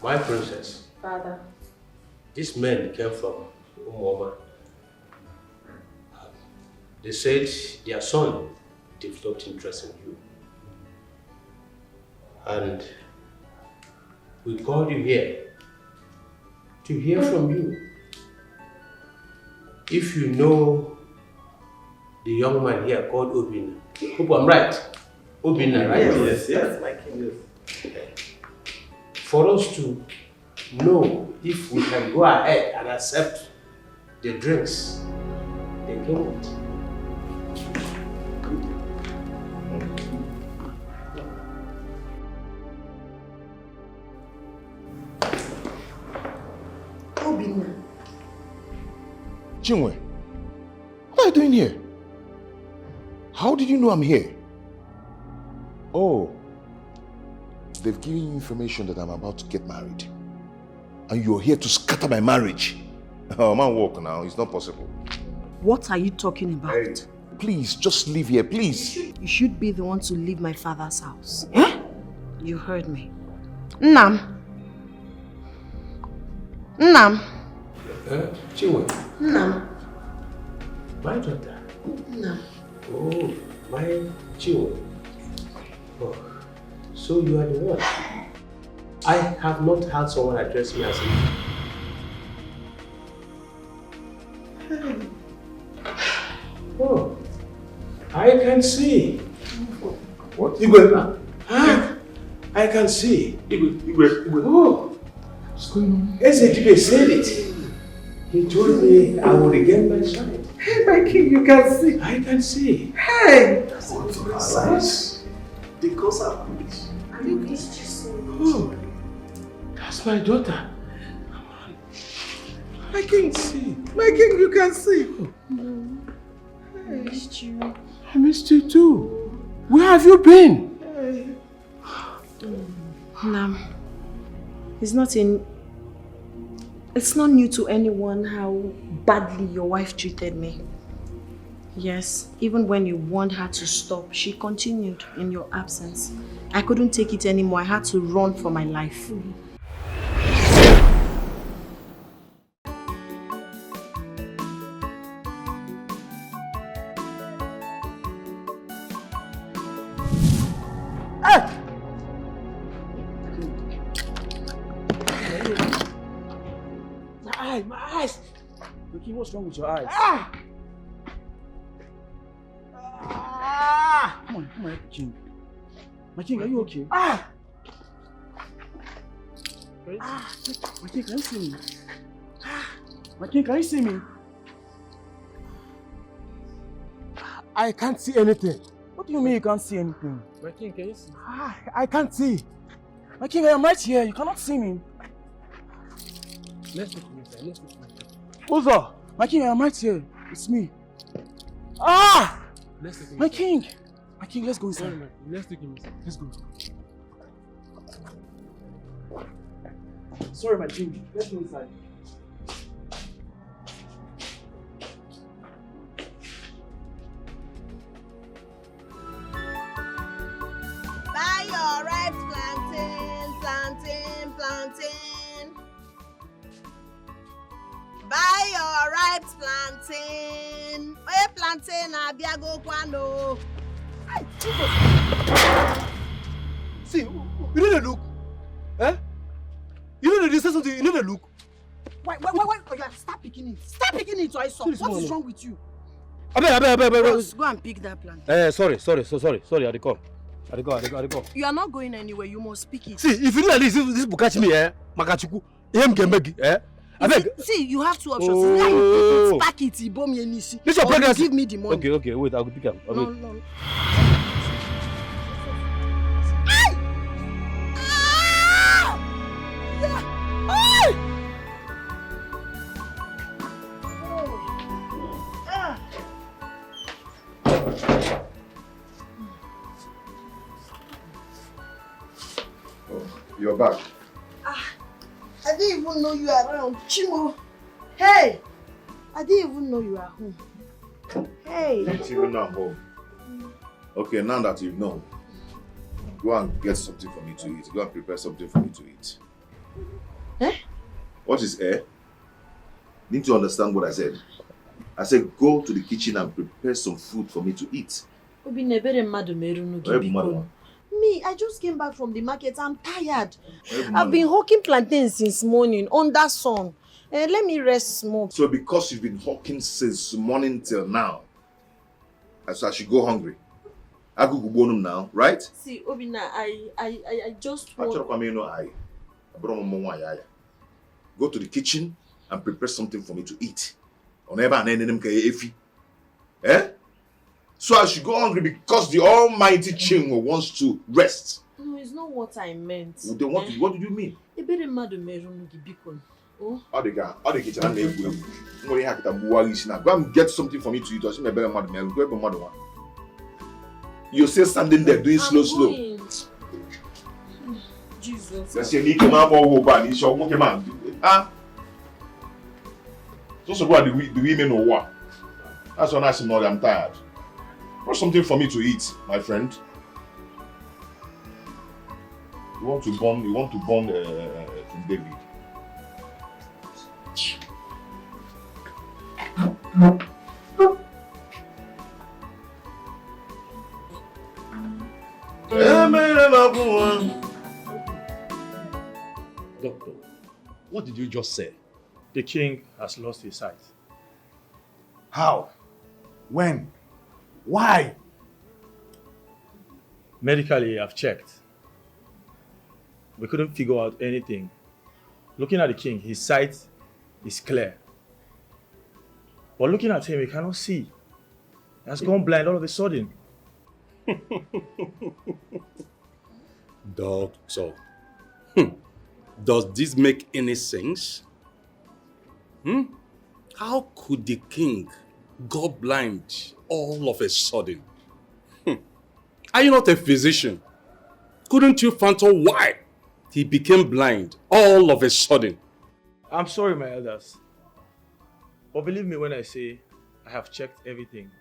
My princess. Father. These men came from Umoma. They said their son developed interest in you. And we called you here to hear from you. If you know the young man here called Obina. Hope I'm right. Obina, right? Yes, my king. Yes. For us to know if we can go ahead and accept the drinks they came with. Obina. Knwin, what are you doing here? How did you know I'm here? Oh, they've given you information that I'm about to get married. And you're here to scatter my marriage. Oh, man, walk now. It's not possible. What are you talking about? Hey, please, just leave here, please. You should be the one to leave my father's house. Eh? You heard me. Nnam. Knwin. Nnam. My daughter. Nnam. Oh, my Knwin. Oh, so you are the one. I have not had someone address me as a... Oh, I can see. What? Igwe. I can see. Igwe. Oh, what's going on? Dikeh said it. He told me I would regain my sight. Hey, my king, you can see. I can see. Hey! That's what precise. The cause are good. Oh, that's my daughter. My king, see. My king, you can see. I missed you. I missed you too. Where have you been? Hey. Nam, it's not new to anyone how badly your wife treated me. Yes, even when you warned her to stop, she continued in your absence. I couldn't take it anymore. I had to run for my life. My eyes. Ricky, what's wrong with your eyes? Come on, King. My king, are you okay? My king, can you see me? My king, can you see me? I can't see anything. What do you mean you can't see anything? My king, can you see? I can't see. My king, I am right here. You cannot see me. Let's look inside. Let's look inside. Uzo, my king, I am right here. It's me. Let's look inside. My king, let's go inside. Let's look inside. Let's go. Sorry, my king. Let's go inside. Buy your ripe plantain. Buy your ripe plantain. Oye plantain abiago kwano. See, you need to look. Eh? You need to do something. You need to look. Wait. Oh, yeah, stop picking it. Stop picking it, I saw. What is wrong with you? Abeg. Go and pick that plant. Sorry. I dey come. You are not going anywhere. You must pick it. See, if you do like this book catch me, Makachuku, See, you have two options. Oh. Either pack it, bomb me any see. This your pregnancy. Give me the money. Okay, wait, I will pick him. No. You're back. I didn't even know you are around. Chimo. Hey! I didn't even know you are home. Hey! Didn't even know I'm home. Okay, now that you know, go and get something for me to eat. Go and prepare something for me to eat. Eh? What is air? Need to understand what I said. I said go to the kitchen and prepare some food for me to eat. Me, I just came back from the market. I'm tired. I've been hawking plantains since morning under sun. Let me rest more. So because you've been hawking since morning till now, so I should go hungry. I go bonum now, right? See, Obina, I just want... Go to the kitchen and prepare something for me to eat. Eh? So I should go hungry because the almighty Chingo wants to rest. No, it's not what I meant. What did you mean? Oh, the kitchen and go and get something for me to eat. You're still standing there doing slow. Jesus. That's your need to man. So what the women know what? That's when I say no, I'm tired. What's something for me to eat, my friend? You want to burn King David. Doctor, what did you just say? The king has lost his sight. How? When? Why? Medically, I've checked. We couldn't figure out anything. Looking at the king, his sight is clear. But looking at him, we cannot see. He has gone blind all of a sudden. Doctor, does this make any sense? How could the king go blind all of a sudden? Are you not a physician? Couldn't you fathom why he became blind all of a sudden? I'm sorry, my elders. But believe me when I say I have checked everything.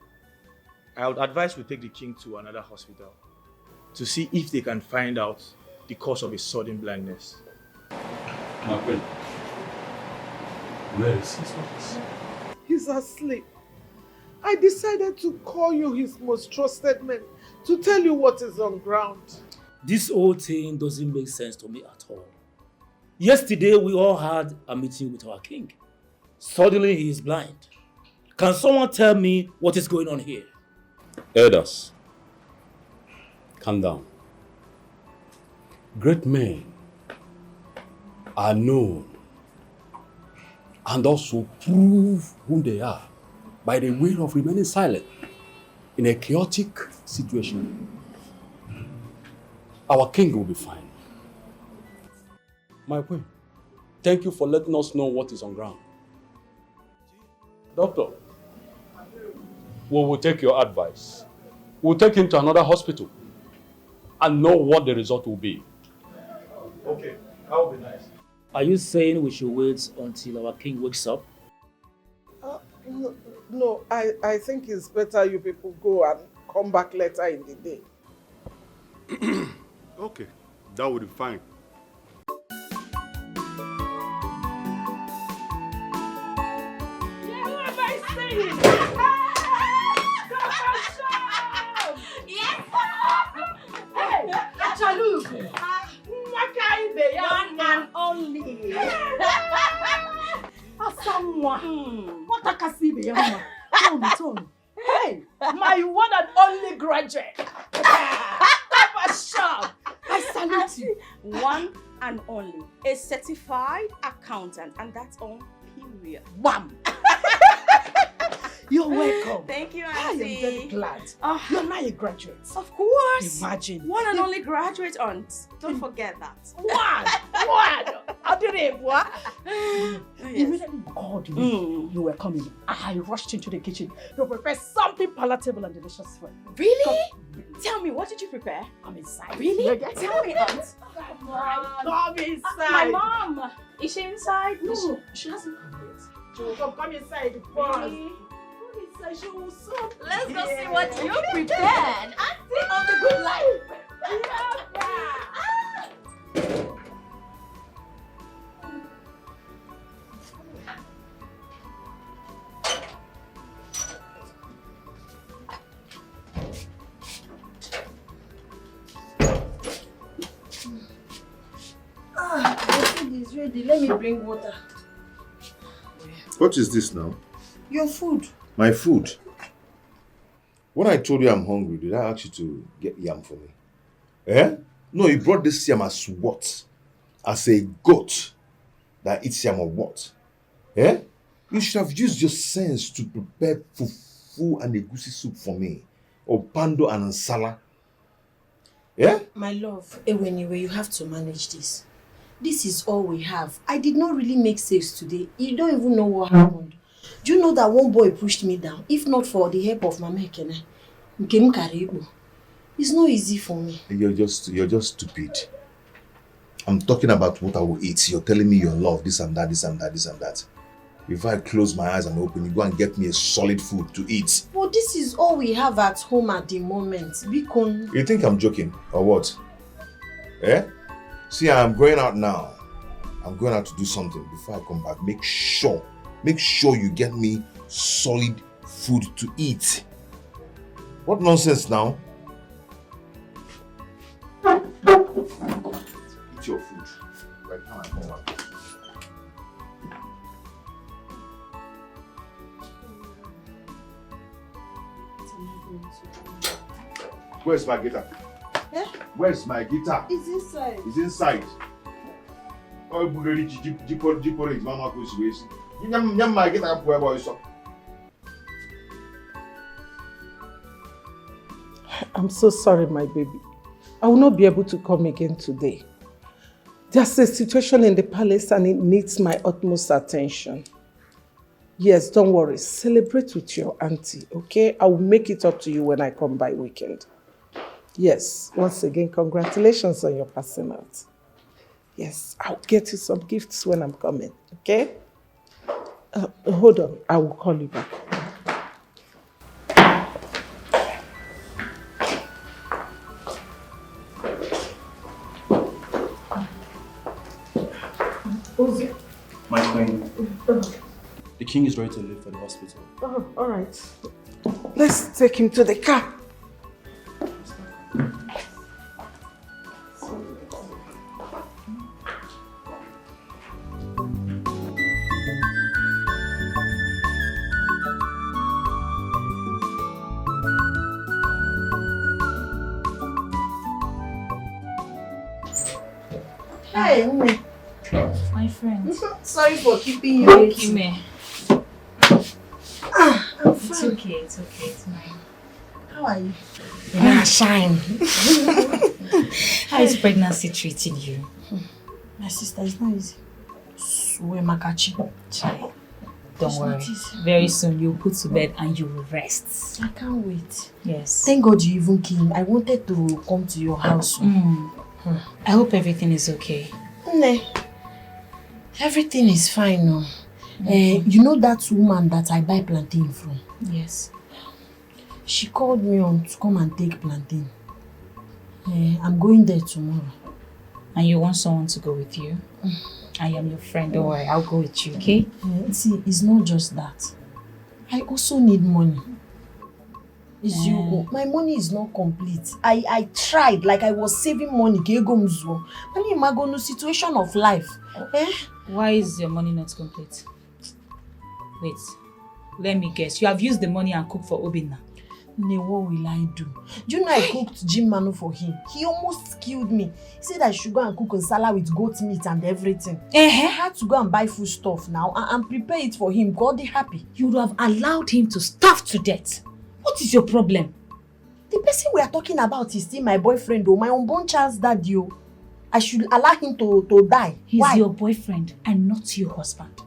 I would advise we take the king to another hospital to see if they can find out the cause of his sudden blindness. My friend, where is his office? He's asleep. I decided to call you, his most trusted man, to tell you what is on ground. This whole thing doesn't make sense to me at all. Yesterday, we all had a meeting with our king. Suddenly, he is blind. Can someone tell me what is going on here? Elders, calm down. Great men are known and also prove who they are by the way of remaining silent in a chaotic situation. Our king will be fine. My queen, thank you for letting us know what is on ground. Doctor, we will take your advice. We'll take him to another hospital and know what the result will be. Okay, that would be nice. Are you saying we should wait until our king wakes up? No, I think it's better you people go and come back later in the day. Okay, that would be fine. One and only. What a kasibe, Hey, my one and only graduate. Papa Shop. I salute you. One and only. A certified accountant, and that's on period. Wham. You're welcome. Thank you, I am Auntie. very glad. You're now a graduate. Of course. Imagine. One and only graduate, aunt. Don't forget that. One. I did it, what? Immediately you called me. You were coming. I rushed into the kitchen to prepare something palatable and delicious for you. Really? Tell me, what did you prepare? Come inside. Really? Tell me, aunt. Come inside. My mom. Is she inside? No, she hasn't come yet. She will come inside first. Really? She will soon. Let's go see what you prepared. Auntie of the good life. It's ready. Let me bring water. What is this now? Your food. My food? When I told you I'm hungry, did I ask you to get yam for me? Eh? No, you brought this yam as what? As a goat that eats yam or what? Eh? You should have used your sense to prepare fufu and egusi soup for me. Or pando and nsala. Yeah? My love, anyway, you have to manage this. This is all we have. I did not really make sales today. You don't even know what happened. Do you know that one boy pushed me down? If not for the help of Mama Ekene, it's not easy for me. You're just stupid. I'm talking about what I will eat. You're telling me your love, this and that, this and that, this and that. If I close my eyes and open, you go and get me a solid food to eat. But this is all we have at home at the moment. Bikon. You think I'm joking or what? Eh? See, I'm going out now. I'm going out to do something. Before I come back, make sure you get me solid food to eat. What nonsense now? Eat your food. Right now I come back. Where's my guitar? Eh? Where's my guitar? It's inside. It's inside. Oh, Bugari, Jipor, Mama Kusi. Yam my guitar, where boys. I'm so sorry, my baby. I will not be able to come again today. There's a situation in the palace and it needs my utmost attention. Yes, don't worry. Celebrate with your auntie, okay? I will make it up to you when I come by weekend. Yes, once again, congratulations on your passing out. Yes, I'll get you some gifts when I'm coming, okay? Hold on, I will call you back. My queen, the king is ready to leave for the hospital. Oh, all right. Let's take him to the car. Hi, Umi. My friend. Sorry for keeping you waiting. I'm fine. It's okay, it's fine. How are you? Shine. How is pregnancy treating you? My sister, it's not easy. Don't worry. Very soon you'll put to bed and you will rest. I can't wait. Yes. Thank God you even came. I wanted to come to your house. I hope everything is okay. Ne. Everything is fine now. You know that woman that I buy plantain from? Yes. She called me on to come and take plantain. I'm going there tomorrow. And you want someone to go with you? I am your friend, don't worry, I'll go with you, okay? See, it's not just that. I also need money. My money is not complete. I tried, like I was saving money. And situation of life. Why is your money not complete? Wait, let me guess. You have used the money and cooked for Obinna. Ne, what will I do? Do you know I cooked Jim Manu for him? He almost killed me. He said I should go and cook nsala with goat meat and everything. I had to go and buy food stuff now and prepare it for him. God is happy. You would have allowed him to starve to death. What is your problem? The person we are talking about is still my boyfriend, my unborn child's daddy. I should allow him to die. He's your boyfriend and not your husband.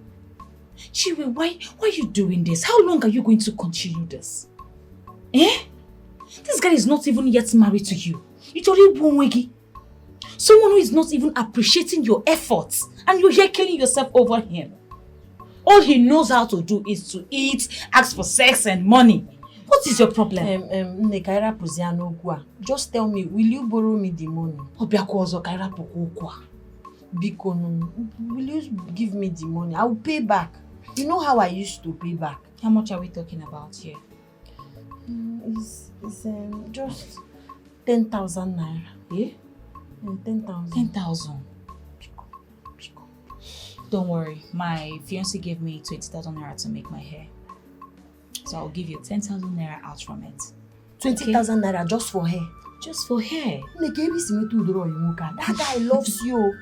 Chiwe, why are you doing this? How long are you going to continue this? This guy is not even yet married to you. Someone who is not even appreciating your efforts and you're here killing yourself over him. All he knows how to do is to eat, ask for sex and money. What is your problem? Just tell me, will you borrow me the money? Will you give me the money? I will pay back. You know how I used to pay back. How much are we talking about here? It's just 10,000 naira. Yeah? 10,000. 10,000. Don't worry, my fiancé gave me 20,000 naira to make my hair. So I'll give you 10,000 naira out from it. 20,000 naira just for hair? Just for hair. That guy loves you.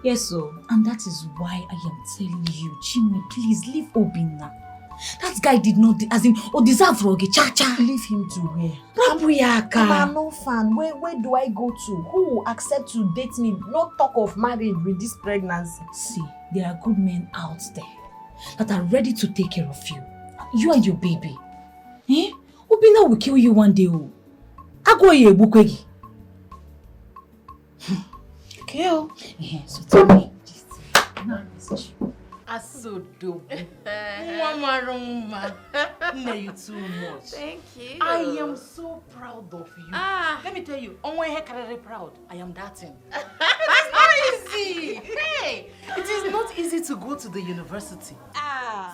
Yes, so, and that is why I am telling you, Jimmy, please leave Obinna. That guy did not, as in, deserve roge, cha-cha. Leave him to where? Rapuyaka. I'm no fan. Where do I go to? Who will accept to date me? No talk of marriage with this pregnancy. See, there are good men out there that are ready to take care of you. You and your baby. Eh? Obinna will kill you one day. Agwoye bukwegi. Kill? Yeah, so tell me. Asodo. Mama, you too much. Thank you. I am so proud of you. Let me tell you, I'm very proud. I am that thing. It's not easy. Hey, it is not easy to go to the university,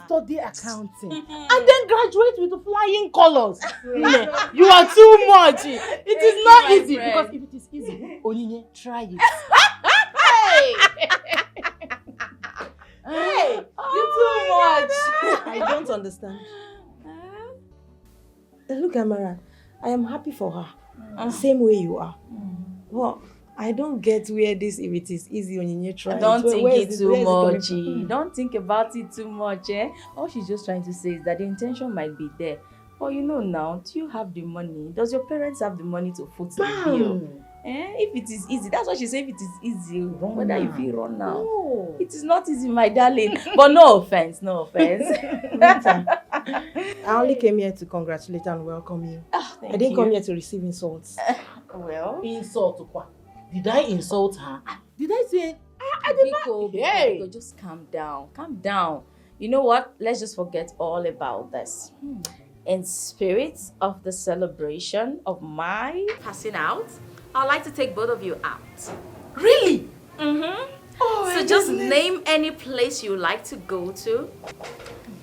study accounting, and then graduate with flying colors. You are too much. It is not easy because if it is easy, Onyinye, try it. Hey, you too much. I don't understand. Look, Amara, I am happy for her. Same way you are. Well, I don't get where this, if it is easy on you try. Don't think it too much. Don't think about it too much. All she's just trying to say is that the intention might be there. But you know now, do you have the money? Does your parents have the money to foot the bill? If it is easy, that's what she said. If it is easy, whether you feel run now. No. It is not easy, my darling. But no offense, no offense. I only came here to congratulate and welcome you. I didn't come here to receive insults. Well, insult what? Did I insult her? Did I say? I did not. Biko, just calm down. Calm down. You know what? Let's just forget all about this. In spirit of the celebration of my passing out, I'd like to take both of you out. Really? Mm-hmm. Oh, so just name any place you like to go to,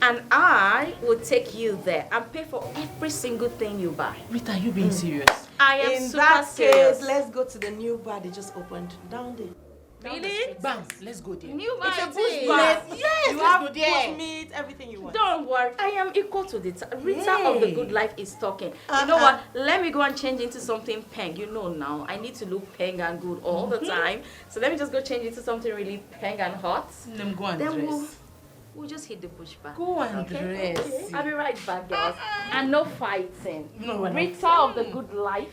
and I will take you there and pay for every single thing you buy. Rita, are you being serious? I am In super that serious. case, let's go to the new bar they just opened down there. Really? Bam, let's go there. New It's a bush bush bar. bar. Yes, You let's have go there. bush meat, everything you want. Don't worry, I am equal to the Rita of the good life is talking. You know what? Let me go and change into something peng. You know now, I need to look peng and good all the time. So let me just go change into something really peng and hot. Then go and Then dress. we'll just hit the bush bar. Go and dress. Okay. I'll be right back, girls. And no fighting. No, we're not Rita of the good life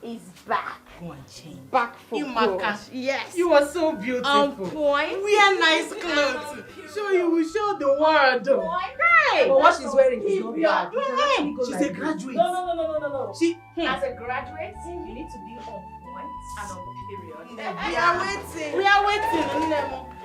is back. Go and change. Back for You good. Maka. Yes. You are so beautiful. On point. Wear nice clothes. So you will show the world. Hey! But what she's wearing is not bad. Hey, she's a graduate. No. She. As a graduate, you need to be on point and on period. We are waiting. We are waiting.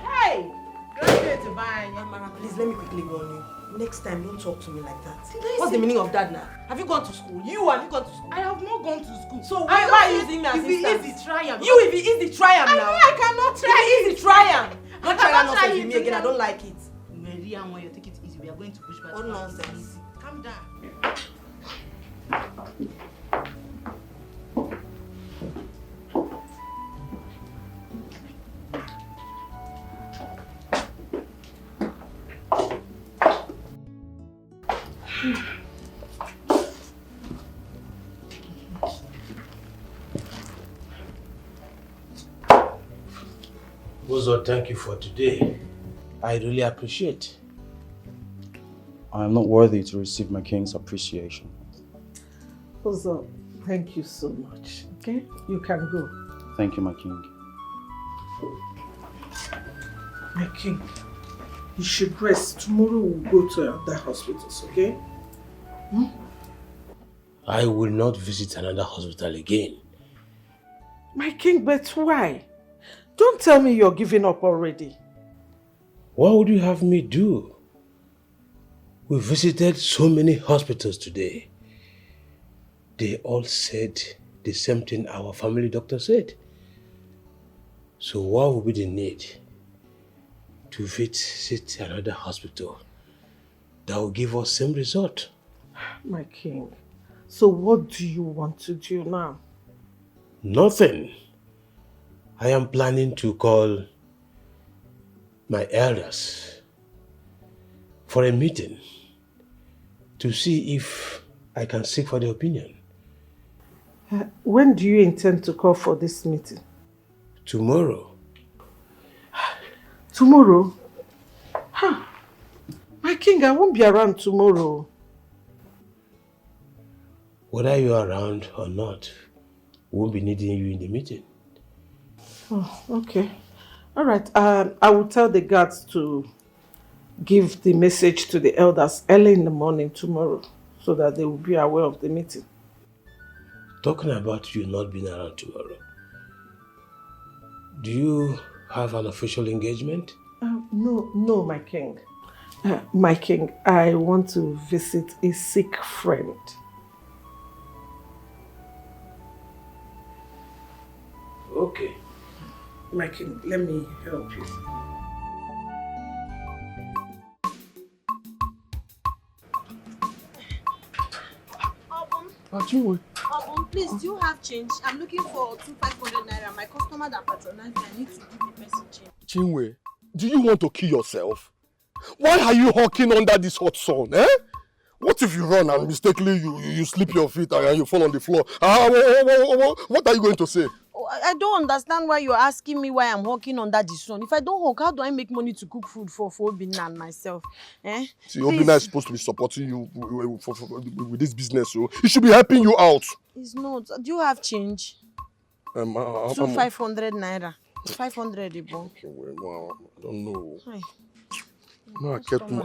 Hey! Graduate bye. Amara, please let me quickly go on you. Next time, don't talk to me like that. What's the meaning of that now? Have you gone to school? Have you gone to school? I have not gone to school. So why are you using me as If it instance? is, try am. You, if it is the try am now. I cannot try If it is the try am. Don't try that cannot nonsense try with me it again. I don't like it. Mary, I want you to take it easy. We are going to push back. What nonsense. Calm down. Bozo, thank you for today. I really appreciate. I am not worthy to receive my king's appreciation. Ozo, thank you so much. Okay? You can go. Thank you, my king. My king, you should rest. Tomorrow we'll go to other hospitals, okay? I will not visit another hospital again. My king, but why? Don't tell me you're giving up already. What would you have me do? We visited so many hospitals today. They all said the same thing our family doctor said. So what would be the need to visit another hospital that will give us same result? My king, so what do you want to do now? Nothing. I am planning to call my elders for a meeting to see if I can seek for their opinion. When do you intend to call for this meeting? Tomorrow. Tomorrow? Huh. My king, I won't be around tomorrow. Whether you are around or not, we won't be needing you in the meeting. Oh, okay. All right. I will tell the guards to give the message to the elders early in the morning tomorrow so that they will be aware of the meeting. Talking about you not being around tomorrow, do you have an official engagement? No, my king. My king, I want to visit a sick friend. Okay. My king, let me help you. Please, do you have change? I'm looking for 500 naira. My customer that patronized me, I need to give me person change. Chinwe, do you want to kill yourself? Why are you hawking under this hot sun, eh? What if you run and mistakenly you slip your feet and you fall on the floor? What are you going to say? Oh, I don't understand why you're asking me why I'm hawking under the sun. If I don't hawk, how do I make money to cook food for Obina and myself? Eh? See, Obina is supposed to be supporting you with this business, so he should be helping you out. It's not. Do you have change? 500 naira. 500, Ibo. Okay, well, I don't know. Hi. No, I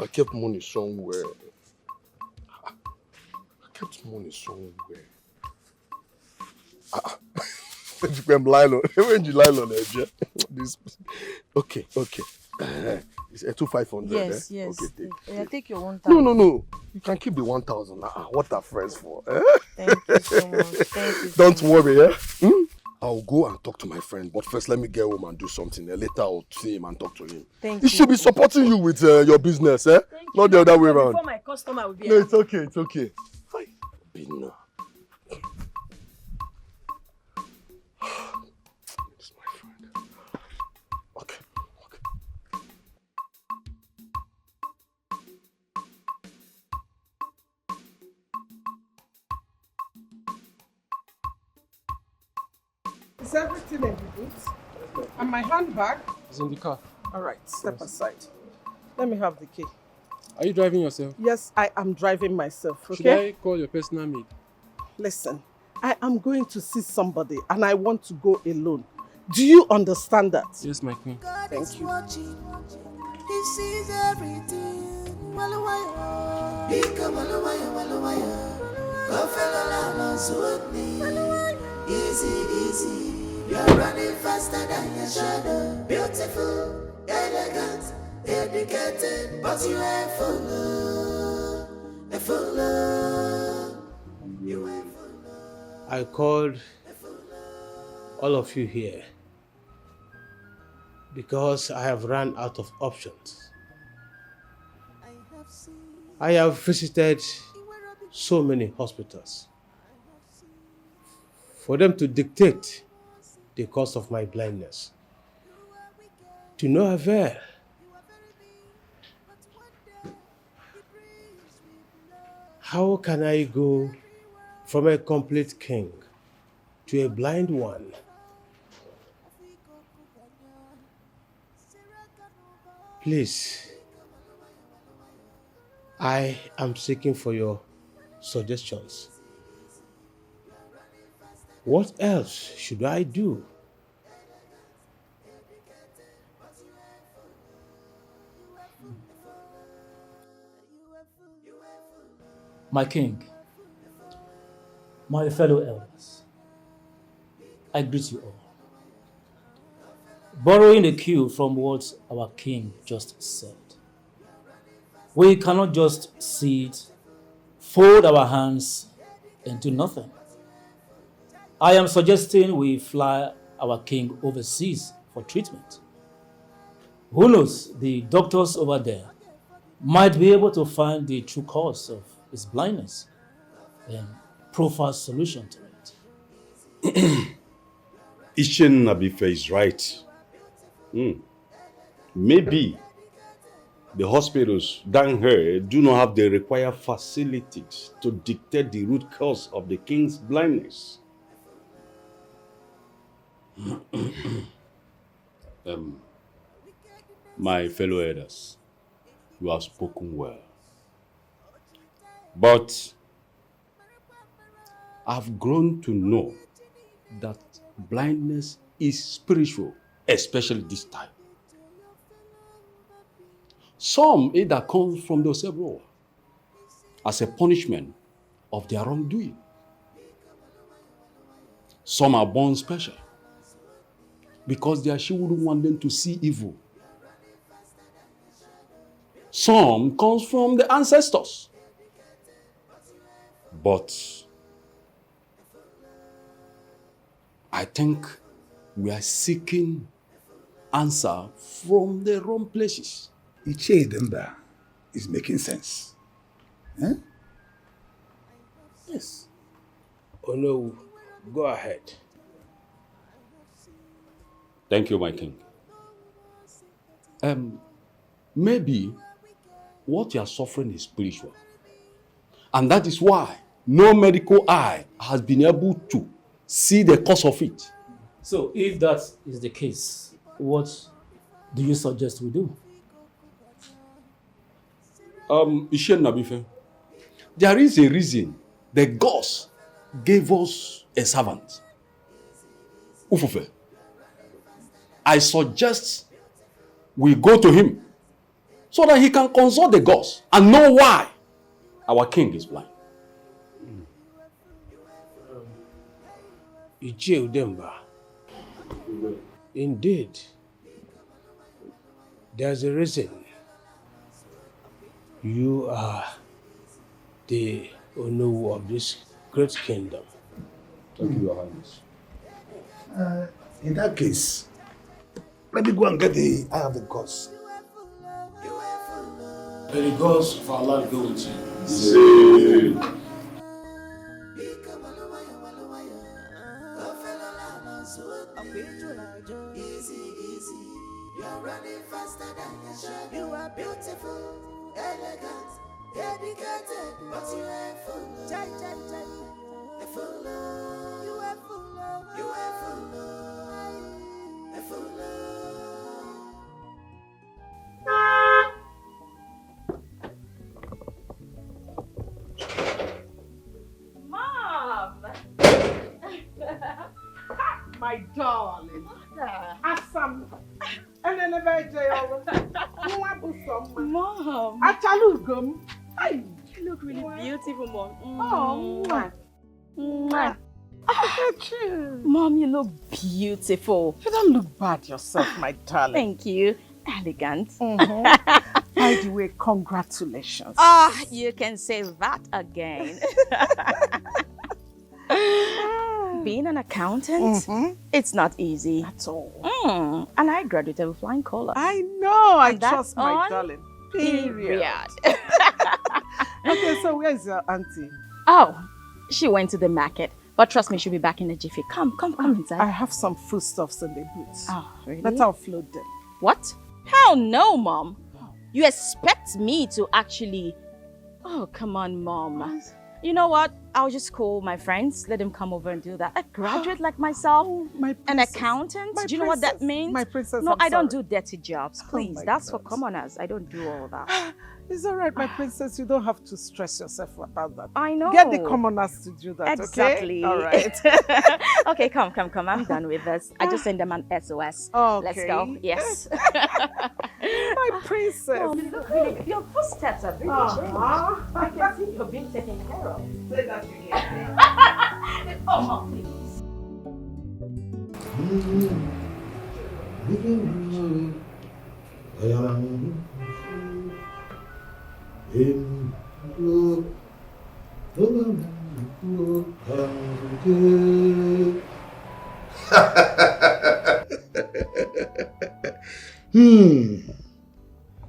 kept money somewhere. I kept money somewhere. When you lie on this. Okay. It's a 500. Yes. Okay, Yeah, take your 1,000. No. You can keep the 1,000. What are friends for? Eh? Thank you so much. Thank you. Don't worry, eh? I'll go and talk to my friend, but first let me get home and do something. Later I'll see him and talk to him. Thank he should be supporting you with your business, eh? Not the other way around. Before my customer will be No, it's okay. Hi, Bina. It's my friend. Okay. Is everything in the booth? And my handbag? It's in the car. All right, step aside. Let me have the key. Are you driving yourself? Yes, I am driving myself, okay? Should I call your personal maid? Listen, I am going to see somebody and I want to go alone. Do you understand that? Yes, my queen. Thank you. He sees everything. Easy. You're running faster than your shadow. Beautiful, elegant, educated, but you ain't full of. You ain't full of. I called all of you here because I have run out of options. I have visited so many hospitals for them to dictate the cause of my blindness. To no avail. How can I go from a complete king to a blind one? Please, I am seeking for your suggestions. What else should I do? My king, my fellow elders, I greet you all. Borrowing a cue from what our king just said, we cannot just sit, fold our hands, and do nothing. I am suggesting we fly our king overseas for treatment. Who knows, the doctors over there might be able to find the true cause of his blindness and profile solution to it. Ishin Nabife is right. Maybe the hospitals down here do not have the required facilities to dictate the root cause of the king's blindness. My fellow elders, you have spoken well. But I've grown to know that blindness is spiritual, especially this time. Some either comes from the several as a punishment of their wrongdoing. Some are born special because their she wouldn't want them to see evil. Some comes from the ancestors. But I think we are seeking answer from the wrong places. Iche Demba is making sense. Eh? Yes. Oh no, go ahead. Thank you, my king. Maybe what you are suffering is spiritual. And that is why no medical eye has been able to see the cause of it. So if that is the case, what do you suggest we do? Ishen Nabife, there is a reason the gods gave us a servant. Ufufe. I suggest we go to him so that he can consult the gods and know why our king is blind. Iche Udemba. Indeed, there's a reason. You are the Onowu of this great kingdom. Thank you, Your Highness. In that case, let me go and get the eye of the gods. May the gods of our land go with you. Easy, easy. You are running faster than your shadow. You are beautiful, elegant, dedicated, but you are full. A full. You are full. You are full. A full. Mom! My darling. Asam. And then a very Mom! Achalugum. You look really beautiful, Mom. Oh, mwah. Mom, you look beautiful. You don't look bad yourself, my darling. Thank you. Elegant. By the way, congratulations. You can say that again. Being an accountant, it's not easy. At all. And I graduated with flying colors. I know. I And that's trust my on darling. Period. Okay, so where is your auntie? Oh, she went to the market. But trust me, she'll be back in a jiffy. Come inside. I have some foodstuffs in the boots. Oh, really? Let's offload them. What? Hell no, Mom. You expect me to actually... Oh, come on, Mom. You know what? I'll just call my friends, let them come over and do that. A graduate like myself, an accountant, do you know what that means? My princess, No, I'm I don't sorry. do dirty jobs, please. my That's for God. commoners. I don't do all that. It's all right, my princess. You don't have to stress yourself about that. I know. Get the commoners to do that, Exactly. okay? All right. Okay, come. I'm done with this. I just send them an SOS. Okay. Let's go. Yes. My princess. Mom, look, really, your footsteps are really changed. I can see you're being taken care of. Say that again. Oh, Mom, please.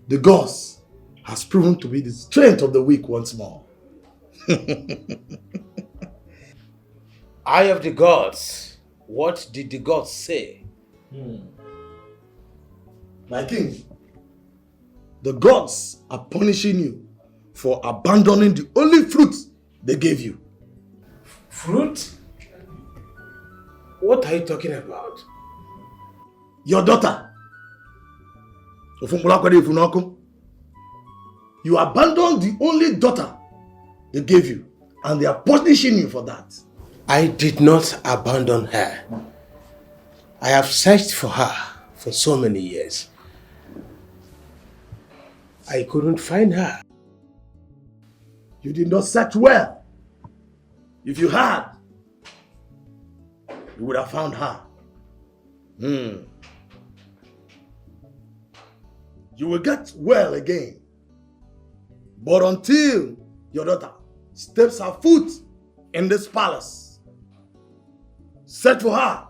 The gods has proven to be the strength of the weak once more. Eye of the gods. What did the gods say? My king, The gods are punishing you for abandoning the only fruit they gave you. Fruit? What are you talking about? Your daughter. You abandoned the only daughter they gave you, and they are punishing you for that. I did not abandon her. I have searched for her for so many years. I couldn't find her. You did not search well. If you had, you would have found her. You will get well again. But until your daughter steps her foot in this palace, search for her,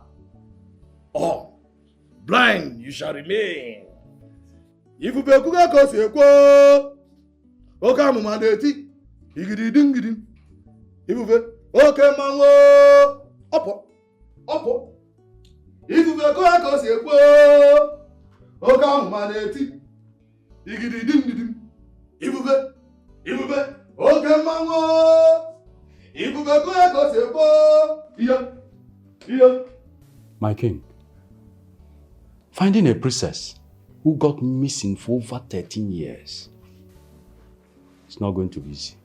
or blind you shall remain. If you be kuga kosi ekwo, oka mumandeti, igidi dingidi. If you be okay mango, opo. If you be kuga kosi ekwo, oka mumandeti, igidi dingidi. If you be okay mango, if you be kuga kosi ekwo, yeah. My king, finding a princess who got missing for over 13 years, it's not going to be easy.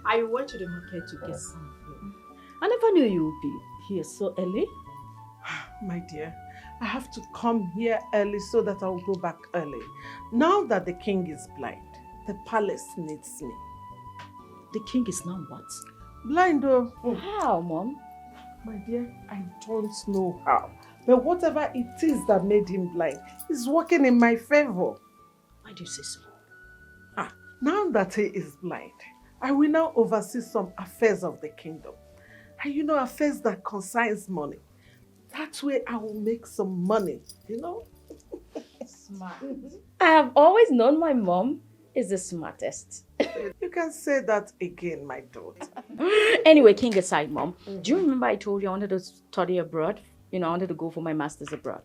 I went to the market to get something. I never knew you would be here so early. My dear, I have to come here early so that I will go back early. Now that the king is blind, the palace needs me. The king is now what? Blind though. How, Mom? My dear, I don't know how. But whatever it is that made him blind is working in my favor. Why do you say so? Now that he is blind, I will now oversee some affairs of the kingdom. And you know, affairs that concerns money. That way I will make some money, you know? Smart. I have always known my mom is the smartest. You can say that again, my daughter. Anyway, king aside, Mom, do you remember I told you I wanted to study abroad? You know, I wanted to go for my master's abroad.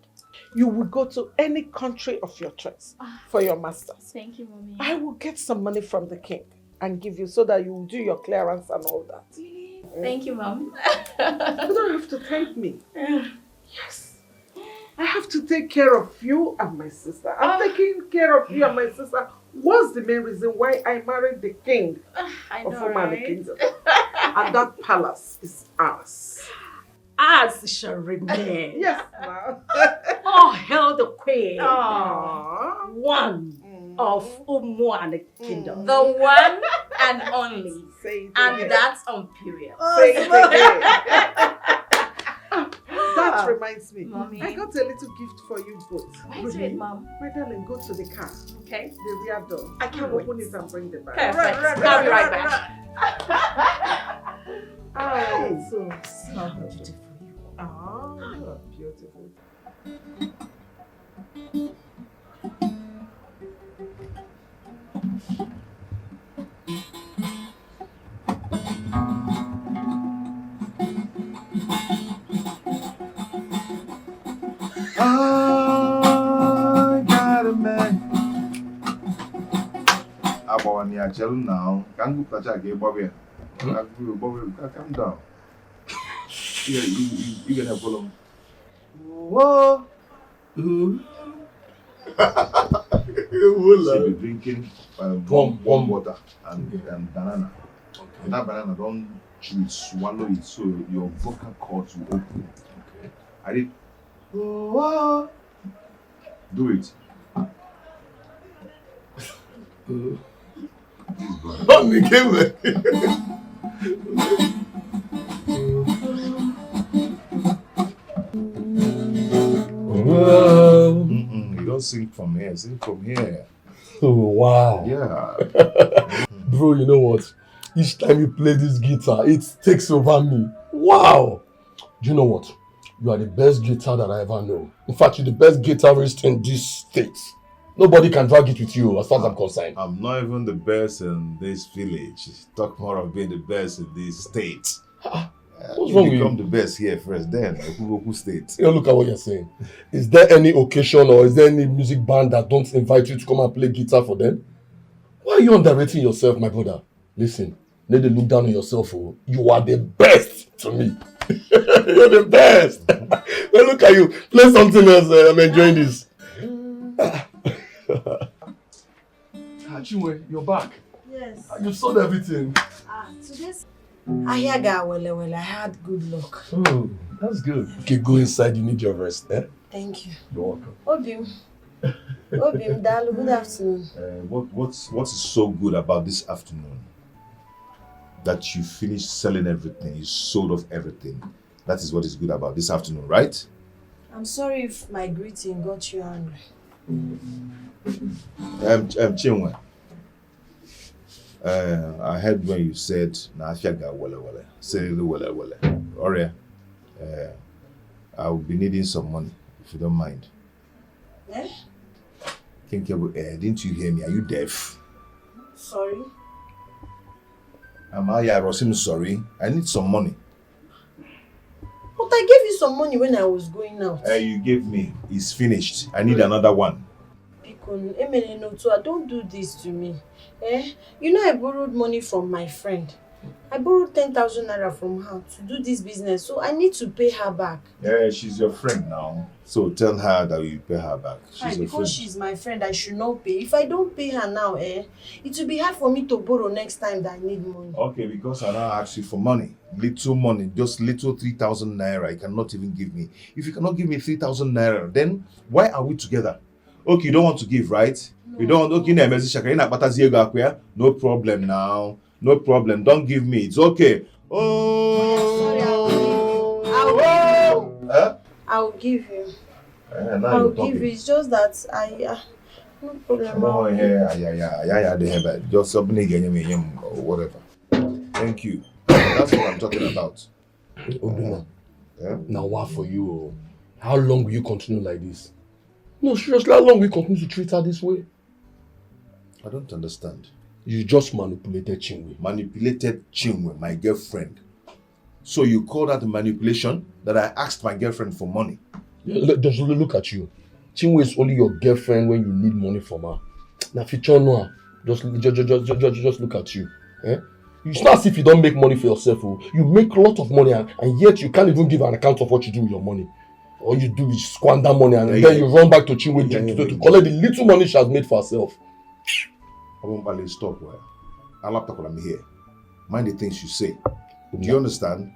You will go to any country of your choice for your master's. Thank you, Mommy. I will get some money from the king and give you so that you will do your clearance and all that. Really? Thank you, Mom. You don't have to thank me. Yes. I have to take care of you and my sister. I'm taking care of you and my sister. What's the main reason why I married the king I of know, Omani right? Kingdom? And that palace is ours. As shall remain. Yes, ma'am. Oh, hail the queen. Aww. One of Umwani Kingdom. The one and only. Say it And again. that's on period. Say it again. That reminds me. Mommy. I got a little gift for you both. Where's it, Mom? My darling, go to the car. Okay. The rear door. I can't open it and bring the bag. Perfect. I'll be right back. Oh, so So beautiful. oh, you are beautiful. I got a man. About when tell now, can you touch a gay Bobby? Calm down. You gonna follow me? Whoa. Should be drinking warm water and banana. Okay. That banana don't chew it, swallow it, so your vocal cords will open. Okay. I did. Do it. You don't sing from here, sing from here. Oh, wow. Yeah. Bro, you know what? Each time you play this guitar, it takes over me. Wow. Do you know what? You are the best guitar that I ever know. In fact, you're the best guitarist in this state. Nobody can drag it with you as far as I'm concerned. I'm not even the best in this village. Talk more of being the best in this state. What's wrong with you? Become the best here first, then who states? You look at what you're saying. Is there any occasion or is there any music band that don't invite you to come and play guitar for them? Why are you underrating yourself, my brother? Listen, let them look down on yourself. Oh. You are the best to me. You're the best. Well, look at you. Play something else. I'm enjoying this. Chinwe, you're back. Yes. You sold everything. Today's I hear well, I had good luck. Oh, that's good. Okay, go inside. You need your rest. Eh? Thank you. You're welcome. Obim, Dalu, good afternoon. What is so good about this afternoon? That you finished selling everything, you sold off everything. That is what is good about this afternoon, right? I'm sorry if my greeting got you angry. Chinwe, I heard when you said na afiaga wele say wele. Oria, I will be needing some money if you don't mind. Eh? Didn't you hear me? Are you deaf? Sorry. I was sorry. I need some money. But I gave you some money when I was going out. You gave me. It's finished. I need another one. Don't do this to me. You know I borrowed money from my friend. I borrowed 10,000 naira from her to do this business, so I need to pay her back. Yeah, she's your friend now. So tell her that you pay her back. Because she's my friend, I should not pay. If I don't pay her now, it will be hard for me to borrow next time that I need money. Okay, because I now ask you for money. Little money, just little 3,000 naira. You cannot even give me. If you cannot give me 3,000 naira, then why are we together? Okay, you don't want to give, right? No. You don't want no problem now. No problem. Don't give me. It's okay. Sorry, I'll give you. I'll give you. It's just that no problem. Oh, yeah. Just something or whatever. Thank you. That's what I'm talking about. Obina, now what for you? How long will you continue like this? No, seriously, how long will you continue to treat her this way? I don't understand. You just manipulated Knwin. Manipulated Knwin, my girlfriend. So you call that manipulation? That I asked my girlfriend for money? Just look at you. Knwin is only your girlfriend when you need money from her. Now, if you don't know her, just look at you. It's not as if you don't make money for yourself. You make a lot of money and yet you can't even give an account of what you do with your money. All you do is squander money and then you run back to Knwin to collect the little money she has made for herself. I won't stop. I'll have to call me here. Mind the things you say. Do you understand?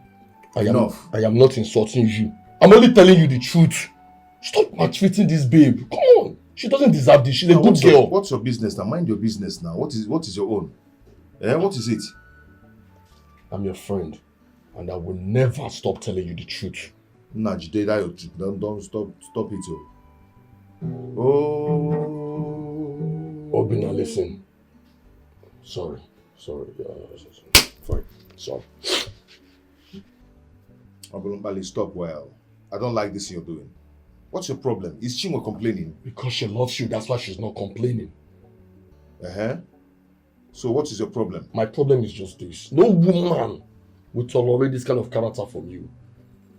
I am not insulting you. I'm only telling you the truth. Stop maltreating this babe. Come on. She doesn't deserve this. She's a good girl. What's your business now? Mind your business now. What is your own? What is it? I'm your friend. And I will never stop telling you the truth. Don't stop it. Oh. Obina, listen. Sorry. Fine. Sorry. Obulumbali, stop. Well, I don't like this you're doing. What's your problem? Is Chinwe complaining? Because she loves you, that's why she's not complaining. So what is your problem? My problem is just this. No woman will tolerate this kind of character from you.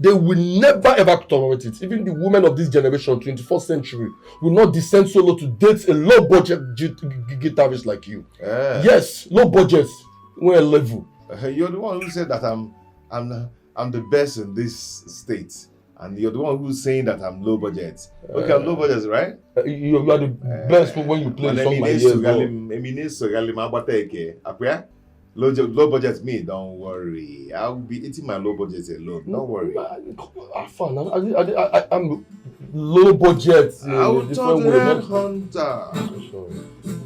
They will never ever tolerate it. Even the women of this generation, 21st century, will not descend so low to date a low budget guitarist like you. Yes, low budget. We're level. You're the one who said that I'm the best in this state. And you're the one who's saying that I'm low budget. Okay, I'm low budget, right? You are the best when you play the song my years. Low budget me, don't worry. I'll be eating my low budget alone. Don't worry. I'm low budget. I will turn to a hunter.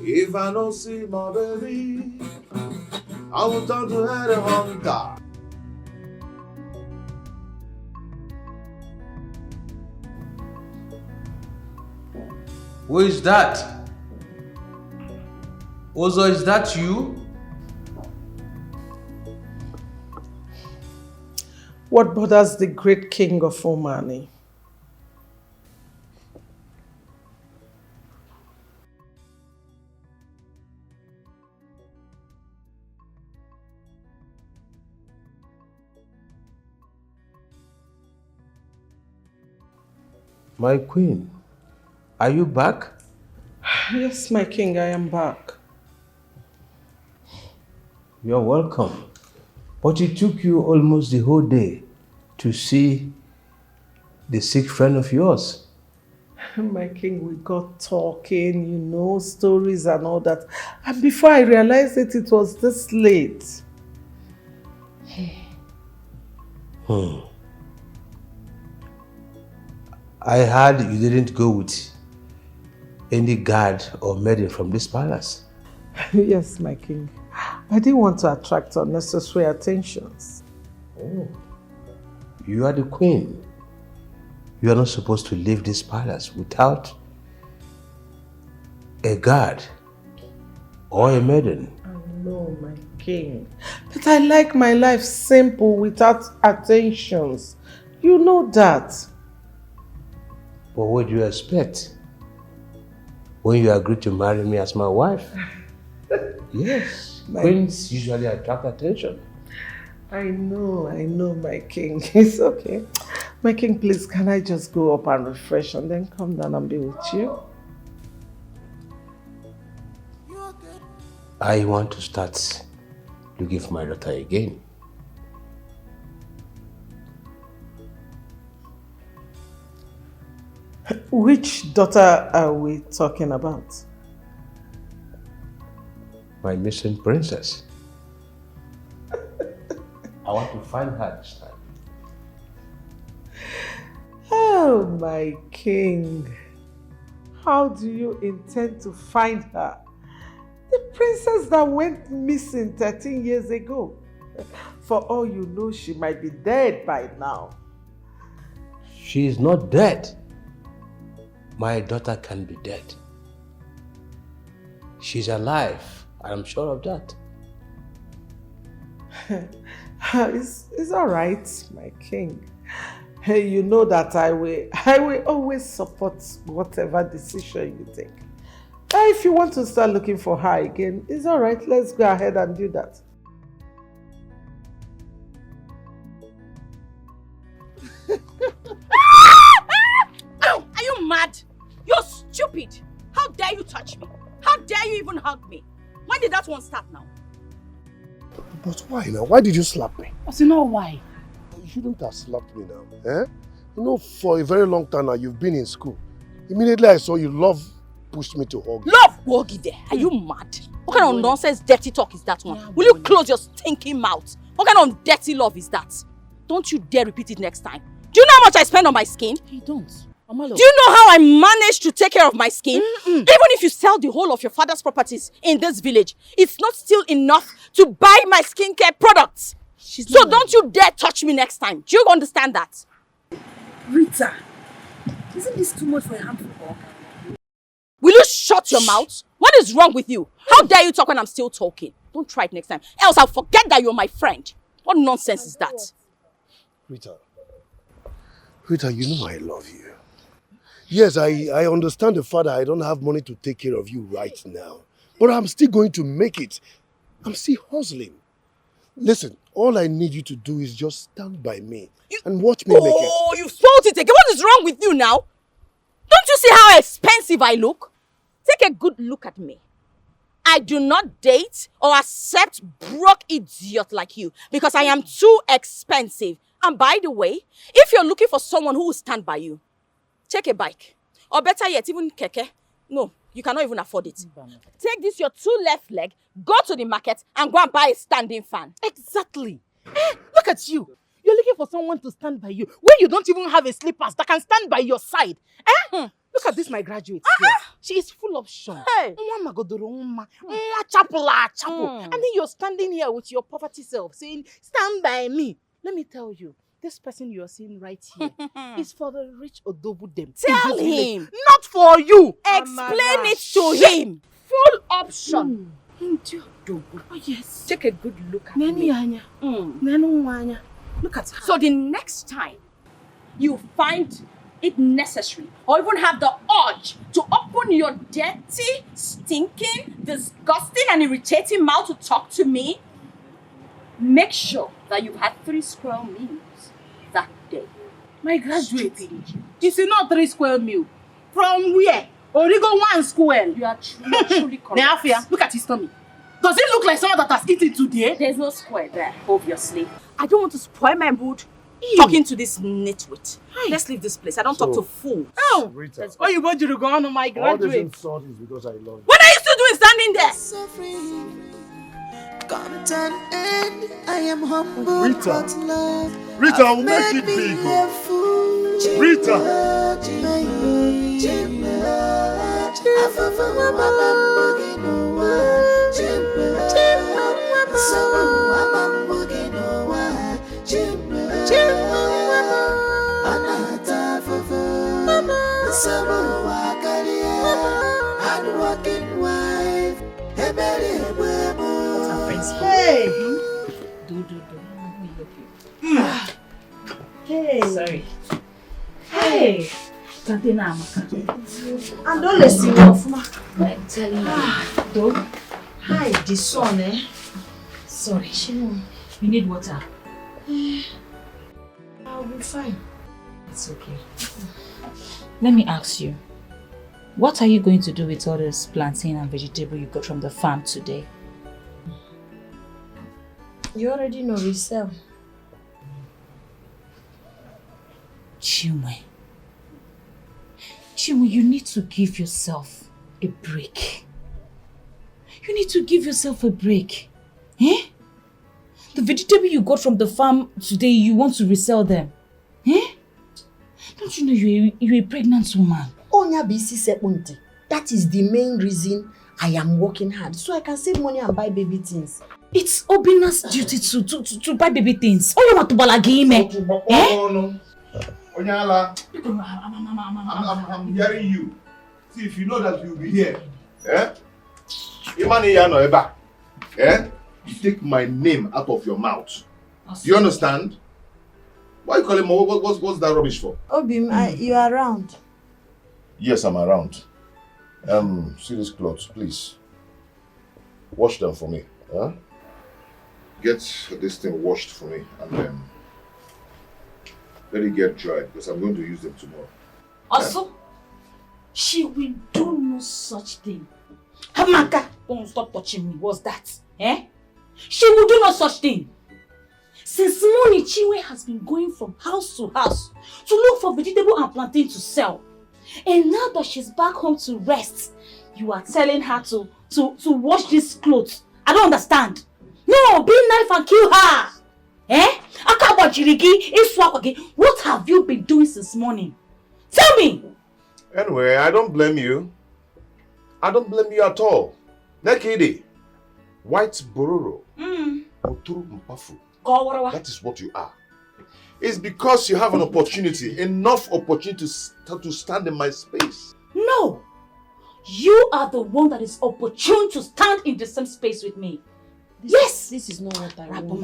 If I don't see my baby, I will turn to a hunter. Who is that? Ozo, is that you? What bothers the great king of Omani? My queen, are you back? Yes, my king, I am back. You're welcome. But it took you almost the whole day to see the sick friend of yours. My king, we got talking, you know, stories and all that. And before I realized it was this late. I heard you didn't go with any guard or maiden from this palace. Yes, my king. I didn't want to attract unnecessary attentions. Oh. You are the queen. You are not supposed to leave this palace without a guard or a maiden. No, my king. But I like my life simple without attentions. You know that. But what do you expect when you agree to marry me as my wife? Yes, queens usually attract attention. I know, my king. It's okay. My king, please, can I just go up and refresh and then come down and be with you? I want to start looking for my daughter again. Which daughter are we talking about? My missing princess. I want to find her this time. Oh, my king. How do you intend to find her? The princess that went missing 13 years ago. For all you know, she might be dead by now. She is not dead. My daughter can be dead. She's alive. I'm sure of that. It's all right, my king. Hey, you know that I will always support whatever decision you take. If you want to start looking for her again, it's all right. Let's go ahead and do that. Are you mad? You're stupid. How dare you touch me? How dare you even hug me? When did that one start now? But why now? Why did you slap me? I said, no, why? You shouldn't have slapped me now. Eh? You know, for a very long time now, you've been in school. Immediately I saw you, love pushed me to hug you. Love? Wogi there. Are you mad? What kind of nonsense, dirty talk is that one? Will you close your stinking mouth? What kind of dirty love is that? Don't you dare repeat it next time. Do you know how much I spend on my skin? You don't. Do you know how I manage to take care of my skin? Even if you sell the whole of your father's properties in this village, it's not still enough to buy my skincare products. So don't you dare touch me next time. Do you understand that? Rita, isn't this too much for a handful of? Will you shut your mouth? What is wrong with you? How dare you talk when I'm still talking? Don't try it next time. Else I'll forget that you're my friend. What nonsense is that? Rita, you know I love you. Yes, I understand the fact that I don't have money to take care of you right now. But I'm still going to make it. I'm still hustling. Listen, all I need you to do is just stand by me and watch me make it. Oh, you spoiled it again. What is wrong with you now? Don't you see how expensive I look? Take a good look at me. I do not date or accept broke idiot like you because I am too expensive. And by the way, if you're looking for someone who will stand by you, take a bike. Or better yet, even keke. No, you cannot even afford it. Take this your two left leg, go to the market and go and buy a standing fan. Exactly. Look at you. You're looking for someone to stand by you when you don't even have a slippers that can stand by your side. Look at this, my graduate here. She is full of shame. Hey. And then you're standing here with your poverty self saying, stand by me. Let me tell you, this person you're seeing right here is for the rich Odobu them. Tell him. Not for you. Explain it to him. Full option. Oh, yes. Take a good look at me. Look at her. So the next time you find it necessary or even have the urge to open your dirty, stinking, disgusting and irritating mouth to talk to me, make sure that you've had 3 square meals that day. My graduating. It's not 3 square meal. From where? Origo 1 square. You are truly correct. Neafia, look at his tummy. Does it look like someone that has eaten today? There's no square there, obviously. I don't want to spoil my mood talking to this nitwit. Let's leave this place. I don't talk to fools. Oh, Rita. oh, you go to go on my All this graduate. insult is because I love you. What are you still doing standing there? Suffering, come to an end. I am humble, Rita. but love. Rita, I will make it big. Rita. Hey! Hey. Sorry. Hey. And don't listen off, ma. I'm telling you. Though. Hi, the sun, eh? Sorry. You need water. I'll be fine. It's okay. Let me ask you. What are you going to do with all this plantain and vegetable you got from the farm today? You already know we sell. Chinwe, you need to give yourself a break. You need to give yourself a break. Eh? The vegetable you got from the farm today, you want to resell them. Eh? Don't you know you're a pregnant woman? That is the main reason I am working hard, so I can save money and buy baby things. It's Obina's duty to buy baby things. Oh, you want to balagime? Eh? Onyala, I'm hearing you. See, if you know that you'll be here, eh? Eh? You take my name out of your mouth. Do you understand? Why you call him? What's that rubbish for? Obim, you are around. Yes, I'm around. See these clothes, please. Wash them for me. Huh? Get this thing washed for me and let it get dry because I'm going to use them tomorrow. Also, she will do no such thing. Hamaka, don't stop touching me. What's that? Eh? She will do no such thing. Since morning, Chinwe has been going from house to house to look for vegetable and plantain to sell. And now that she's back home to rest, you are telling her to wash these clothes. I don't understand. No, be knife and kill her. Eh? What have you been doing since morning? Tell me. Anyway, I don't blame you. I don't blame you at all. Nekidi, white bororo, oturu mpafu. That is what you are. It's because you have an opportunity, enough opportunity to stand in my space. No. You are the one that is opportune to stand in the same space with me. Yes! This is not what I want.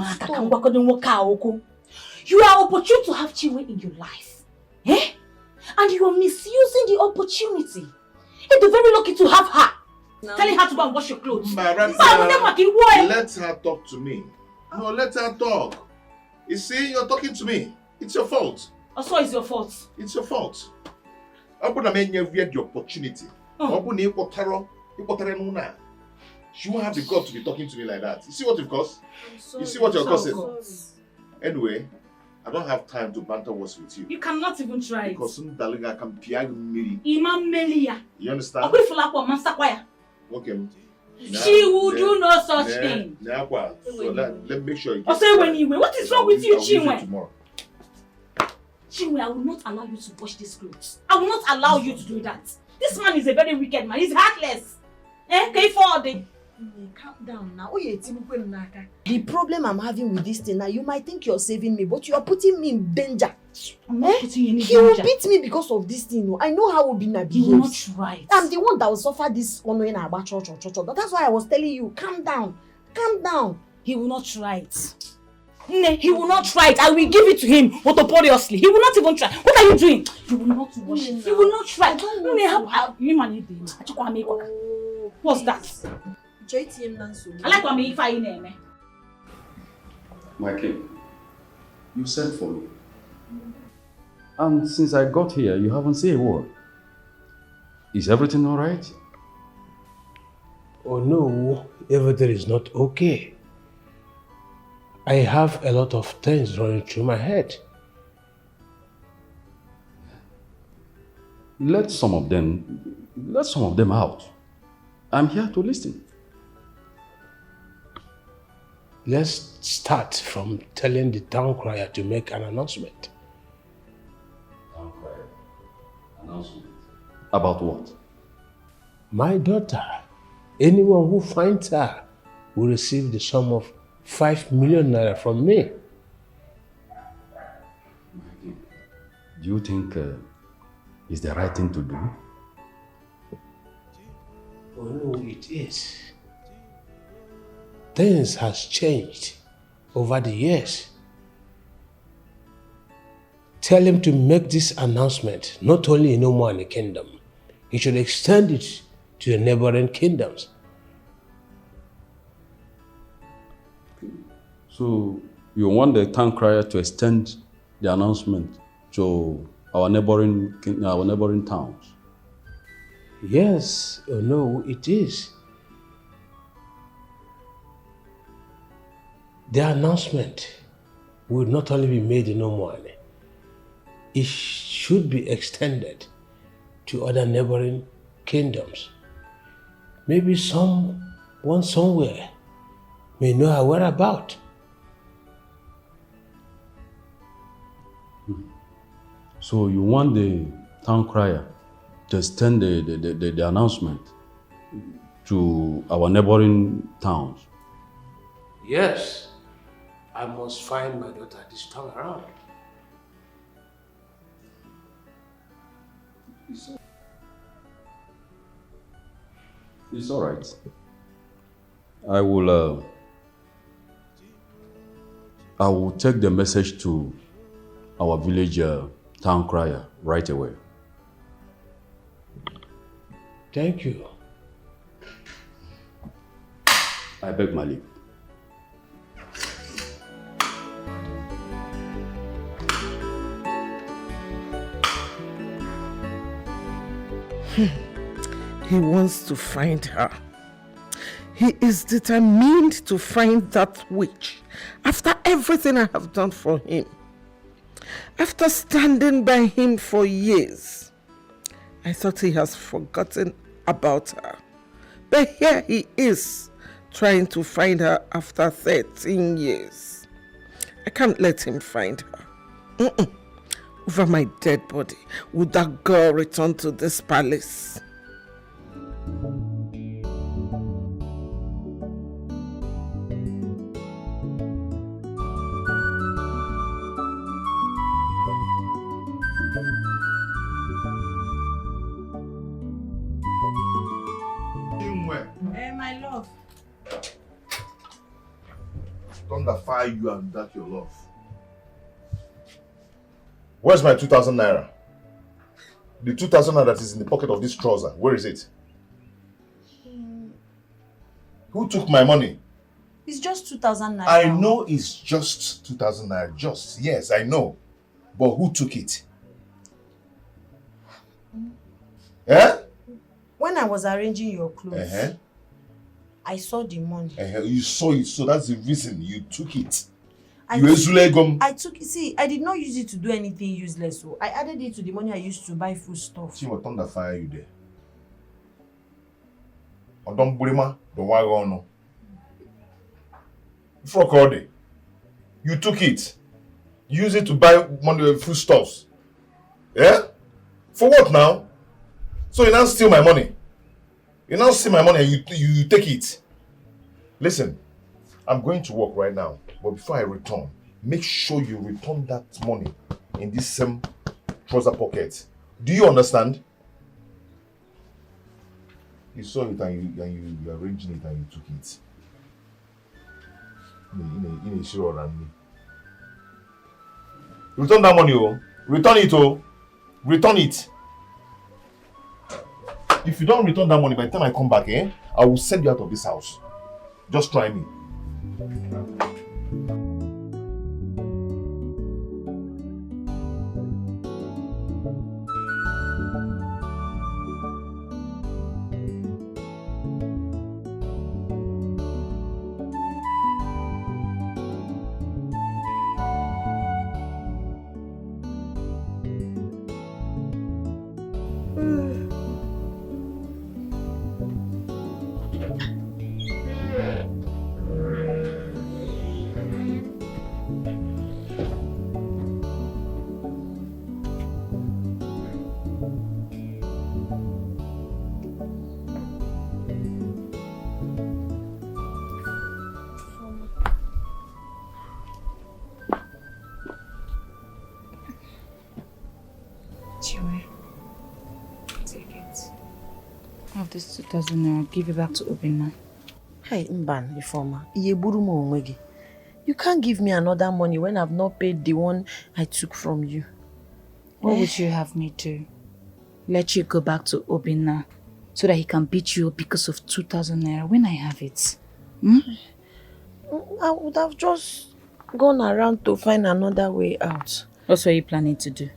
You are opportune to have Chinwe in your life. Eh? And you are misusing the opportunity. You're very lucky to have her. No. Telling her to go and wash your clothes. Let her talk to me. No, let her talk. You see, you're talking to me. It's your fault. Also, it's your fault. It's your fault. I'm going to make you the opportunity. She won't have the guts to be talking to me like that. You see what you've caused? You see what you're causing? Anyway, I don't have time to banter words with you. You cannot even try it. Because some daliga can piag me. You understand? Okay. She will do no such thing. So let me make sure you get what is wrong with you, Chinwe? Chinwe, I will not allow you to wash these clothes. I will not allow you to do that. This man is a very wicked man. He's heartless. Calm down now. The problem I'm having with this thing now, you might think you're saving me, but you are putting me in danger. I'm not putting you in danger. He will beat me because of this thing. I know how Obina behaves. You will not try it. I'm the one that will suffer this ongoing about church. That's why I was telling you, calm down. Calm down. He will not try it. He will not try it. I will give it to him notoriously. He will not even try. What are you doing? You will not wash it. You will not try. What's that? I like what me if I name. My king, you sent for me. And since I got here, you haven't said a word. Is everything all right? Oh no, everything is not okay. I have a lot of things running through my head. Let some of them out. I'm here to listen. Let's start from telling the town crier to make an announcement. Town crier? Announcement? About what? My daughter, anyone who finds her will receive the sum of 5 million naira from me. Do you think it's the right thing to do? Oh no, it is. Things has changed over the years. Tell him to make this announcement not only in Omani Kingdom, he should extend it to the neighboring kingdoms. So you want the town crier to extend the announcement to our neighboring towns? Yes, oh no, it is. The announcement will not only be made in Omani, it should be extended to other neighboring kingdoms. Maybe someone somewhere may know her whereabouts. So you want the town crier to extend the announcement to our neighboring towns? Yes, I must find my daughter this time around. It's all right. I will take the message to our village town crier right away. Thank you. I beg my leave. He wants to find her. He is determined to find that witch after everything I have done for him. After standing by him for years, I thought he has forgotten about her. But here he is, trying to find her after 13 years. I can't let him find her. Over my dead body, would that girl return to this palace? My love. Thunder fire you and that your love. Where's my 2,000 naira? The 2,000 naira that is in the pocket of this trouser, where is it? Who took my money? It's just 2,000 naira. I know it's just 2,000 naira. Just, yes, I know. But who took it? Eh? When I was arranging your clothes, I saw the money. You saw it, so that's the reason you took it. I took it. See, I did not use it to do anything useless. So I added it to the money I used to buy food stuff. See what thunder fire you there? Odom Burima, the wagon. Fuck all day. You took it. Use it to buy money food stuffs. Yeah? For what now? So you now steal my money. You now steal my money and you take it. Listen, I'm going to work right now. But before I return, make sure you return that money in this same trouser pocket. Do you understand? You saw it and you arranged it and you took it. In a sure around me. Return that money, oh. Return it, oh. Return it. If you don't return that money, by the time I come back, I will send you out of this house. Just try me. Chiwe, take it. Have this 2,000 naira. Give it back to Obinna. Hey, Mban, Ifoma. You can't give me another money when I've not paid the one I took from you. What would you have me do? Let you go back to Obinna so that he can beat you up because of 2,000 naira when I have it? Hmm? I would have just gone around to find another way out. What are you planning to do?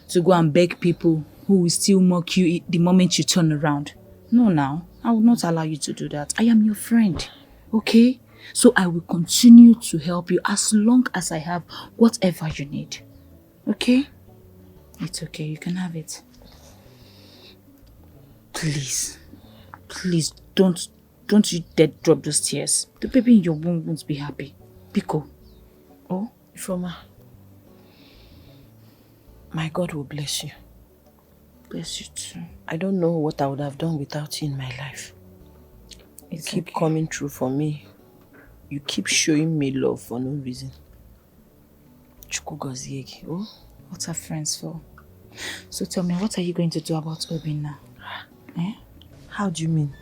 To go and beg people who will still mock you the moment you turn around? No, now. I will not allow you to do that. I am your friend. Okay? So I will continue to help you as long as I have whatever you need. Okay? It's okay. You can have it. Please. Please, don't you dare drop those tears. The baby in your womb won't be happy. Biko. Oh? Ifoma. My God will bless you. Bless you too. I don't know what I would have done without you in my life. You keep coming through for me. You keep showing me love for no reason. Chukwugoziegi, oh? What are friends for? So tell me, what are you going to do about Obinna? Eh? How do you mean?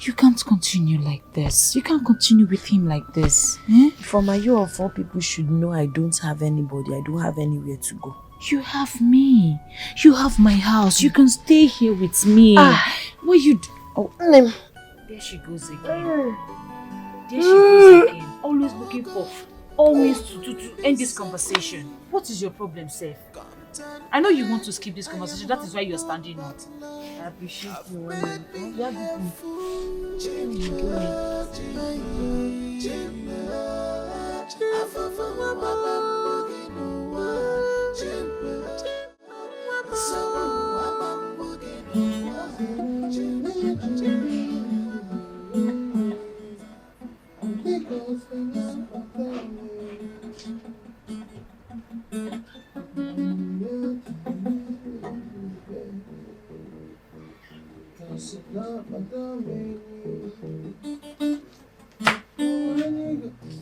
You can't continue like this. You can't continue with him like this. Eh? Ifoma, you of all people should know I don't have anybody. I don't have anywhere to go. You have me. You have my house. You can stay here with me. What you do? Oh, name. There she goes again. There she goes again. Always looking for always to end this conversation. What is your problem, Seth? I know you want to skip this conversation. That is why you're standing out. I appreciate you when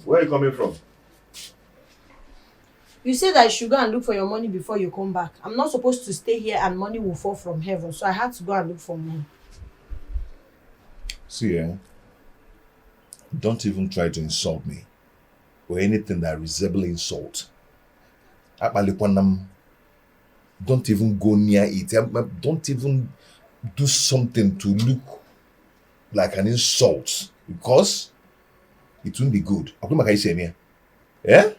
Where are you coming from? You said I should go and look for your money before you come back. I'm not supposed to stay here and money will fall from heaven, so I had to go and look for money. See, don't even try to insult me or anything that resembles insult. Don't even go near it. Don't even do something to look like an insult because it won't be good. Yeah?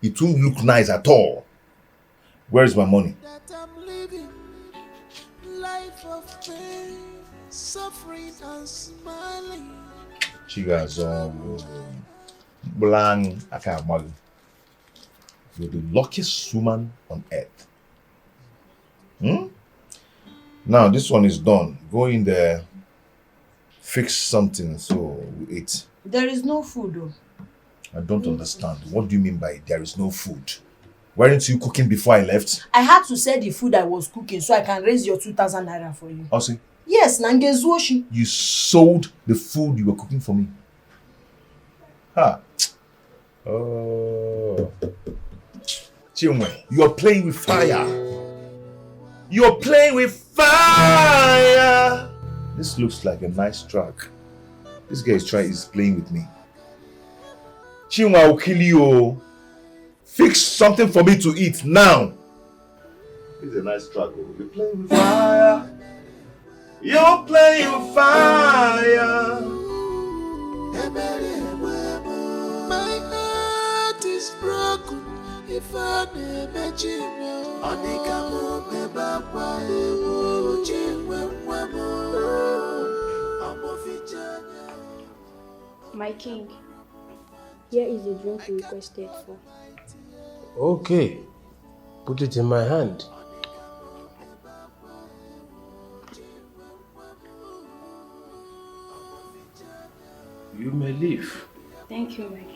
It won't look nice at all. Where is my money? Life of pain, suffering and smiling. Chiga's blank. You're the luckiest woman on earth. Now this one is done. Go in there, fix something so we eat. There is no food though. I don't understand. What do you mean by there is no food? Weren't you cooking before I left? I had to sell the food I was cooking so I can raise your 2,000 naira for you. Osi? Yes, Nangezuoshi. You sold the food you were cooking for me. Ha. Oh. Chinwe, you're playing with fire. You're playing with fire. This looks like a nice track. This guy is playing with me. Chinwe, I'll kill you. Fix something for me to eat now. This is a nice track. You're playing with fire. You're playing with fire. My heart is broken. If I never My king, here is the drink you requested for. Okay, put it in my hand. You may leave. Thank you, my king.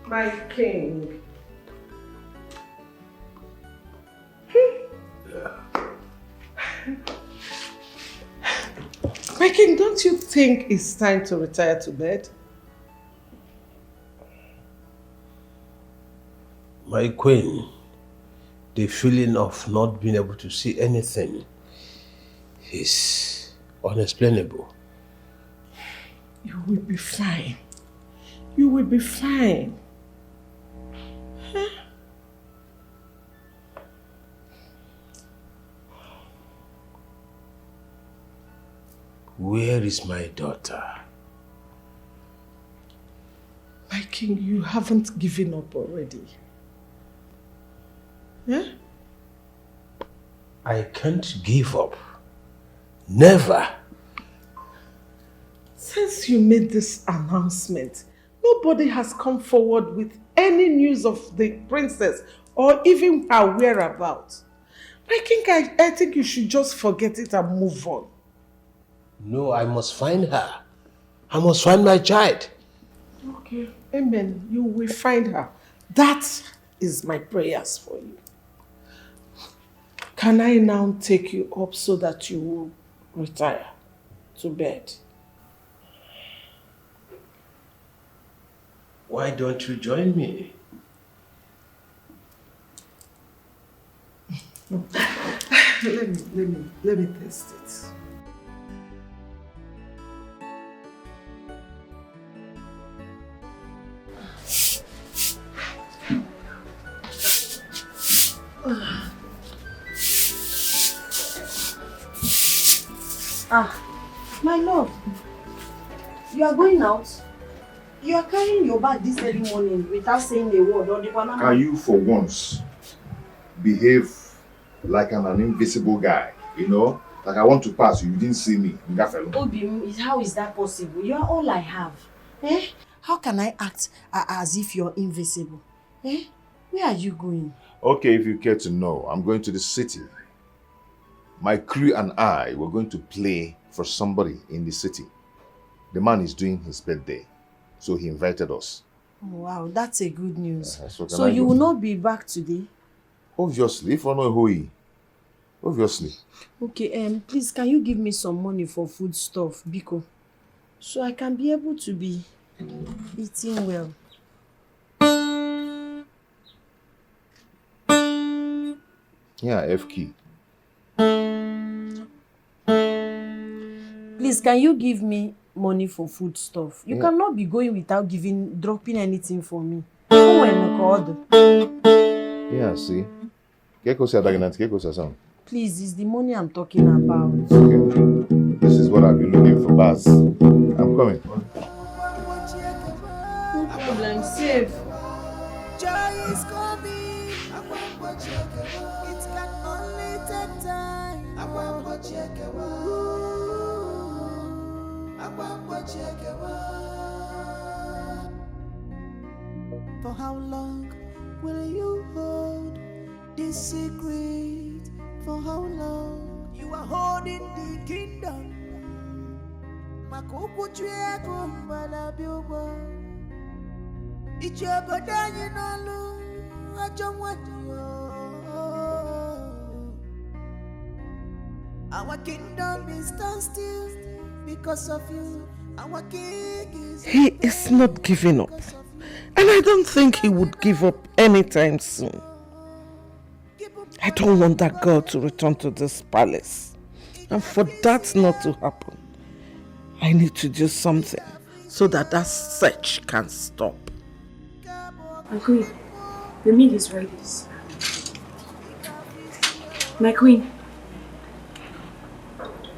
My king. My king, don't you think it's time to retire to bed? My queen, the feeling of not being able to see anything is unexplainable. You will be fine. You will be fine. Huh? Where is my daughter? My king, you haven't given up already. Yeah? I can't give up. Never. Since you made this announcement, nobody has come forward with any news of the princess or even her whereabouts. My king, I think you should just forget it and move on. No, I must find her. I must find my child. Okay, amen. You will find her. That is my prayers for you. Can I now take you up so that you will retire to bed? Why don't you join me? Let me test it. My love, you are going out? You are carrying your bag this early morning without saying a word or the banana. Can you for once behave like I'm an invisible guy, you know? Like I want to pass you didn't see me. Obi, how is that possible? You are all I have. Eh? How can I act as if you're invisible? Eh? Where are you going? Okay, if you care to know, I'm going to the city. My crew and I were going to play for somebody in the city. The man is doing his birthday, so he invited us. Oh, wow, that's a good news. So you will not be back today? Obviously, if I know who he. Obviously. Okay, please, can you give me some money for food stuff, Biko? So I can be able to be eating well. Yeah, F key. Please, can you give me money for food stuff? You Yeah. cannot be going without dropping anything for me. Yeah, see. Please, it's the money I'm talking about. Okay. This is what I've been looking for, Baz. I'm coming. No problem, safe. Joy is coming. It can only take time. For how long will you hold this secret? For how long you are holding the kingdom? Makuku chwe kumbala biubo. Ichego danyi nolu ajamwadiyo. Our kingdom is stand still because of you. Our king is. He is not giving up. And I don't think he would give up anytime soon. I don't want that girl to return to this palace. And for that not to happen, I need to do something so that search can stop. My queen, the meal is ready. My queen,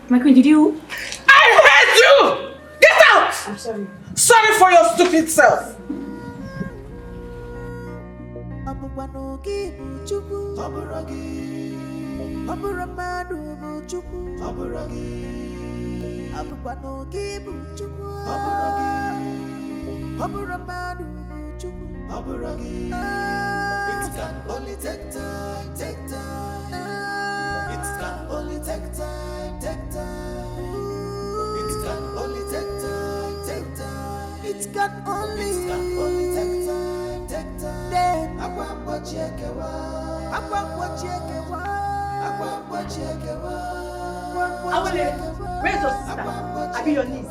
did you? I heard you! Get out! I'm sorry. Sorry for your stupid self. It can only take time, take time. It can only take time, take time. It can only take time, take time. It can only take time, take time. Then Agwambo chekewa. Where's your sister? I be your niece.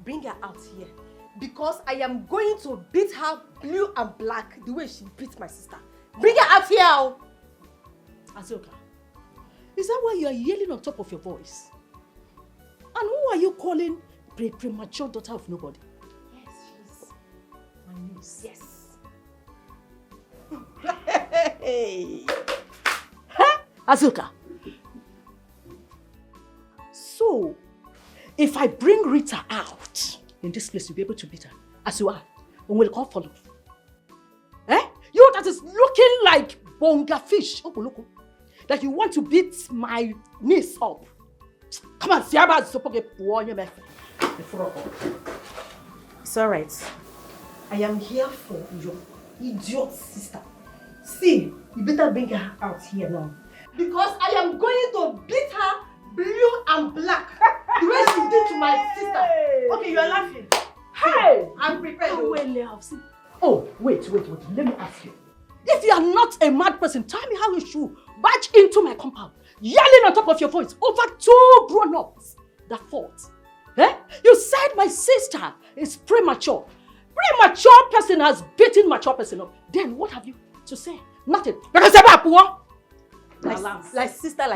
Bring her out here. Because I am going to beat her blue and black the way she beat my sister. Bring her out here. Azuka, is that why you are yelling on top of your voice? And who are you calling premature daughter of nobody? Yes, she's my niece. Yes. Hey. Azuka. So, if I bring Rita out in this place, you'll be able to beat her as you are. And we'll call for love. Eh? You that is looking like bonga fish. That you want to beat my niece up. Come on, it's alright. I am here for your idiot sister. See, you better bring her out here now. Because I am going to beat her blue and black. The way she did to my sister. Okay, you are laughing. Hey! I'm prepared. Oh, wait. Let me ask you. If you are not a mad person, tell me how you should barge into my compound, yelling on top of your voice over two grown-ups that fought. Eh? You said my sister is premature. Premature person has beaten mature person up. Then what have you to say? Nothing. Like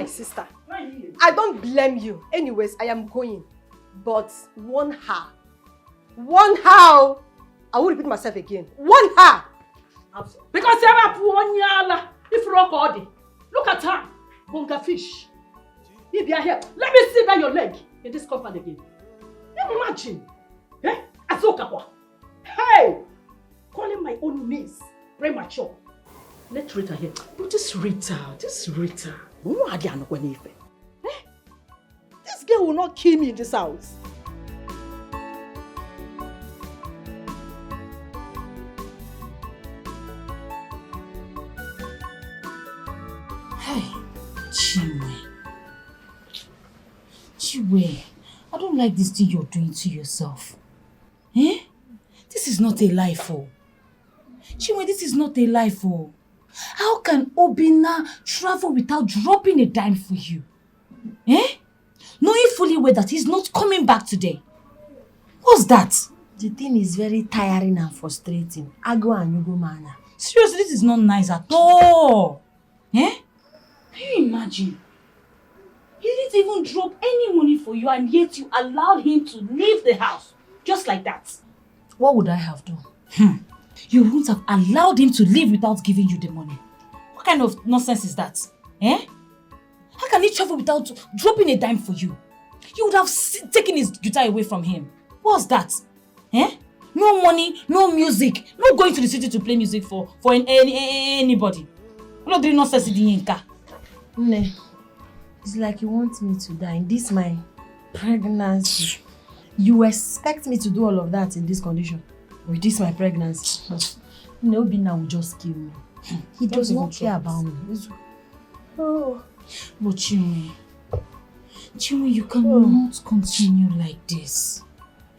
sister. I don't blame you. Anyways, I am going. But warn her. I won't repeat myself again. Warn her. Because if look at her, bonga fish. If you are here, let me see down your leg in this compound again. Imagine, Azuka, hey, calling my own niece premature. Let Rita here. But this Rita. This girl will not kill me in this house. Chinwe, I don't like this thing you're doing to yourself. Eh? This is not a life, oh. Chinwe, this is not a life, oh. How can Obina travel without dropping a dime for you? Eh? Knowing fully well that he's not coming back today. What's that? The thing is very tiring and frustrating. Ago and Yugo mana. Seriously, this is not nice at all. Eh? Can you imagine? He didn't even drop any money for you and yet you allowed him to leave the house. Just like that. What would I have done? You wouldn't have allowed him to leave without giving you the money. What kind of nonsense is that? Eh? How can he travel without dropping a dime for you? You would have taken his guitar away from him. What's that? Eh? No money, no music, no going to the city to play music for anybody. I'm not doing nonsense in the car. Ne, it's like you want me to die in this my pregnancy. You expect me to do all of that in this condition? With this my pregnancy? Obina will just kill me. He does not care about me. Oh. But Chinwe, you cannot continue like this.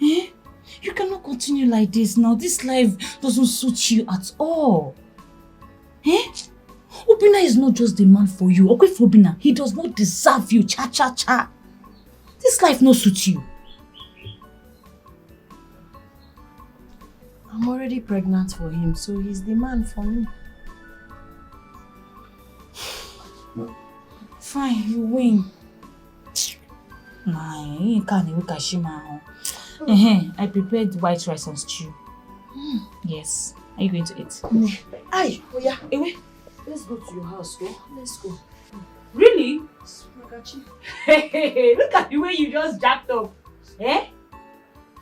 Eh? You cannot continue like this now. This life doesn't suit you at all. Eh? Obina is not just the man for you. Okay, for Obina, he does not deserve you. Cha. This life no suits you. I'm already pregnant for him, so he's the man for me. Fine, you win. Nah, you can't even kashima. I prepared white rice and stew. Yes. Are you going to eat? Aye, oh yeah. Ewe, let's go to your house, go. Let's go. Really? Hey, look at the way you just jacked up. Eh?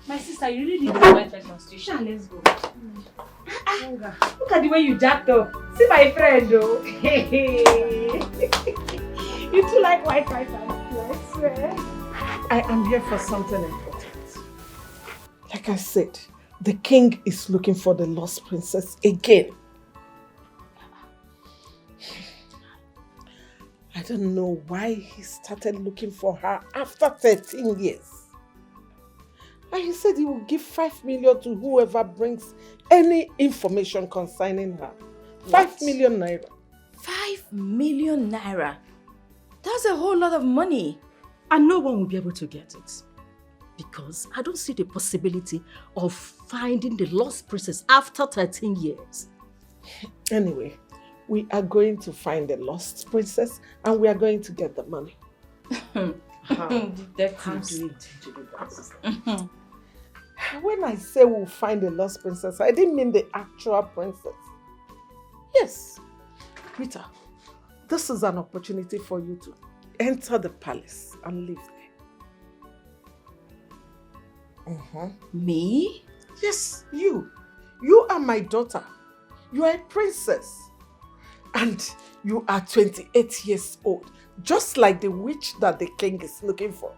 My sister, you really need the white rice and stew. Sha, let's go. Look at the way you jacked up. See my friend, though. You too like white rice and stew, I swear. I am here for something important. Like I said, the king is looking for the lost princess again. I don't know why he started looking for her after 13 years. And he said he will give 5 million to whoever brings any information concerning her. 5 million naira. 5 million naira? That's a whole lot of money. And no one will be able to get it. Because I don't see the possibility of finding the lost princess after 13 years. Anyway, we are going to find the lost princess and we are going to get the money. How do we do that? When I say we'll find the lost princess, I didn't mean the actual princess. Yes, Rita, this is an opportunity for you to enter the palace and live there. Me? Yes, you. You are my daughter. You are a princess. And you are 28 years old, just like the witch that the king is looking for.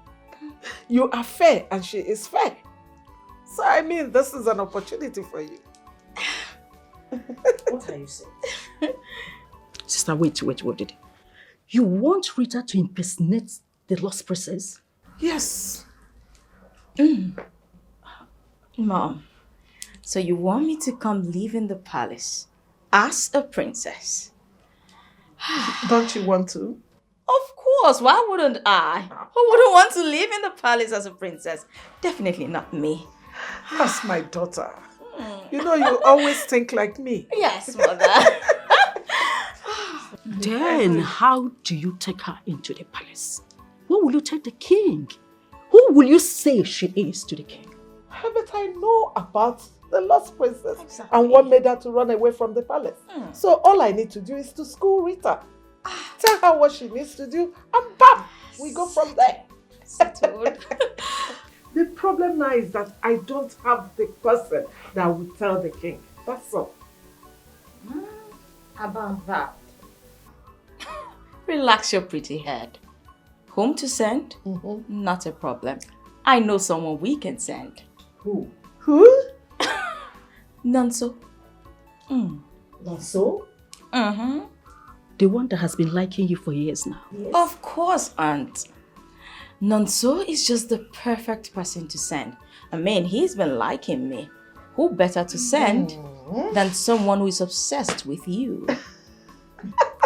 You are fair and she is fair. So I mean, this is an opportunity for you. What are you saying? Sister, wait. You want Rita to impersonate the lost princess? Yes. Mom, so you want me to come live in the palace as a princess? Don't you want to? Of course, why wouldn't I? Who wouldn't want to live in the palace as a princess? Definitely not me. That's my daughter. You know, you always think like me. Yes, mother. Then how do you take her into the palace? What will you tell the king? Who will you say she is to the king? But I know about the lost princess and what made her to run away from the palace. So all I need to do is to school Rita. Tell her what she needs to do and bam, we go from there. The problem now is that I don't have the person that will tell the king. That's all. About that. Relax your pretty head. Whom to send? Not a problem. I know someone we can send. Who? Who? Nonso. Nonso? The one that has been liking you for years now. Yes. Of course, Aunt. Nonso is just the perfect person to send. I mean, he's been liking me. Who better to send than someone who is obsessed with you?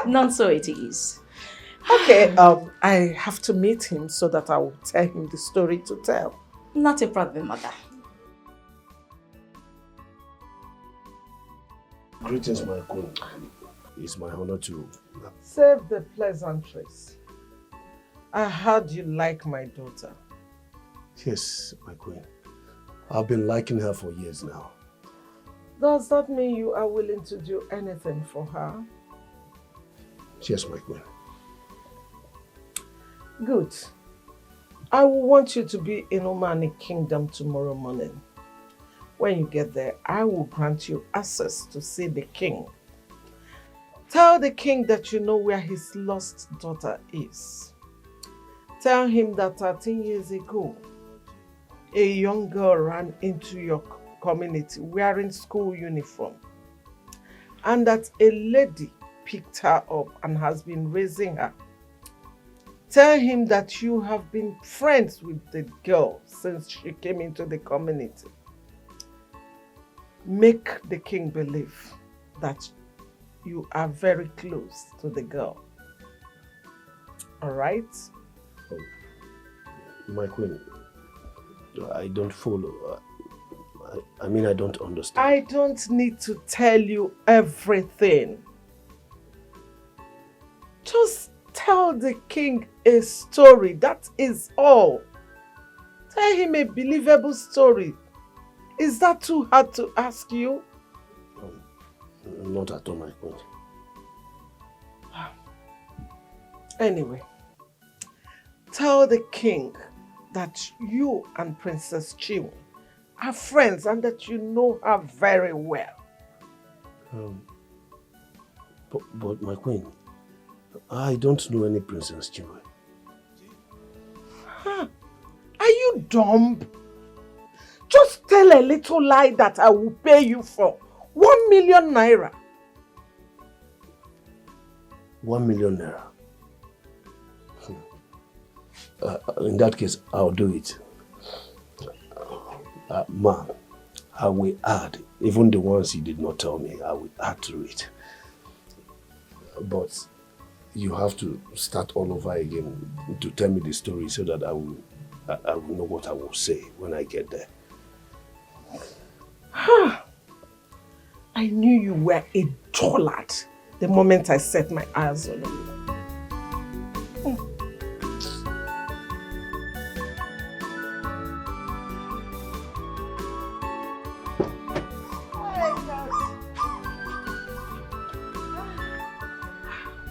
Nonso it is. Okay, I have to meet him so that I will tell him the story to tell. Not a problem, mother. Greetings, my queen. It's my honor to... Save the pleasantries. I heard you like my daughter. Yes, my queen. I've been liking her for years now. Does that mean you are willing to do anything for her? Yes, my queen. Good. I will want you to be in Omani Kingdom tomorrow morning. When you get there, I will grant you access to see the king. Tell the king that you know where his lost daughter is. Tell him that 13 years ago, a young girl ran into your community wearing school uniform, and that a lady picked her up and has been raising her. Tell him that you have been friends with the girl since she came into the community. Make the king believe that you are very close to the girl. All right? Oh, my queen, I don't follow. I mean, I don't understand. I don't need to tell you everything. Just tell the king a story, that is all. Tell him a believable story. Is that too hard to ask you? Not at all, my queen. Anyway, tell the king that you and Princess Knwin are friends and that you know her very well. But my queen, I don't know any Princess Knwin. Huh? Are you dumb? Just tell a little lie that I will pay you for 1 million naira. 1 million naira. In that case, I'll do it. Ma'am, I will add, even the ones you did not tell me, I will add to it. But you have to start all over again to tell me the story so that I will know what I will say when I get there. I knew you were a dullard the moment I set my eyes on you.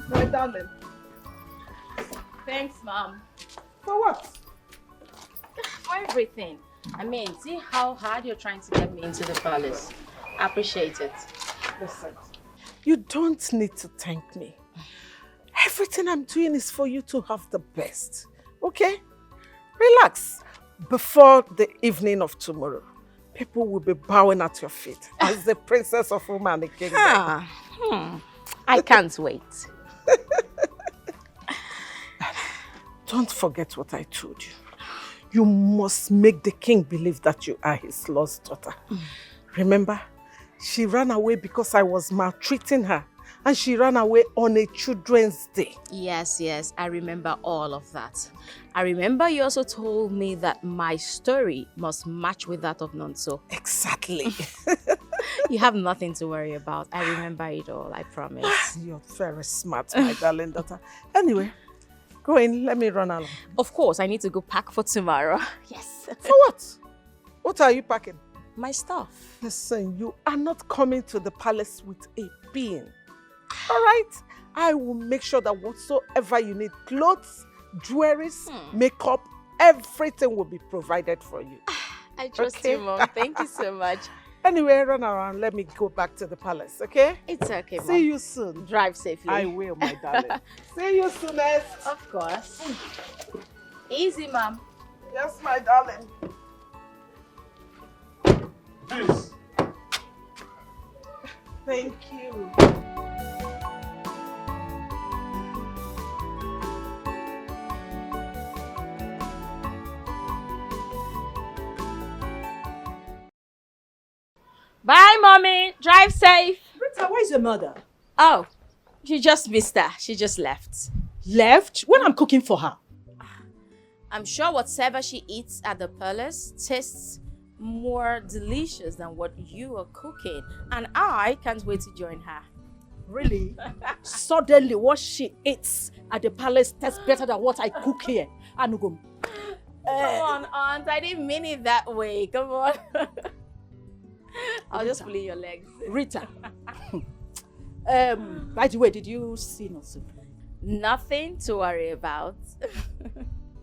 My darling. Thanks, Mom. For what? For everything. I mean, see how hard you're trying to get me into the palace. I appreciate it. Listen, you don't need to thank me. Everything I'm doing is for you to have the best. Okay? Relax. Before the evening of tomorrow, people will be bowing at your feet as the princess of Uma and the kingdom. I can't wait. Don't forget what I told you. You must make the king believe that you are his lost daughter. Remember, she ran away because I was maltreating her, and she ran away on a Children's Day. Yes, I remember all of that. I remember you also told me that my story must match with that of Nonso. Exactly. You have nothing to worry about. I remember it all, I promise. You're very smart, my darling daughter. Anyway, go in, let me run along. Of course, I need to go pack for tomorrow. Yes. For what? What are you packing? My stuff. Listen, you are not coming to the palace with a being. All right? I will make sure that whatsoever you need, clothes, jewelries, makeup, everything will be provided for you. I trust you, Mom. Thank you so much. Anyway, run around. Let me go back to the palace, okay? It's okay, Mom. See you soon. Drive safely. I will, my darling. See you soonest. Of course. Easy, Mom. Yes, my darling. Please. Thank you. Bye, Mommy. Drive safe. Rita, where's your mother? Oh, she just missed her. She just left. Left? When I'm cooking for her? I'm sure whatever she eats at the palace tastes more delicious than what you are cooking. And I can't wait to join her. Really? Suddenly, what she eats at the palace tastes better than what I cook here. Anugum. Come on, Aunt. I didn't mean it that way. Come on. I'll just pull in your legs. Rita. By the way, did you see Nonso? Nothing to worry about.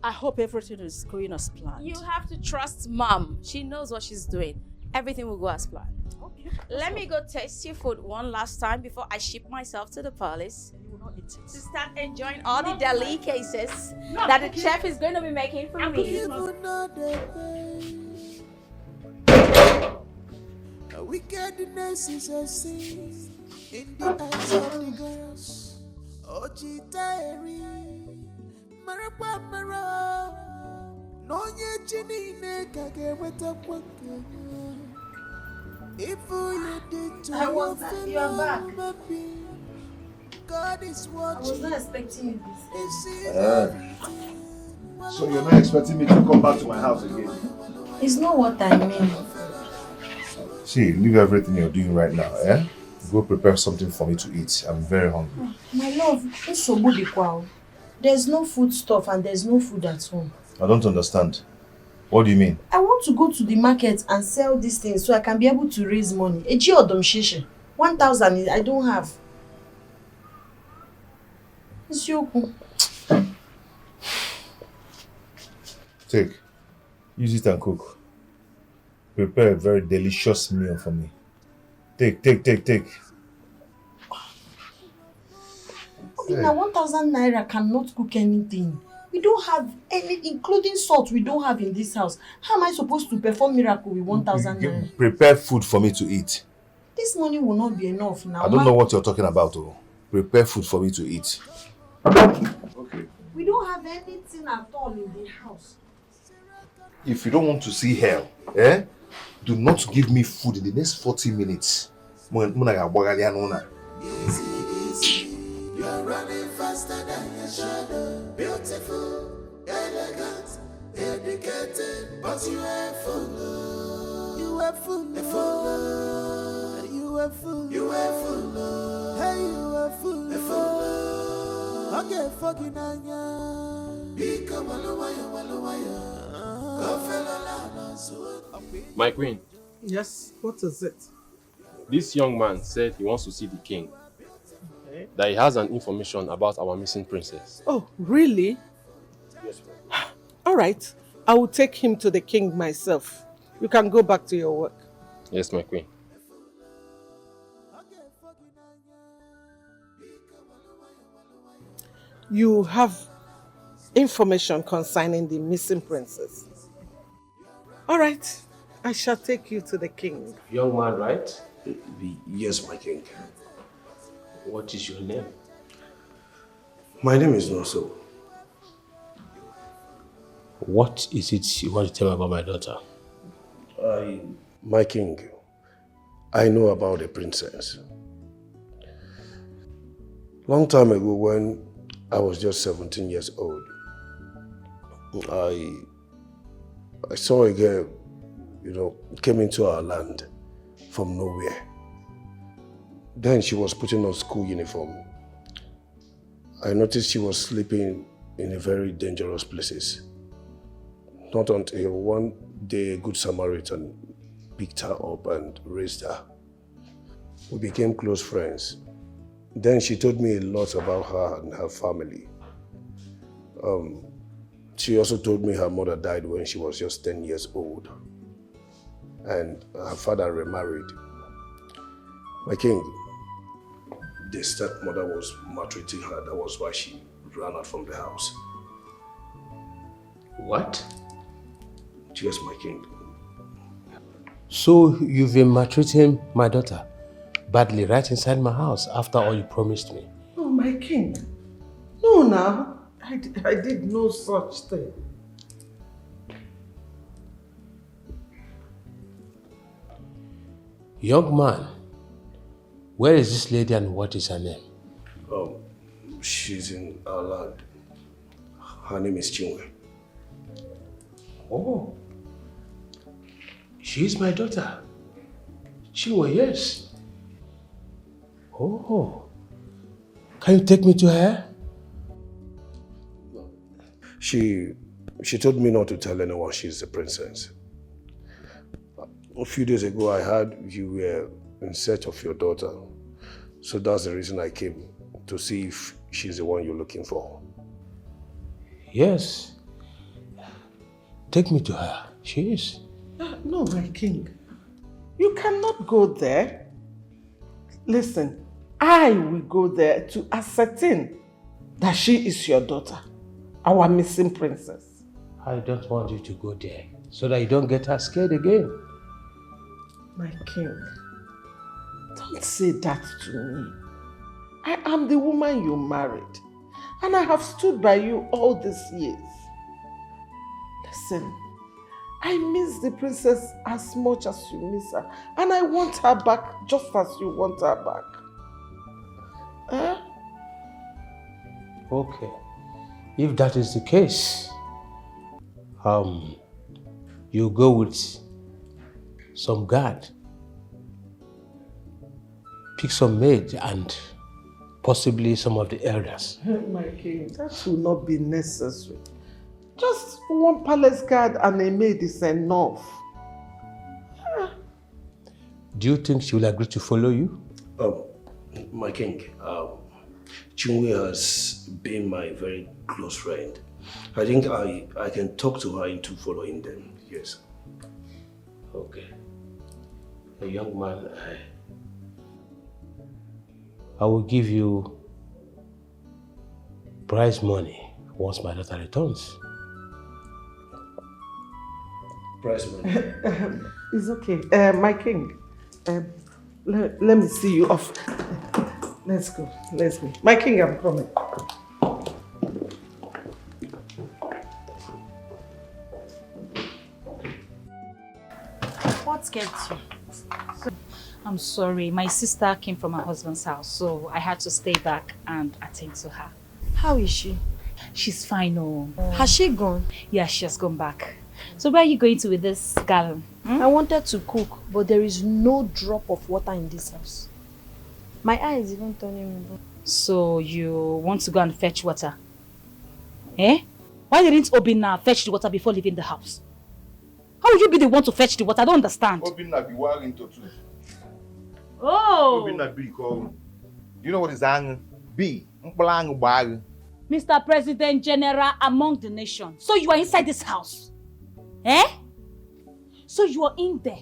I hope everything is going as planned. You have to trust Mom. She knows what she's doing. Everything will go as planned. Okay. Let me go taste your food one last time before I ship myself to the palace. You will not eat it. To start enjoying all the delicacies that the chef is going to be making for me. Wickedness is a sin in the eyes of the girls. Ojitari, Marapa Mara, no ye chinine kage wetakwaka. If you did to I was that you are back. God is watching. I was not expecting you this. So you're not expecting me to come back to my house again? It's not what I mean. See, leave everything you're doing right now, eh? Go prepare something for me to eat. I'm very hungry. My love, it's so good. There's no food stuff and there's no food at home. I don't understand. What do you mean? I want to go to the market and sell these things so I can be able to raise money. 1,000 I don't have. It's yoku. Take. Use it and cook. Prepare a very delicious meal for me. Take. Okay, now 1,000 naira cannot cook anything. We don't have any, including salt, we don't have in this house. How am I supposed to perform miracle with 1,000 naira? Prepare food for me to eat. This money will not be enough now. I don't know what you're talking about. Oh. Prepare food for me to eat. Okay. We don't have anything at all in the house. If you don't want to see hell, do not give me food in the next 40 minutes. You are running faster beautiful, elegant, educated, but you ain't full. You ain't full. You ain't full. You ain't full. Hey, you ain't full. Okay, fucking anya. Become walawaya. My queen. Yes, what is it? This young man said he wants to see the king. Okay. That he has an information about our missing princess. Oh, really? Yes, ma'am. All right. I will take him to the king myself. You can go back to your work. Yes, my queen. You have information concerning the missing princess. All right. I shall take you to the king. Young man, right? Yes, my king. What is your name? My name is Noso. What is it you want to tell me about my daughter? My king, I know about the princess. Long time ago when I was just 17 years old, I saw a girl, came into our land from nowhere. Then she was putting on school uniform. I noticed she was sleeping in very dangerous places. Not until one day a good Samaritan picked her up and raised her. We became close friends. Then she told me a lot about her and her family. She also told me her mother died when she was just 10 years old. And her father remarried. My king, the stepmother was maltreating her. That was why she ran out from the house. What? Yes, my king. So you've been maltreating my daughter badly right inside my house after all you promised me? Oh, my king. No, now. I did no such thing. Young man, where is this lady and what is her name? She's in our land. Her name is Knwin. Oh. She's my daughter. Knwin, yes. Oh. Can you take me to her? She told me not to tell anyone she's the princess. A few days ago, I heard you were in search of your daughter. So that's the reason I came, to see if she's the one you're looking for. Yes. Take me to her. She is. No, my king. You cannot go there. Listen, I will go there to ascertain that she is your daughter, our missing princess. I don't want you to go there so that you don't get her scared again. My king, don't say that to me. I am the woman you married, and I have stood by you all these years. Listen, I miss the princess as much as you miss her, and I want her back just as you want her back. Huh? Okay. If that is the case, you go with some guard, pick some maid and possibly some of the elders. My king, that will not be necessary. Just one palace guard and a maid is enough. Do you think she will agree to follow you? My king, Knwin has been my very close friend. I think I can talk to her into following them, yes. Okay. A young man, I will give you prize money once my daughter returns. Prize money? It's okay. My king, let me see you off. Let's go. My king, I'm coming. What kept you? I'm sorry, my sister came from her husband's house, so I had to stay back and attend to her. How is she? She's fine, oh. Has she gone? Yeah, she has gone back. So where are you going to with this gallon? I wanted to cook, but there is no drop of water in this house. My eye is even turning blue. So you want to go and fetch water? Eh? Why didn't Obinna fetch the water before leaving the house? How would you be the one to fetch the water? I don't understand. Obinna be wiring to two. Oh! Obinna be called. You know what is ang? B. Mplang bag. Mr. President General among the nation. So you are inside this house? Eh? So you are in there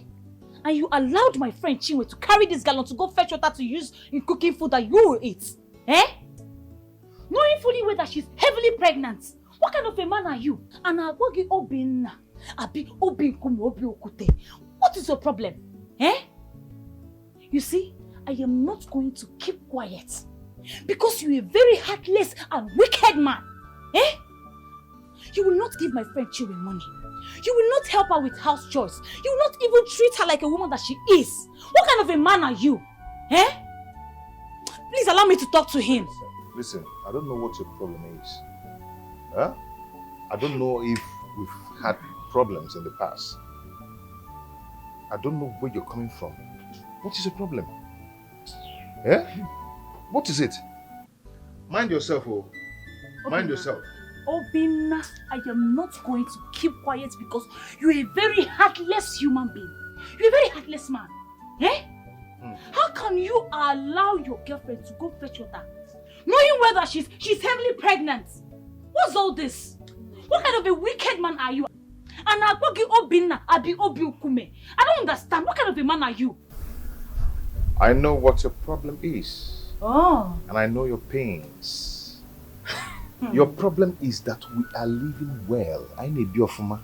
and you allowed my friend Chinwe to carry this gallon to go fetch water to use in cooking food that you will eat? Eh? Knowing fully well that she's heavily pregnant. What kind of a man are you? And Agwagi Obinna. Abi Obinkume Obi Okute. What is your problem? Eh? You see, I am not going to keep quiet. Because you're a very heartless and wicked man. Eh? You will not give my friend Chinwe money. You will not help her with house chores. You will not even treat her like a woman that she is. What kind of a man are you? Eh? Please allow me to talk to him. Listen, I don't know what your problem is. Huh? I don't know if we've had problems in the past. I don't know where you're coming from. What is your problem? Eh? What is it? Mind yourself, oh. Mind yourself. Obinna, I am not going to keep quiet because you're a very heartless human being. You're a very heartless man. Eh? How can you allow your girlfriend to go fetch water, knowing whether she's heavily pregnant? What's all this? What kind of a wicked man are you? And Agwagi Obinna, Abi Obi Okume. I don't understand. What kind of a man are you? I know what your problem is. Oh. And I know your pains. Your problem is that we are living well. I need Biofuma.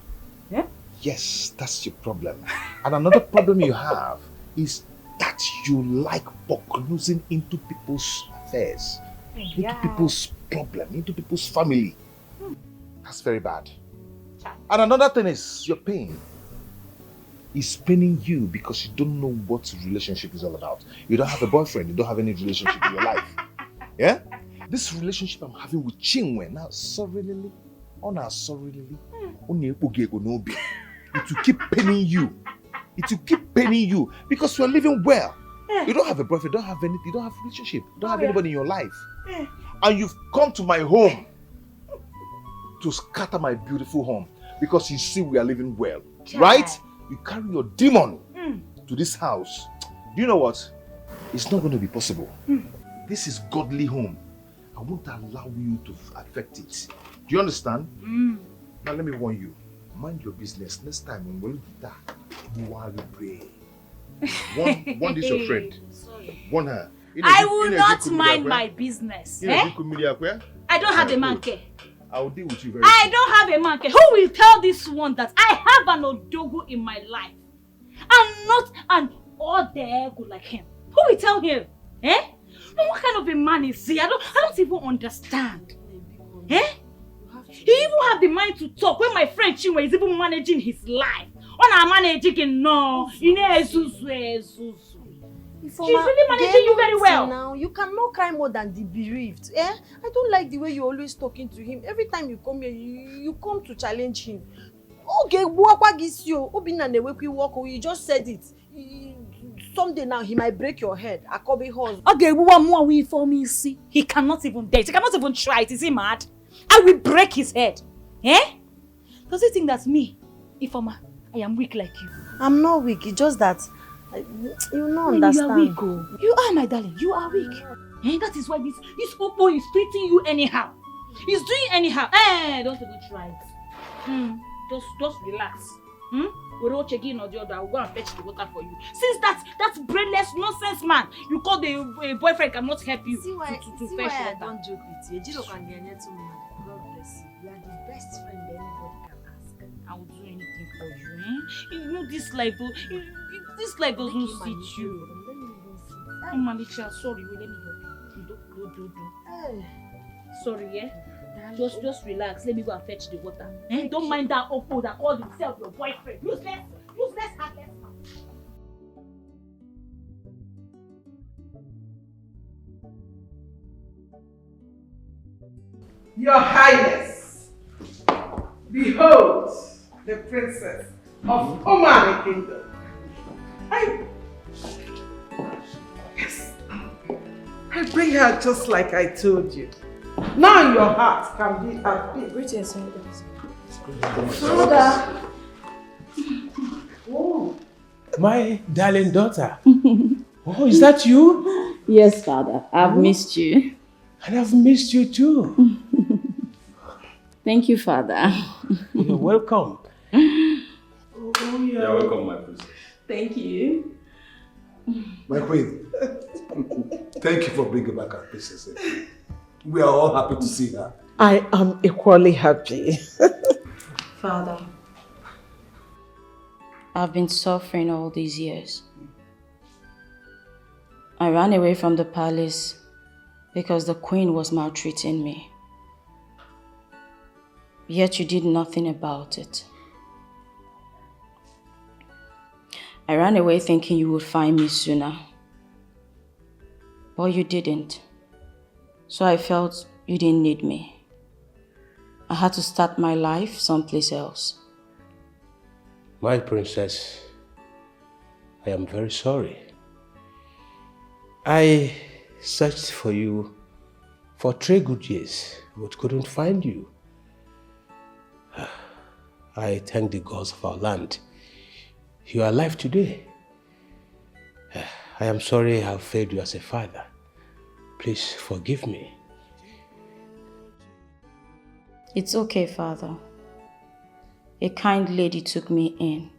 Yeah? Yes, that's your problem. And another problem you have is that you like booknosing into people's affairs, into people's problem, into people's family. That's very bad. And another thing is your pain is paining you because you don't know what relationship is all about. You don't have a boyfriend, you don't have any relationship in your life. Yeah? This relationship I'm having with Knwin now, sorrily, it will keep paining you. It will keep paining you because you are living well. You don't have a boyfriend, you don't have anything, you don't have a relationship, you don't have anybody in your life. And you've come to my home to scatter my beautiful home because you see we are living well, right? You carry your demon to this house. Do you know what? It's not going to be possible. This is godly home. I won't allow you to affect it. Do you understand? Now let me warn you. Mind your business. Next time when we'll do that, you are the brain. One this your friend. Warn her. I will not mind my business. Eh? I don't have a monkey. I will deal with you very I soon. don't have a monkey. Who will tell this one that I have an odogo in my life? I'm not an odego like him. Who will tell him? Eh? What kind of a man is he? I don't even understand. Eh? He even have the mind to talk when my friend Chinwe is even managing his life. When I'm managing, no. She's really managing you very well. Now, you cannot cry more than the bereaved. Eh? I don't like the way you're always talking to him. Every time you come here, you come to challenge him. Okay, you just said it. Someday now he might break your head. Okay, more for me. See, he cannot even date. He cannot even try it. Is he mad? I will break his head. Eh? Does he think that's me? Ifoma, I am weak like you. I'm not weak. It's just that you don't understand. You are weak, oh. You are, my darling. You are weak. Eh? That is why this Oppo is treating you anyhow. He's doing anyhow. Eh? Don't even try it. Just relax. We're all checking on the other. I'll go and fetch the water for you. Since that's brainless nonsense man, you call the boyfriend cannot help you to fetch water. I don't joke with you. Jiro can get to me. God bless you. You are the best friend anybody can ask. I will do anything for you. Eh? You know this life, this life doesn't suit you. Malicha, sorry, let me help you. Do. Sorry, yeah? Just relax. Let me go and fetch the water. Eh? Don't mind that Oppo that called himself your boyfriend. Useless, heartless man. Your Highness, behold the princess of Omani Kingdom. Yes, I bring her just like I told you. Now your heart can be at peace. Greetings, elders. Father. Oh, my darling daughter. Oh, is that you? Yes, Father. I've missed you. And I've missed you too. Thank you, Father. You're welcome. Oh, yeah. You're welcome, my princess. Thank you. My queen, thank you for bringing back our princess. We are all happy to see her. I am equally happy. Father, I've been suffering all these years. I ran away from the palace because the queen was maltreating me. Yet you did nothing about it. I ran away thinking you would find me sooner. But you didn't. So I felt you didn't need me. I had to start my life someplace else. My princess, I am very sorry. I searched for you for 3 good years, but couldn't find you. I thank the gods of our land. You are alive today. I am sorry I have failed you as a father. Please forgive me. It's okay, Father. A kind lady took me in.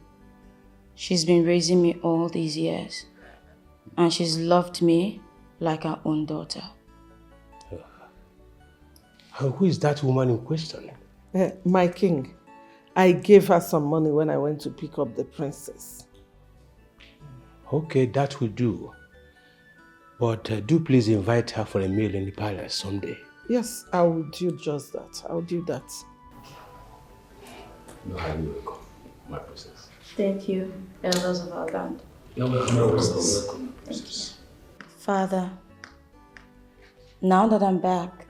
She's been raising me all these years. And she's loved me like her own daughter. Who is that woman in question? My king, I gave her some money when I went to pick up the princess. Okay, that will do. But do please invite her for a meal in the palace someday. Yes, I will do just that. I'll do that. You're highly welcome, my princess. Thank you, elders of our land. You're welcome, my princess. Thank you. Father, now that I'm back,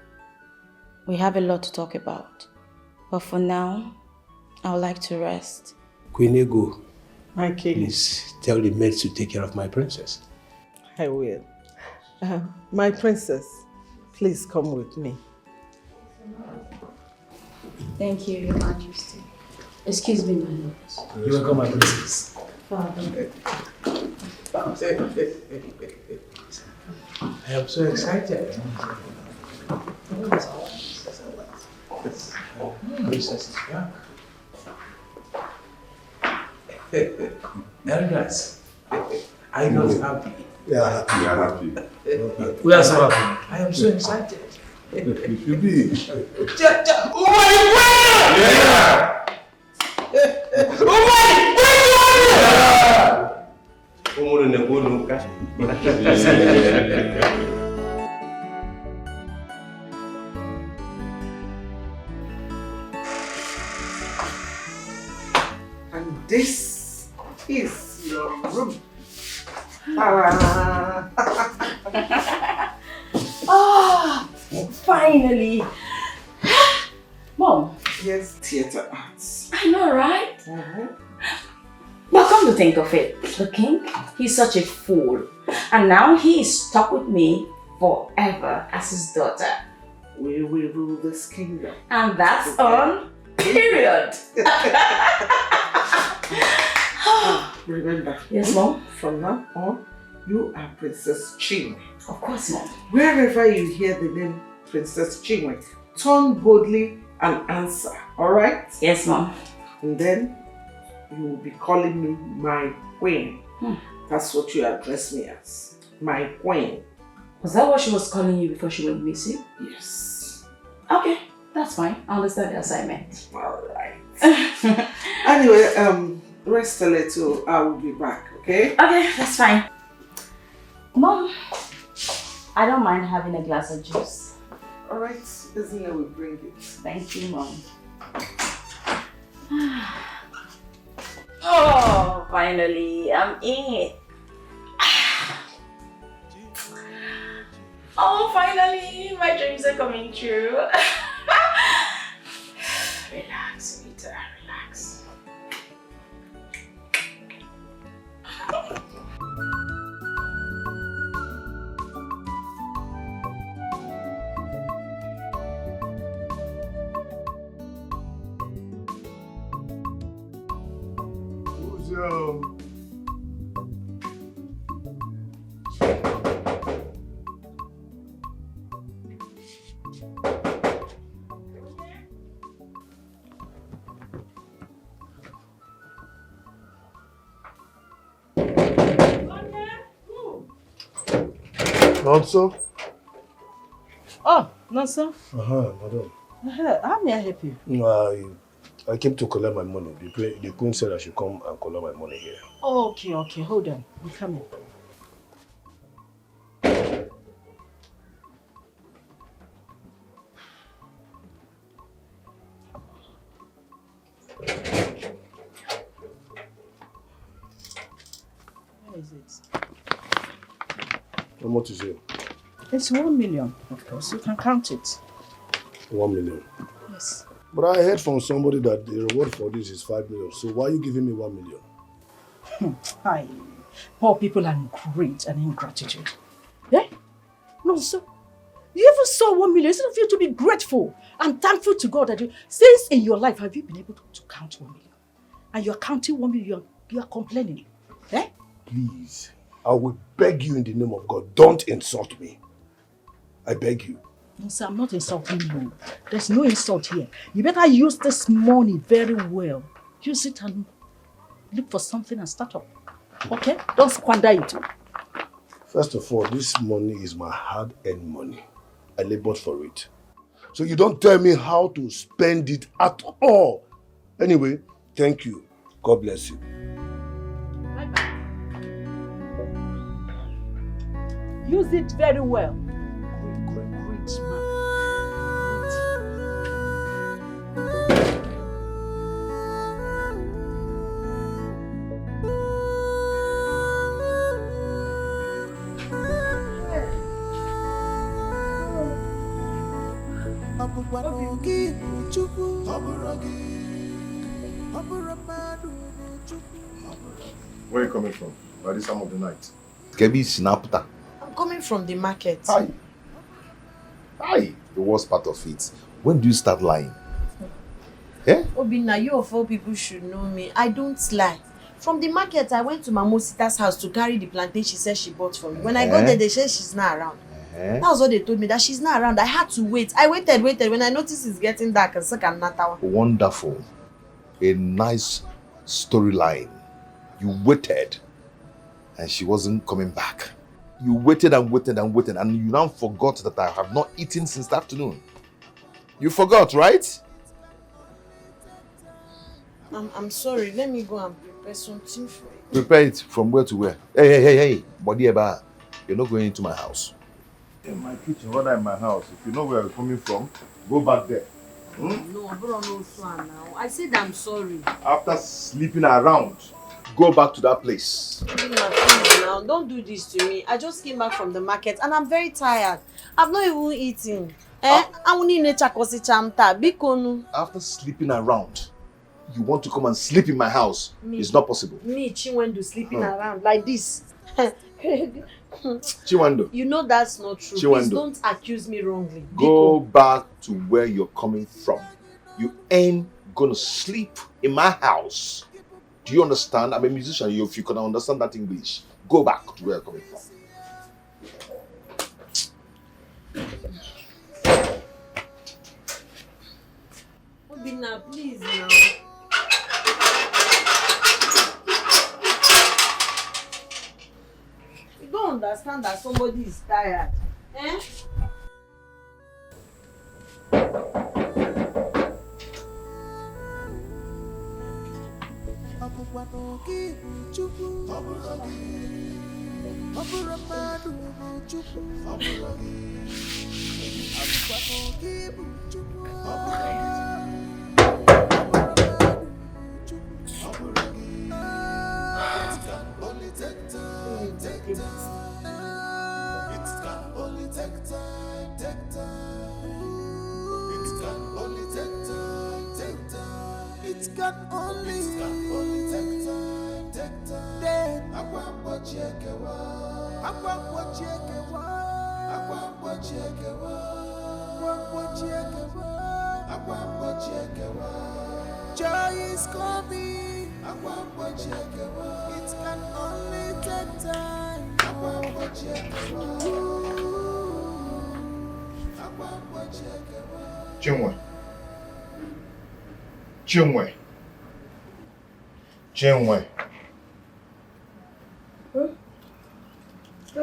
we have a lot to talk about. But for now, I would like to rest. Queen Ego, my king, please tell the maids to take care of my princess. I will. My princess, please come with me. Thank you, Your Majesty. Excuse me, my lords. You're welcome, my princess. Father. I am so excited. Princess is back. Very nice. Are you not happy? Yeah, we are happy. We are so happy. I am so excited. You should be. Oh my God! Yeah! Oh my And this is your room. Ah, finally. Mom. Yes, theater arts. I know, right? But come to think of it, the king, he's such a fool. And now he is stuck with me forever as his daughter. We will rule this kingdom. And that's on period. Remember, yes, Mom. From now on, you are Princess Chinwe. Of course, Mom. Wherever you hear the name Princess Chinwe, turn boldly and answer, alright? Yes, Mom. And then you will be calling me my queen. That's what you address me as. My queen. Was that what she was calling you before she went missing? Yes. Okay, that's fine. I understand the assignment. Alright. Anyway, rest a little. I will be back, okay? Okay, that's fine. Mom, I don't mind having a glass of juice. Alright, Isn't will bring it. Thank you, Mom. Oh, finally, I'm in. Oh, finally, my dreams are coming true. Relax, Rita, relax. Who's your... Nonso? Oh, Nonso. Madam. How may I help you? I came to collect my money. The queen said I should come and collect my money here. Oh, okay, hold on. I'm coming. Where is it? How much is it? It's 1 million, of course. You can count it. 1 million. Yes. But I heard from somebody that the reward for this is 5 million. So why are you giving me 1 million? Hi. Poor people are great and ingratitude. Yeah? No, sir. You ever saw 1 million? Instead of you to be grateful and thankful to God that you... Since in your life, have you been able to count 1 million? And you're counting 1 million, you are complaining. Eh? Please, I will beg you in the name of God, don't insult me. I beg you. No, sir, I'm not insulting you. There's no insult here. You better use this money very well. Use it and look for something and start up. Okay? Don't squander it. First of all, this money is my hard-earned money. I labored for it. So you don't tell me how to spend it at all. Anyway, thank you. God bless you. Bye-bye. Use it very well. Great man. Where are you coming from? By this time of the night? Kebi Sinapta. I'm coming from the market. Hi. The worst part of it. When do you start lying? Eh? Obina, you of all people should know me. I don't lie. From the market, I went to Mamosita's house to carry the plantain she said she bought for me. When I got there, they said she's not around. That was what they told me, that she's not around. I had to wait. I waited. When I noticed it's getting dark, and so I'm not out. Wonderful. A nice storyline. You waited and she wasn't coming back. You waited and waited and waited and you now forgot that I have not eaten since the afternoon. You forgot, right? I'm sorry. Let me go and prepare something for you. Prepare it from where to where? Hey. Body Eba, you're not going into my house. In my kitchen, rather in my house. If you know where I'm coming from, go back there. No, bro, no fun now. I said I'm sorry. After sleeping around, go back to that place. Now, don't do this to me. I just came back from the market and I'm very tired. I've not even eaten. After sleeping around, you want to come and sleep in my house? It's not possible. Me, Chinwendu, sleeping around like this. Chiwando. You know that's not true. Chiwando. Please don't accuse me wrongly. Go back to where you're coming from. You ain't gonna sleep in my house. Do you understand? I'm a musician. If you can understand that English, go back to where you're coming from. Obina, please now. You don't understand that somebody is tired. Eh? It can only take time. can only take time. Then Akwambo chekewa. Joy is coming. It can only take time. Chinwe.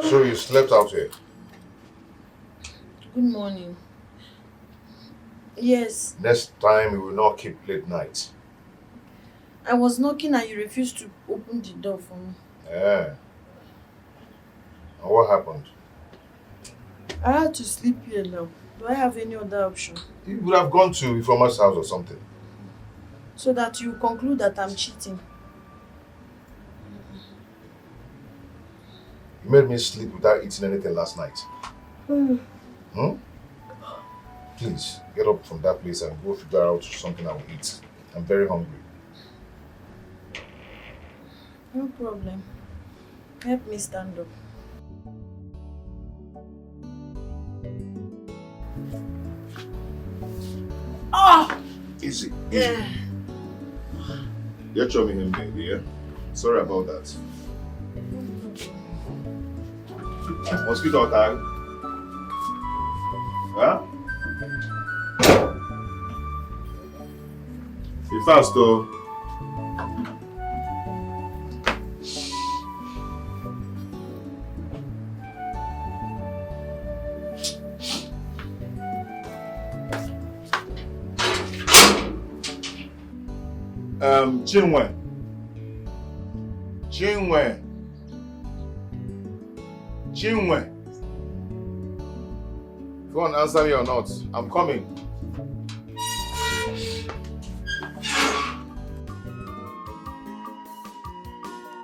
So you slept out here? Good morning. Yes, Next time we will not keep late nights. I was knocking and you refused to open the door for me. Yeah. And what happened? I had to sleep here now. Do I have any other option? You would have gone to Ifeoma's house or something. So that you conclude that I'm cheating. You made me sleep without eating anything last night. Please, get up from that place and go figure out something I will eat. I'm very hungry. No problem. Help me stand up. Oh! Easy. You're chumming him, baby, yeah? Sorry about that. Mosquito tag. Huh? Be fast, though. Chinwe. If you want to answer me or not, I'm coming.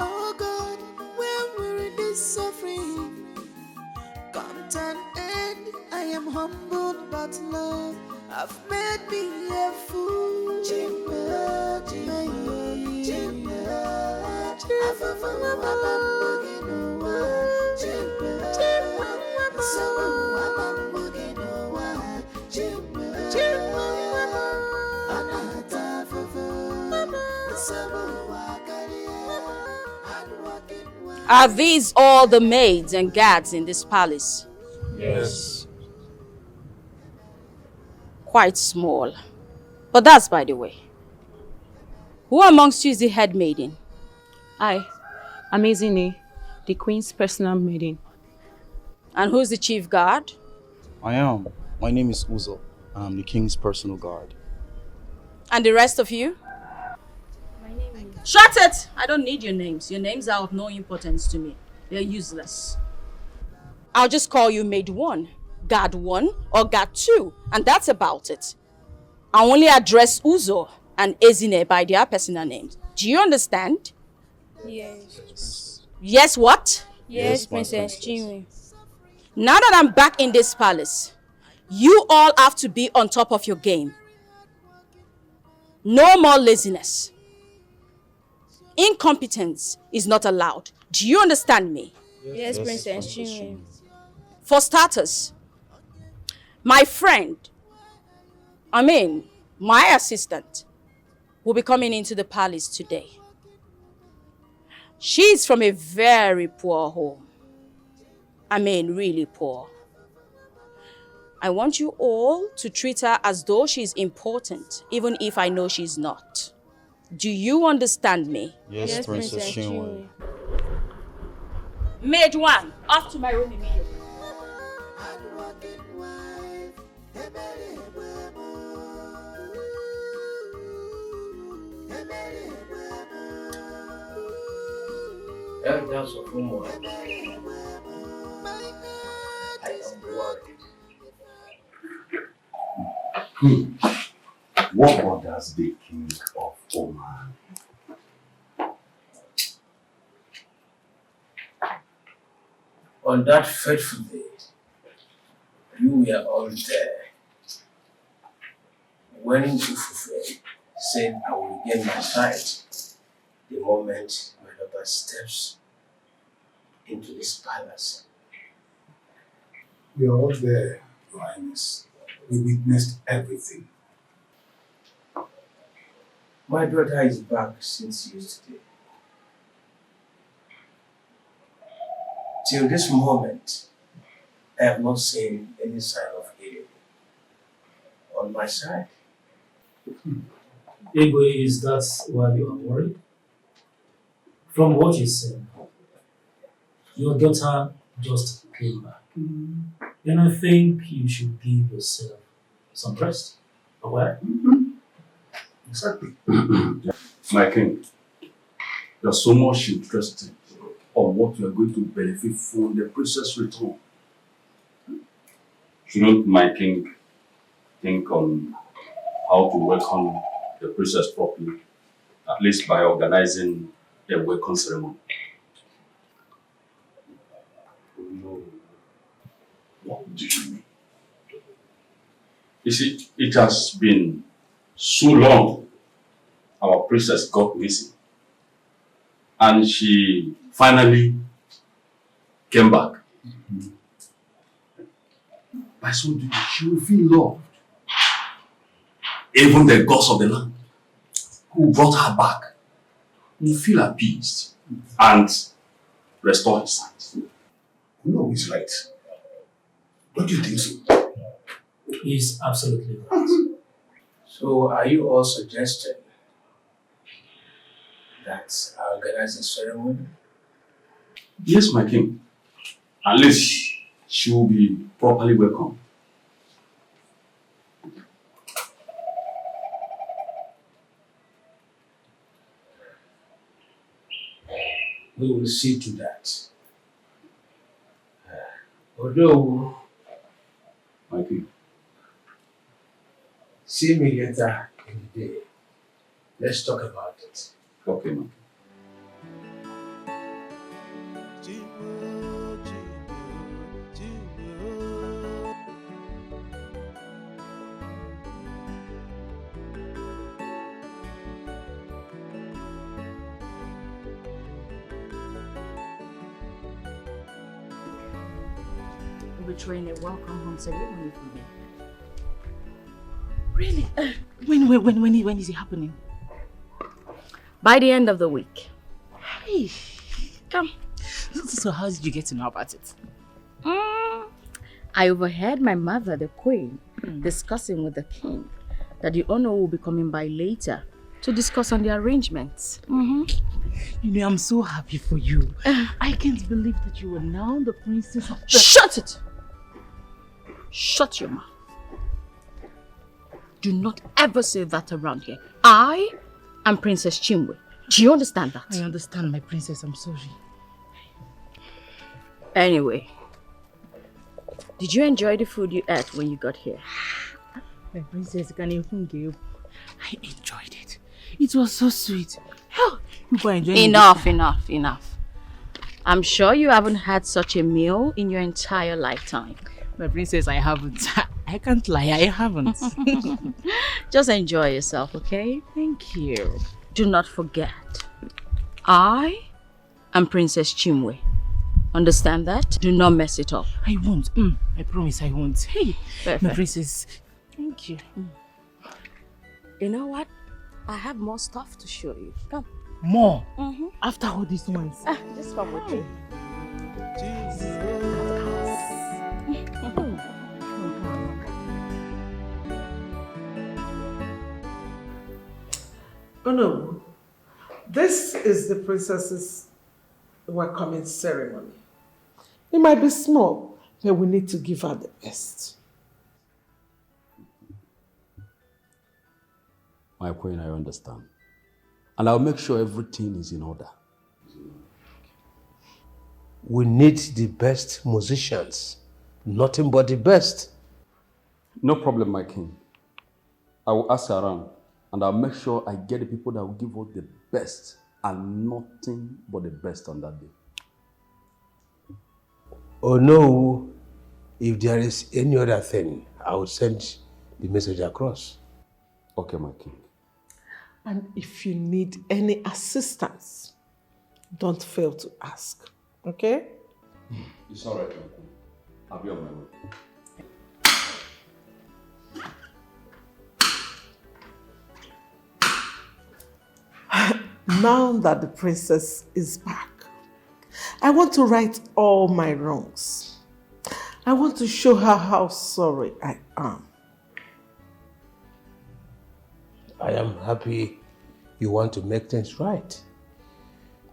Oh God, when we're in this suffering, come to an end. I am humbled, but love have made me a fool. Are these all the maids and guards in this palace? Yes. Quite small. But that's by the way. Who amongst you is the head maiden? I'm Ini, the Queen's personal maiden. And who's the chief guard? I am. My name is Uzo, and I'm the King's personal guard. And the rest of you? Shut it! I don't need your names. Your names are of no importance to me. They're useless. I'll just call you Maid 1, Guard 1, or Guard 2, and that's about it. I only address Uzo and Ezine by their personal names. Do you understand? Yes. Yes, what? Yes, Princess Chinwe. Now that I'm back in this palace, you all have to be on top of your game. No more laziness. Incompetence is not allowed. Do you understand me? Yes, Princess Chinwe. For starters, my friend, my assistant, will be coming into the palace today. She's from a very poor home. Really poor. I want you all to treat her as though she's important, even if I know she's not. Do you understand me? Yes, Princess Chinwe. Maid 1, off to my room immediately. That's a full more. I am worried. What bothers the king of Oman? On that fateful day, you were all there, when Ufufe said I will regain my sight the moment my daughter steps into this palace. We are all there, Your Highness. We witnessed everything. My daughter is back since yesterday. Till this moment, I have not seen any sign of healing on my side. Igwe, is that why you are worried? From what you said, your daughter just came back. And I think you should give yourself some rest. Alright? Exactly. My king, there's so much interest on what you are going to benefit from the princess return. Shouldn't my king think on how to welcome the princess properly, at least by organizing a welcome ceremony? What do you mean? You see, it has been so long our princess got missing. And she finally came back. By so doing, she will feel loved. Even the gods of the land who brought her back will feel appeased and restore his sight. No, he's right. Don't you think so? He's absolutely right. So are you all suggesting that I organize a ceremony? Yes, my king. At least she will be properly welcome. We will see to that. Although, my king, see me later in the day. Let's talk about it. Okay, my king. We're throwing a welcome home ceremony for me. Really? When is it happening? By the end of the week. Hey, come. So how did you get to know about it? I overheard my mother, the queen, discussing with the king that the owner will be coming by later to discuss on the arrangements. You know, I'm so happy for you. I can't believe that you are now the princess of the... Shut it! Shut your mouth. Do not ever say that around here. I am Princess Knwin. Do you understand that? I understand, my princess. I'm sorry. Anyway, did you enjoy the food you ate when you got here? My princess, I enjoyed it. It was so sweet. Hell, you were enjoying Enough. I'm sure you haven't had such a meal in your entire lifetime. My princess, I haven't. I can't lie, I haven't. Just enjoy yourself, okay? Thank you. Do not forget, I am Princess Knwin. Understand that? Do not mess it up. I won't. I promise I won't. Hey, perfect. My princess. Thank you. You know what? I have more stuff to show you. Come. More? After all these ones? Just come with me. Oh no, this is the princess's welcoming ceremony. It might be small, but we need to give her the best. My queen, I understand. And I'll make sure everything is in order. We need the best musicians. Nothing but the best. No problem, my king. I will ask around and I'll make sure I get the people that will give us the best and nothing but the best on that day. Oh no, if there is any other thing, I will send the message across. Okay, my king. And if you need any assistance, don't fail to ask. Okay? It's all right, Uncle. I'll be on my way. Now that the princess is back, I want to right all my wrongs. I want to show her how sorry I am. I am happy you want to make things right.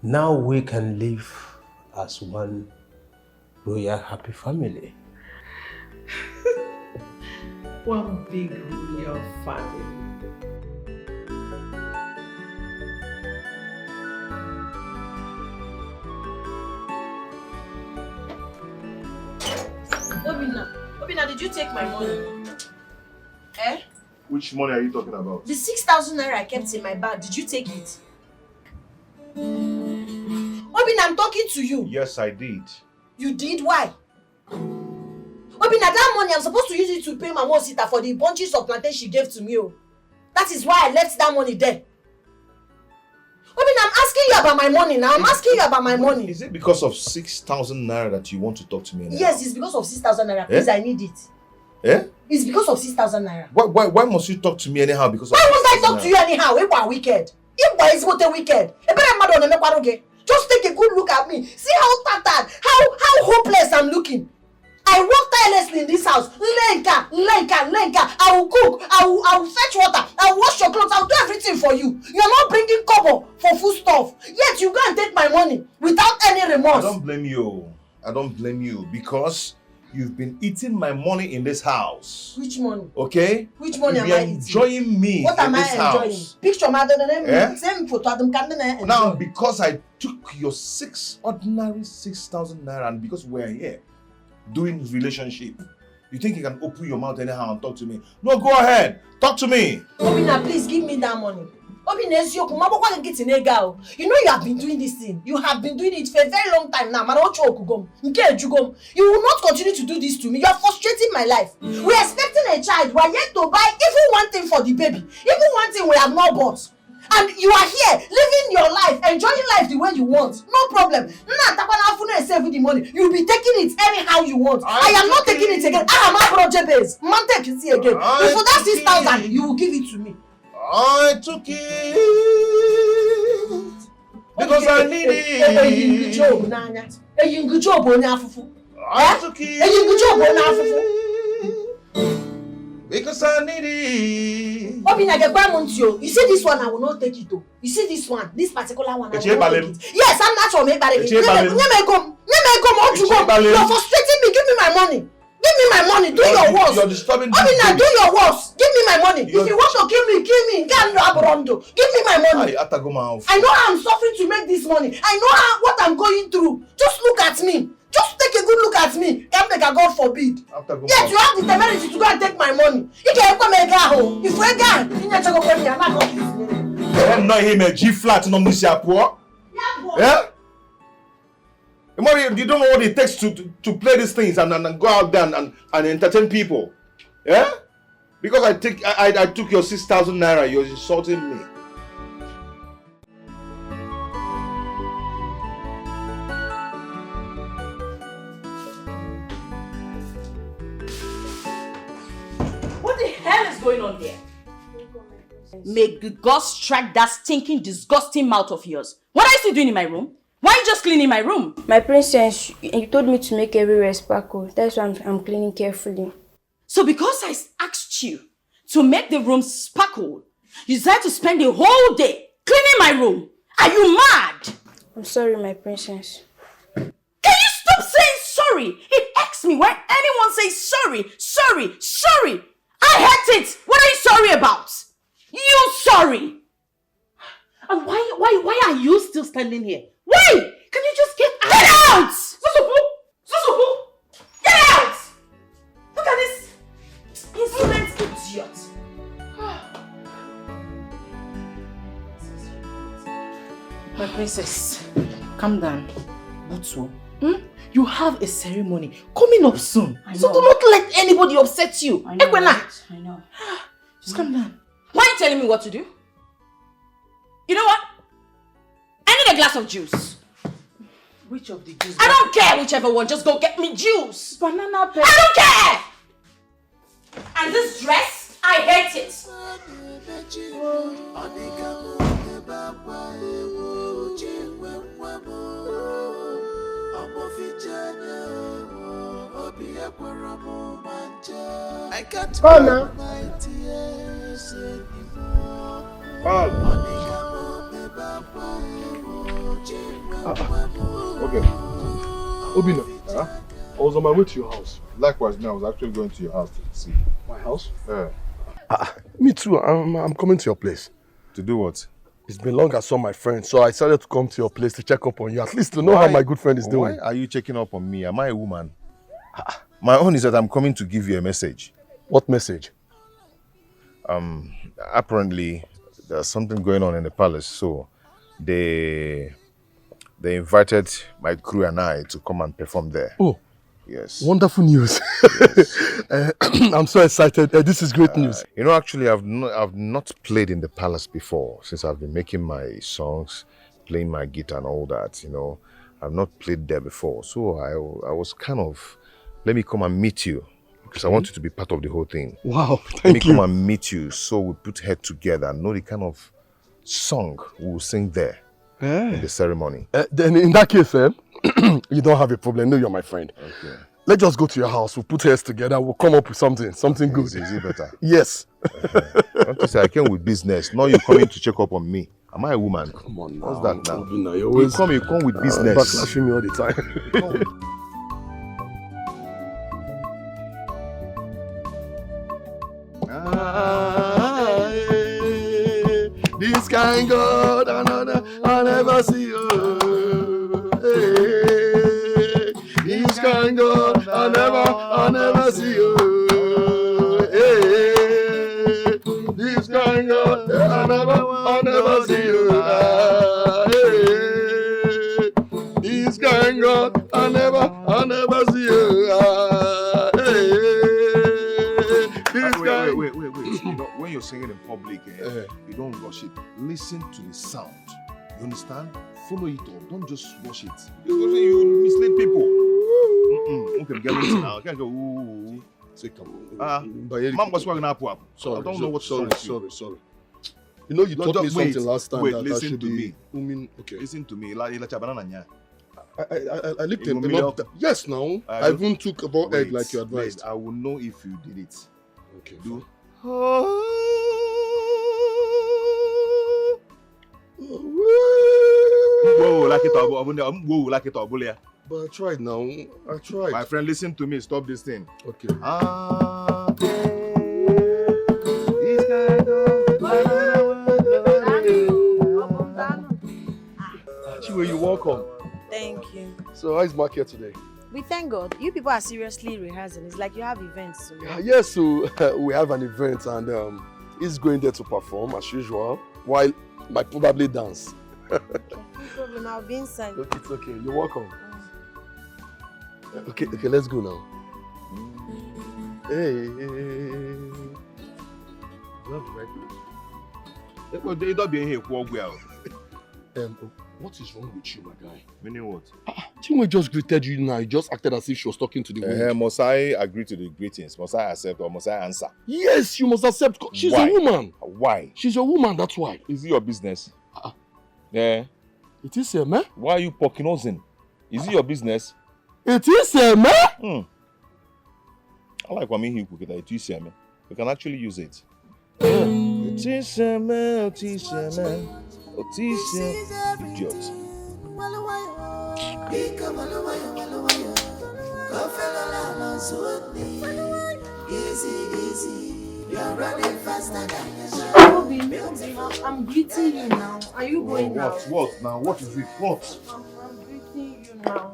Now we can live as one royal happy family. One big royal family. Obina, did you take my money? Eh? Which money are you talking about? The 6,000 naira I kept in my bag, did you take it? Obina, I'm talking to you. Yes, I did. You did? Why? Obina, that money, I'm supposed to use it to pay my Sita for the bunches of plantain she gave to me. Oh. That is why I left that money there. Obina, I'm asking you about my money now. I'm asking you about my money. Is it because of 6,000 naira that you want to talk to me now? Yes, it's because of 6,000 naira. Please, I need it. Eh? It's because of 6,000 naira. Why must you talk to me anyhow? Because why must I talk to you anyhow? You are wicked. You is what a wicked. Just take a good look at me. See how tattered, how hopeless I'm looking. I work tirelessly in this house. Lenka. I will cook. I will fetch water. I will wash your clothes. I will do everything for you. You are not bringing kobo for food stuff. Yet you go and take my money without any remorse. I don't blame you. I don't blame you because you've been eating my money in this house. Which money? Okay? Which money am I eating? Enjoying me what in this house. What am I enjoying? Picture my same photo. Now, because I took your ordinary 6,000 naira and because we're here doing relationship, you think you can open your mouth anyhow and talk to me? No, go ahead. Talk to me. Obina, please give me that money. Obina, you know you have been doing this thing. You have been doing it for a very long time now. You will not continue to do this to me. You are frustrating my life. We are expecting a child. We are yet to buy even one thing for the baby. Even one thing we have not bought. And you are here, living your life, enjoying life the way you want. No problem. With the money. You'll be taking it anyhow you want. I am not taking it again. I am a project base. Man, take it again. If for that 6,000, you will give it to me. I took it because I need it. I took it because I need it. You see this one, I will not take it. You see this one, this particular one, I will not take it. Yes, I'm not sure. You're frustrating me. Give me my money. Give me my money. Do your worst. You're disturbing me. Obina, do your worst. Give me my money. If you want to kill me, kill me. Give me my money. I know how I'm suffering to make this money. I know what I'm going through. Just look at me. Just take a good look at me. Can't make a God forbid. Yes, you have the temerity to go and take my money. If you I'm not him a G flat no poor. Yeah? You don't know what it takes to play these things and go out there and entertain people. Yeah? Because I took your 6,000 naira, you're insulting me. What the hell is going on here? May God strike that stinking, disgusting mouth of yours. What are you still doing in my room? Why are you just cleaning my room? My princess, you told me to make everywhere sparkle. That's why I'm cleaning carefully. So because I asked you to make the room sparkle, you decided to spend the whole day cleaning my room? Are you mad? I'm sorry, my princess. Can you stop saying sorry? It irks me when anyone says sorry. I hate it. What are you sorry about? You sorry. And why are you still standing here? Why? Can you just get out? Get out! Susupu! Get out! Look at this insolent idiot. My princess, calm down. Butsu, you have a ceremony coming up soon. So do not let anybody upset you. I know. Right? I know. Just calm down. Why are you telling me what to do? You know what? I need a glass of juice. Which of the juice? I don't care whichever one. Just go get me juice. Banana I don't care. And this dress, I hate it. I can't Anna. Okay. Obina, I was on my way to your house. Likewise, now I was actually going to your house to see. My house? Yeah. Me too. I'm coming to your place. To do what? It's been long I saw my friend, so I decided to come to your place to check up on you, at least to know how my good friend is doing. Why are you checking up on me? Am I a woman? My own is that I'm coming to give you a message. What message? Apparently, there's something going on in the palace, so they invited my crew and I to come and perform there. Oh, yes. Wonderful news. I'm so excited. This is great news. You know, actually, I've not played in the palace before since I've been making my songs, playing my guitar and all that. You know, I've not played there before, so I was kind of, let me come and meet you because I want you to be part of the whole thing. Wow, Let me thank you. come and meet you, so we put head together and know the kind of song we will sing there in the ceremony. Then in that case, you don't have a problem. No, you're my friend. Okay. Let's just go to your house. We'll put heads together. We'll come up with something good. Is it better? Yes. Don't you say I came with business? Now you're coming to check up on me. Am I a woman? Come on now. What's that now? Obina, you come with business. Backlashing me all the time. This kind God, I never see you. Hey, this kind God, I never see you. Hey, this kind God, I never see you. Hey, this kind God, I never see you. Wait. You know, when you're singing in public, you don't rush it. Listen to the sound. You understand? Follow it up. Don't just rush it. Because you mislead people. Okay, get it now. I can't go. Ooh. Mom was working up. Sorry, I don't know what's sorry. You know, you No, taught me just wait, something last time wait, that I listen should to be. me. Okay. Listen to me. I lived You in want me enough. to- Yes, now. I even took about egg like you advised. I will know if you did it. Okay. Do. Whoa, like it or bully. But I tried now. I tried. My friend, listen to me. Stop this thing. Okay. Chiwe, you welcome. Thank you. So how is market today? We thank God. You people are seriously rehearsing. It's like you have events. So Yes, so we have an event and he's going there to perform as usual while I probably dance. no problem. I'll be inside. Okay, it's okay. You're welcome. Okay, let's go now. Hey. Love right. What is wrong with you, my guy? Meaning what? Chinwe just greeted you now. You just acted as if she was talking to the wind. Must I agree to the greetings? Must I accept or must I answer? Yes, you must accept. She's Why? a woman. Why? She's a woman, that's why. Is it your business? Yeah. It is a man. Why are you poking us in? Is it your business? It is a man. I like what I mean here, it is a man. We can actually use it. It is a man, it is a man. Idiot. I'm greeting you now. Are you going now? What now? What is it? What? I'm greeting you now.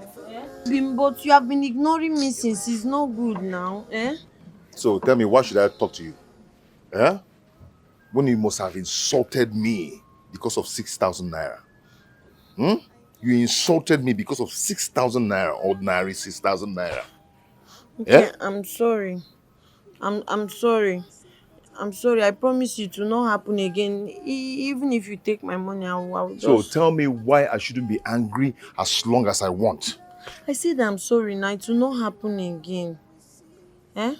But you have been ignoring me since it's no good now. So tell me, why should I talk to you? When you must have insulted me because of 6,000 naira. You insulted me because of 6,000 naira, ordinary 6,000 naira. Okay, I'm sorry. I'm sorry. I'm sorry. I promise you to not happen again. Even if you take my money, I'll just... So tell me why I shouldn't be angry as long as I want. I said I'm sorry now. It will not happen again. Eh?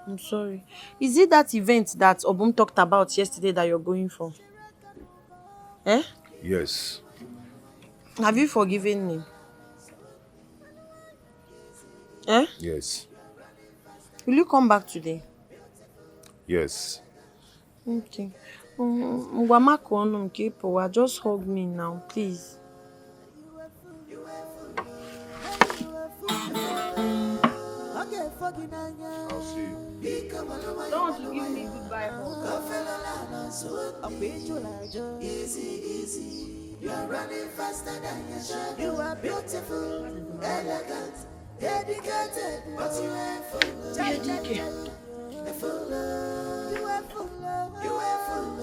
I'm sorry. Is it that event that Obum talked about yesterday that you're going for? Eh? Yes. Have you forgiven me? Eh? Yes. Will you come back today? Yes. Okay. Just hug me now, please. I'll see you. Don't want to give me goodbye hug. Easy. You are running faster than your shadow. You are beautiful, elegant, dedicated, but you ain't full. You are full. You are full.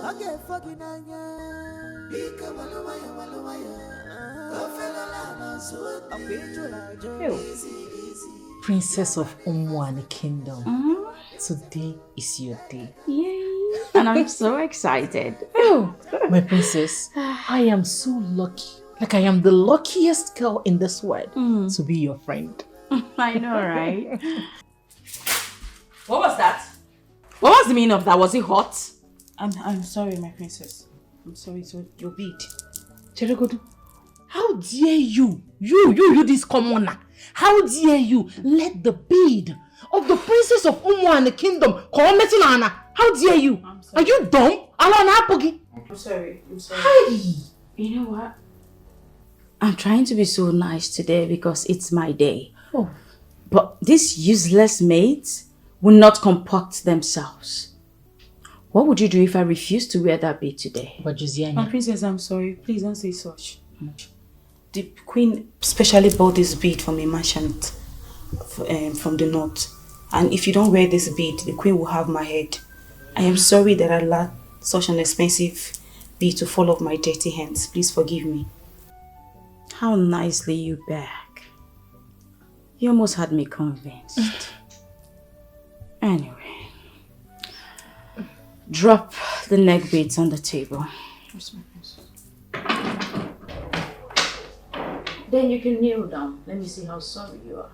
Okay, fucking anya. Princess of Umwani Kingdom. Today is your day. Yay! And I'm so excited. Oh, my princess, I am so lucky. Like I am the luckiest girl in this world to be your friend. I know, right? What was that? What was the meaning of that? Was it hot? I'm sorry, my princess. I'm sorry, so your bead. Cheregodu, how dare you? You this commoner. How dare you let the bead of the princess of Umu and the kingdom come meeting Anna? How dare you? Are you dumb? I'm sorry. Hey, you know what? I'm trying to be so nice today because it's my day. Oh. But these useless maids will not comport themselves. What would you do if I refused to wear that bead today? But Josiana. My princess, I'm sorry. Please don't say such. The queen specially bought this bead from a merchant from the north. And if you don't wear this bead, the queen will have my head. I am sorry that I allowed such an expensive bead to fall off my dirty hands. Please forgive me. How nicely you beg. You almost had me convinced. Anyway, drop the neck beads on the table. Then you can kneel down. Let me see how sorry you are.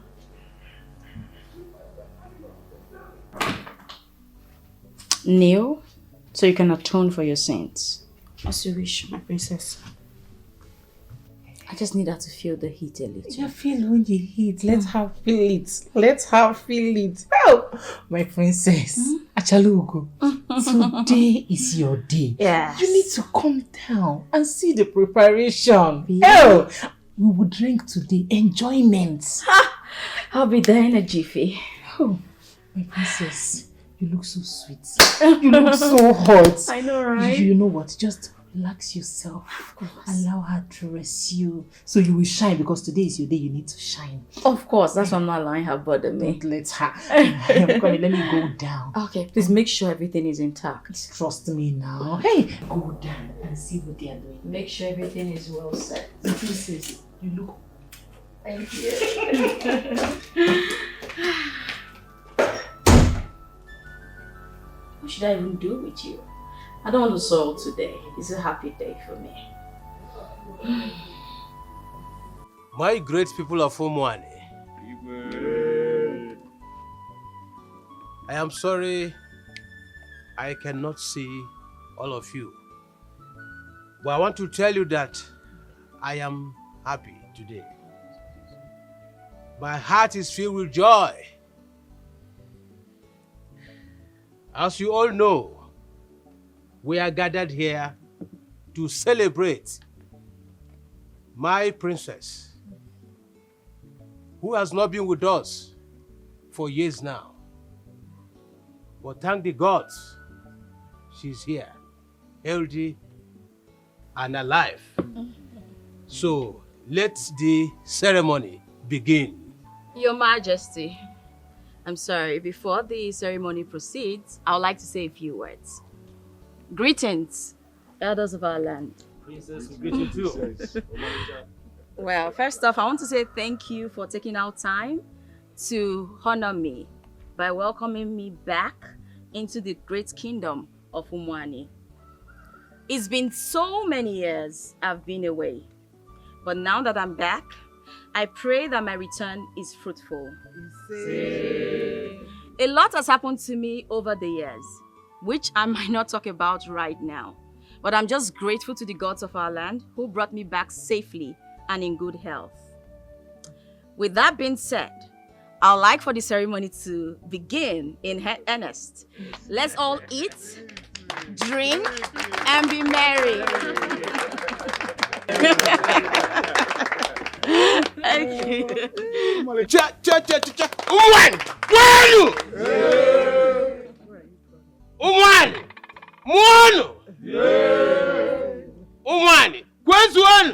Kneel so you can atone for your sins. As you wish, my princess. I just need her to feel the heat a little. You feel when you heat. Let her feel it. Let her feel it. Oh, my princess. Achalugo. Today is your day. Yes. You need to come down and see the preparation. Yeah. Oh, we will drink today. Enjoyment. I'll be there in a jiffy. Oh, my princess. You look so sweet. You look so hot. I know, right? You know what? Just relax yourself. Allow her to rest you. So you will shine because today is your day. You need to shine. Of course. That's why I'm not allowing her bother me. Don't let her. Let me go down. Okay. Please make sure everything is intact. Trust me now. Hey, go down and see what they are doing. Make sure everything is well set. Princess, you look... Thank you. What should I even do with you? I don't want to soil today. It's a happy day for me. My great people of Umwani, I am sorry I cannot see all of you. But I want to tell you that I am happy today. My heart is filled with joy. As you all know, we are gathered here to celebrate my princess, who has not been with us for years now. But thank the gods, she's here, healthy and alive. So let the ceremony begin. Your Majesty, I'm sorry, before the ceremony proceeds, I would like to say a few words. Greetings, elders of our land. Princess, we greet you too. Well, first off, I want to say thank you for taking out time to honor me by welcoming me back into the great kingdom of Umwani. It's been so many years I've been away, but now that I'm back, I pray that my return is fruitful. A lot has happened to me over the years, which I might not talk about right now, but I'm just grateful to the gods of our land who brought me back safely and in good health. With that being said, I'd like for the ceremony to begin in earnest. Let's all eat, drink, and be merry. Thank you. Umwan! Mwanu! Umwan! Mwanu! Umwan! Kwezu wanu!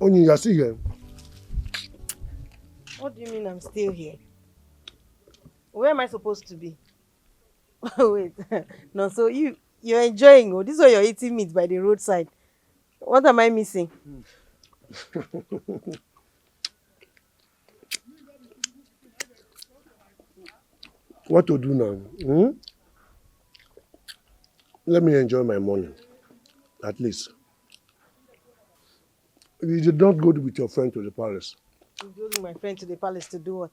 Oni, you're still here. What do you mean I'm still here? Where am I supposed to be? Wait, no, so you're enjoying, oh, this is why you're eating meat by the roadside. What am I missing? What to do now? Let me enjoy my morning, at least. You did not go with your friend to the palace. I'm going with my friend to the palace to do what?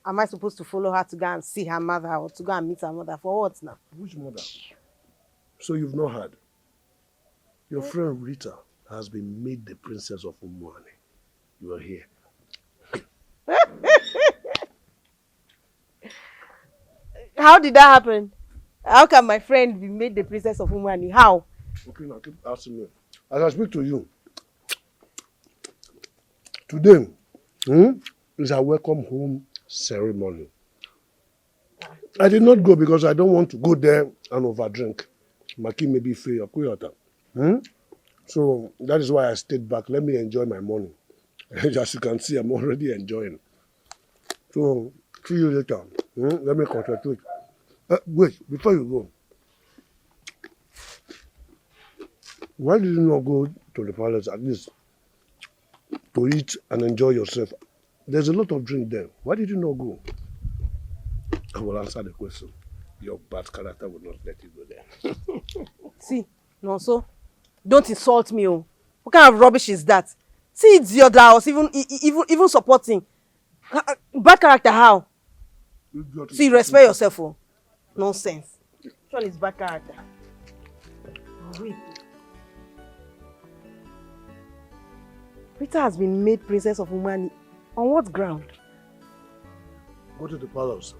Am I supposed to follow her to go and see her mother or to go and meet her mother? For what now? Which mother? So you've not heard? Your friend Rita has been made the princess of Umwani. You are here. How did that happen? How can my friend be made the princess of Umwani? How? Okay, now keep asking me. As I speak to you, today is a welcome home ceremony. I did not go because I don't want to go there and overdrink. Maki may be free or kuyota. So that is why I stayed back. Let me enjoy my morning. As you can see, I'm already enjoying. So see you later. Let me concentrate. Wait, before you go. Why did you not go to the palace at least to eat and enjoy yourself? There's a lot of drink there. Why did you not go? I will answer the question. Your bad character will not let you go there. See, no, so don't insult me. Oh. What kind of rubbish is that? See, it's your house, even supporting. Bad character, how? See, respect yourself. Oh. Nonsense. Which one is bad character? Wait. Rita has been made princess of Umwani. On what ground? Go to the palace.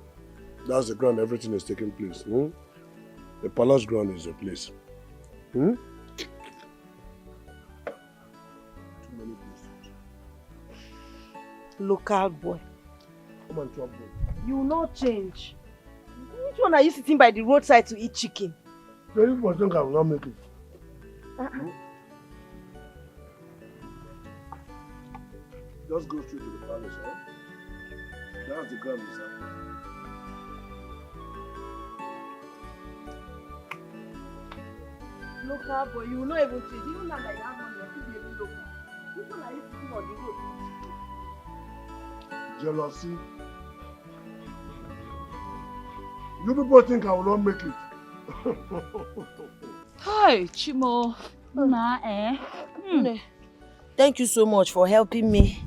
That's the ground everything is taking place. The palace ground is the place. Too many places. Local boy. Come on, chop boy. You will not change. Which one are you sitting by the roadside to eat chicken? So you must think I will not make it. Just go straight to the palace, huh? That's the ground is up. Local boy, you will not even change. Even now that you have money, you're still being local. Which one are you sitting on the road? Jealousy. You people think I will not make it. Hi, Chimo. Thank you so much for helping me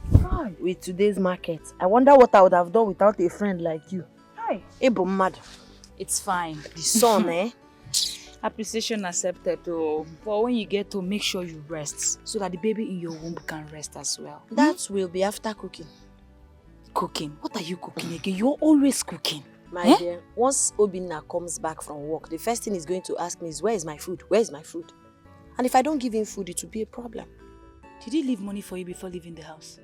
with today's market. I wonder what I would have done without a friend like you. Hi. Ebo mad. It's fine. The sun, eh? Appreciation accepted, though. But when you get to, make sure you rest so that the baby in your womb can rest as well. That will be after cooking. Cooking? What are you cooking again? You're always cooking. My dear, once Obinna comes back from work, the first thing he's going to ask me is, where is my food? Where is my food? And if I don't give him food, it will be a problem. Did he leave money for you before leaving the house?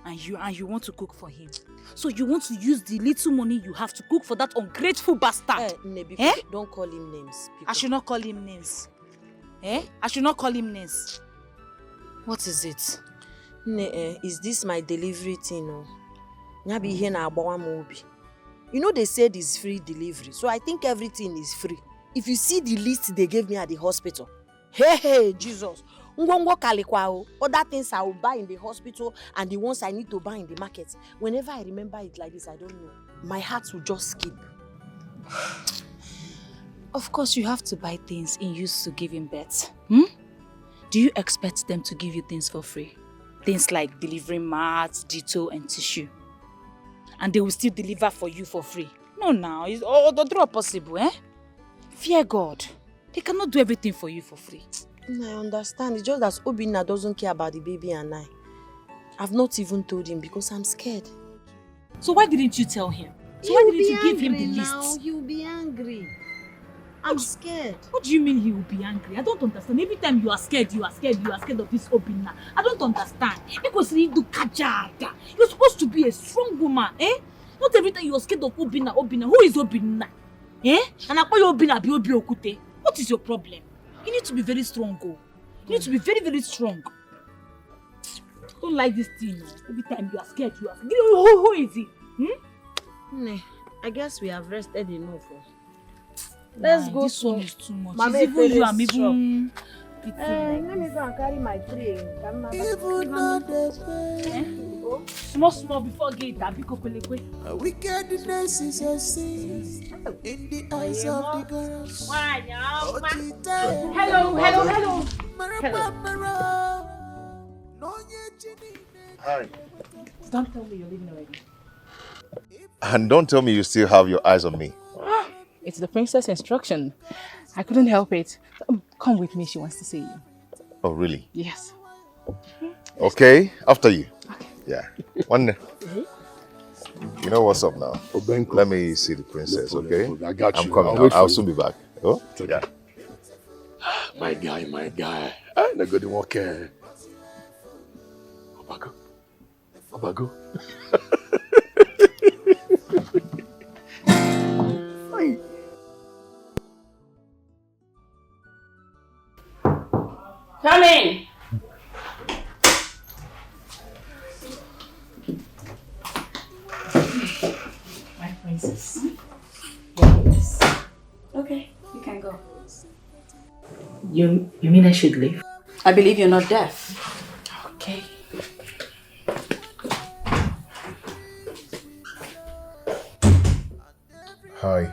and you want to cook for him. So you want to use the little money you have to cook for that ungrateful bastard. Don't call him names. I should not call him names. I should not call him names. What is it? Is this my delivery thing? You know they said it's free delivery, so I think everything is free. If you see the list they gave me at the hospital, hey, Jesus. Other things I will buy in the hospital and the ones I need to buy in the market. Whenever I remember it like this, I don't know. My heart will just skip. Of course, you have to buy things in use to give him birth. Do you expect them to give you things for free? Things like delivering mats, ditto, and tissue. And they will still deliver for you for free. No, now, it's all the possible, Fear God. They cannot do everything for you for free. I understand. It's just that Obinna doesn't care about the baby and I. I've not even told him because I'm scared. So why didn't you tell him? So why didn't you give him the list? He'll be angry. I'm scared. What do you mean he will be angry? I don't understand. Every time you are scared of this Obinna. I don't understand. Because you do kajada. You're supposed to be a strong woman, Not every time you are scared of Obinna. Who is Obinna? And I call you Obinna be Obio Okute. What is your problem? You need to be very strong, You need to be very, very strong. Don't like this thing, Every time you are scared. Who is he? I guess we have rested enough. Let's go. This one is too much. Mama, It's even you and even... let me go and carry my tray. Small before gate. Wickedness is a sin in the eyes of the girls. Hello. Hi. Don't tell me you're leaving already. And don't tell me you still have your eyes on me. It's the princess instruction. I couldn't help it. Come with me, she wants to see you. Oh, really? Yes. Okay, after you. Okay. Yeah. You know what's up now? Let me see the princess, okay? I got you. I'm coming. I'll soon be back. Oh? Yeah. My guy. I'm not going to walk here. Obago. Come in. My princess. Yes. Okay, you can go. You mean I should leave? I believe you're not deaf. Okay. Hi.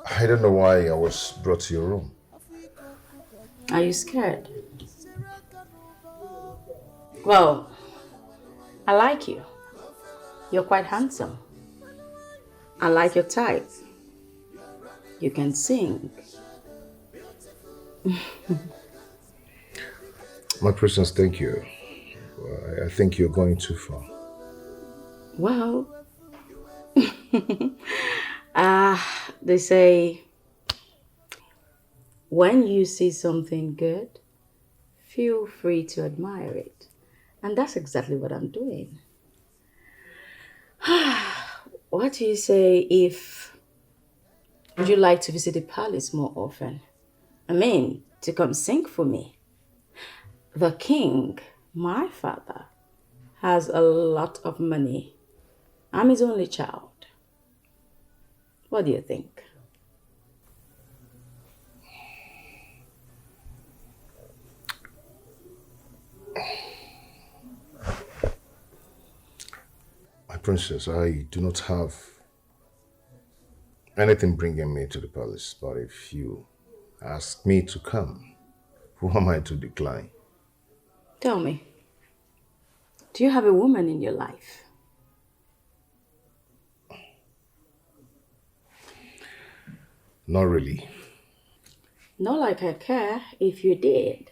I don't know why I was brought to your room. Are you scared? Well, I like you. You're quite handsome. I like your type. You can sing. My princess, thank you. I think you're going too far. Well, they say, when you see something good, feel free to admire it. And that's exactly what I'm doing. What do you say if would you like to visit the palace more often? I mean, to come sing for me. The king, my father, has a lot of money. I'm his only child. What do you think? My princess, I do not have anything bringing me to the palace, but if you ask me to come, who am I to decline? Tell me, do you have a woman in your life? Not really. Not like I care if you did.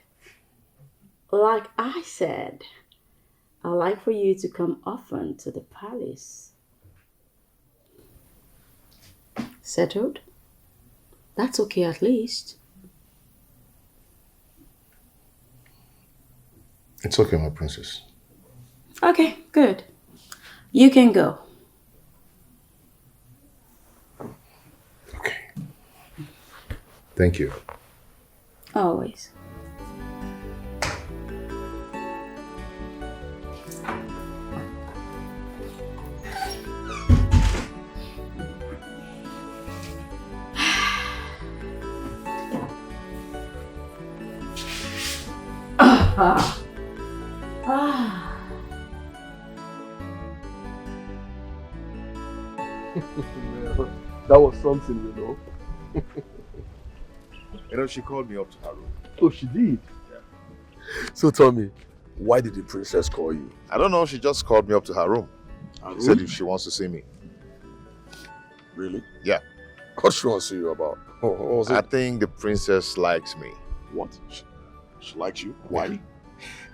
Like I said, I'd like for you to come often to the palace. Settled? That's okay, at least. It's okay, my princess. Okay, good. You can go. Thank you. Always. That was something, you know. You know, she called me up to her room. Oh, she did? Yeah. So tell me, why did the princess call you? I don't know, she just called me up to her room. Her Said room? if she wants to see me. Really? Yeah. What she wants to see you about? What was it? I think the princess likes me. What? She likes you? Why?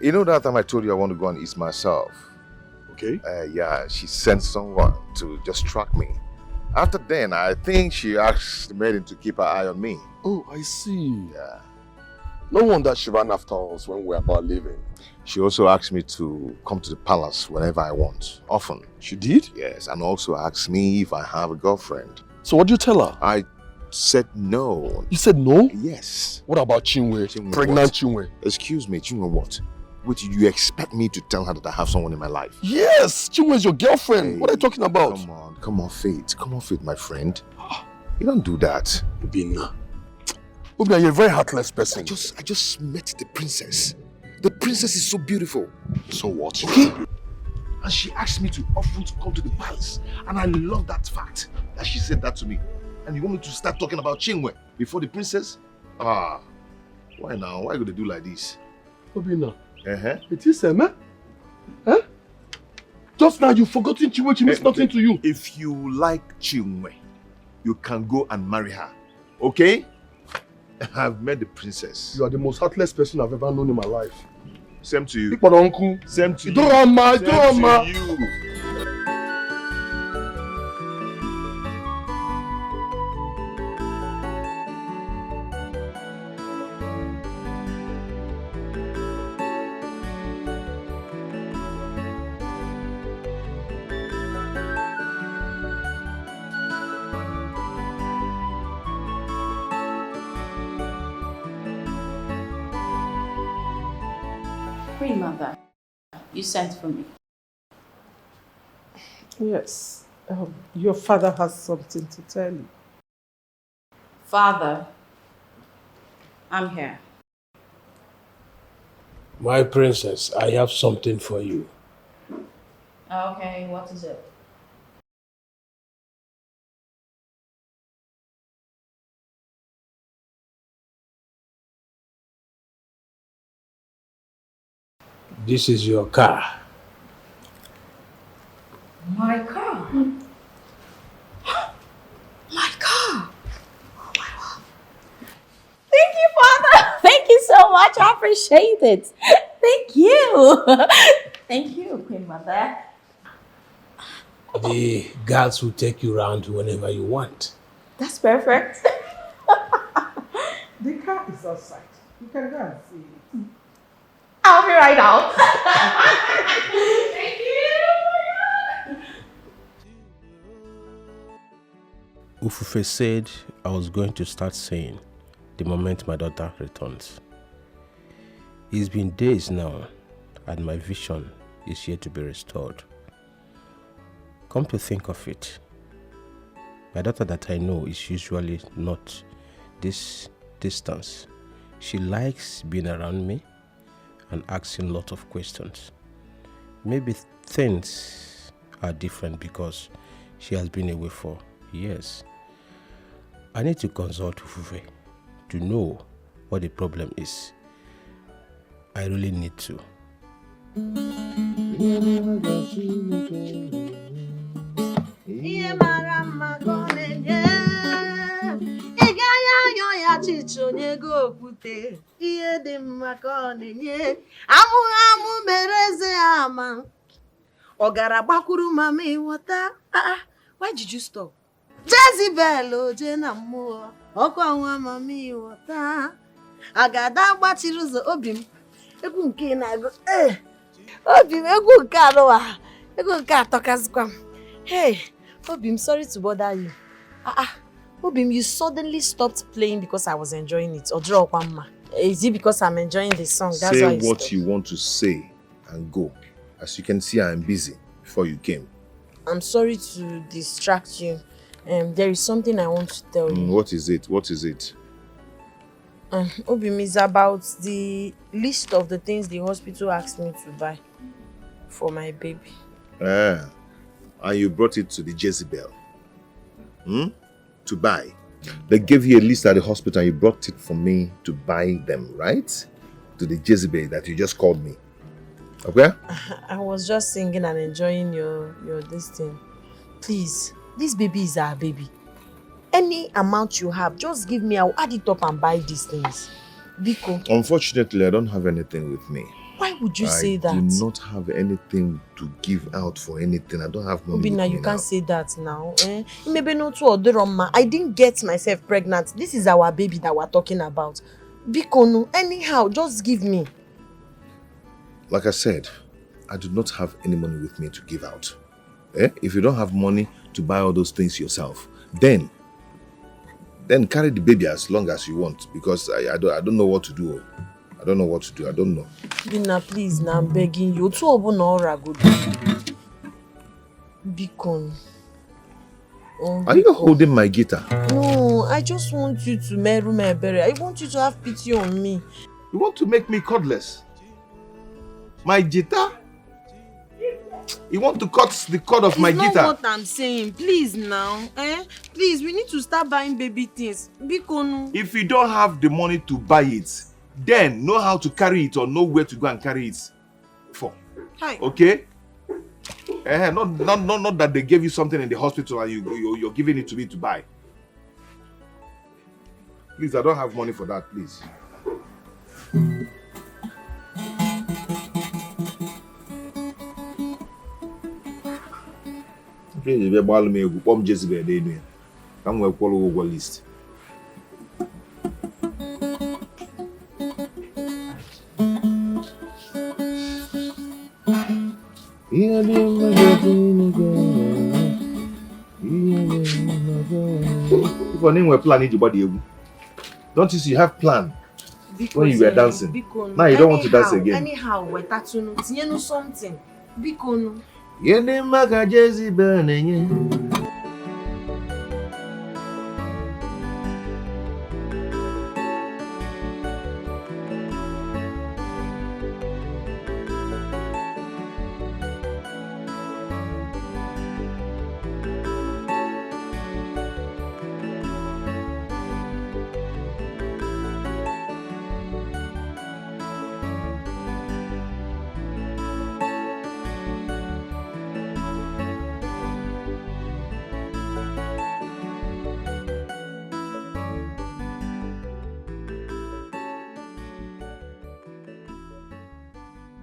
You know that time I told you I want to go and eat myself? Okay. Yeah, she sent someone to just track me. After then, I think she asked the maiden to keep her eye on me. Oh, I see. Yeah. No wonder she ran after us when we were about leaving. She also asked me to come to the palace whenever I want, often. She did? Yes, and also asked me if I have a girlfriend. So what did you tell her? I said no. You said no? Yes. What about Knwin? Pregnant what? Knwin? Excuse me, Knwin what? Wait, you expect me to tell her that I have someone in my life? Yes! Knwin's your girlfriend. Hey, what are you talking about? Come on, Faith. Come on, Faith, my friend. You don't do that. Obina, you're a very heartless person. I just met the princess. The princess is so beautiful. So what? Okay? And she asked me to often to come to the palace. And I love that fact that she said that to me. And you want me to start talking about Knwin before the princess? Ah, why now? Why would they do like this? Obina, it is man. Huh? Just now you've forgotten Knwin, she means nothing to you. If you like Knwin, you can go and marry her. Okay? I've met the princess. You are the most heartless person I've ever known in my life. Same to you. Uncle. Same to you. Same to you. Queen Mother, you sent for me. Yes. Your father has something to tell you. Father, I'm here. My princess, I have something for you. Okay, what is it? This is your car. My car? My car? Oh my God. Thank you, Father. Thank you so much. I appreciate it. Thank you. Thank you, Queen Mother. The guards will take you around whenever you want. That's perfect. The car is outside. You can go and see it. I'll be right out. Thank you. Ufufe said I was going to start saying the moment my daughter returns. It's been days now and my vision is yet to be restored. Come to think of it, my daughter that I know is usually not this distance. She likes being around me and asking lots of questions. Maybe things are different because she has been away for years. I need to consult Ufufe to know what the problem is. I really need to. Ihe mara mma ka ọ na-enye, ị gaghị anyọ ya chicho onye go okwute. Ihe dị mma ka ọ na-enye, amụghị amụ mere eze ya ama. Ọ gara gbakwuru mama ịghọta. Why did you stop? Jezebel oje na mmụọ, ọkụ ọnwa mama ịghọta. Agada gbachiri ụzọ obi m. Ego nke na-agụ. Obi m ego nke anụwa. Ego nke atọkazikwa m. Hey, Obi, I'm sorry to bother you. Obi, you suddenly stopped playing because I was enjoying it. Is it because I'm enjoying the song? That's why say what you want to say and go. As you can see, I'm busy before you came. I'm sorry to distract you. There is something I want to tell you. What is it? What is it? Obi, is about the list of the things the hospital asked me to buy for my baby. And you brought it to the Jezebel. To buy. They gave you a list at the hospital and you brought it for me to buy them, right? To the Jezebel that you just called me. Okay? I was just singing and enjoying your this thing. Please, this baby is our baby. Any amount you have, just give me. I'll add it up and buy these things. Biko. Unfortunately, I don't have anything with me. Why would you say that? I do not have anything to give out for anything. I don't have money. Obina, you can't say that now. Maybe not to Odoroma. I didn't get myself pregnant. This is our baby that we're talking about. Biko, anyhow, just give me. Like I said, I do not have any money with me to give out. If you don't have money to buy all those things yourself, then carry the baby as long as you want, because I don't know what to do. I don't know what to do. I don't know. Bina, please, now I'm begging you. Bikon. Are you holding my guitar? No, I just want you to meru mebere. I want you to have pity on me. You want to make me cordless? My guitar? You want to cut the cord of my guitar? It's not what I'm saying. Please now. Please, we need to start buying baby things. Bikonu. If you don't have the money to buy it, then know how to carry it or know where to go and carry it for. Hi. Okay? Not that they gave you something in the hospital and you're giving it to me to buy. Please, I don't have money for that, please. Please, if you buy me a bomb Jezebel, they come with a list. If your name were planning your body, don't you see you have plan when you were dancing? Now you don't want to dance again. Anyhow, we're tattooing something. Bikono. Your name Maga Jezebel.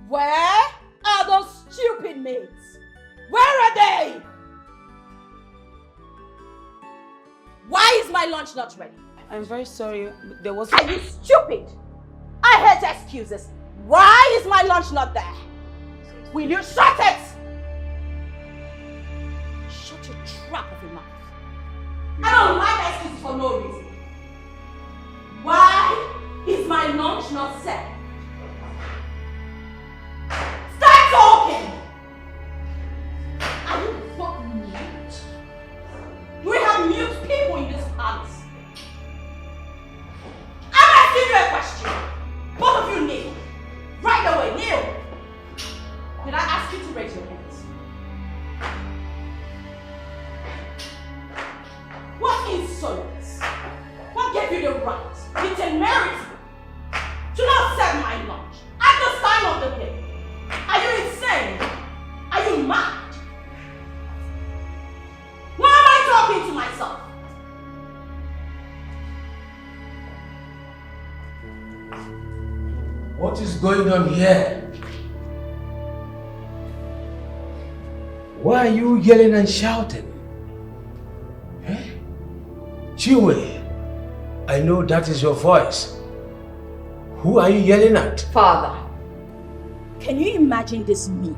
Where are those stupid maids? Where are they? Why is my lunch not ready? I'm very sorry. There was... Are you stupid? I hate excuses. Why is my lunch not there? Will you shut it? Shut your trap of your mouth. I don't like excuses for no reason. Why is my lunch not set? Start talking! Are you fucking mute? Do we have mute people in this palace? I'm asking you a question. Both of you kneel. Right away, kneel. Did I ask you to raise your hands? What insolence? What gave you the right, the temerity, to not serve my lunch at the time of the day? Are you insane? Are you mad? Why am I talking to myself? What is going on here? Why are you yelling and shouting? Chiwe, I know that is your voice. Who are you yelling at? Father, Can you imagine this mute?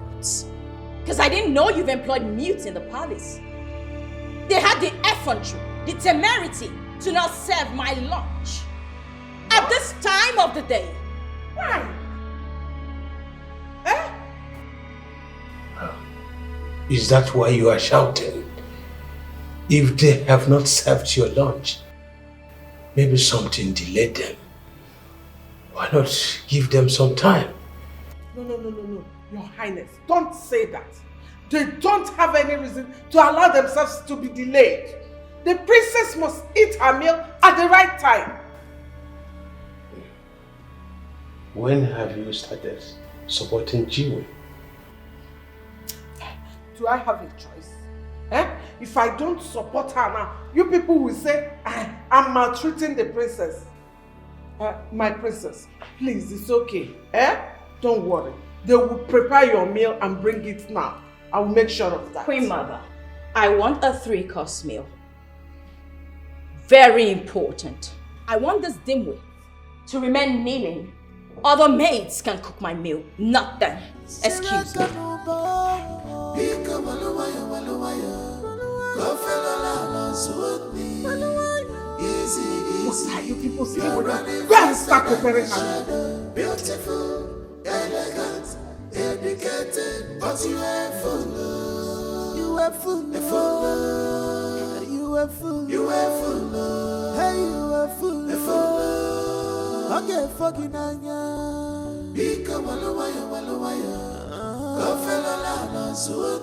Because I didn't know you've employed mutes in the palace. They had the effrontery, the temerity to not serve my lunch. At this time of the day. Why? Is that why you are shouting? If they have not served your lunch, maybe something delayed them. Why not give them some time? No. Your Highness, don't say that. They don't have any reason to allow themselves to be delayed. The princess must eat her meal at the right time. When have you started supporting Jiwe? Do I have a choice? If I don't support her now, you people will say I'm maltreating the princess. My princess, please, it's okay. Don't worry. They will prepare your meal and bring it now. I will make sure of that. Queen Mother, I want a 3-course meal. Very important. I want this dimwit to remain kneeling. Other maids can cook my meal, not them. Excuse me. What are you people saying? Go and start preparing her. Beautiful, elegant, educated, but you are full. You are full. You are full. You are full. Hey, you are full. Okay, fucking anya. Bika walawaya. Kofela la suit.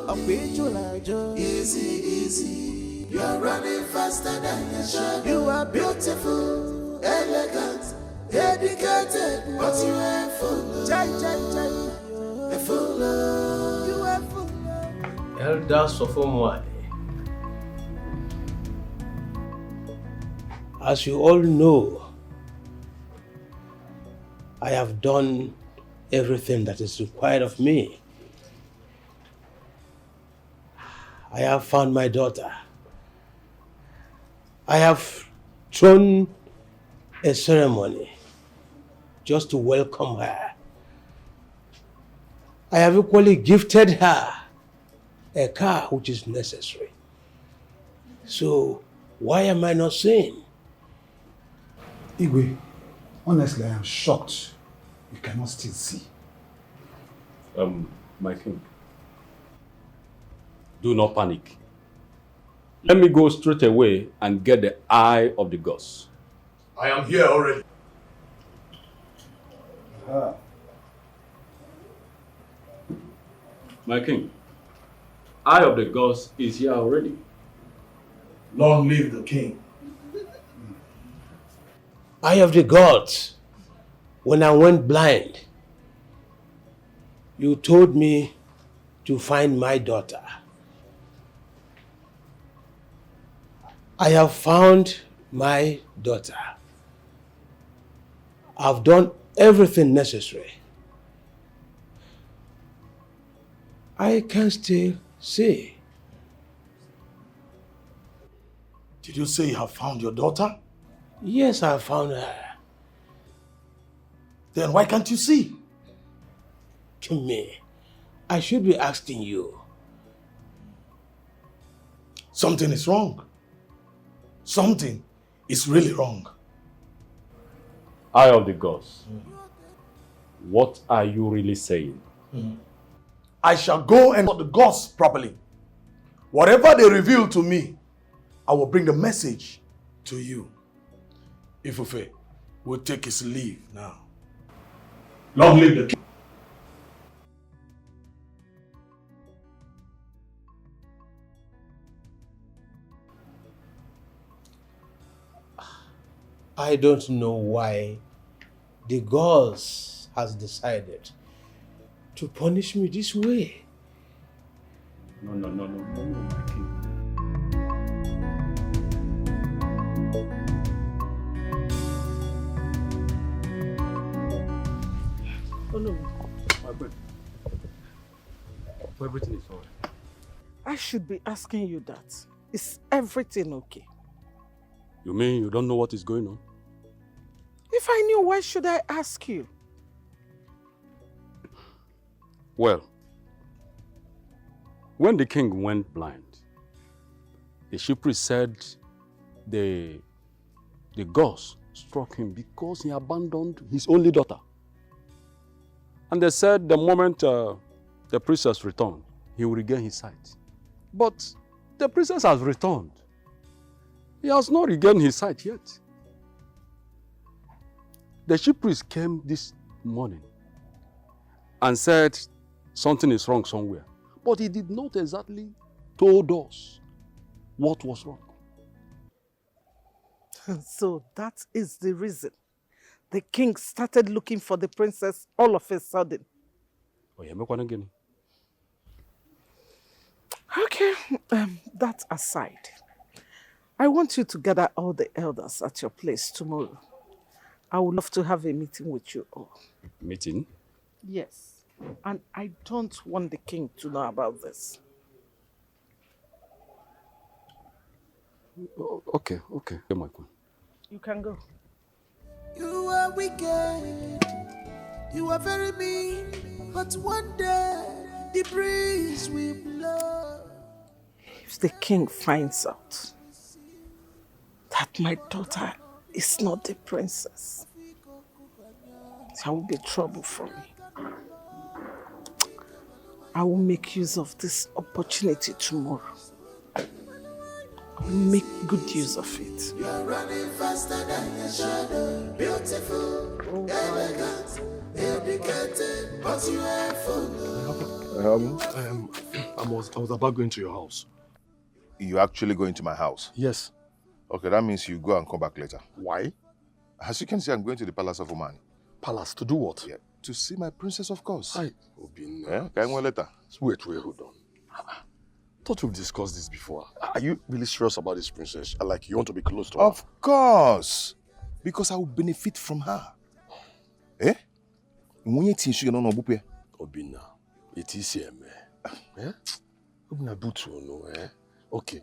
Easy. You are running faster than your shadow. You are beautiful, elegant, educated, but you are full. You are full. Elder Sofomwade. As you all know, I have done everything that is required of me. I have found my daughter. I have thrown a ceremony just to welcome her. I have equally gifted her a car which is necessary. So why am I not saying? Igwe, honestly, I am shocked. You cannot still see. My king, do not panic. Let me go straight away and get the eye of the gods. I am here already. My king, eye of the gods is here already. Long live the king. Eye of the gods, when I went blind, you told me to find my daughter. I have found my daughter. I've done everything necessary. I can still see. Did you say you have found your daughter? Yes, I found her. Then why can't you see? To me, I should be asking you. Something is wrong. Something is really wrong. Eye of the gods, what are you really saying? I shall go and put the gods properly. Whatever they reveal to me, I will bring the message to you. Ifufe will take his leave now. Long live the king. I don't know why the gods has decided to punish me this way. No, my king. Oh no. My friend. Everything is all right. I should be asking you that. Is everything okay? You mean you don't know what is going on? If I knew, why should I ask you? Well, when the king went blind, the chief priest said the gods struck him because he abandoned his only daughter. And they said the moment the princess returned, he will regain his sight. But the princess has returned. He has not regained his sight yet. The chief priest came this morning and said something is wrong somewhere. But he did not exactly told us what was wrong. So that is the reason the king started looking for the princess all of a sudden. Okay, that aside, I want you to gather all the elders at your place tomorrow. I would love to have a meeting with you all. Meeting? Yes, and I don't want the king to know about this. Okay, my queen. You can go. You are wicked, you are very mean, but one day the breeze will blow. If the king finds out that my daughter is not the princess, there will be trouble for me. I will make use of this opportunity tomorrow. I will make good use of it. You are running faster than your shadow, beautiful, elegant, educated, but you are full. I was about going to your house. You actually going to my house? Yes. Okay, that means you go and come back later. Why? As you can see, I'm going to the Palace of Oman. Palace, to do what? Yeah, to see my princess, of course. Obina. Yeah, can I later? Wait, hold on. Thought we've discussed this before. Are you really serious about this princess? Like you want to be close to her? Of course. Because I will benefit from her. Eh? Obina, it is here, man. Eh? Obina, do to know, eh? Okay.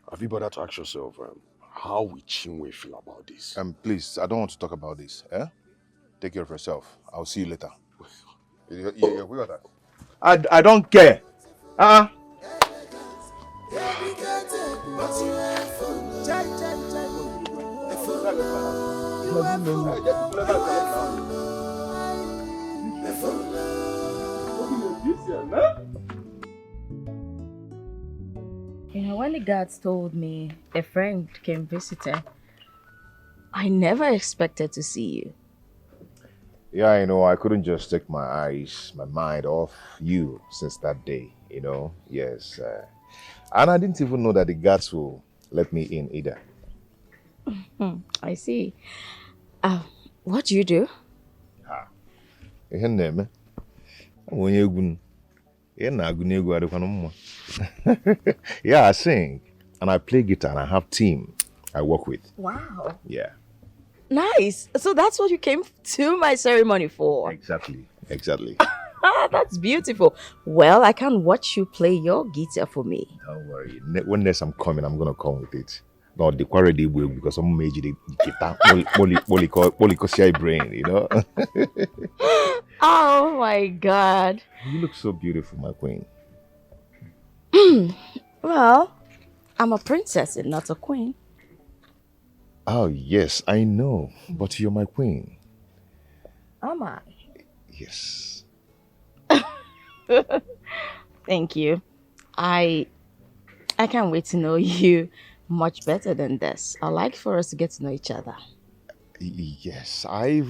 Have you bothered to ask yourself how will Knwin feel about this? Please, I don't want to talk about this. Eh? Take care of yourself. I'll see you later. I don't care. You know, when the guards told me a friend came visiting, I never expected to see you. Yeah, I know. I couldn't just take my mind off you since that day, you know. Yes. And I didn't even know that the guards will let me in either. I see. What do you do? Yeah, I sing. And I play guitar and I have team I work with. Wow. Yeah. Nice. So that's what you came to my ceremony for? Exactly. That's beautiful. Well, I can watch you play your guitar for me. Don't worry. When next I'm coming, I'm gonna come with it. Not the quarry will because I'm made the guitar. Only brain, you know. Oh my God. You look so beautiful, my queen. Well, I'm a princess and not a queen. Oh yes, I know. But you're my queen. Am I? Yes. Thank you. I can't wait to know you much better than this. I'd like for us to get to know each other. Yes, I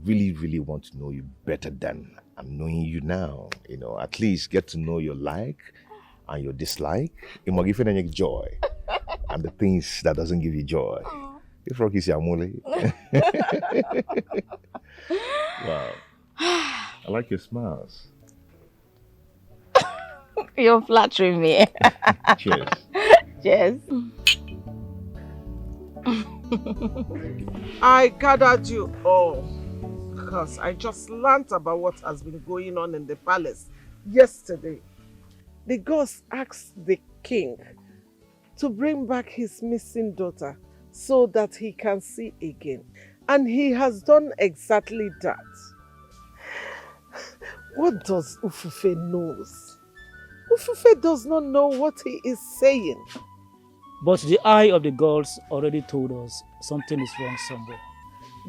really, really want to know you better than I'm knowing you now. You know, at least get to know your like and your dislike. It might give you joy. And the things that doesn't give you joy. If Rocky is Yamule. Wow. I like your smiles. You're flattering me. Cheers. Cheers. I gathered you all because I just learned about what has been going on in the palace yesterday. The gods asked the king to bring back his missing daughter so that he can see again. And he has done exactly that. What does Ufufe knows? Ufufe does not know what he is saying. But the eye of the gods already told us something is wrong somewhere.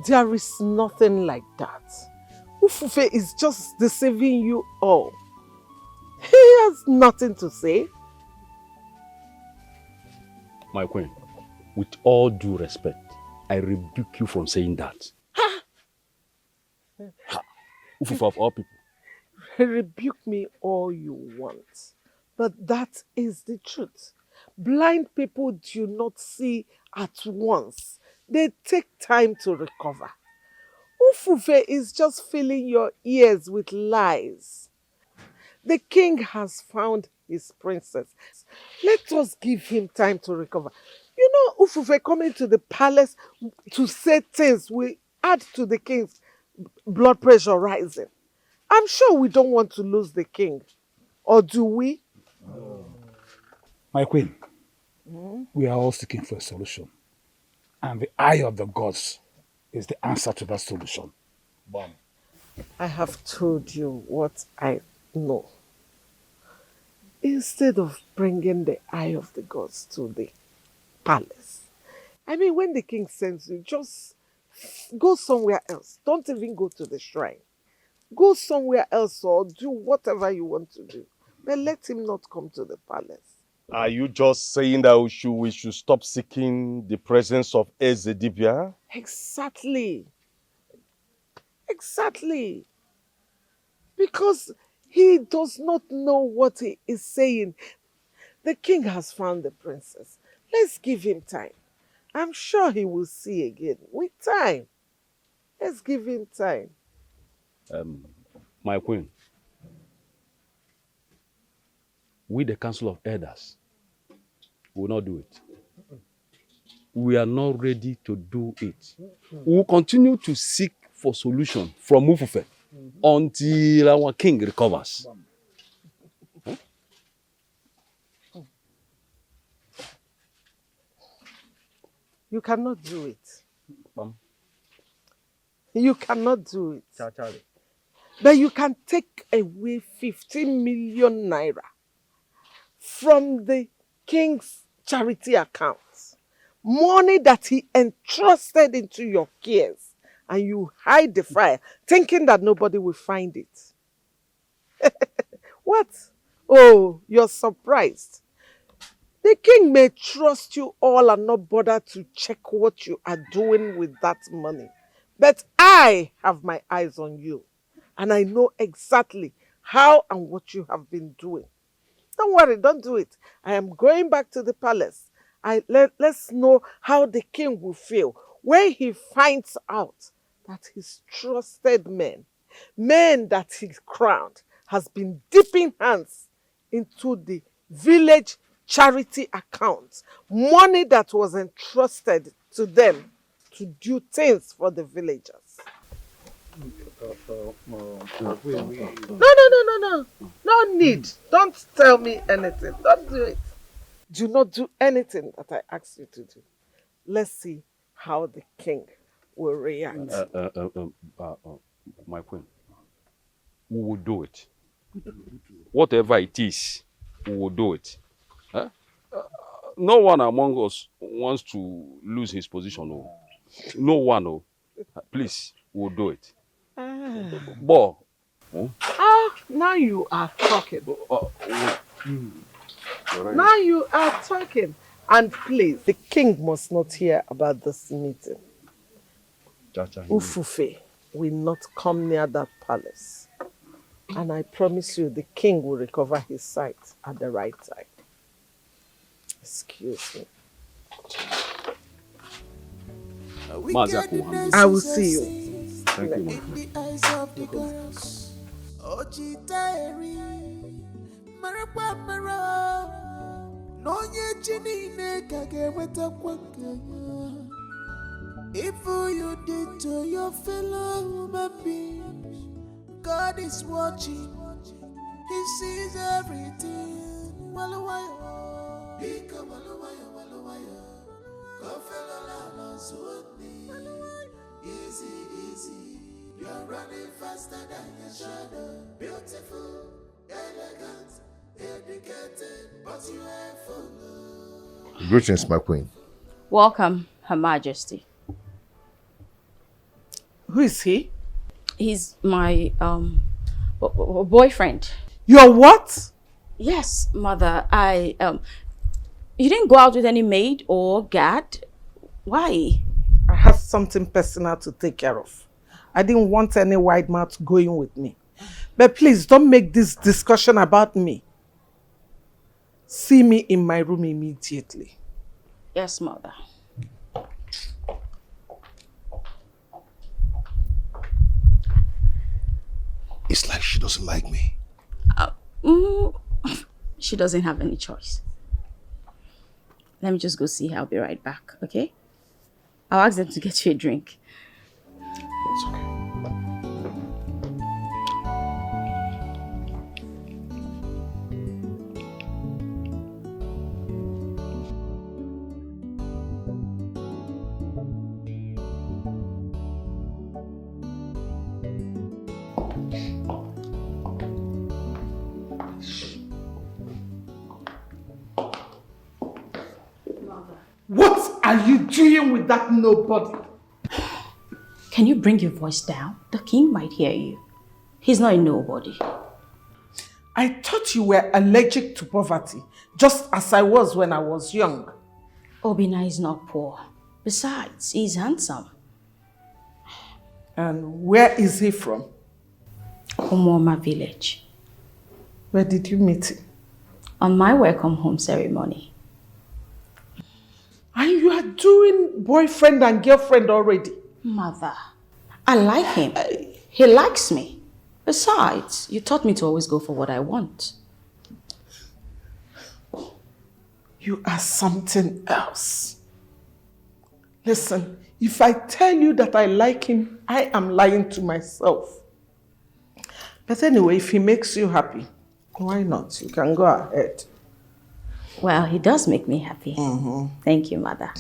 There is nothing like that. Ufufe is just deceiving you all. He has nothing to say. My queen, with all due respect, I rebuke you from saying that. Ufufe of all people. Rebuke me all you want, but that is the truth. Blind people do not see at once. They take time to recover. Ufufe is just filling your ears with lies. The king has found his princess. Let us give him time to recover. You know, Ufufe coming to the palace to say things will add to the king's blood pressure rising. I'm sure we don't want to lose the king. Or do we? My queen, we are all seeking for a solution. And the eye of the gods is the answer to that solution. Bam. I have told you what I know. Instead of bringing the eye of the gods to the palace, I mean, when the king sends you, just go somewhere else. Don't even go to the shrine. Go somewhere else or do whatever you want to do. But let him not come to the palace. Are you just saying that we should stop seeking the presence of Ezedibia? Exactly. Exactly. Because he does not know what he is saying. The king has found the princess. Let's give him time. I'm sure he will see again with time. Let's give him time. My queen, we the Council of Elders will not do it. We are not ready to do it. We will continue to seek for solution from Ufufe until our king recovers. You cannot do it. You cannot do it. But you can take away 15 million naira from the king's charity account. Money that he entrusted into your cares. And you hide the fire, thinking that nobody will find it. What? Oh, you're surprised. The king may trust you all and not bother to check what you are doing with that money. But I have my eyes on you. And I know exactly how and what you have been doing. Don't worry, don't do it. I am going back to the palace. Let's know how the king will feel when he finds out that his trusted men that he crowned, has been dipping hands into the village charity accounts. Money that was entrusted to them to do things for the villagers. No. No need. Don't tell me anything. Don't do it. Do not do anything that I ask you to do. Let's see how the king will react. My queen, we will do it. Whatever it is, we will do it. No one among us wants to lose his position. No one. Please, we will do it. But, now you are talking. Now you are talking. And please, the king must not hear about this meeting. Ufufe will not come near that palace. And I promise you, the king will recover his sight at the right time. Excuse me. I will see you. Thank you, If you did to your fellow human beings, God is watching. He sees everything. Easy, easy. You're running faster than your shadow. Beautiful, elegant, educated, but you ain't full. Greetings, my queen. Welcome, Her Majesty. Who is he? He's my boyfriend. Your what? Yes, mother. You didn't go out with any maid or guard? Why? I have something personal to take care of. I didn't want any wide mouth going with me. But please don't make this discussion about me. See me in my room immediately. Yes, mother. It's like she doesn't like me. She doesn't have any choice. Let me just go see her. I'll be right back, okay? I'll ask them to get you a drink. It's okay. What are you doing with that nobody? Can you bring your voice down? The king might hear you. He's not a nobody. I thought you were allergic to poverty, just as I was when I was young. Obina is not poor. Besides, he's handsome. And where is he from? Umoma village. Where did you meet him? On my welcome home ceremony. And you are doing boyfriend and girlfriend already? Mother, I like him. He likes me. Besides, you taught me to always go for what I want. You are something else. Listen, if I tell you that I like him, I am lying to myself. But anyway, if he makes you happy, why not? You can go ahead. Well, he does make me happy. Thank you, mother.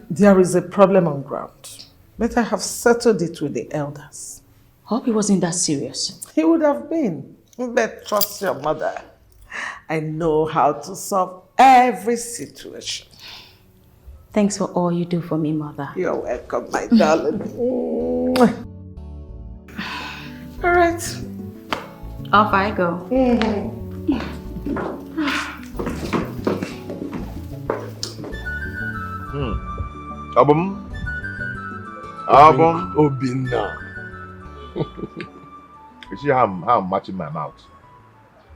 There is a problem on ground, but I have settled it with the elders. Hope he wasn't that serious. He would have been, but trust your mother. I know how to solve every situation. Thanks for all you do for me, mother. You're welcome, my darling. All right. Off I go. Album. Obina. You see how I'm matching my mouth?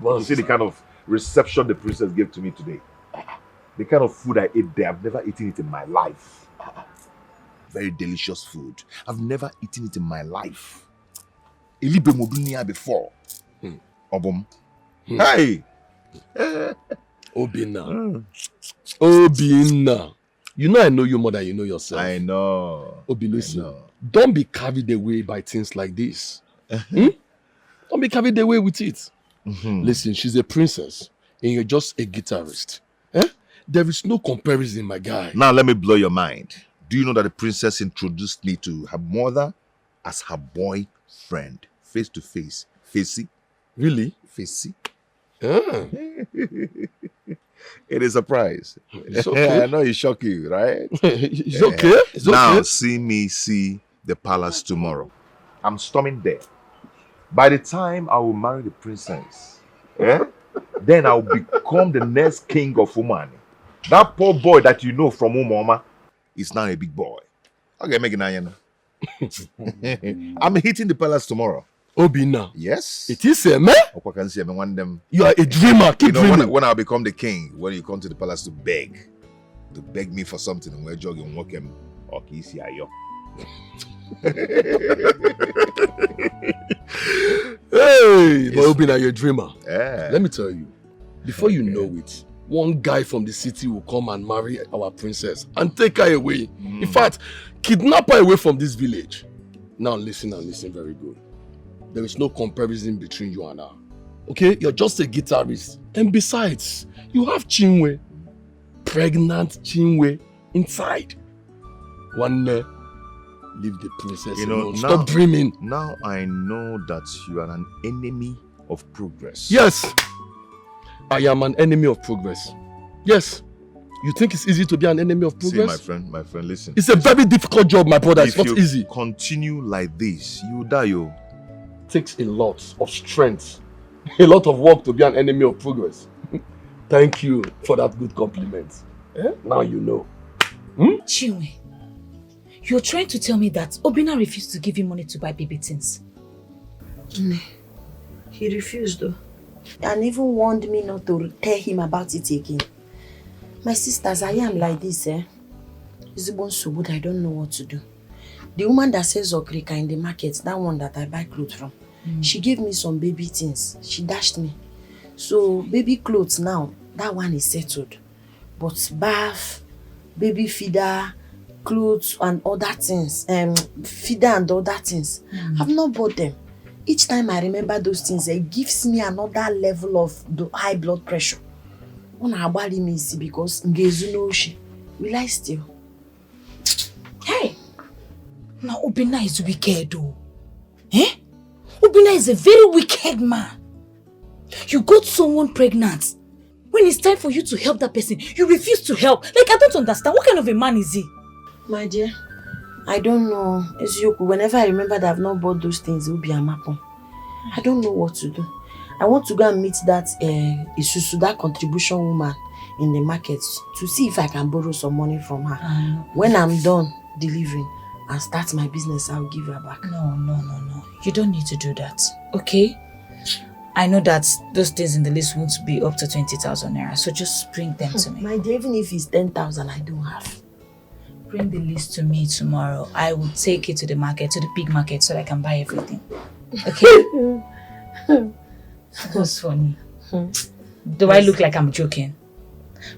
You see the kind of reception the princess gave to me today? The kind of food I ate there, I've never eaten it in my life. Very delicious food. I've never eaten it in my life. Elibe modunia before. Obum. Hey! Obina. Obina. You know I know you more than you know yourself. I know. Obi, listen. Don't be carried away by things like this. Don't be carried away with it. Listen, she's a princess and you're just a guitarist. There is no comparison, my guy. Now let me blow your mind. Do you know that the princess introduced me to her mother as her boyfriend? Face to face. Facey. Really? Facey. It is a surprise. It's okay. I know it shock you, right? It's okay. It's now okay. see me see the palace tomorrow. I'm storming there. By the time I will marry the princess, then I'll become the next king of Umani. That poor boy that you know from Umoma is now a big boy. Okay, make it I'm hitting the palace tomorrow. Obina. Yes. It is a man. You are a dreamer. Keep dreaming. When I become the king, when you come to the palace to beg me for something, and we're jogging, walk him, or kiss you. Hey, but Obina, you're a dreamer. Yeah. Let me tell you, before you know it, one guy from the city will come and marry our princess and take her away. In fact, kidnap her away from this village. Now listen and listen very good. There is no comparison between you and her. Okay? You're just a guitarist. And besides, you have Chinwe. Pregnant Chinwe inside. One day, Leave the princess You know, alone. now, Stop dreaming. Now I know that you are an enemy of progress. Yes, I am an enemy of progress. Yes. You think it's easy to be an enemy of progress? See, my friend, listen. It's a very difficult job, my brother. It's If not you easy. continue like this, you die, yo. Takes a lot of strength, a lot of work to be an enemy of progress. Thank you for that good compliment. Now you know. Chinwe, you're trying to tell me that Obinna refused to give you money to buy baby things? He refused though. And even warned me not to tell him about it again. My sisters, I am like this, It's so good, I don't know what to do. The woman that sells okrika in the market, that one that I buy clothes from, she gave me some baby things. She dashed me. So baby clothes now, that one is settled. But bath, baby feeder, clothes and other things, feeder and other things, I've not bought them. Each time I remember those things, it gives me another level of the high blood pressure. When I worry me see because Ngezunoshi, will I still? Hey! Now Obinna is wicked though. Obinna is a very wicked man. You got someone pregnant. When it's time for you to help that person, you refuse to help. Like, I don't understand. What kind of a man is he? My dear, I don't know. Whenever I remember that I've not bought those things, it will be a mapon. I don't know what to do. I want to go and meet that Isusu, that contribution woman in the market to see if I can borrow some money from her. When I'm done delivering and start my business, I'll give her back. No. You don't need to do that, okay? I know that those things in the list won't be up to 20,000 naira, so just bring them to me. My dear, even if it's 10,000, I don't have. Bring the list to me tomorrow. I will take it to the market, to the big market, so that I can buy everything. Okay? That's funny. Do I look like I'm joking?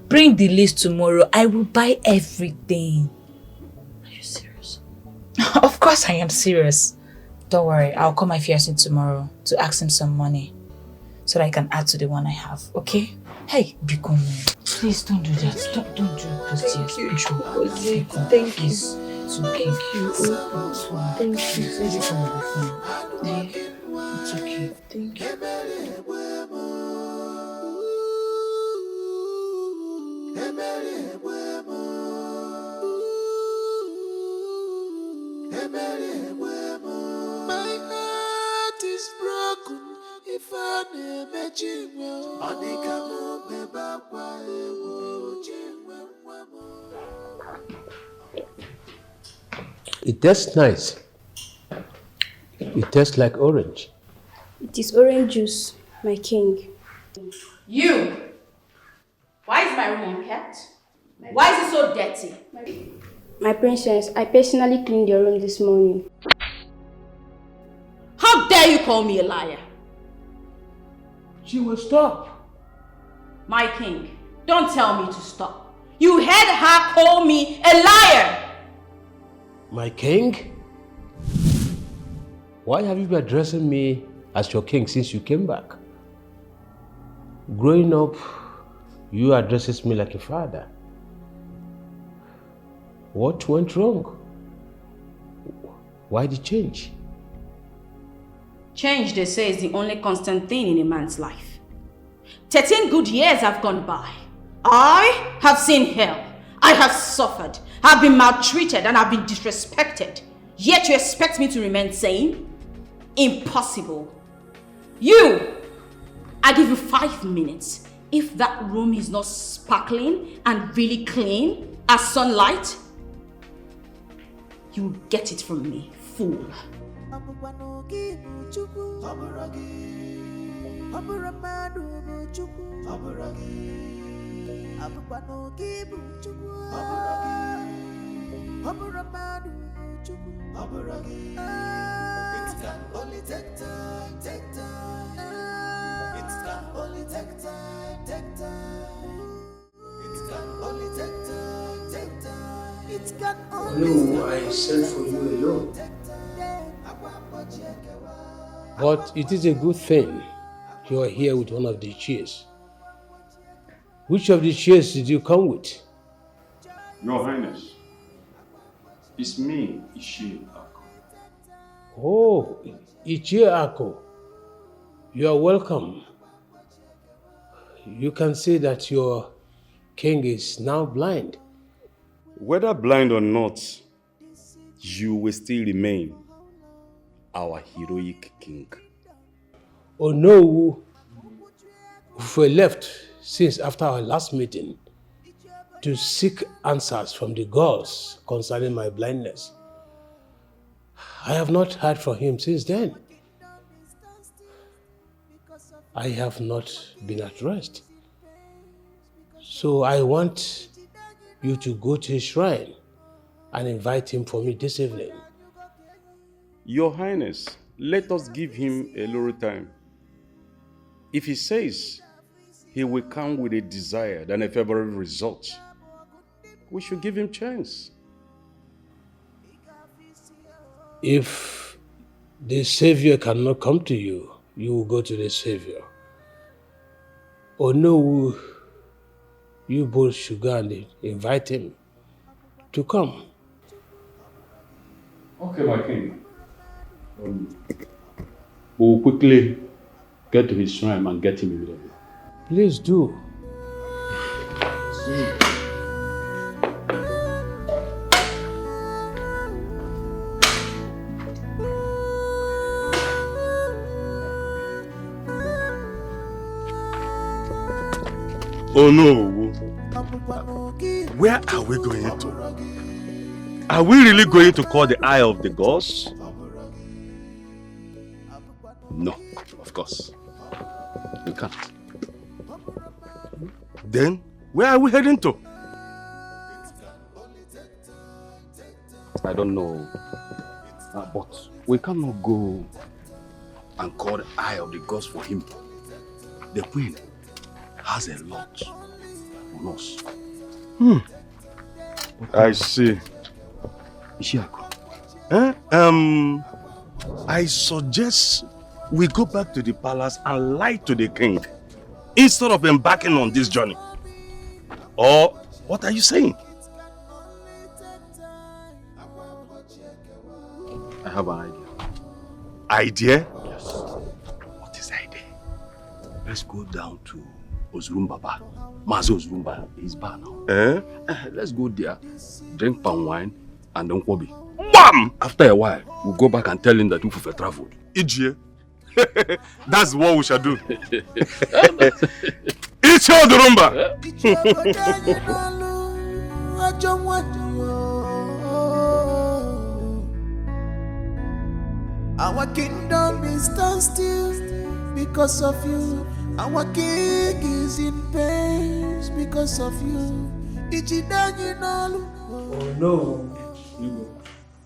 Bring the list tomorrow. I will buy everything. Are you serious? Of course I am serious. Don't worry. I'll call my fiancé tomorrow to ask him some money so that I can add to the one I have. Okay? Hey, Bcos, please don't do that. Don't do those tears. Thank you. It's okay. Thank you. Maybe some of the phone. It's okay. Thank you. My heart is broken if I never jingle. It tastes nice. It tastes like orange. It is orange juice, my king. You! Why is my room unkept? Why is it so dirty? My princess, I personally cleaned your room this morning. How dare you call me a liar? She will stop. My king, don't tell me to stop. You heard her call me a liar! My king? Why have you been addressing me as your king since you came back? Growing up, you addresses me like a father. What went wrong? Why the change? Change, they say, is the only constant thing in a man's life. 13 good years have gone by. I have seen hell. I have suffered. I've been maltreated and I've been disrespected. Yet you expect me to remain sane? Impossible. You! I give you 5 minutes. If that room is not sparkling and really clean as sunlight, you will get it from me, fool. It can only take time, take time. It can only take time, take time. It can only take time, take time. It can only. No, I sent for you alone. But it is a good thing you are here with one of the chairs. Which of the chairs did you come with? Your Highness, It's me, Ishi. Oh, Ichie Ako. You are welcome. You can see that your king is now blind. Whether blind or not, you will still remain our heroic king. Oh no, we left since after our last meeting to seek answers from the gods concerning my blindness. I have not heard from him since then. I have not been at rest. So I want you to go to his shrine and invite him for me this evening. Your Highness, let us give him a little time. If he says he will come with a desired and a favorable result, we should give him chance. If the Savior cannot come to you, you will go to the Savior. Or no, you both should go and invite him to come. Okay, my king. We'll quickly get to his shrine and get him immediately. Please do. Oh no! Where are we going to? Are we really going to call the eye of the gods? No, of course. We can't. Then, where are we heading to? I don't know. But we cannot go and call the eye of the gods for him. The queen has a lot on us. I see. I suggest we go back to the palace and lie to the king instead of embarking on this journey. Or what are you saying? I have an idea. Idea? Yes. What is the idea? Let's go down to Ozurumba bar. Mazo Ozurumba, his bar now. Let's go there, drink palm wine, and then Kobe. Bam! After a while, we'll go back and tell him that Ufufe traveled. Ijie. That's what we shall do. It's your Ozurumba. Our kingdom is stand still because of you. Our king is in pain because of you. Oh no.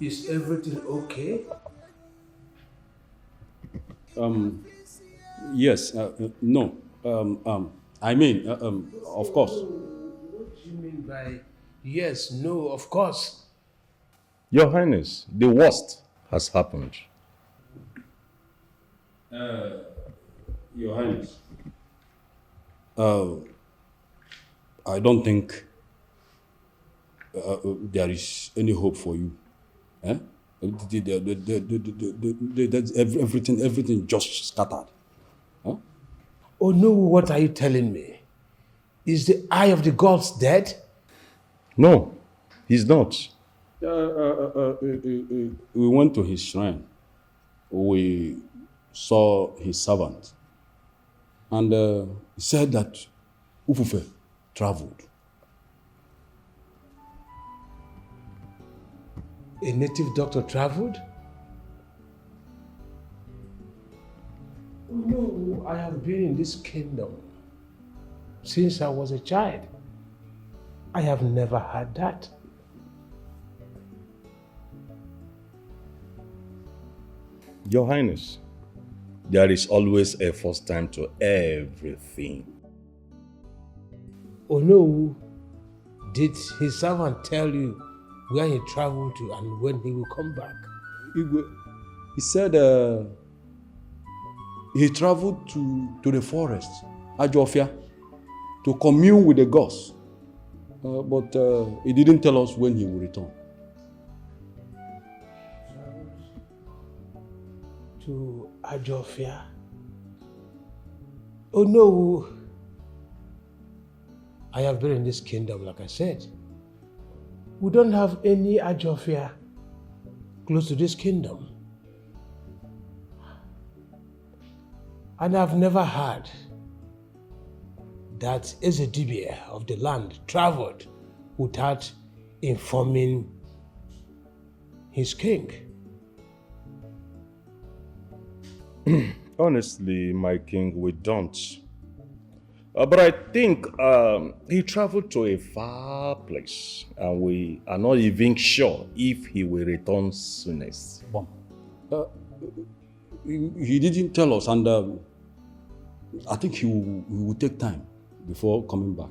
Is everything okay? Yes, no. I mean, of course. What do you mean by yes, no, of course? Your Highness, the worst has happened. Your Highness, I don't think there is any hope for you. Everything just scattered. Huh? Oh no, what are you telling me? Is the eye of the gods dead? No, he's not. We went to his shrine. We saw his servant. And he said that Ufufe traveled. A native doctor traveled? Oh no, I have been in this kingdom since I was a child. I have never had that. Your Highness, there is always a first time to everything. Oh no, did his servant tell you where he traveled to and when he will come back? He said he traveled to the forest, Ajofia, to commune with the gods. But he didn't tell us when he will return. to Ajofia? Oh no, I have been in this kingdom, like I said. We don't have any Ajofia close to this kingdom. And I've never heard that Ezedibia of the land traveled without informing his king. Honestly, my king, we don't. But I think he traveled to a far place, and we are not even sure if he will return soonest. He didn't tell us, and I think he will take time before coming back.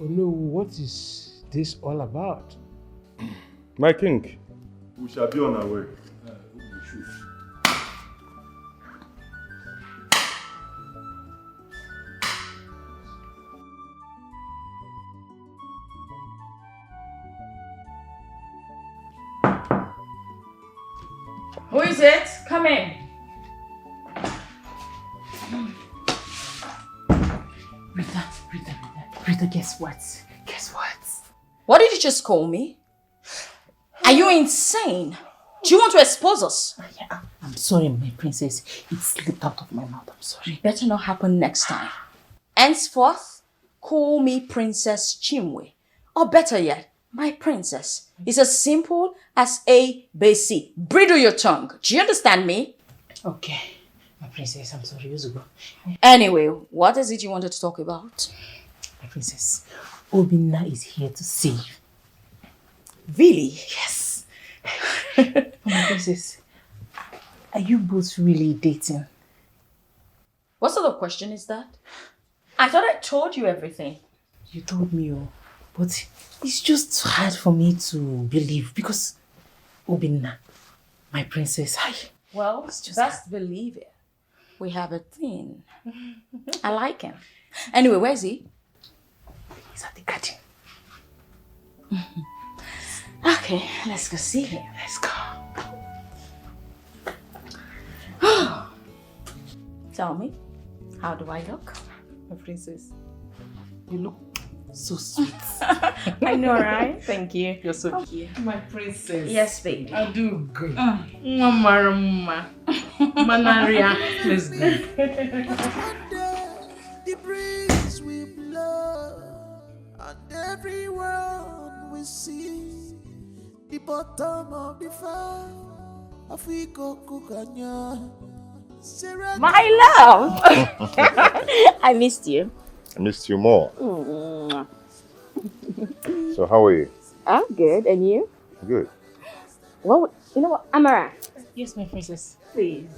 Oh no, what is this all about? My king, we shall be on our way. Who is it? Come in. Rita, guess what? Guess what? What did you just call me? Are you insane? Do you want to expose us? Yeah, I'm sorry, my princess. It slipped out of my mouth. I'm sorry. Better not happen next time. Henceforth, call me Princess Chinwe. Or better yet, my princess. It's as simple as A, B, C. Bridle your tongue. Do you understand me? Okay. My princess, I'm sorry. You go. Anyway, what is it you wanted to talk about? My princess, Obinna is here to see you. Really? Yes. My princess, are you both really dating? What sort of question is that? I thought I told you everything. You told me, but it's just hard for me to believe because Obinna, my princess, Well, best believe it. We have a thing. I like him. Anyway, where is he? He's at the garden. Okay, let's go see him. Let's go. Tell me, how do I look? My princess, you look so sweet. I know, right? Thank you. You're so cute. My princess. Yes, baby. I do good. Mama. Manaria. Let's go. The breeze we blow, and everyone we see the bottom of the fire. Africa Kukanya. My love! I missed you. I missed you more. So how are you? I'm good, and you? Good. Well, you know what, Amara? Yes, my princess. Please,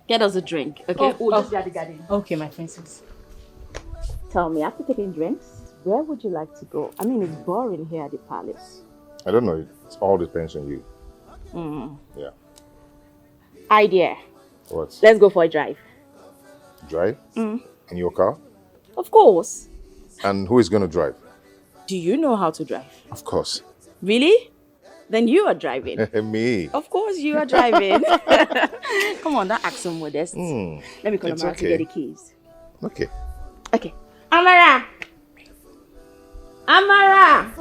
get us a drink, okay? We'll just be at the garden. Okay, my princess. Tell me, after taking drinks, where would you like to go? I mean, it's boring here at the palace. I don't know. It all depends on you. Yeah. Idea. What? Let's go for a drive. Drive? In your car? Of course. And who is going to drive? Do you know how to drive? Of course. Really? Then you are driving. Me. Of course you are driving. Come on, don't act so modest. Let me call Amara to get the keys. Okay. Okay. Amara! Amara!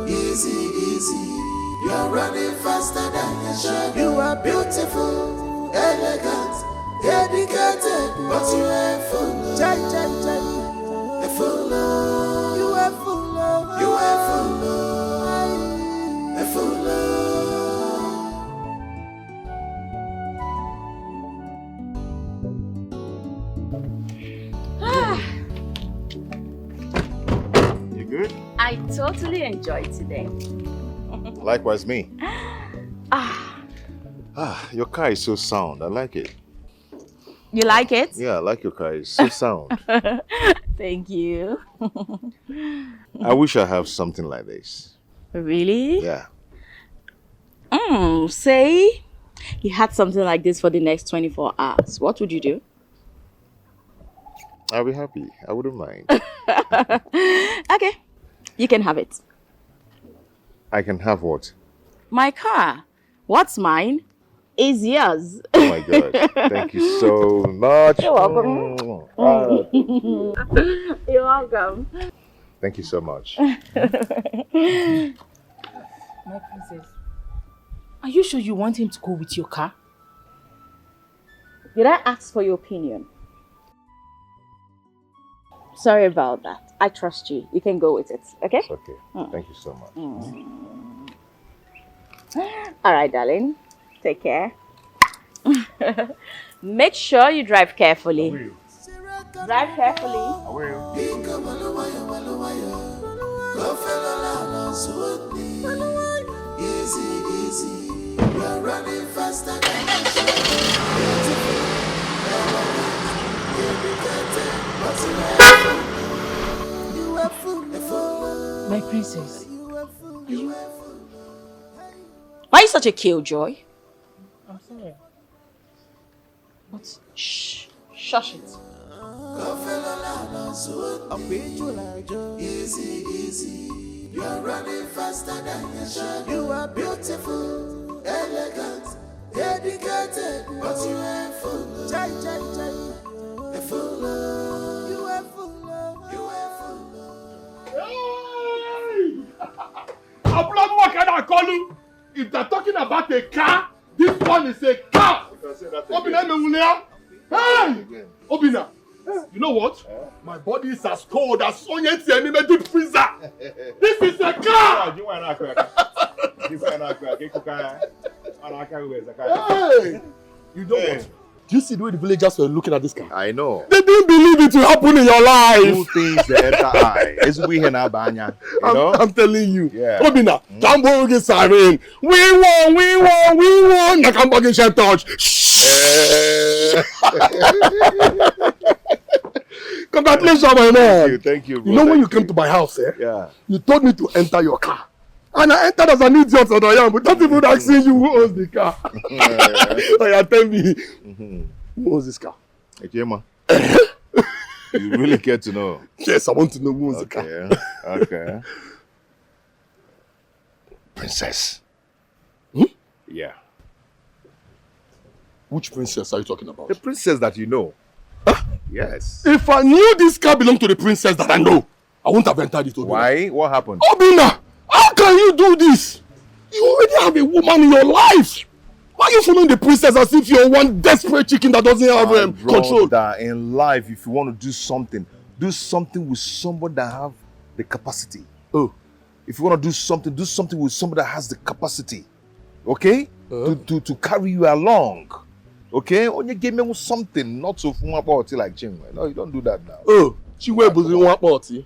Easy, easy. You're running faster than you should. You are beautiful, elegant, dedicated, but you ain't full of. You're full of. You are full of. You are full of. You're full of. You good? I totally enjoyed today. Likewise me. Your car is so sound. I like it. You like it? Yeah, I like your car. It's so sound. Thank you. I wish I have something like this. Really? Yeah. Say, he had something like this for the next 24 hours, what would you do? I'll be happy. I wouldn't mind. Okay, you can have it. I can have what? My car. What's mine is yours. Oh my God. Thank you so much. You're welcome. You're welcome. Thank you so much. My princess, are you sure you want him to go with your car? Did I ask for your opinion? Sorry about that. I trust you. You can go with it, okay? It's okay. Thank you so much. All right, darling. Take care. Make sure you drive carefully. Drive carefully. Easy, easy. You're running faster than My princess, Why are you such a killjoy? I'm sorry. But shh, shush it. Easy, easy. You are running faster than you should. You are beautiful, elegant, dedicated, but you ain't full. Jai, jai, jai. You full. You are full. You are full. What can I call you? If they're talking about a car, this one is a car. Obina Mengulia. Hey! Obina. You know what? My body is as cold as onions in a deep freezer. This is a car! Hey! You know what? Do you see the way the villagers were looking at this car? I know. They didn't believe it will happen in your life. Two things that enter eye. I'm telling you. Yeah. Obina, Tambo is siren. We won. Nakambo shall touch. Congratulations, my man. Thank you, bro. You know when you came to my house, Yeah. you told me to enter your car. And I entered as an idiot that I am, but not even asking you who owns the car. Oh, yeah, tell me, who owns this car? Ejema. You really care to know? Yes, I want to know who owns the car. Okay. Princess. Yeah. Which princess are you talking about? The princess that you know. Yes. If I knew this car belonged to the princess that I know, I wouldn't have entered it. Obina. Why? What happened? Obina, how can you do this? You already have a woman in your life. Why are you following the princess as if you're one desperate chicken that doesn't have control? In life, if you want to do something with somebody that have the capacity. Oh. If you want to do something with somebody that has the capacity. Okay? To carry you along. Okay? Only give me something, not so fun about it like Chinwe. No, you don't do that now. Oh, Chinwe was in one party.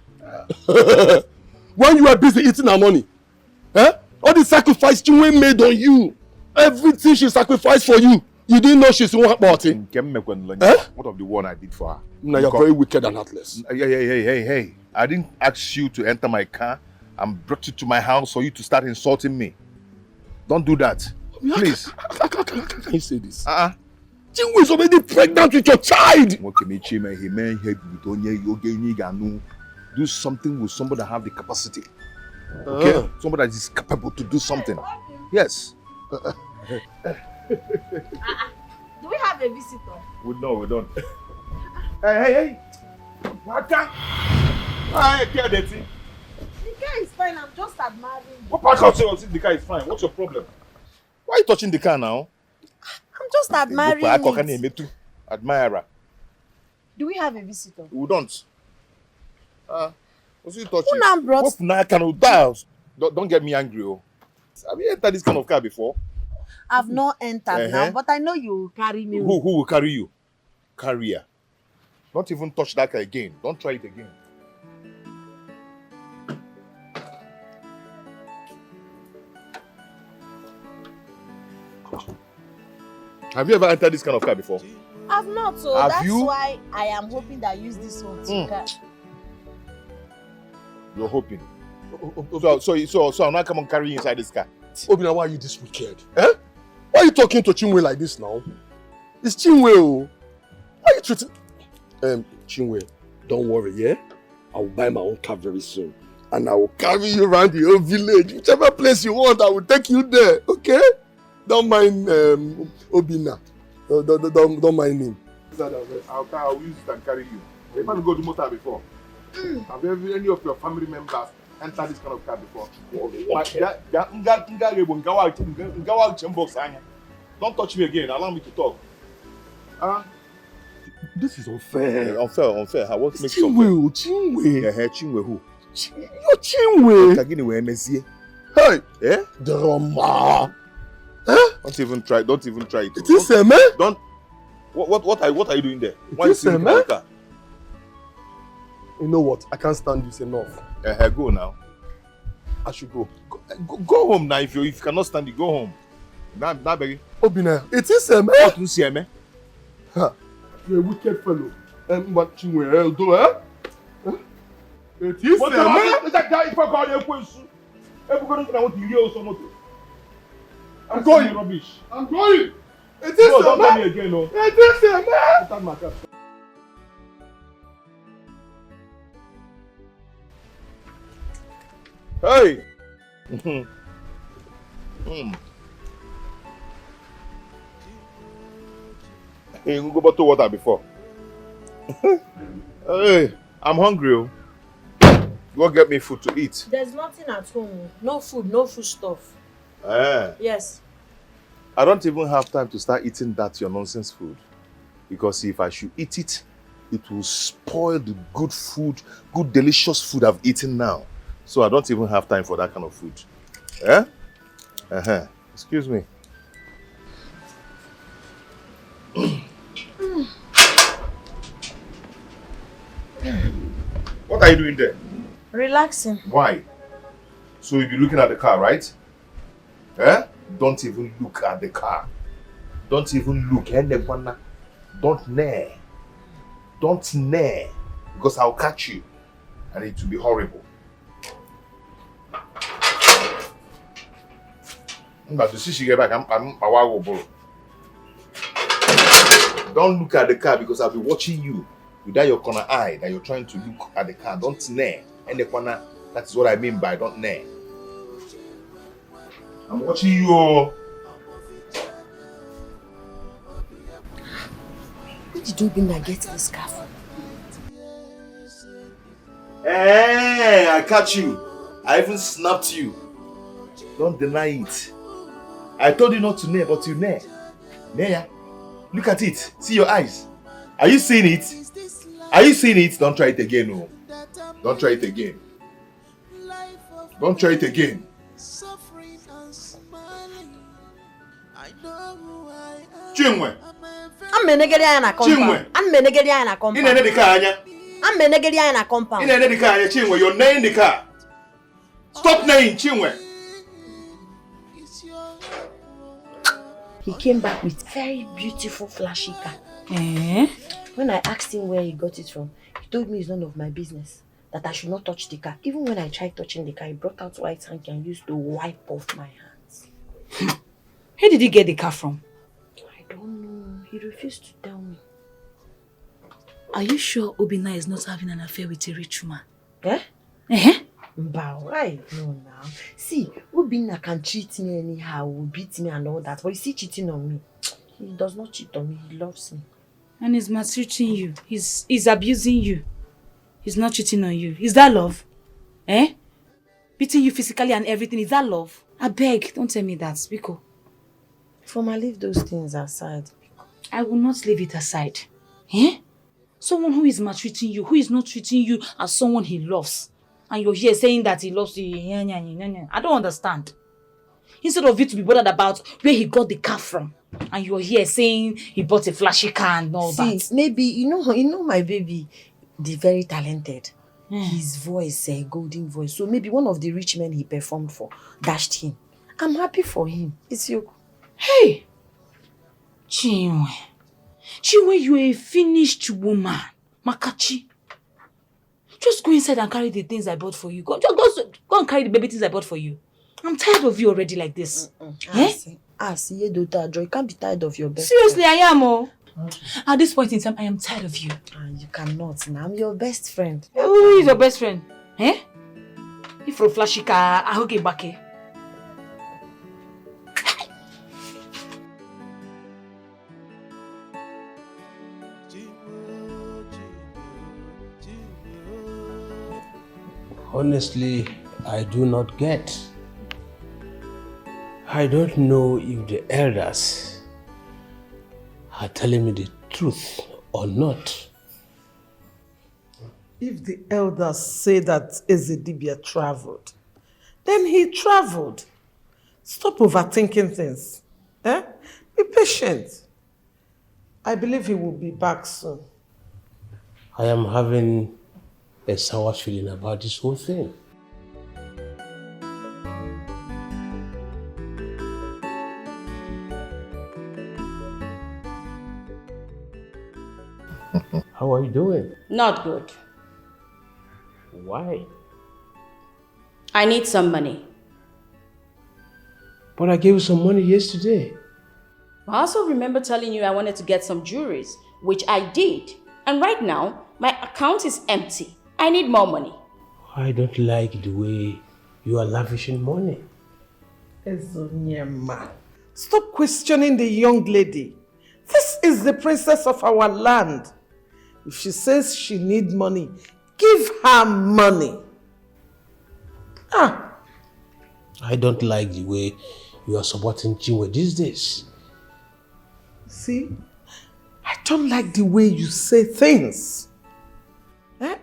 When you were busy eating her money, all the sacrifice Chinwe made on you, everything she sacrificed for you, you didn't know she's in one party. What of the one I did for her? No, you're very wicked and heartless. Hey. I didn't ask you to enter my car and brought you to my house for you to start insulting me. Don't do that. Please. How can you say this? Chinwe is already pregnant with your child. Do something with somebody that have the capacity. Okay? Somebody that is capable to do something. Yes. Do we have a visitor? No, we don't. Hey. What? Hey, care dirty. The car is fine, I'm just admiring. What part of the car is fine? What's your problem? Why are you touching the car now? I'm just admiring it. Admirer. Do we have a visitor? We don't. What's you touching? Who now brought? Don't get me angry. Oh. Have you entered this kind of car before? I've not entered now, but I know you will carry me. Who will carry you? Carrier. Don't even touch that car again. Don't try it again. Have you ever entered this kind of car before? I've not, so Have that's you? why I am hoping that I use this one to catch. You're hoping. So I'm not come and carry you inside this car. Obina, why are you this wicked? Why are you talking to Chinwe like this now? It's Chinwe. Oh. Why are you treating... Chinwe, don't worry, yeah? I will buy my own car very soon. And I will carry you around the whole village. Whichever place you want, I will take you there, okay? Don't mind Obina. Don't mind him. I'll use it and carry you. You haven't go to motor before. Have any of your family members entered this kind of car before? Don't touch me again. Allow me to talk. This is unfair. Unfair. What makes it Chinwe, unfair? Chinwe. Yeah, Chinwe who? You're Chinwe. Hey, drama. Don't even try it. It is a man. Don't. What are you doing there? Why It is you a sitting in man. the car? You know what? I can't stand this enough. Go now. I should go. Go home now. If you cannot stand it, go home. Now, baby. Obina, it is a man. What you see, man? You're a wicked fellow. But Chinwe, do it is a man. I'm going. Rubbish. I'm going. It is No, a don't man. tell me again, no. It is a man. Start my car. Hey. Hey, you go bottle water before. Hey, I'm hungry. Oh. Go get me food to eat. There's nothing at home. No food, no food stuff. Yes. I don't even have time to start eating that your nonsense food. Because if I should eat it, it will spoil the good food, good delicious food I've eaten now. So I don't even have time for that kind of food. Excuse me. What are you doing there? Relaxing. Why? So you'll be looking at the car, right? Don't even look at the car. Don't even look. Don't near. Don't near. Because I'll catch you. And it will be horrible. But to see she get back, I'm don't look at the car because I'll be watching you with that your corner eye that you're trying to look at the car. Don't near. And the corner, that's what I mean by don't near. I'm watching you. Where did Obina get this car from? Hey, I catch you. I even snapped you. Don't deny it. I told you not to near, but you near. Near. Look at it. See your eyes. Are you seeing it? Are you seeing it? Don't try it again, no. Don't try it again. Don't try it again. Chinwe. I'm menegedi anya na compound. I'm menegedi anya na compound. Ine the car anya. I'm menegedi anya na compound. Ine the car anya, Chinwe. You're nailing the car. Stop nailing, Chinwe. He came back with very beautiful flashy car. When I asked him where he got it from, he told me it's none of my business. That I should not touch the car. Even when I tried touching the car, he brought out white hanky and used to wipe off my hands. Where did he get the car from? I don't know. He refused to tell me. Are you sure Obina is not having an affair with a rich woman? But why? No, now. See, Obina can treat me anyhow, will beat me and all that. But is he cheating on me? He does not cheat on me. He loves me. And he's maltreating you. He's abusing you. He's not cheating on you. Is that love? Beating you physically and everything. Is that love? I beg, don't tell me that, Biko. Foma, leave those things aside. I will not leave it aside. Someone who is maltreating you, who is not treating you as someone he loves. And you're here saying that he loves you. I don't understand. Instead of you to be bothered about where he got the car from. And you're here saying he bought a flashy car and all that. See, maybe, you know my baby, the very talented. His voice, a golden voice. So maybe one of the rich men he performed for dashed him. I'm happy for him. It's you. Hey! Chinwe, you're a finished woman. Makachi. Just go inside and carry the things I bought for you. Go and carry the baby things I bought for you. I'm tired of you already like this. See, Joy, you can't be tired of your best Seriously, friend. I am. Oh. At this point in time, I am tired of you. You cannot. Now I'm your best friend. Who is your best friend? Eh? If you're flashy car, I will get back here. Honestly, I do not get. I don't know if the elders are telling me the truth or not. If the elders say that Ezedibia traveled, then he traveled. Stop overthinking things. Be patient. I believe he will be back soon. I am having a sour feeling about this whole thing. How are you doing? Not good. Why? I need some money. But I gave you some money yesterday. I also remember telling you I wanted to get some jewelries, which I did. And right now, my account is empty. I need more money. I don't like the way you are lavishing money. Ezonyema, stop questioning the young lady. This is the princess of our land. If she says she needs money, give her money. I don't like the way you are supporting Chinwe these days. See, I don't like the way you say things.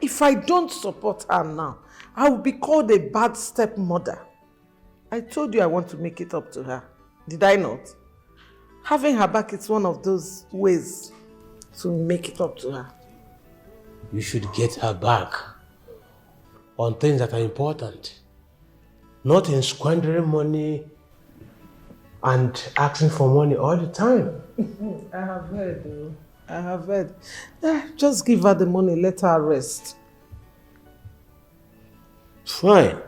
If I don't support her now, I will be called a bad stepmother. I told you I want to make it up to her. Did I not? Having her back is one of those ways to make it up to her. You should get her back on things that are important. Not in squandering money and asking for money all the time. I have heard. I have heard. Just give her the money, let her rest. Fine.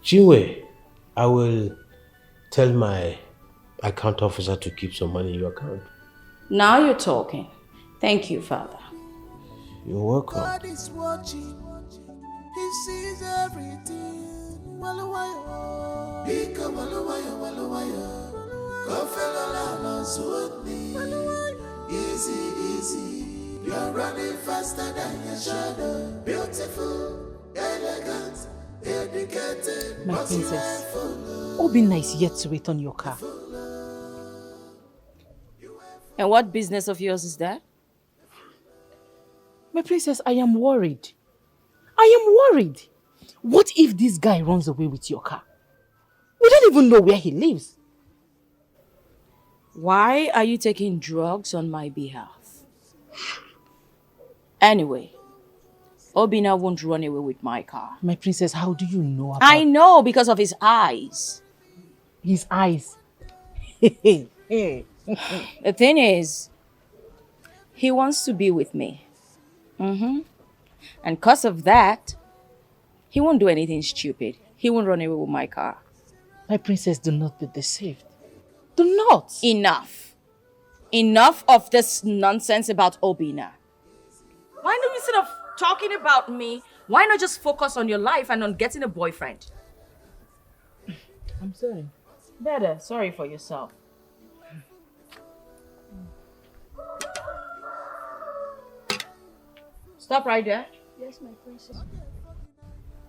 Chinwe, I will tell my account officer to keep some money in your account. Now you're talking. Thank you, Father. You're welcome. God is watching. He sees everything. Bika waluwaya. Go fellow la sudni. Easy. You're running faster than your shadow. Beautiful, elegant, educated. My princess, Obina is yet to return your car. And what business of yours is that? My princess, I am worried. What if this guy runs away with your car? We don't even know where he lives. Why are you taking drugs on my behalf? Anyway, Obina won't run away with my car. My princess, how do you know about... I know because of his eyes. His eyes? The thing is, he wants to be with me. And because of that, he won't do anything stupid. He won't run away with my car. My princess, do not be deceived. Do not. Enough. Enough of this nonsense about Obina. Why not, instead of talking about me, why not just focus on your life and on getting a boyfriend? I'm sorry. Better. Sorry for yourself. Stop right there. Yes, my princess.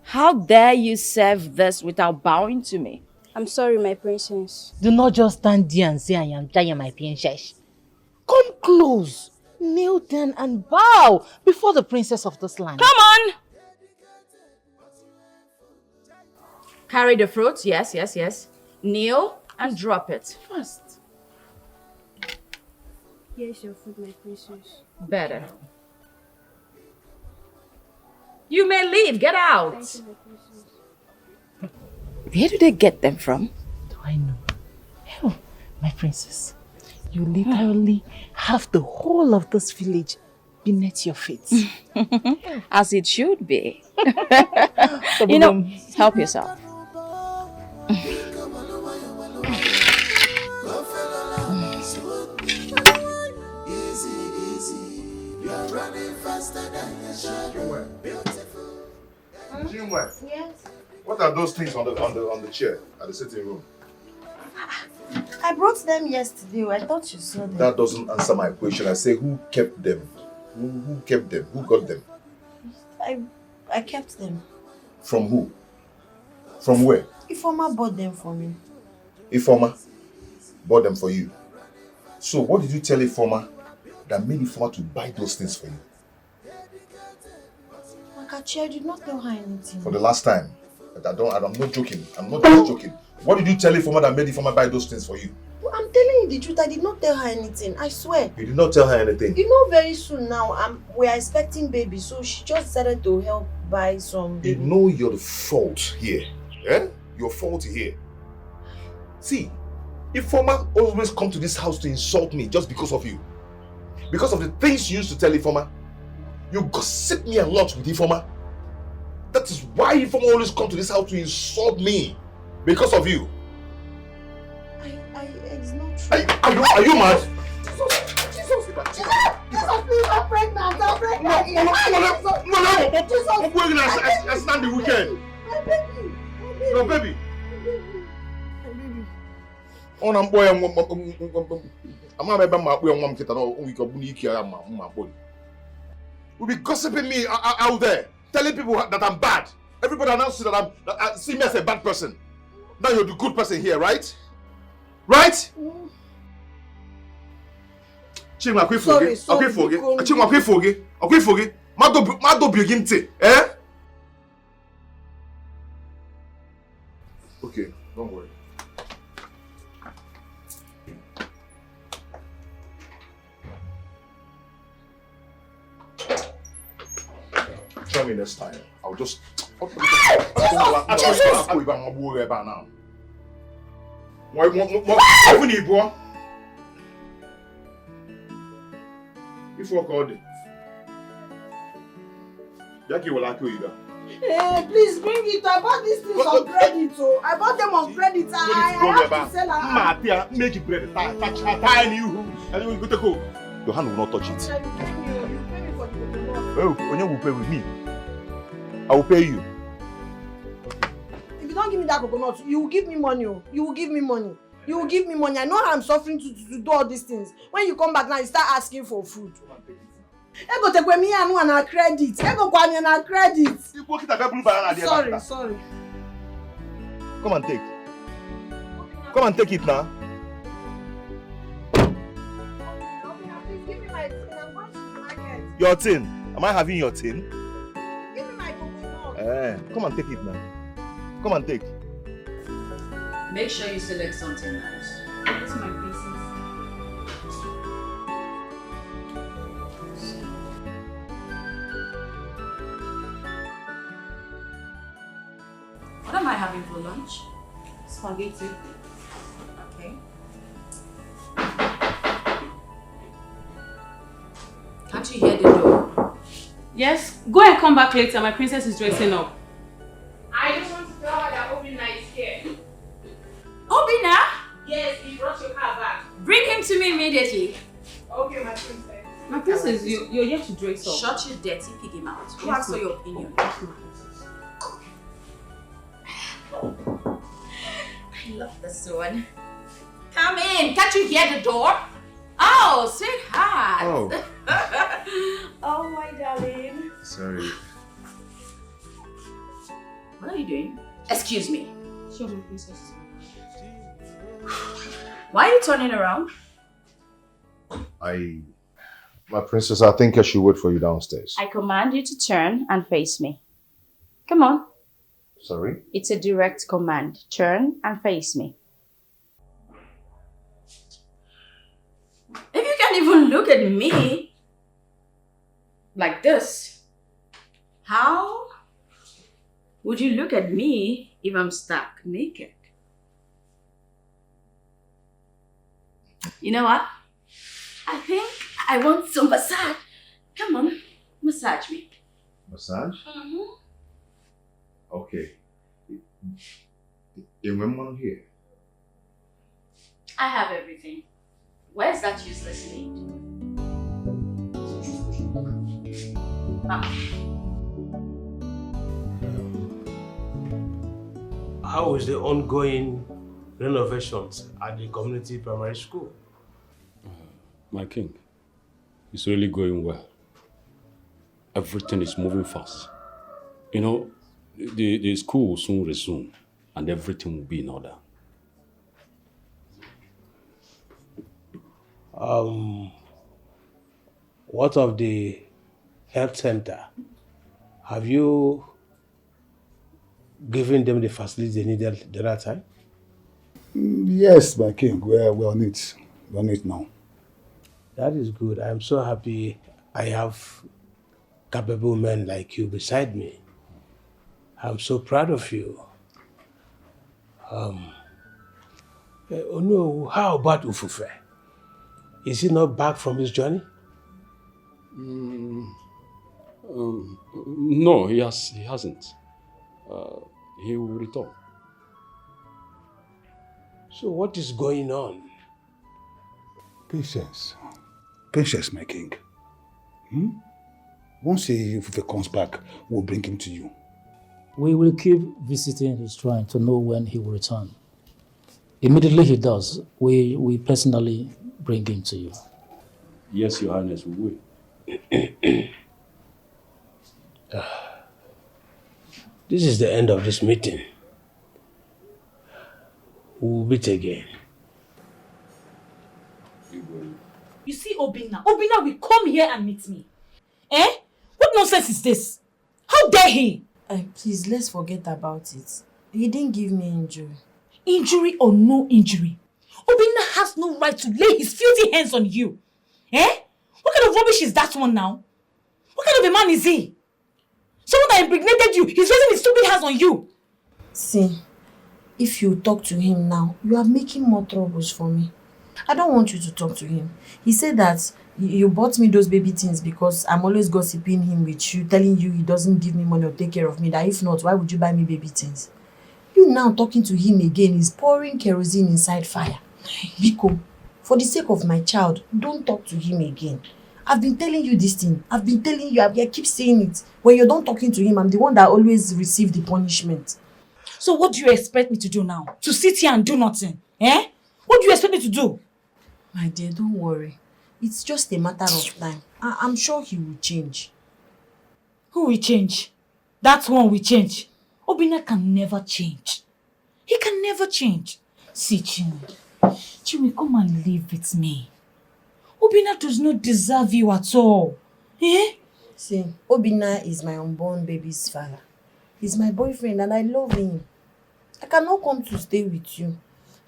How dare you serve this without bowing to me? I'm sorry, my princess. Do not just stand there and say I am dying, my princess. Come close, kneel down and bow before the princess of this land. Come on! Carry the fruits, yes. Kneel and drop it. First. Here's your food, my princess. Better. You may leave, get out. Thank you, my princess. Where do they get them from? Do I know? Oh, my princess, you literally have the whole of this village beneath your feet. As it should be. Help yourself. running faster than your shadow. Beautiful. Knwin, Yes. what are those things on the chair at the sitting room? I brought them yesterday. I thought you saw them. That doesn't answer my question. I say, who kept them? Who kept them? Who got them? I kept them. From who? From where? Ifoma bought them for me. Ifoma bought them for you. So what did you tell Ifoma that made Ifoma to buy those things for you? Makachi, I did not tell her anything. For the last time. But I'm not joking. I'm not just joking. What did you tell Ifoma that made Ifoma buy those things for you? Well, I'm telling you the truth. I did not tell her anything. I swear. You did not tell her anything? You know, very soon now, we are expecting baby, so she just decided to help buy some baby. You know you're the fault here. Eh? Your fault here. See, Ifoma always come to this house to insult me just because of you. Because of the things you used to tell Ifoma. You gossip me a lot with Ifoma. That is why Ifoma always come to this house to insult me. Because of you. It's not true. Are you mad? Jesus, please, I'm pregnant. I'm pregnant. I stand the weekend. My baby. Your baby. On am boy, I'm will be gossiping me out there, telling people that I'm bad. Everybody announces that I see me as a bad person. Now you're the good person here, right? Right? Chima, sorry. forget. Mado begin to, eh? Okay, don't worry. Try me next time. I'll just. If you called it, Jackie will like you. Hey, please bring it. I bought these things on credit, so I bought them on credit. I have to sell them. Make it bread. Tie you, and you go to go. Your hand will not touch it. You pay me for the coconut. Oh, Onye will pay with me. I will pay you. If you don't give me that coconut, you will give me money. You will give me money. You will give me money. I know how I'm suffering to do all these things. When you come back now, you start asking for food. Ego take me and one on credit. Ego kwani on credit. Sorry. Come and take. Come and take it now. Please give me my tin. I'm going to the market. Your tin. Am I having your tin? Give me my coconut. Come and take it now. Come and take. Make sure you select something nice. What's my pieces? What am I having for lunch? Spaghetti. Okay. Can't you hear the door? Yes, go and come back later. My princess is dressing up. I just want to tell her that Obina is here. Obina? Yes, he brought your car back. Bring him to me immediately. Okay, my princess. My princess, you're yet to dress up. Shut your dirty piggy mouth. Who Yes, asked for ma'am. your opinion? I love this one. Come in. Can't you hear the door? Oh, sweetheart. Oh. Oh, my darling. Sorry. What are you doing? Excuse me. Sure, my princess. Why are you turning around? My princess, I think I should wait for you downstairs. I command you to turn and face me. Come on. Sorry? It's a direct command. Turn and face me. If you can't even look at me like this, how would you look at me if I'm stark naked? You know what? I think I want some massage. Come on, massage me. Massage? Mm-hmm. Okay. You remember here? I have everything. Where's that useless maid? How is the ongoing renovations at the community primary school? My king, it's really going well. Everything is moving fast. You know, the school will soon resume and everything will be in order. What of the health center? Have you given them the facilities they needed the right time? Yes, my king, we're on it. We're on it now. That is good. I'm so happy I have capable men like you beside me. I'm so proud of you. Oh no, how about Ufufe? Is he not back from his journey? No, he hasn't. He will return. So what is going on? Patience. Patience, my king. Once Ufufe comes back, we'll bring him to you. We will keep visiting his shrine to know when he will return. Immediately he does, we personally bring him to you. Yes, Your Highness, we will. This is the end of this meeting. We'll meet again. You see Obinna will come here and meet me. Eh? What nonsense is this? How dare he? Please, let's forget about it. He didn't give me injury. Injury or no injury, Obinna has no right to lay his filthy hands on you. Eh? What kind of rubbish is that one now? What kind of a man is he? Someone that impregnated you, he's raising his stupid hands on you. See, if you talk to him now, you are making more troubles for me. I don't want you to talk to him. He said that you bought me those baby things because I'm always gossiping him with you, telling you he doesn't give me money or take care of me, that if not, why would you buy me baby things? You now talking to him again is pouring kerosene inside fire. Biko, for the sake of my child, don't talk to him again. I've been telling you this thing. I've been telling you, I keep saying it. When you're done talking to him, I'm the one that always receives the punishment. So what do you expect me to do now? To sit here and do nothing? Eh? What do you expect me to do? My dear, don't worry. It's just a matter of time. I'm sure he will change. Who will change? That one will change. Obinna can never change. He can never change. See, Chinwe, come and live with me. Obinna does not deserve you at all. Eh? See, Obinna is my unborn baby's father. He's my boyfriend and I love him. I cannot come to stay with you.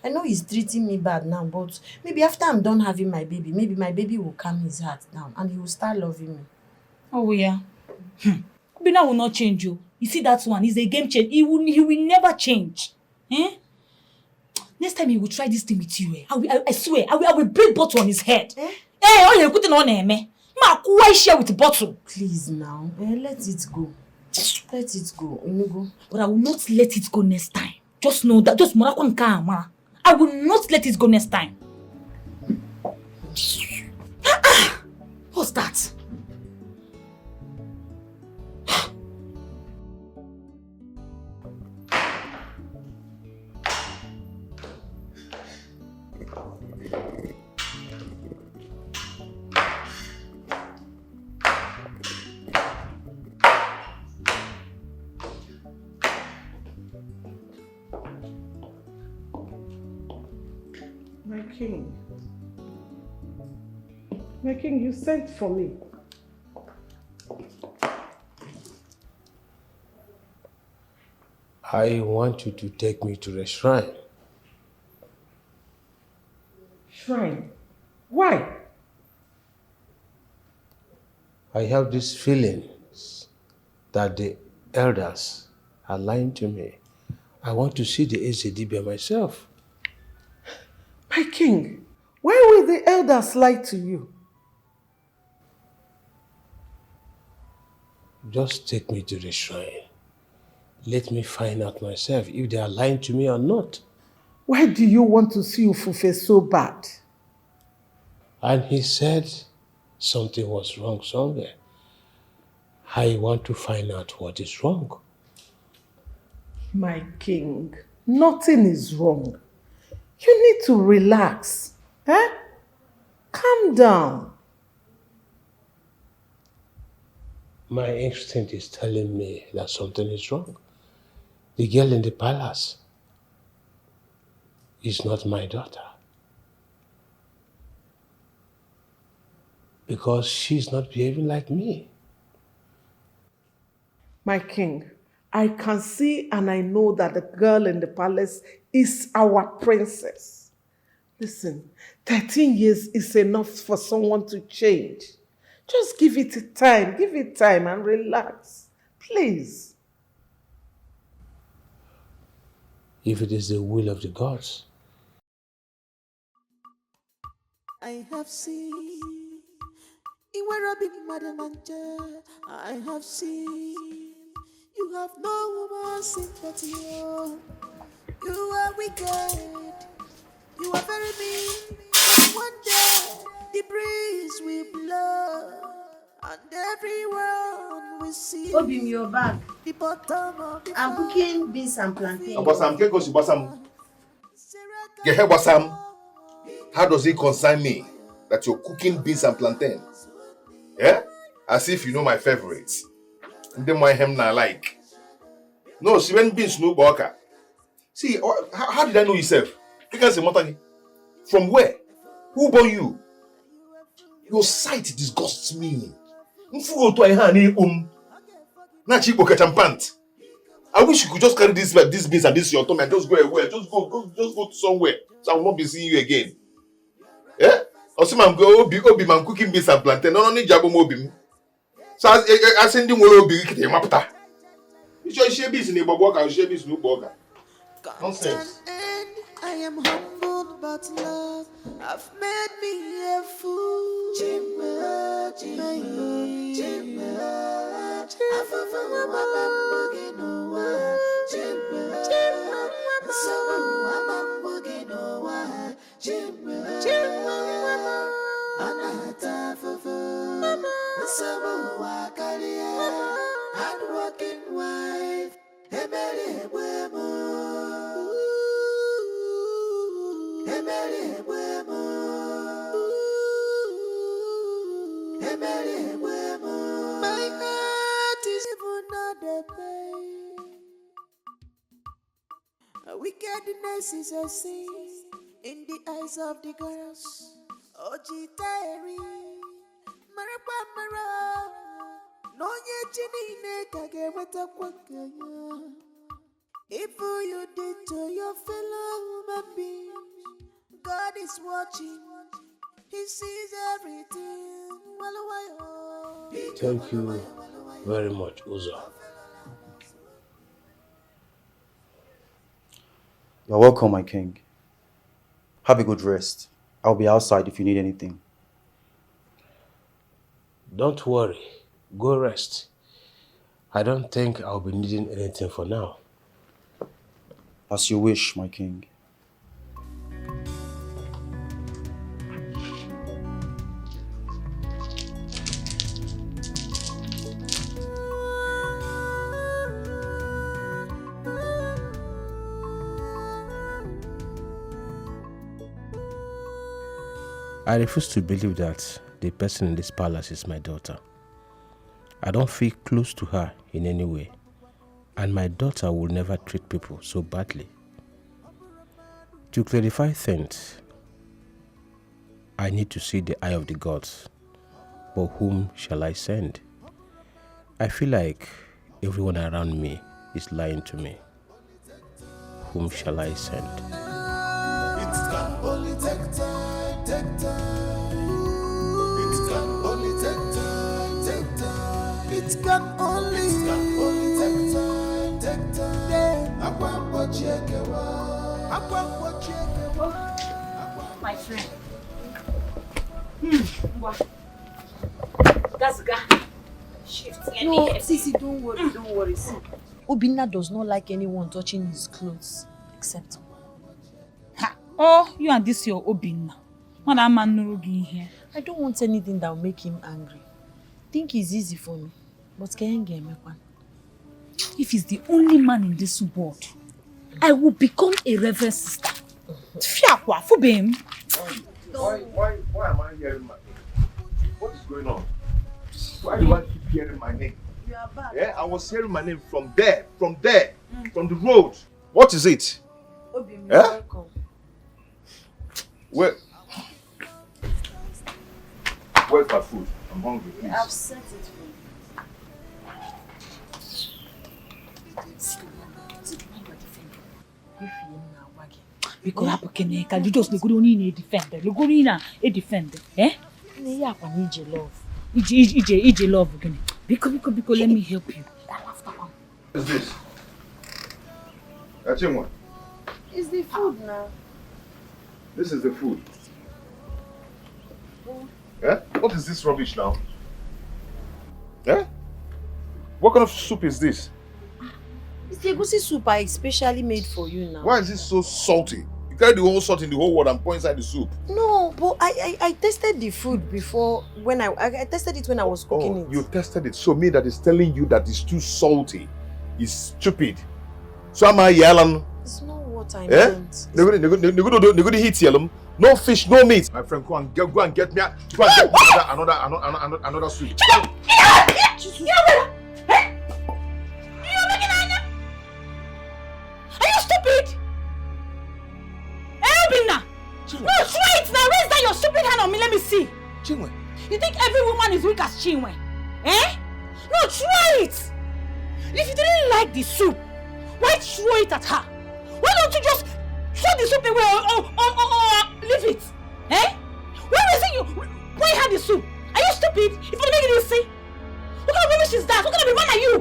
I know he's treating me bad now, but maybe after I'm done having my baby, maybe my baby will calm his heart down and he will start loving me. Oh yeah. Obinna will not change you. You see that one, he's a game changer. He will never change. Eh? Next time he will try this thing with you. I swear, I will break bottle on his head. Oh, you're putting on him. Why share with the bottle? Please now, let it go. Let it go. Go. But I will not let it go next time. Just know that. Just Morakwanka. I will not let it go next time. What's that? My king, you sent for me. I want you to take me to the shrine. Shrine? Why? I have these feelings that the elders are lying to me. I want to see the ACD by myself. My king, why will the elders lie to you? Just take me to the shrine. Let me find out myself if they are lying to me or not. Why do you want to see Ufufe so bad? And he said something was wrong somewhere. I want to find out what is wrong. My king, nothing is wrong. You need to relax. Calm down. My instinct is telling me that something is wrong. The girl in the palace is not my daughter. Because she's not behaving like me. My king, I can see and I know that the girl in the palace is our princess. Listen, 13 years is enough for someone to change. Just give it time and relax. Please. If it is the will of the gods. I have seen I have seen you have no woman sympathy. You are wicked. You are very mean. One day the breeze will blow and everyone will see. Obim, you're back. The bottom of the I'm cooking beans and plantain. How does it concern me that you're cooking beans and plantain? Yeah? As if you know my favorites. And then my hem na like. No, she went beans no boka. See, how did I know yourself? You can say Motani. From where? Who born you? Your sight disgusts me. I wish you could just carry this beans and this your tongue and just go away. Just go to somewhere. So I will not be seeing you again. Yeah? Also, I'm going to be cooking beans and plantain. No need jabo mobim. So I send you more obi kite mapta. You share beans in the boga, you share beans in the boga. Nonsense. I am humbled but love I've made me a fool. Chimba, chimba, chimba. Afafa mama buginoa. Chimba, chimba. Sawa mama buginoa. Chimba, chimba. Anata fafa. Sawa kalia. Hardworking wife. Ebele wemo. My heart is even another pain. Wickedness is a sin in the eyes of the girls. Oji Terry, Marapamara, no yet kageweta kwakaya. If you did to your fellow human beings, God is watching. He sees everything. Thank you very much, Uzo. You're welcome, my king. Have a good rest. I'll be outside if you need anything. Don't worry. Go rest. I don't think I'll be needing anything for now. As you wish, my king. I refuse to believe that the person in this palace is my daughter. I don't feel close to her in any way, and my daughter will never treat people so badly. To clarify things, I need to see the eye of the gods, but whom shall I send? I feel like everyone around me is lying to me. Whom shall I send? It can only take time, take time. It can only take time, take time. It can only take time, take time. My friend. No, Sisi, don't worry. See, Obinna does not like anyone touching his clothes except. Oh, you and this your Obinna. What man here? I don't want anything that will make him angry. Think it's easy for me. But if he's the only man in this world, I will become a reverend sister. Why am I hearing my name? What is going on? Why do I keep hearing my name? You are bad. Yeah, I was hearing my name from there, from the road. What is it? Obi, you're Yeah? welcome. Where's my food? I'm hungry, please. I've set it for you. Because you just look in a defender. Look in a defender. Eh? Yeah, I need your love. EJ love again. Because let me help you. What is this? Achimwa, It's the food now. this is the food. Yeah? What is this rubbish now? Yeah? What kind of soup is this? It's the egusi soup I especially made for you now. Why is it so salty? You carry the whole salt in the whole world and pour inside the soup. No, but I tasted the food before when I tasted it when I was cooking it. You tested it, so me that is telling you that it's too salty is stupid. So am I yelling? It's not what I Eh? meant. They're going to hit yellow. No fish, no meat. My friend, go and get me another soup. Are you stupid? Elbina! No, try it now. Raise down your stupid hand on me. Let me see. Chinwe. You think every woman is weak as Chinwe? Eh? No, try it. If you didn't like the soup, why throw it at her? Why don't you just throw the soup away or leave it? Eh? Why had the soup? Are you stupid? If you make it easy. What kind of rubbish is that? What kind of a man are you?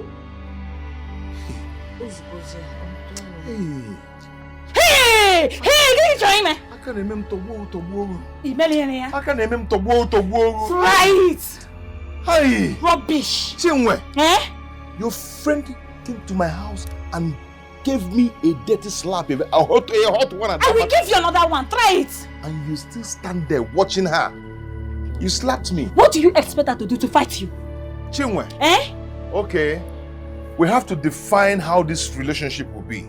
Hey! Get it, Joime! I can't remember to Try it! Hey! Rubbish! Chinwe! Eh? Your friend came to my house and gave me a dirty slap, a hot one. I will give you another one. Try it! And you still stand there watching her. You slapped me. What do you expect her to do to fight you? Chinwe. Eh? Okay. We have to define how this relationship will be.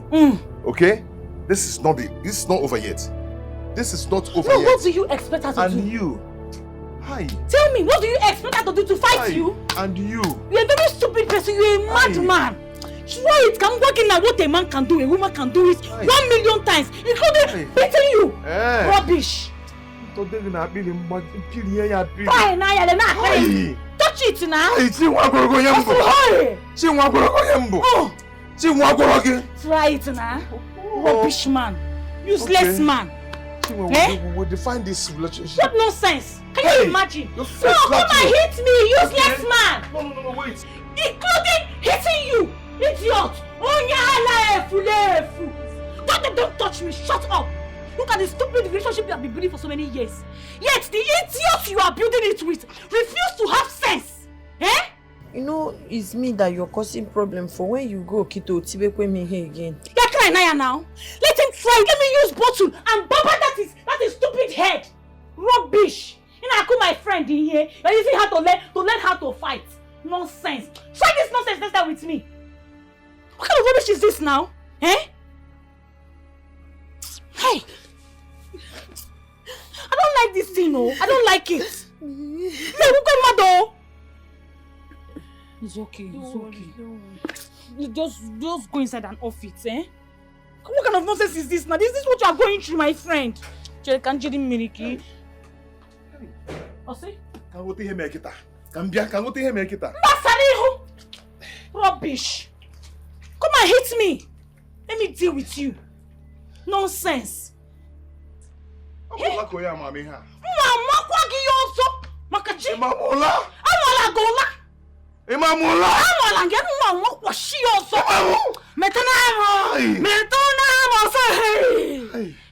Okay? This is not over yet. This is not over yet. What do you expect her to do? And you. Hi. Tell me, what do you expect her to do to fight you? And you. You're a very stupid person. You're a madman. Try it. Can work in what a man can do, a woman can do it 1,000,000 times, including beating you. Rubbish. Fine, now. Touch it now. Try it now. Rubbish man. Useless man. We'll define this relationship. What nonsense? Can you imagine? No, come and hit me, useless man. No, wait. Including hitting you, idiot. Don't touch me. Shut up. Look at the stupid relationship you have been building for so many years. Yet the idiot you are building it with refuse to have sense. Eh? You know, it's me that you're causing problem for when you go Kito Tibekwe me here again. You're crying now. Let him try. Let me use bottle and baba that is stupid head. Rubbish. You know, I call my friend in here. You're using her to learn how to fight. Nonsense. Try this nonsense next time with me. What kind of rubbish is this now? Eh? Hey. I don't like this thing, no. I don't like it. No, who got mad though? It's okay. You just go inside and off it, eh? What kind of nonsense is this now? Is this what you are going through, my friend? Kanjiri Miriki. Can go to him, Ekita. Can go to him, Ekita. Rubbish. Come and hit me. Let me deal with you. Nonsense.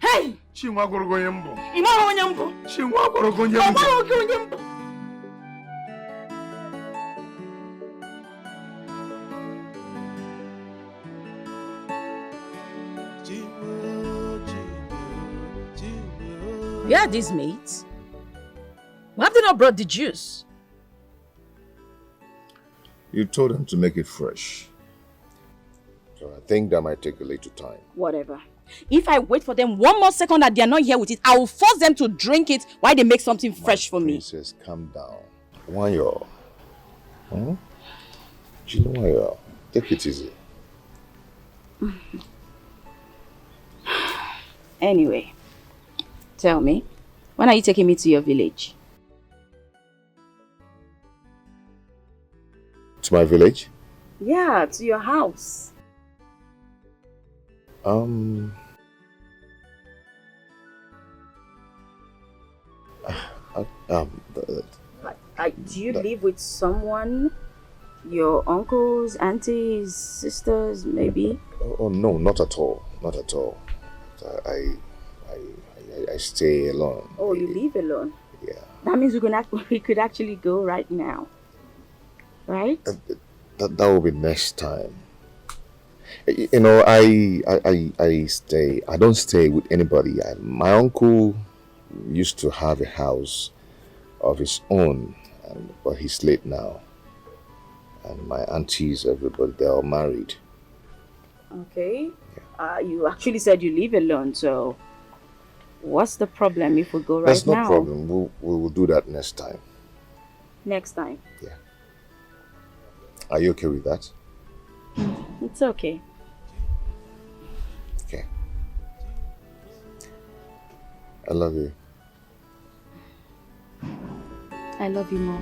Hey! Chinwa gorogoyembo. Chinwa gorogoyembo. Where are these mates? Why have they not brought the juice? You told them to make it fresh. So I think that might take a little time. Whatever. If I wait for them one more second that they are not here with it, I will force them to drink it while they make something fresh for me. Princess, calm down. Why you? Why take it easy. Anyway, tell me, when are you taking me to your village? To my village? Yeah, to your house. Do you live with someone? Your uncles, aunties, sisters, maybe? Oh no, not at all. Not at all. I stay alone. Oh, you live alone? Yeah. That means we could actually go right now. Right? That will be next time. You know, I stay. I don't stay with anybody. My uncle used to have a house of his own, but he's late now. And my aunties, everybody, they're all married. Okay. Yeah. You actually said you live alone, so what's the problem if we go right now? That's no problem. We will do that next time. Next time? Yeah. Are you okay with that? It's okay. Okay. I love you. I love you more.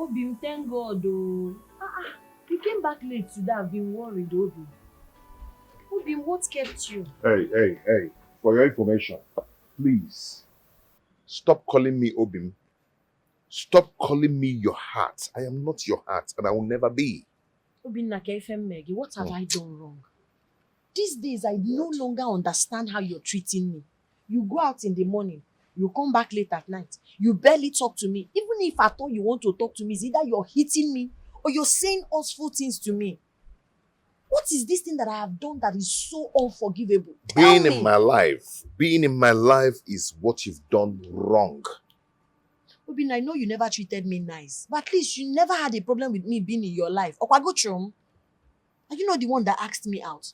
Obi, thank God. Oh. You came back late today. I've been worried, Obi. Obi, what kept you? Hey. For your information, please, stop calling me Obim. Stop calling me your heart. I am not your heart, and I will never be. Obi, Maggie, what have I done wrong? These days, I no longer understand how you're treating me. You go out in the morning, you come back late at night. You barely talk to me. Even if I thought you want to talk to me, it's either you're hitting me or you're saying awful things to me. What is this thing that I have done that is so unforgivable? Being in my life is what you've done wrong. Obin, I know you never treated me nice, but at least you never had a problem with me being in your life. Okwagochum, are you not the one that asked me out?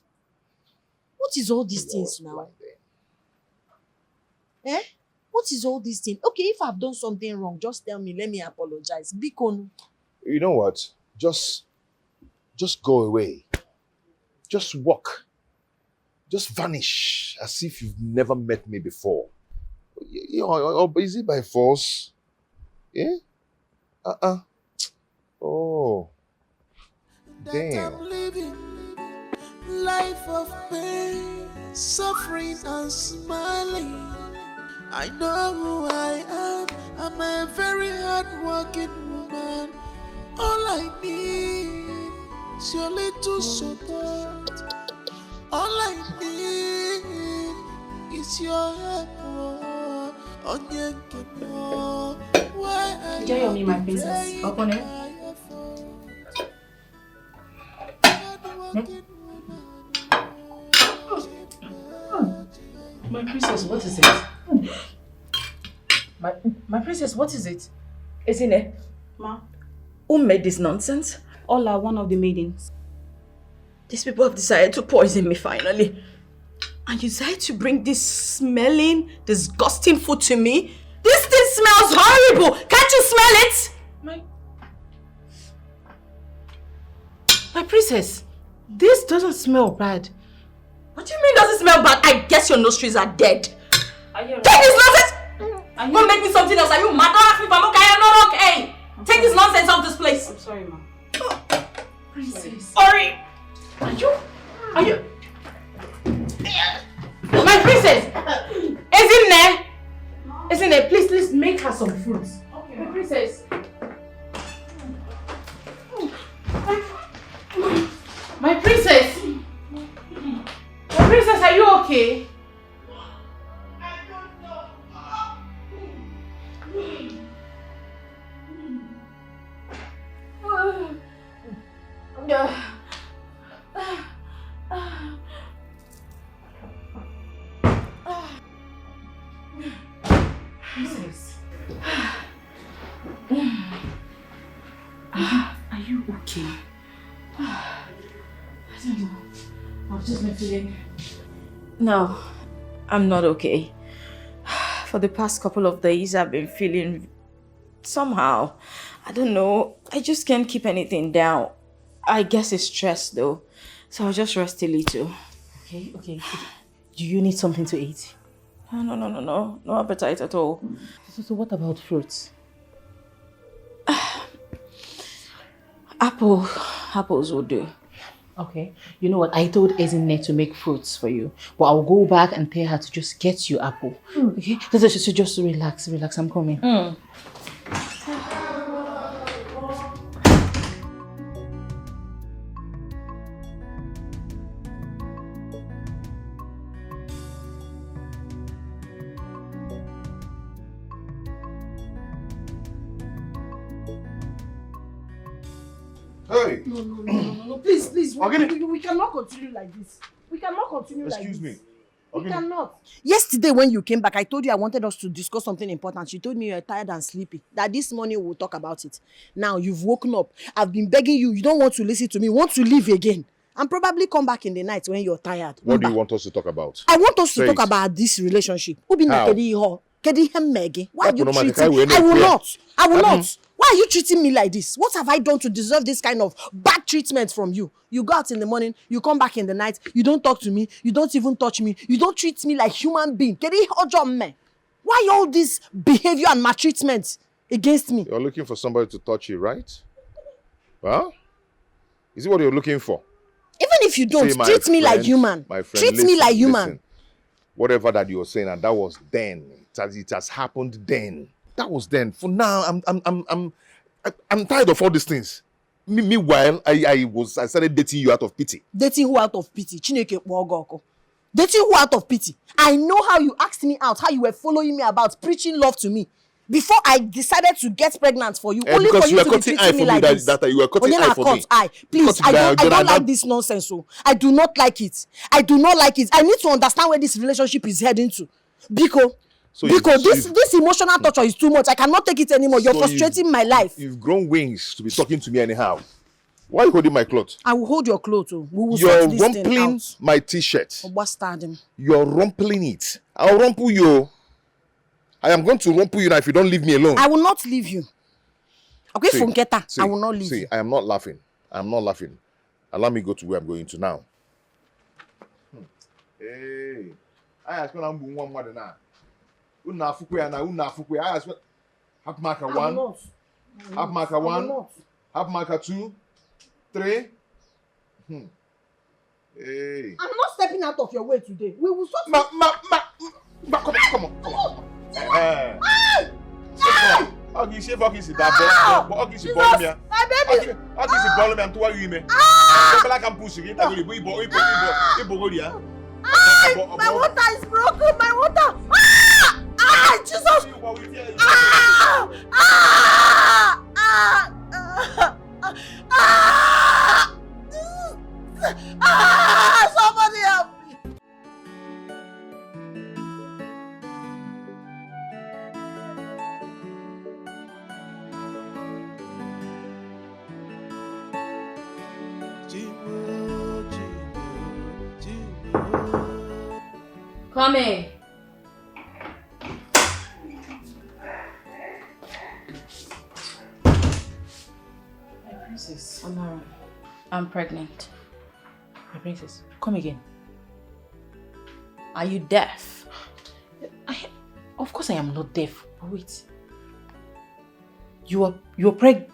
What is all these things now? Eh? What is all these things? Okay, if I've done something wrong, just tell me, let me apologize. Bikon. You know what? Just go away. Just walk. Just vanish as if you've never met me before. You know, is it by force? Yeah? Oh. Damn. I'm living life of pain, suffering and smiling. I know who I am. I'm a very hard-working woman. All I need is your little support. All I need is your help. Enjoy me, my princess. Open it. My princess, what is it? My princess, what is it? Isn't Ma? Who made this nonsense? Ola, one of the maidens. These people have decided to poison me finally. And you decided to bring this smelling, disgusting food to me? This thing smells horrible! Can't you smell it? My princess, this doesn't smell bad. What do you mean doesn't smell bad? I guess your nostrils are dead. Take this nonsense! Don't make me something else. Are you mad? Don't ask me if I'm okay. I'm not okay. Take this nonsense off this place. I'm sorry, ma. Princess. Sorry. Are you? My princess! Isn't there? Isn't there? Please make her some fruits. Okay. My princess. My princess! My princess, are you okay? Princess. Are you okay? I don't know. I've just been feeling... No, I'm not okay. For the past couple of days, I've been feeling somehow. I don't know. I just can't keep anything down. I guess it's stress though. So I'll just rest a little. Okay. Do you need something to eat? No. No appetite at all. So what about fruits? Apples will do. Okay. You know what? I told Ezinne to make fruits for you. But I'll go back and tell her to just get you apple. Okay? So just relax. I'm coming. Hey! No, please. We cannot continue like this. Excuse me. We cannot. Yesterday when you came back, I told you I wanted us to discuss something important. You told me you're tired and sleepy. That this morning we'll talk about it. Now you've woken up. I've been begging you. You don't want to listen to me. You want to leave again. And probably come back in the night when you're tired. What do you want us to talk about? I want us to talk about this relationship. How? Why are you treating me? I will not. Why are you treating me like this? What have I done to deserve this kind of bad treatment from you? You go out in the morning, you come back in the night, you don't talk to me, you don't even touch me, you don't treat me like human being. Why all this behavior and maltreatment against me? You're looking for somebody to touch you, right? Huh? Is it what you're looking for? Even if you don't, treat me like human. My friend, treat me like human. Listen. Whatever that you're saying, and that was then. It has happened then. That was then. For now, I'm tired of all these things. Meanwhile, I started dating you out of pity. Dating who out of pity? Chineke Bogoko. Dating who out of pity? I know how you asked me out, how you were following me about, preaching love to me. Before I decided to get pregnant for you, only for you to be treating me like this. That you were cutting eye for me. Please, I don't like this nonsense. So I do not like it. I need to understand where this relationship is heading to. Because this emotional torture is too much. I cannot take it anymore. You're frustrating my life. You've grown wings to be talking to me anyhow. Why are you holding my cloth? I will hold your cloth. We will You're rumpling my t-shirt. You're rumpling it. I'll rumple you. I am going to rumple you now if you don't leave me alone. I will not leave you. Okay, Funketa, I will not leave you. I am not laughing. Allow me go to where I'm going to now. Hey. I ask when I'm going one more than that. Half marker 1, half marker 1, half marker 2, 3, Hey. I'm not stepping out of your way today. We will sort come on. Ogi ṣe fucking si da bo. Ogi si ball me. My baby. Ogi si ball me am to wa wi me. Bella can push you. Ta go ibo go dia. My water is broken. My water. Jesus. Somebody help me. Come in. My princess. Amara, I'm pregnant. My princess, come again. Are you deaf? Of course I am not deaf. But wait. You're pregnant?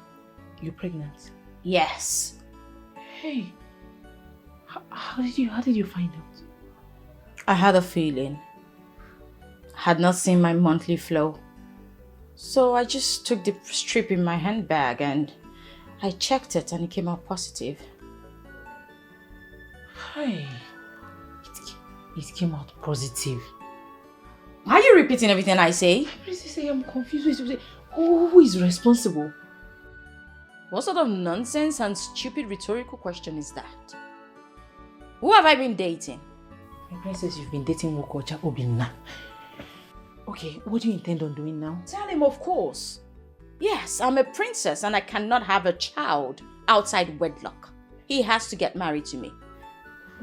Yes. Hey. How did you find out? I had a feeling. Had not seen my monthly flow. So I just took the strip in my handbag and I checked it and it came out positive. Hey. It came out positive. Why are you repeating everything I say? Princess, I am confused. Who is responsible? What sort of nonsense and stupid rhetorical question is that? Who have I been dating? My princess, you've been dating Wokocha Obinna. Okay, what do you intend on doing now? Tell him, of course. Yes, I'm a princess and I cannot have a child outside wedlock. He has to get married to me.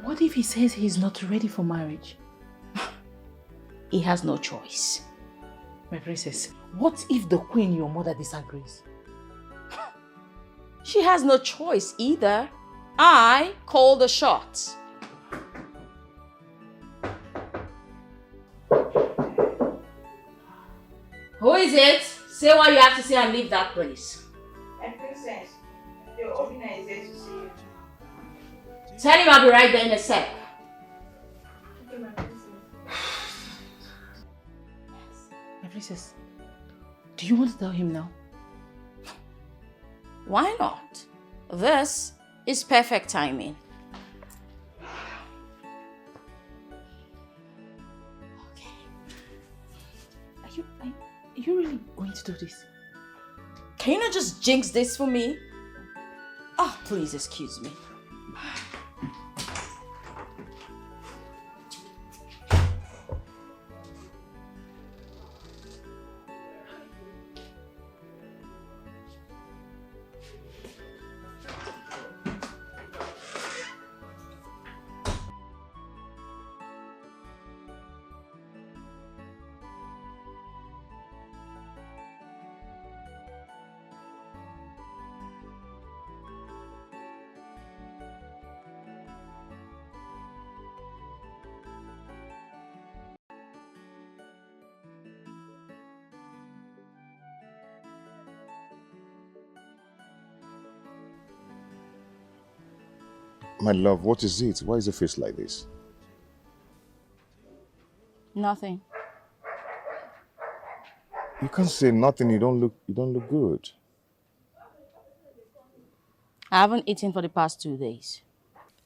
What if he says he's not ready for marriage? He has no choice. My princess, what if the queen, your mother, disagrees? She has no choice either. I call the shots. Who is it? Say what you have to say and leave that place. My princess, your Obina is there to see you. Tell him I'll be right there in a sec. Okay, my princess. My princess, do you want to tell him now? Why not? This is perfect timing. Are you really going to do this? Can you not just jinx this for me? Oh, please excuse me. My love, what is it? Why is your face like this? Nothing. You can't say nothing. You don't look good. I haven't eaten for the past 2 days.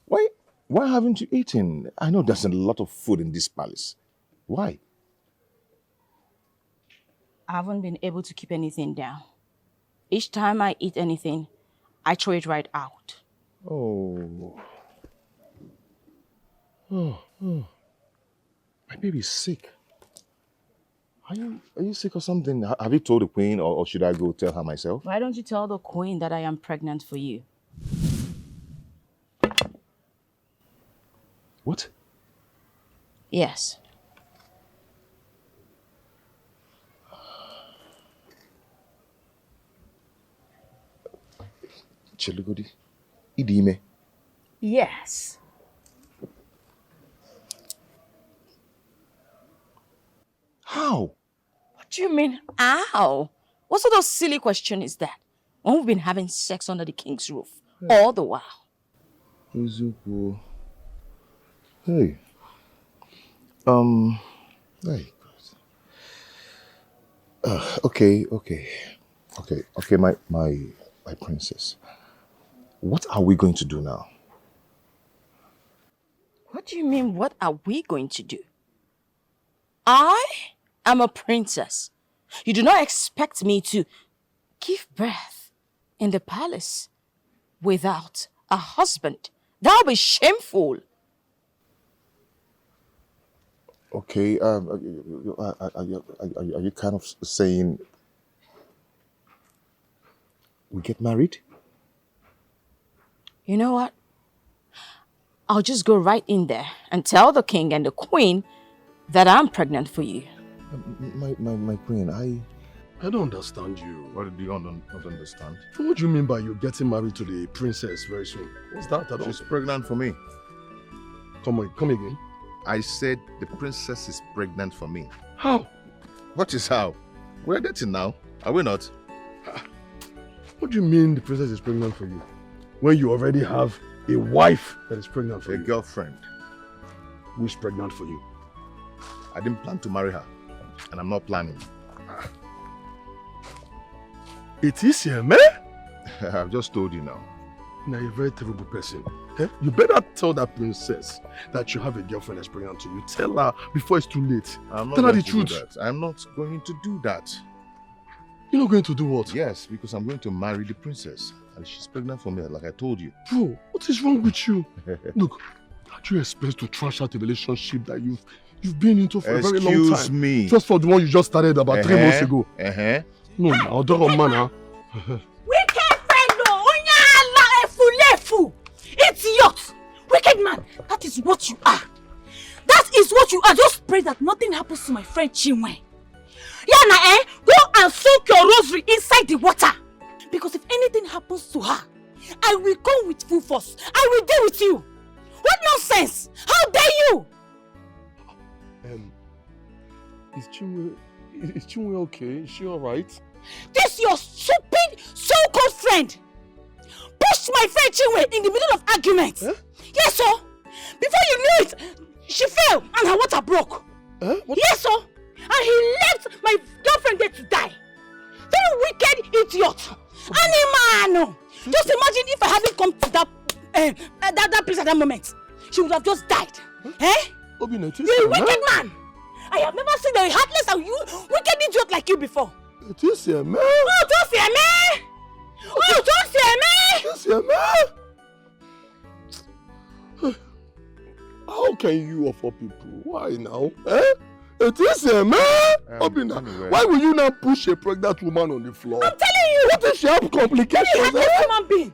Why haven't you eaten? I know there's a lot of food in this palace. Why? I haven't been able to keep anything down. Each time I eat anything, I throw it right out. Oh. My baby's sick. Are you sick or something? Have you told the queen or should I go tell her myself? Why don't you tell the queen that I am pregnant for you? What? Yes. Chelugodi, Idime. Yes. How? What do you mean, how? What sort of silly question is that? When we've been having sex under the king's roof all the while. Izuku. Hey. Hey. Okay, my princess. What are we going to do now? What do you mean, what are we going to do? I am a princess. You do not expect me to give birth in the palace without a husband. That would be shameful. Okay, are you kind of saying we get married? You know what? I'll just go right in there and tell the king and the queen that I'm pregnant for you. My queen, I don't understand you. What do you not understand? What do you mean by you getting married to the princess very soon? What's that? She's pregnant for me. Come again. I said the princess is pregnant for me. How? What is how? We're dating now, are we not? What do you mean the princess is pregnant for you? When you already have a wife that is pregnant for you? A girlfriend. Who is pregnant for you? I didn't plan to marry her, and I'm not planning. It is here, man. I've just told you now. Now you're a very terrible person. Eh? You better tell that princess that you have a girlfriend that's pregnant to you. Tell her before it's too late. Tell her the truth. I'm not going to do that. You're not going to do what? Yes, because I'm going to marry the princess. And she's pregnant for me, like I told you. Bro, what is wrong with you? Look, how do you expect to trash out a relationship that you've been into for a very long time? Excuse me. Just for the one you just started about 3 months ago. No, now, don't man. Wicked fellow! Onyala efulefu! Idiot! Wicked man! That is what you are. That is what you are. Just pray that nothing happens to my friend Knwin. Yana, go and soak your rosary inside the water. Because if anything happens to her, I will come with full force. I will deal with you. What nonsense! How dare you! Is Knwin okay? Is she alright? This your stupid so-called friend pushed my friend Knwin in the middle of argument. Huh? Yes, sir. Before you knew it, she fell and her water broke. Yes, sir. And he left my girlfriend there to die. Very wicked idiot. Animal. Just imagine if I hadn't come to that place at that moment. She would have just died. You wicked man. I have never seen a heartless and you wicked idiot like you before. It is here, man. Oh, don't say me. Oh, don't say me. It is here, man. How can you of all people? Why now? It is here, man. Anyway. Why will you now push a pregnant woman on the floor? I'm telling you. What if she have complications? Human being.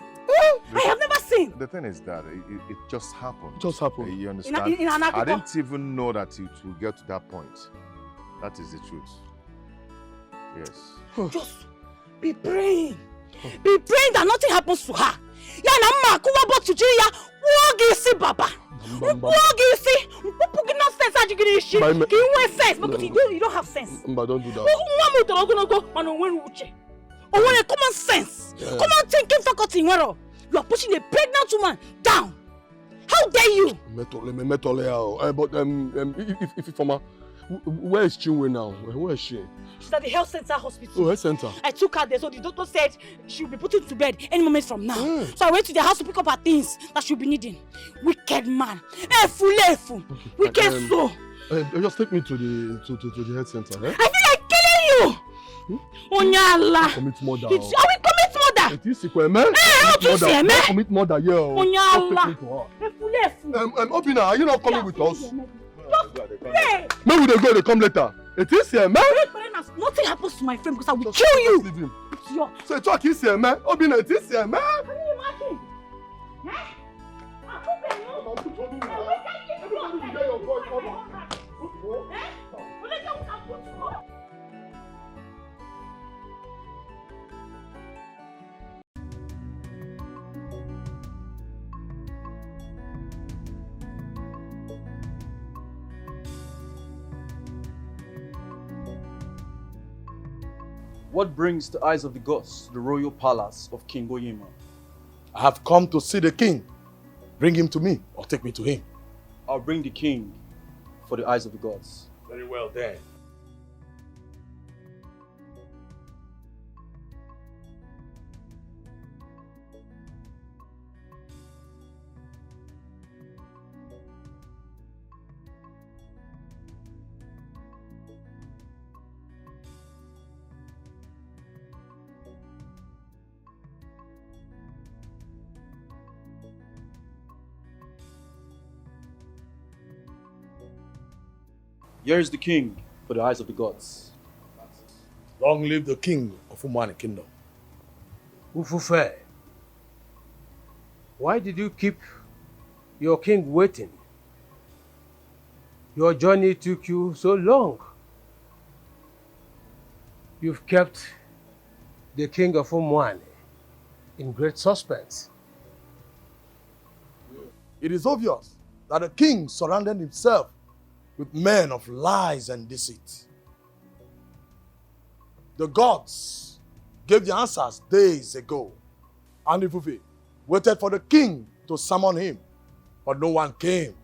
I have never seen. The thing is that it just happened. It just happened. You understand? In an I didn't even know that it will get to that point. That is the truth. Yes. Just be praying. Be praying that nothing happens to her. Yana kuwa botujiya wogisi baba. Wogisi. Nonsense ajigishi. You want sense because you don't have sense. But don't do that. Common sense. Common thinking faculty. You are pushing a pregnant woman down. How dare you? But if where is Knwin now? Where is she? She's at the health center hospital. Oh, health center. I took her there, so the doctor said she'll be put into bed any moment from now. So I went to the house to pick up her things that she'll be needing. Wicked man. Efu. Wicked soul. Just take me to the health center. I feel like killing you. Onyala. Commit murder. I will commit murder. It is sick, man. Commit murder, yeah. Onyala. Efu. Obina, are you not coming with us? Hey. Maybe they go, they come later. It is here, man. Nothing happens to my friend because I will kill you. Leave him. So talk is here, man. Obina, it is here, man. Can you imagine? Everybody will get your voice over. What brings the eyes of the gods to the royal palace of King Oyema? I have come to see the king. Bring him to me or take me to him. I'll bring the king for the eyes of the gods. Very well then. Here is the king for the eyes of the gods. Long live the king of Umani kingdom. Ufufe, why did you keep your king waiting? Your journey took you so long. You've kept the king of Umwani in great suspense. It is obvious that the king surrounded himself with men of lies and deceit. The gods gave the answers days ago, and Ifufe waited for the king to summon him, but no one came.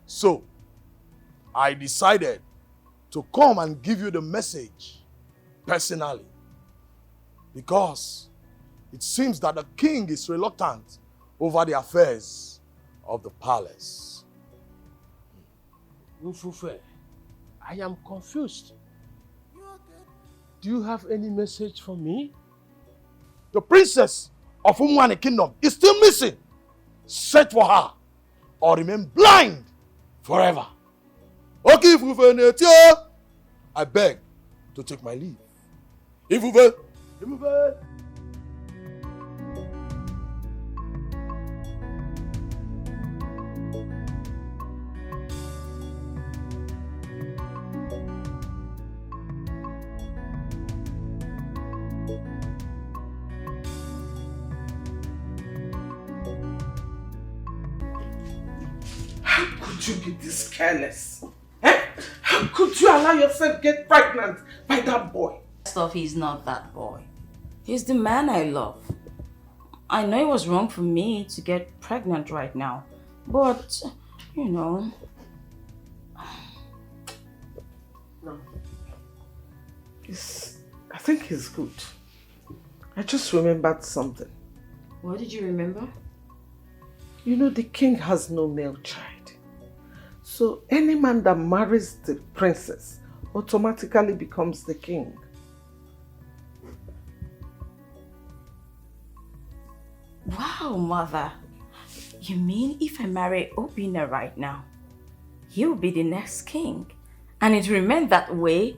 So, I decided to come and give you the message personally, because it seems that the king is reluctant over the affairs of the palace. Ufufe, I am confused. Do you have any message for me? The princess of Umwani kingdom is still missing. Search for her or remain blind forever. Okay, Ifufe, I beg to take my leave. Ifufe, Ifufe. You be this careless? Eh? How could you allow yourself get pregnant by that boy? First off, he's not that boy. He's the man I love. I know it was wrong for me to get pregnant right now, but, you know. No. I think he's good. I just remembered something. What did you remember? You know, the king has no male child. So any man that marries the princess automatically becomes the king. Wow, mother. You mean if I marry Obina right now, he will be the next king, and it will remain that way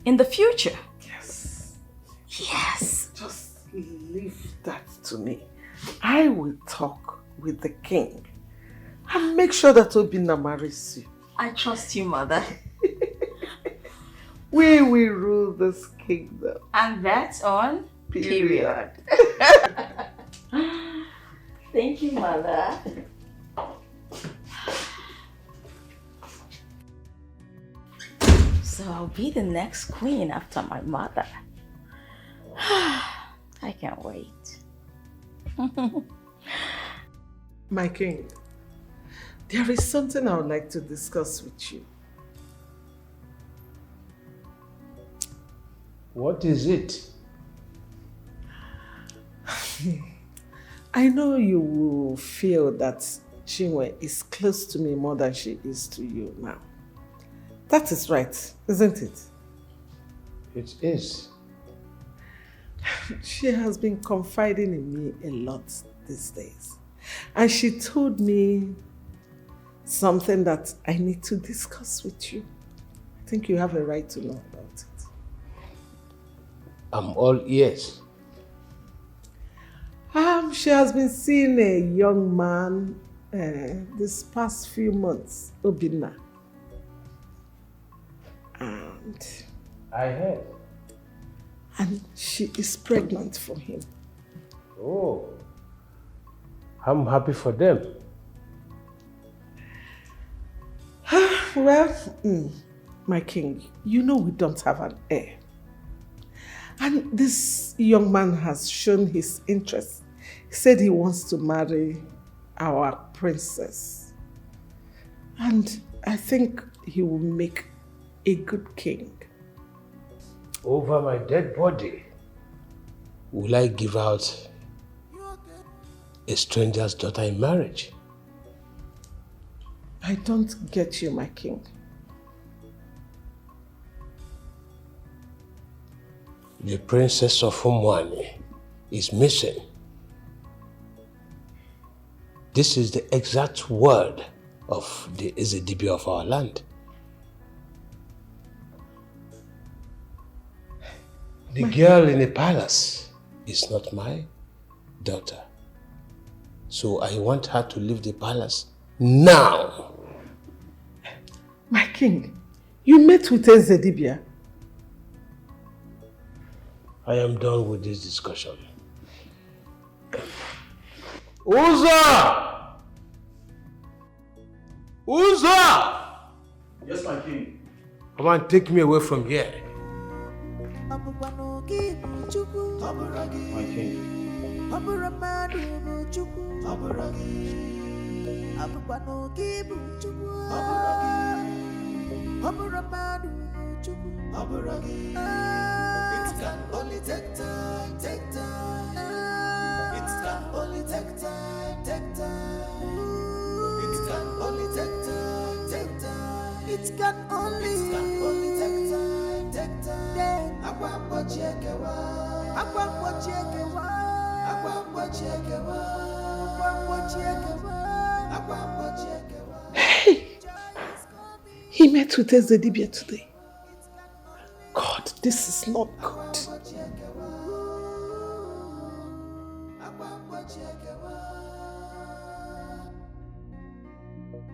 in the future? Yes. Yes. Just leave that to me. I will talk with the king and make sure that Obina marries you. I trust you, mother. We will rule this kingdom. And that's on period. Thank you, mother. So I'll be the next queen after my mother. I can't wait. My king, there is something I would like to discuss with you. What is it? I know you will feel that Knwin is close to me more than she is to you now. That is right, isn't it? It is. She has been confiding in me a lot these days. And she told me something that I need to discuss with you. I think you have a right to know about it. I'm all ears. She has been seeing a young man this past few months, Obina. And I heard. And she is pregnant for him. Oh, I'm happy for them. Well, my king, you know we don't have an heir. And this young man has shown his interest. He said he wants to marry our princess. And I think he will make a good king. Over my dead body, will I give out a stranger's daughter in marriage? I don't get you, my king. The princess of Umwani is missing. This is the exact word of the Ezedibi of our land. The girl in the palace is not my daughter. So I want her to leave the palace now. My king, you met with Ezedibia. I am done with this discussion. Uza! Uza! Yes, my king. Come on, take me away from here. My king. It can only take time, take time. It can only take time, take time. It can only take time, take time. It can only take time, take time. Akwambo chekewa, akwambo chekewa, akwambo chekewa, akwambo chekewa, akwambo chekewa. Hey! He met with Ezedibia today. God, this is not good.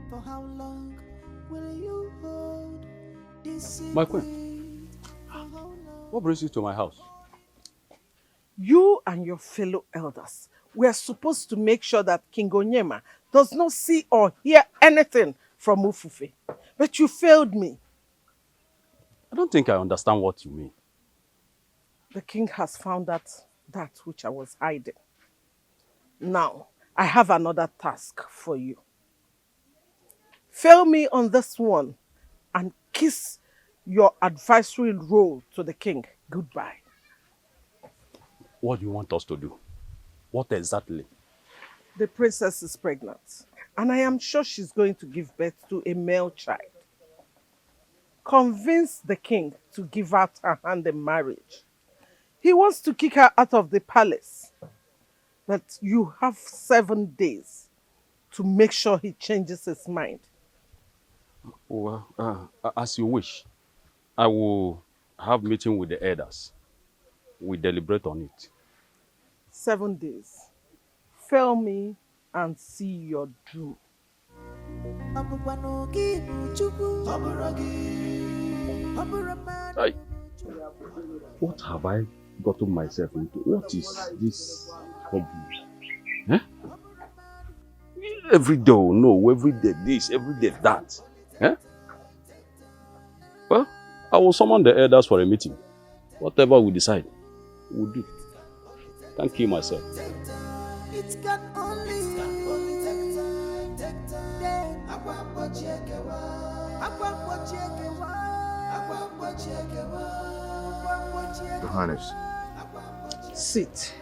For how long will you hold this My queen, what brings you to my house? You and your fellow elders were supposed to make sure that King Onyema does not see or hear anything from Ufufe. But you failed me. I don't think I understand what you mean. The king has found out that which I was hiding. Now, I have another task for you. Fail me on this one and kiss your advisory role to the king goodbye. What do you want us to do? What exactly? The princess is pregnant, and I am sure she's going to give birth to a male child. Convince the king to give out her hand in marriage. He wants to kick her out of the palace. But you have 7 days to make sure he changes his mind. Well, as you wish. I will have meeting with the elders. We deliberate on it. 7 days. Fail me and see your doom. Hey, what have I gotten myself into? What is this hobby? Eh? Every day, no, every day this, every day that. Eh? Well, I will summon the elders for a meeting. Whatever we decide, we'll do. Can't kill myself. It can only take time, take time. Akwambo chekewa, akwambo chekewa, akwambo chekewa, akwambo chekewa. Your Highness. Sit.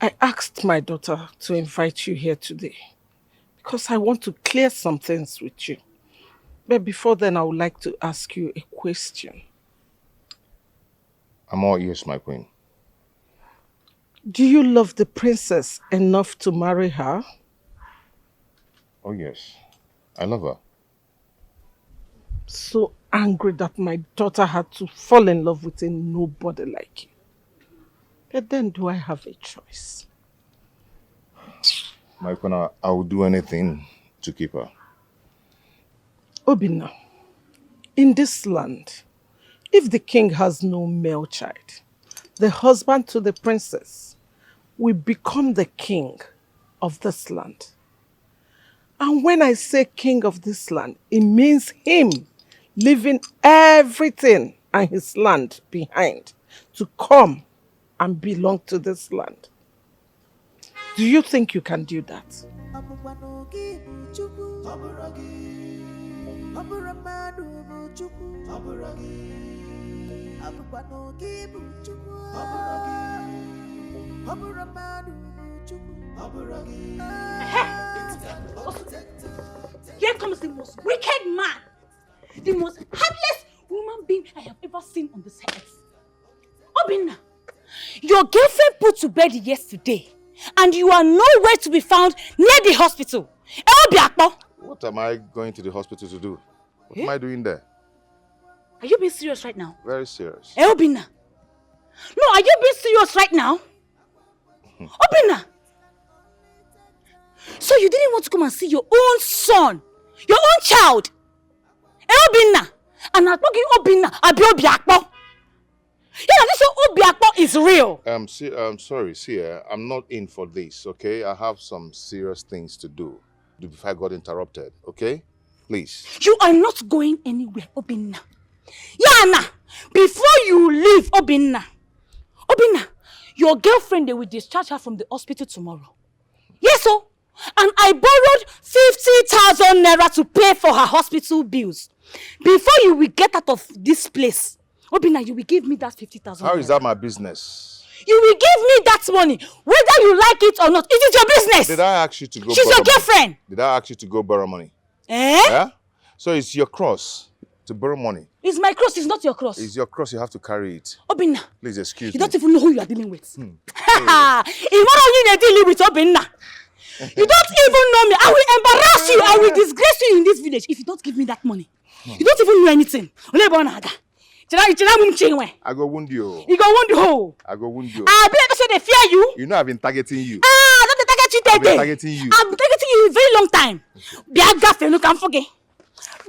I asked my daughter to invite you here today because I want to clear some things with you. But before then, I would like to ask you a question. I'm all ears, my queen. Do you love the princess enough to marry her? Oh, yes. I love her. So angry that my daughter had to fall in love with a nobody like you. But then do I have a choice? My queen, I will do anything to keep her. Obina, in this land, if the king has no male child, the husband to the princess will become the king of this land. And when I say king of this land, it means him leaving everything and his land behind to come and belong to this land. Do you think you can do that? Here comes the most wicked man, the most heartless human being I have ever seen on this earth. Obinna, your girlfriend put to bed yesterday, and you are nowhere to be found near the hospital. What am I going to the hospital to do? What am I doing there? Are you being serious right now? Very serious. Obinna. No, are you being serious right now? Obinna. So you didn't want to come and see your own son, your own child. Obinna. And I'm talking Obinna, Obiakpo. Yeah, this Obiakpo is real. I'm sorry, see, I'm not in for this, okay? I have some serious things to do before I got interrupted, okay? Please. You are not going anywhere, Obinna. Yana, before you leave, Obinna, your girlfriend, they will discharge her from the hospital tomorrow. Yes, so. And I borrowed 50,000 naira to pay for her hospital bills. Before you will get out of this place, Obinna, you will give me that 50,000 naira. How is that my business? You will give me that money, whether you like it or not. It is your business. Did I ask you to go She's borrow your girlfriend. Money? Did I ask you to go borrow money? Eh? Yeah? So it's your cross to borrow money. It's my cross, it's not your cross. It's your cross, you have to carry it. Obinna. Please excuse You me. don't even know who you are dealing with. It's not only you're dealing with, Obinna. You don't even know me. I will embarrass you. I will disgrace you in this village if you don't give me that money. You don't even know anything. I go wound you. You go wound you. I go wound you. I believe so they fear you. You know I've been targeting you. Don't they target you I've been today? targeting you. I've been targeting you a very long time. Biagafe, no can forget.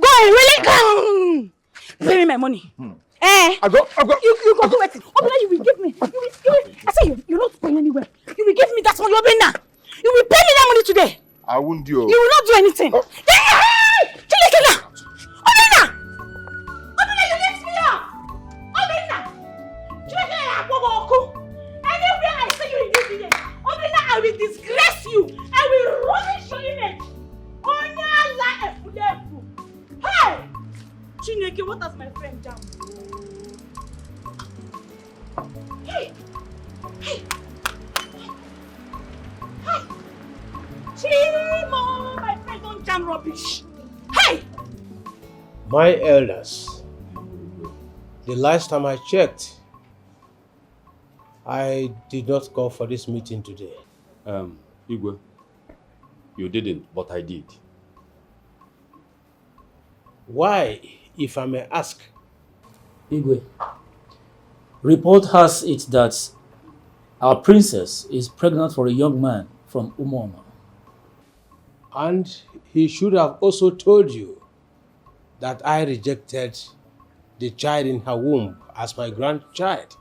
Go and really come. Pay me my money. I go. You go do it. Obinna, you will give me. I say you're not going anywhere. You will give me that money, Obinna. You will pay me that money today. I wound you. You will not do anything. Obinna! Obinna, you lift me up! Obinna! Anywhere I see you in this village, Obinna, I will disgrace you. I will rubbish your image. Hey! Chineke, what has my friend done? Hey! Hey! Hey! Chimo, my friend, don't jam rubbish. Hey! My elders, the last time I checked, I did not call for this meeting today. Igwe, you didn't, but I did. Why, if I may ask? Igwe, report has it that our princess is pregnant for a young man from Umoma. And he should have also told you that I rejected the child in her womb as my grandchild.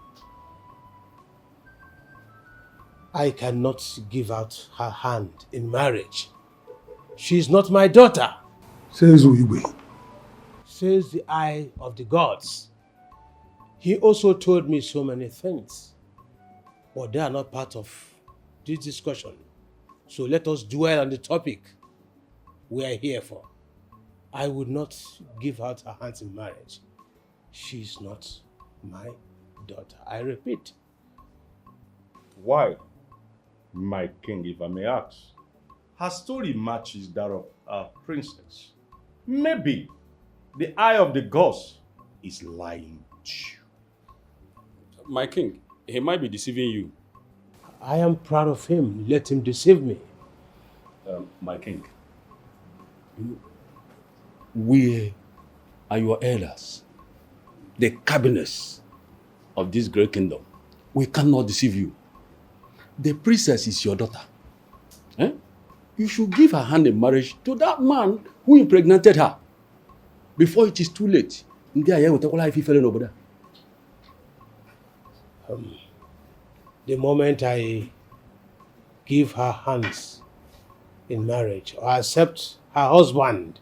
I cannot give out her hand in marriage. She is not my daughter. Says Igwe. Says the eye of the gods. He also told me so many things, but they are not part of this discussion. So let us dwell on the topic we are here for. I would not give out her hand in marriage. She is not my daughter. I repeat. Why, my king, if I may ask? Her story matches that of our princess. Maybe the eye of the gods is lying to you. My king, he might be deceiving you. I am proud of him. Let him deceive me. My king, we are your elders, the cabinets of this great kingdom. We cannot deceive you. The princess is your daughter. You should give her hand in marriage to that man who impregnated her before it is too late. The moment I give her hands in marriage or accept her husband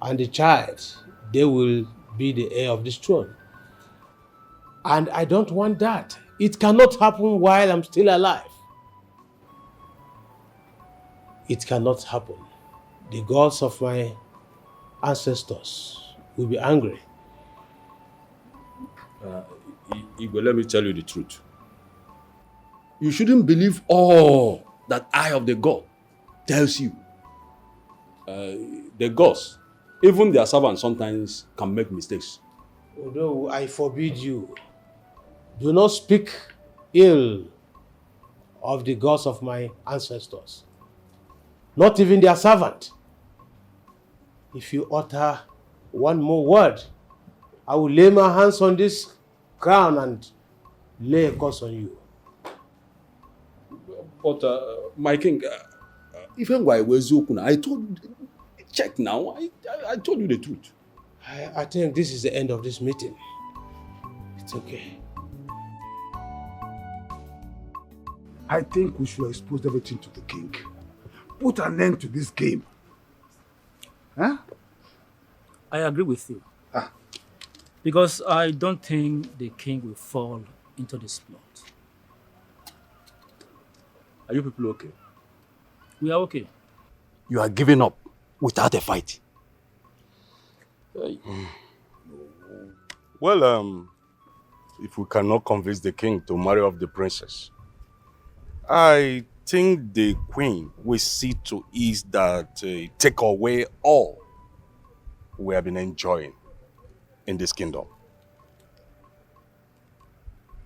and the child, they will be the heir of this throne. And I don't want that. It cannot happen while I'm still alive. It cannot happen. The gods of my ancestors will be angry. Igwe, let me tell you the truth. You shouldn't believe all that eye of the god tells you. The gods, even their servants sometimes can make mistakes. Although I forbid you, do not speak ill of the gods of my ancestors. Not even their servant. If you utter one more word, I will lay my hands on this crown and lay a curse on you. But my king, even while I was open, I told you, check now, I told you the truth. I think this is the end of this meeting. It's okay. I think we should expose everything to the king. Put an end to this game. Huh? I agree with you. Because I don't think the king will fall into this plot. Are you people okay? We are okay. You are giving up without a fight. Well, if we cannot convince the king to marry off the princess, I think the queen will see to it that take away all we have been enjoying in this kingdom.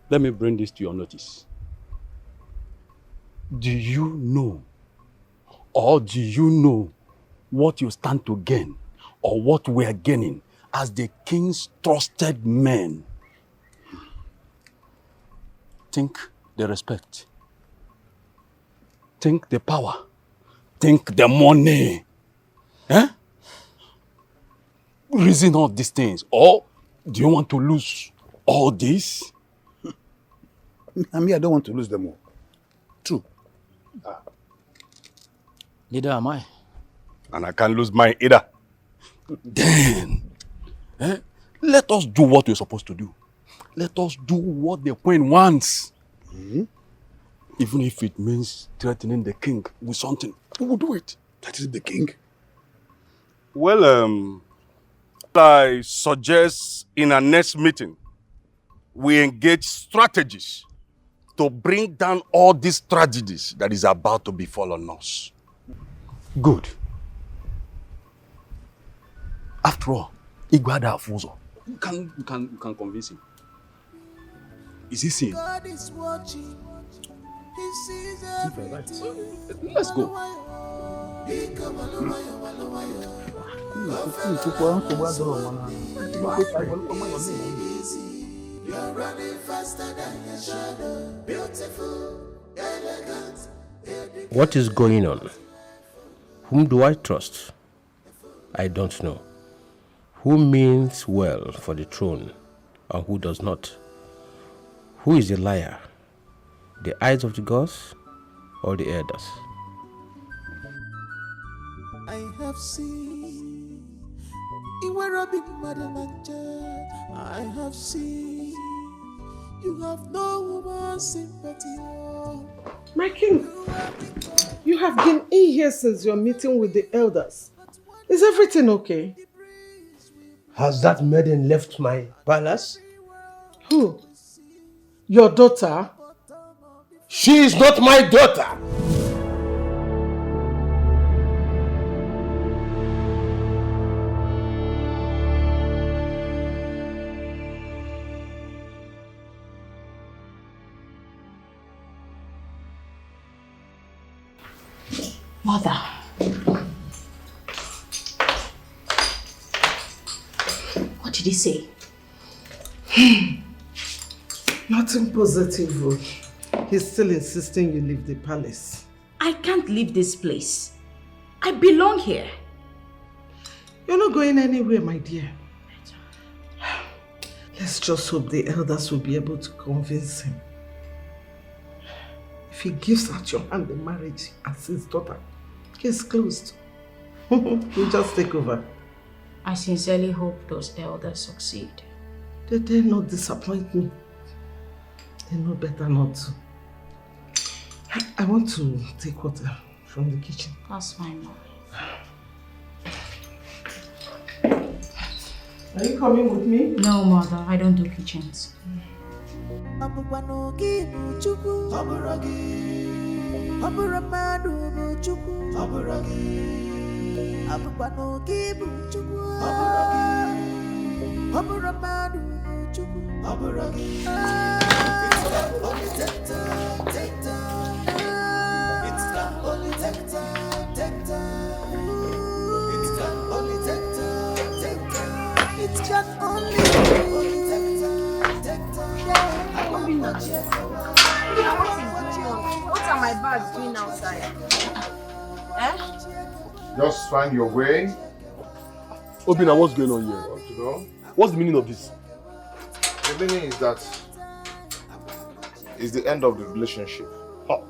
Let me bring this to your notice. Do you know, or do you know what you stand to gain, or what we are gaining as the king's trusted men? Think the respect. Think the power. Think the money. Eh? Reason all these things. Or do you want to lose all this? I mean, I don't want to lose them all. True. Neither am I. And I can't lose mine either. Then, let us do what we're supposed to do. Let us do what the queen wants. Mm-hmm. Even if it means threatening the king with something, we will do it. That is the king. Well, I suggest in our next meeting, we engage strategies to bring down all these tragedies that is about to befall on us. Good. After all, Igwada Afuzo. You can convince him. Is he seeing? God is watching. He sees everything. Let's go. You're running faster than your shadow. Beautiful, elegant. What is going on? Whom do I trust? I don't know. Who means well for the throne and who does not? Who is the liar? The eyes of the gods or the elders? I have seen I have seen you have no woman's sympathy. My king, you have been in here since your meeting with the elders. Is everything okay? Has that maiden left my palace? Who? Your daughter? She is not my daughter! Mother. What did he say? Nothing positive. He's still insisting you leave the palace. I can't leave this place. I belong here. You're not going anywhere, my dear. Let's just hope the elders will be able to convince him. If he gives out your hand in marriage as his daughter, Case closed. We just take over. I sincerely hope those elders succeed. They dare not disappoint me. They know better not to. I want to take water from the kitchen. That's fine, Mom. Are you coming with me? No, Mother. I don't do kitchens. What are my bags doing outside? Just find your way. Obina, what's going on here? Want to know? What's the meaning of this? The meaning is that it's the end of the relationship. Huh.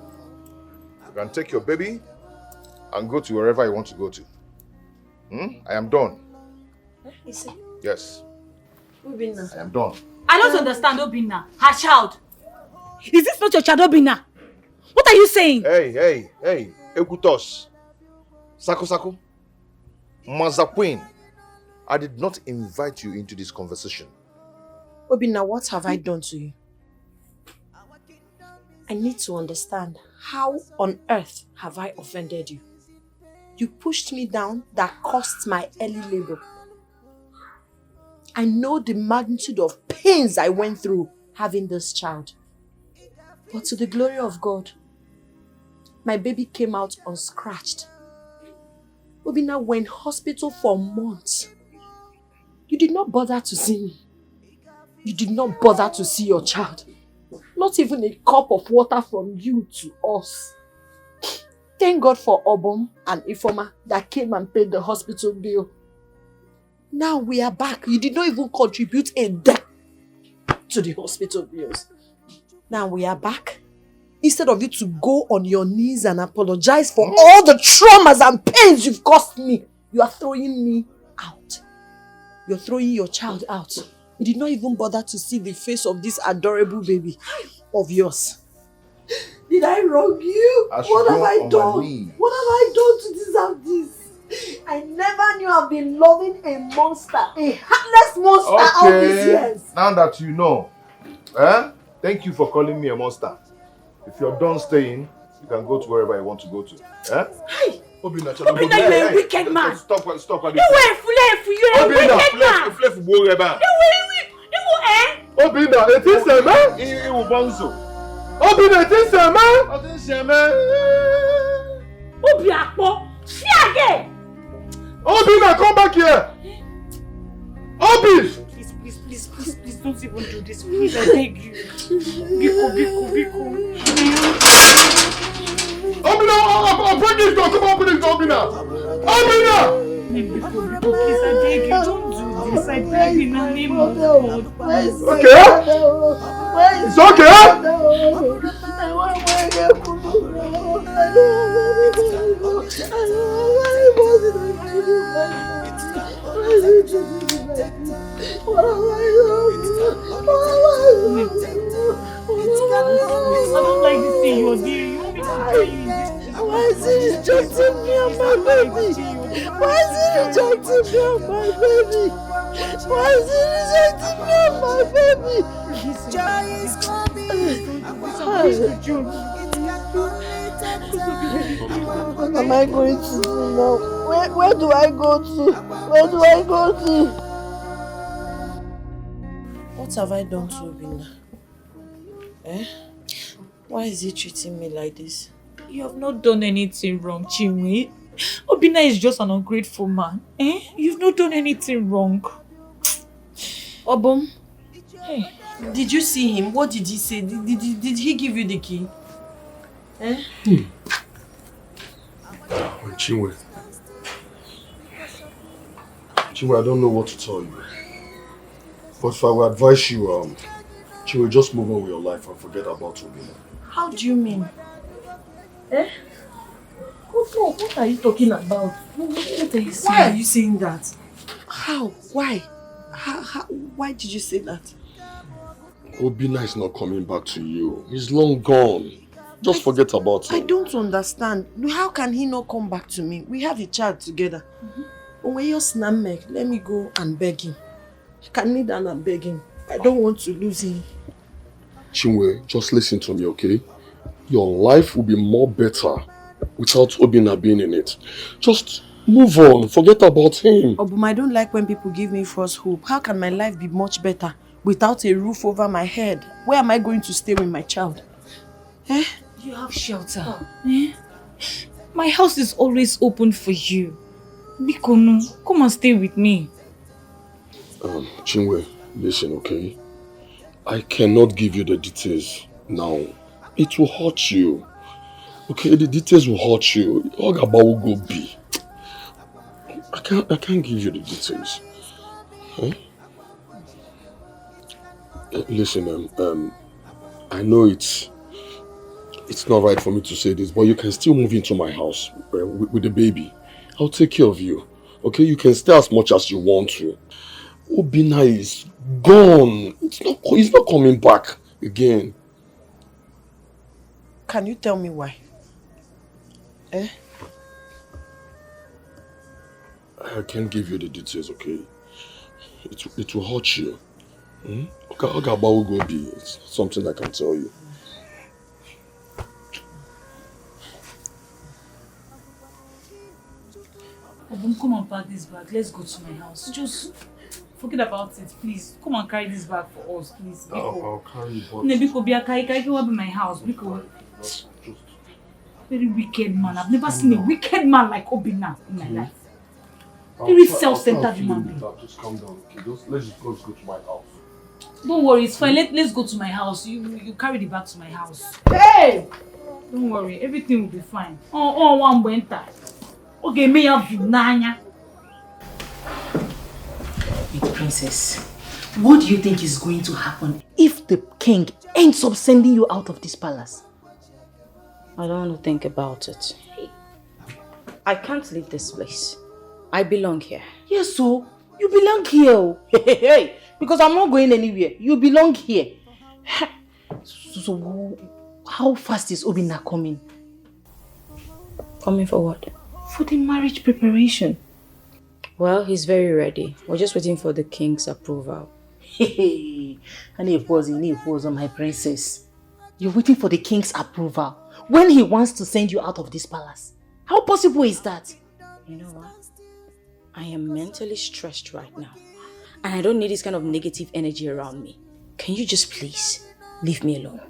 You can take your baby and go to wherever you want to go to. I am done. Is it? Yes, Obina. I am done. I don't understand Obina. Her child. Is this not your child, Obina? What are you saying? Hey, Ekutos. Sako. Mazakwin. I did not invite you into this conversation. Obina, what have I done to you? I need to understand, how on earth have I offended you? You pushed me down that cost my early labor. I know the magnitude of pains I went through having this child. But to the glory of God, my baby came out unscratched. Obina, we're in hospital for months. You did not bother to see me. You did not bother to see your child. Not even a cup of water from you to us. Thank God for Obom and Ifoma that came and paid the hospital bill. Now we are back. You did not even contribute a dime to the hospital bills. Now we are back. Instead of you to go on your knees and apologize for all the traumas and pains you've caused me, you are throwing me out. You're throwing your child out. You did not even bother to see the face of this adorable baby of yours. Did I wrong you? What have I done? What have I done to deserve this? I never knew I've been loving a monster, a heartless monster all these years. Now that you know, thank you for calling me a monster. If you're done staying, you can go to wherever you want to go to. Hey! Obina, Obina, you're a wicked man. Stop. You were a fool, you're a wicked man. Obina, it is a man. Obina, it is a man. Obiakpo, see again. Obina, come back here. Obi! Please, don't even do this. Please, I beg you. Biko. Obina, I'll break this door. Come on, open this door, Obina. Obina! Biko, please, I beg you. Don't do this. I beg you in the name of God. Okay? It's okay? I don't like this thing you're doing. You want me to tell you this? Why is he rejecting me and my baby? Why is he rejecting me and my baby? Why is he rejecting me and my baby? Joy is coming. What am I going to do now? Where do I go to? Where do I go to? What have I done to Obina? Why is he treating me like this? You have not done anything wrong, Knwin. Obina is just an ungrateful man. You've not done anything wrong. Obom, did you see him? What did he say? Did he give you the key? Knwin, I don't know what to tell you. But if I would advise you, Knwin, just move on with your life and forget about Obina. How do you mean? What are you talking about? What are you saying? Why are you saying that? How? Why? Why did you say that? Obinna is not coming back to you. He's long gone. Just forget about him. I don't understand. How can he not come back to me? We have a child together. When you snap me, let me go and beg him. I can kneel down and beg him. I don't want to lose him. Chinwe, just listen to me, okay? Your life will be more better without Obinna being in it. Just move on. Forget about him. Obum, I don't like when people give me false hope. How can my life be much better without a roof over my head? Where am I going to stay with my child? Eh? You have shelter. Eh? My house is always open for you. Bikono, come and stay with me. Chinwe, listen, okay? I cannot give you the details now. It will hurt you. Okay, the details will hurt you. Ogaba will go be. I can't give you the details. Huh? Listen, I know it's not right for me to say this, but you can still move into my house with the baby. I'll take care of you. Okay, you can stay as much as you want to. Obinna is gone. He's not coming back again. Can you tell me why? Eh? I can't give you the details, okay? It will hurt you. Ogaba will go be. It's something I can tell you. Obum, come and pack this bag. Let's go to my house. Just forget about it, please. Come and carry this bag for us, please. I'll carry it. Biko, be a carry will be my house. Biko. Very wicked man. I've never seen a wicked man like Obinna in my life. Very self-centered man. Just calm down, okay? Let's go to my house. Don't worry, it's fine. Let's go to my house. You carry the bag to my house. Hey! Don't worry, everything will be fine. Oh, one went that. Okay, me have you, Nanya. Princess, what do you think is going to happen if the king ends up sending you out of this palace? I don't want to think about it. I can't leave this place. I belong here. Yes, so you belong here. Hey, because I'm not going anywhere. You belong here. So how fast is Obinna coming? Coming for what? For the marriage preparation. Well, he's very ready. We're just waiting for the king's approval. Hey, pause on my princess. You're waiting for the king's approval when he wants to send you out of this palace. How possible is that? You know what? I am mentally stressed right now. And I don't need this kind of negative energy around me. Can you just please leave me alone?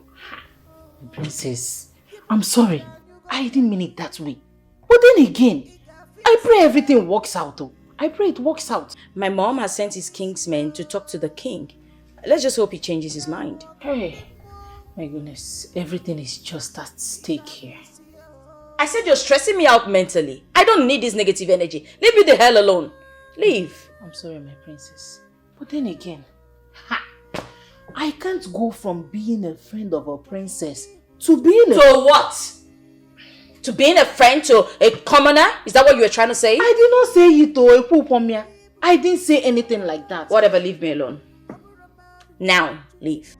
Princess, I'm sorry. I didn't mean it that way. But then again, I pray everything works out though. I pray it works out. My mom has sent his king's men to talk to the king. Let's just hope he changes his mind. Hey, my goodness, everything is just at stake here. I said you're stressing me out mentally. I don't need this negative energy. Leave me the hell alone. Leave. I'm sorry, my princess. But then again, I can't go from being a friend of a princess to being a... To what? To being a friend to a commoner? Is that what you were trying to say? I did not say it to a pupomia. I didn't say anything like that. Whatever, leave me alone. Now, leave.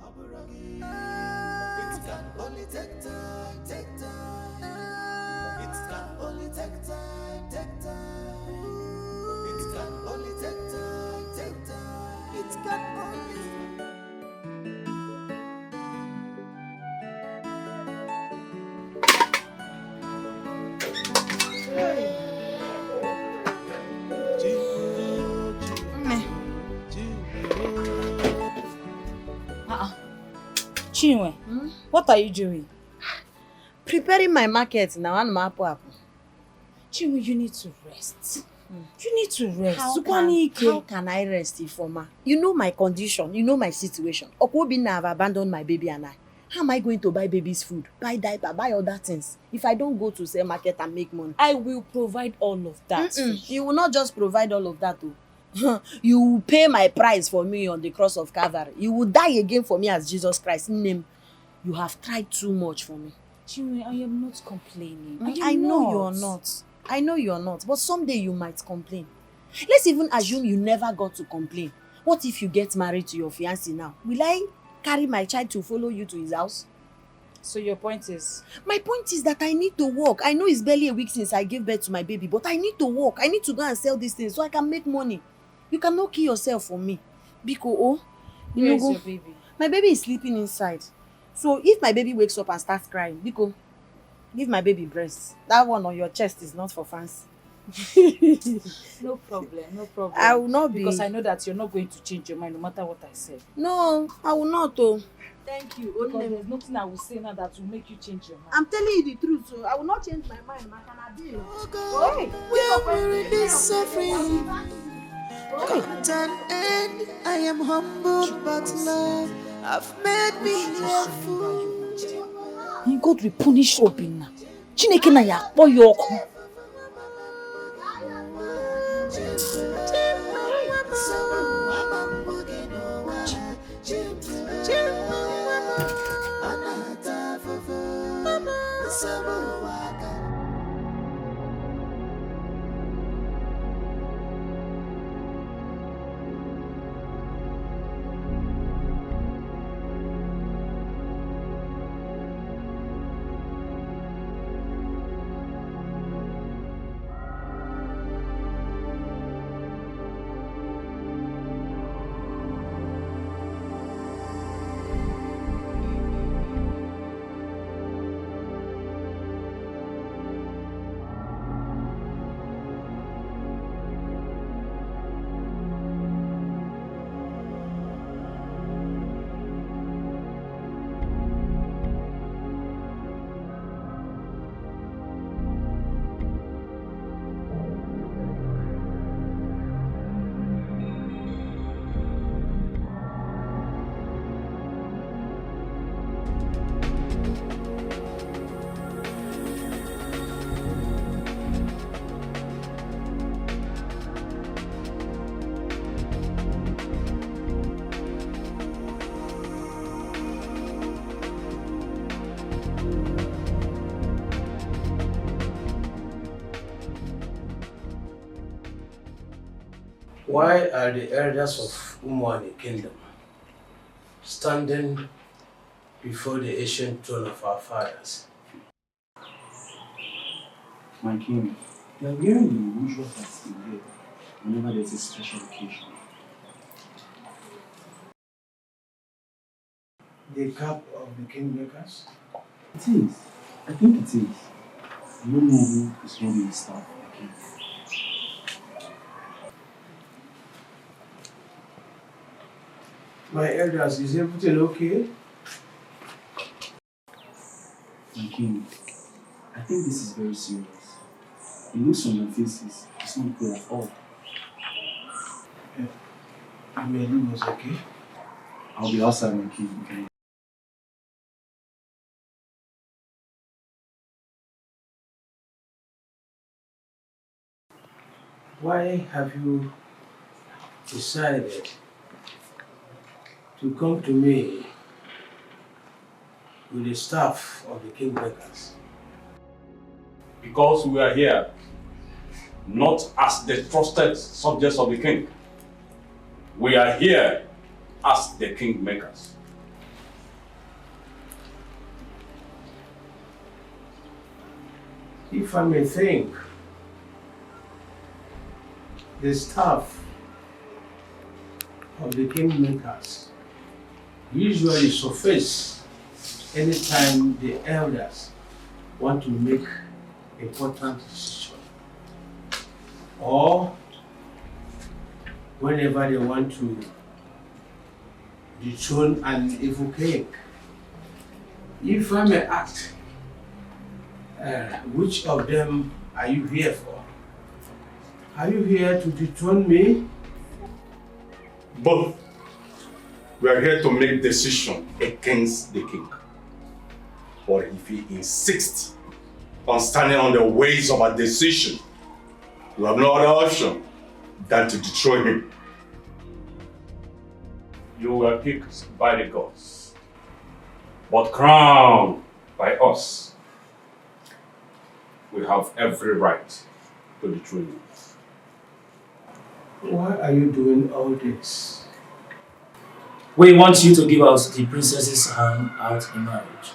Knwin, what are you doing? Preparing my market now. Knwin, you need to rest. You need to rest. How can I rest, Ifoma? You know my condition. You know my situation. Obinna have abandoned my baby and I. How am I going to buy baby's food, buy diaper, buy other things if I don't go to sell market and make money? I will provide all of that. You will not just provide all of that. You will pay my price for me on the cross of Calvary. You will die again for me as Jesus Christ. Name. You have tried too much for me. Chinwe, I am not complaining. I know you're not. I know you're not. But someday you might complain. Let's even assume you never got to complain. What if you get married to your fiancé now? Will I carry my child to follow you to his house? So your point is? My point is that I need to work. I know it's barely a week since I gave birth to my baby, but I need to work. I need to go and sell these things so I can make money. You cannot kill yourself for me. Biko, Where is your baby? My baby is sleeping inside. So if my baby wakes up and starts crying, Biko, give my baby breast. That one on your chest is not for fancy. No problem, no problem. I will not be. Because I know that you're not going to change your mind no matter what I say. No, I will not. Thank you. Because there's nothing I will say now that will make you change your mind. I'm telling you the truth, so I will not change my mind. We're this suffering. Got an end. I am humble, but love have made me a fool. God will punish Obinna. Chineke na ya akpọ ya ọkụ. Why are the elders of Umwani Kingdom standing before the ancient throne of our fathers? My king, they are wearing the usual hats in here whenever there's a special occasion. The cap of the kingmakers? It is. I think it is. No noble is holding the staff of the king. My elders, is everything okay? My king, I think this is very serious. The looks on your faces is not good at all. Amelie was okay? I'll be outside, my king. Okay? Why have you decided to come to me with the staff of the kingmakers? Because we are here not as the trusted subjects of the king. We are here as the kingmakers. If I may think, the staff of the kingmakers usually surface anytime the elders want to make important decisions, or whenever they want to dethrone an evil king. If I may ask, which of them are you here for? Are you here to dethrone me? Both. We are here to make decision against the king. But if he insists on standing on the ways of a decision, we have no other option than to destroy him. You were picked by the gods, but crowned by us. we have every right to the throne. Why are you doing all this? We want you to give us the princess's hand out in marriage.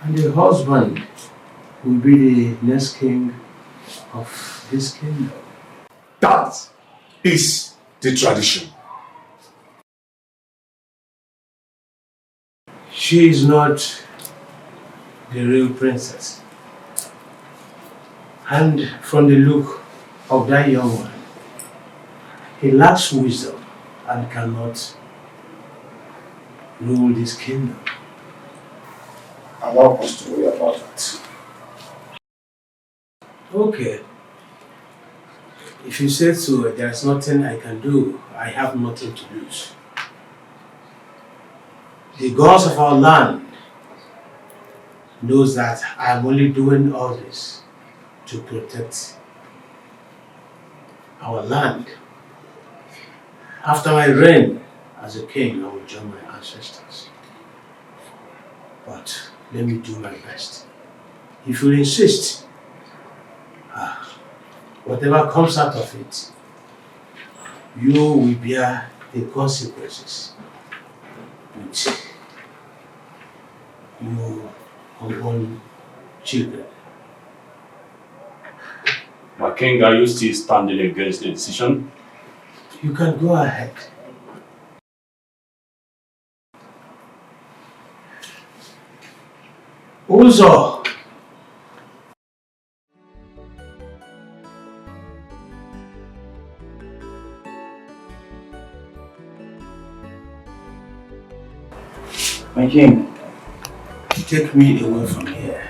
And the husband will be the next king of this kingdom. That is the tradition. She is not the real princess. And from the look of that young man, he lacks wisdom and cannot rule this kingdom. Allow us to worry about that. Okay. If you say so, there's nothing I can do. I have nothing to lose. The gods of our land knows that I'm only doing all this to protect our land. After my reign as a king, I will join my ancestors. But let me do my best. If you insist, whatever comes out of it, you will bear the consequences with your unborn children. My king, are you still standing against the decision? You can go ahead. Also, My king, take me away from here.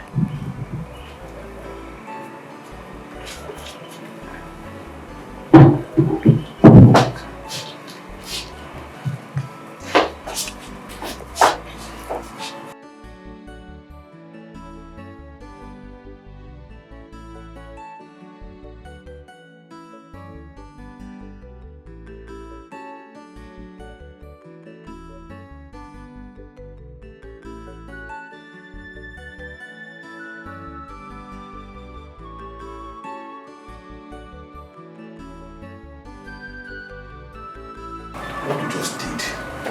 What you just did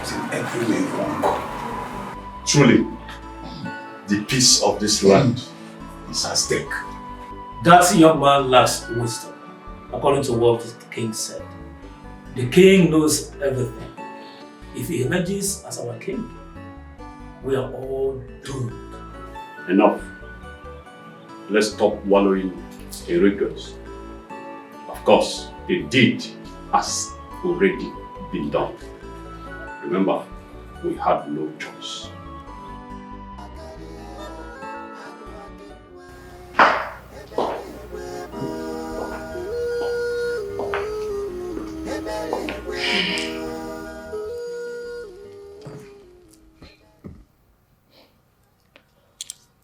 is in every way wrong. Truly, the peace of this land is at stake. That young man lacks wisdom, according to what the king said. The king knows everything. If he emerges as our king, we are all doomed. Enough. Let's stop wallowing in regrets. Of course, the deed has already been done. Remember, we had no choice.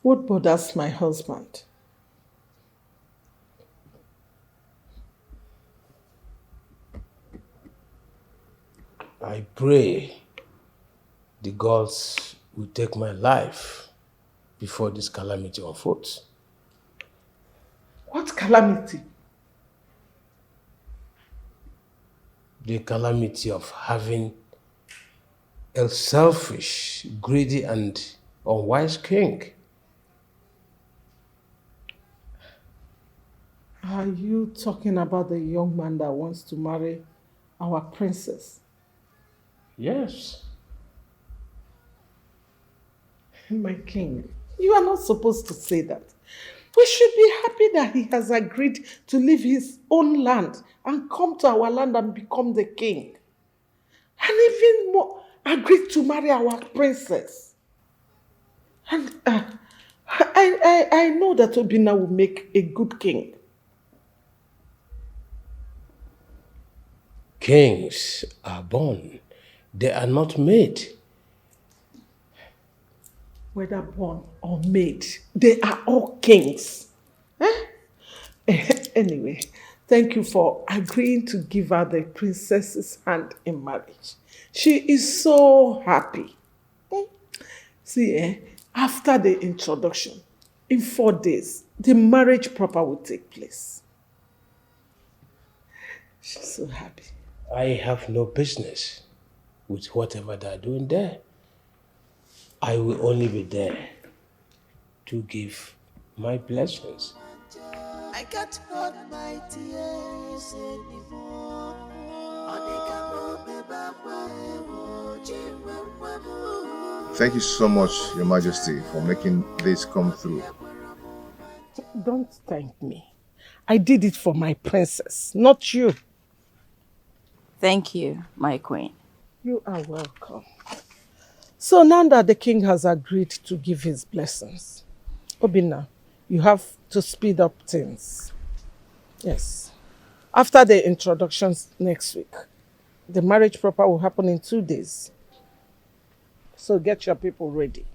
What bothers my husband? I pray the gods will take my life before this calamity unfolds. What calamity? The calamity of having a selfish, greedy, and unwise king. Are you talking about the young man that wants to marry our princess? Yes. My king, you are not supposed to say that. We should be happy that he has agreed to leave his own land and come to our land and become the king. And even more, agreed to marry our princess. And I know that Obina will make a good king. Kings are born. They are not made. Whether born or made, they are all kings. Anyway, thank you for agreeing to give her the princess's hand in marriage. She is so happy. See, after the introduction, In 4 days, the marriage proper will take place. She's so happy. I have no business with whatever they're doing there. I will only be there to give my blessings. I can't hold my tears anymore. Thank you so much, Your Majesty, for making this come through. Don't thank me. I did it for my princess, not you. Thank you, my queen. You are welcome. So now that the king has agreed to give his blessings, Obinna, you have to speed up things. Yes. After the introductions next week, the marriage proper will happen in 2 days. So get your people ready.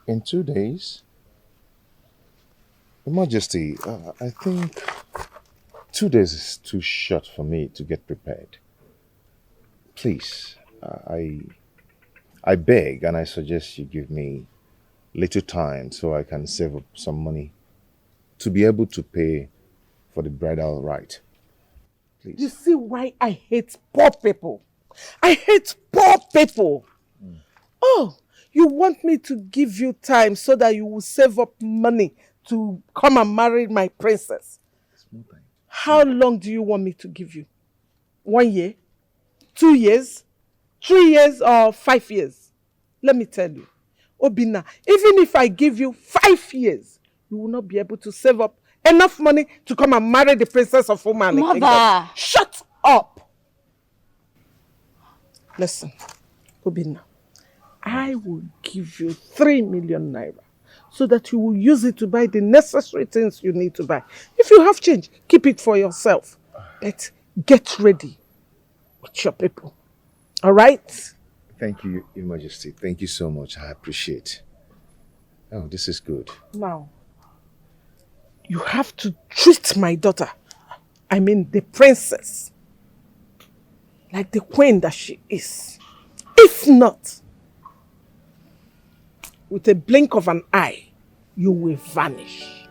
In 2 days? Your Majesty, I think 2 days is too short for me to get prepared. Please, I beg and I suggest you give me little time so I can save up some money to be able to pay for the bridal rite. Please. You see why I hate poor people? I hate poor people. Oh, you want me to give you time so that you will save up money to come and marry my princess? How long do you want me to give you? 1 year? 2 years? 3 years or 5 years? Let me tell you, Obinna, even if I give you 5 years, you will not be able to save up enough money to come and marry the princess of Umani. Mother! Shut up! Listen, Obinna, I will give you 3 million naira so that you will use it to buy the necessary things you need to buy. If you have change, keep it for yourself. But get ready with your people. All right? Thank you, Your Majesty. Thank you so much. I appreciate. Oh, this is good. Now, you have to treat my daughter, I mean the princess, like the queen that she is. If not, with a blink of an eye, you will vanish.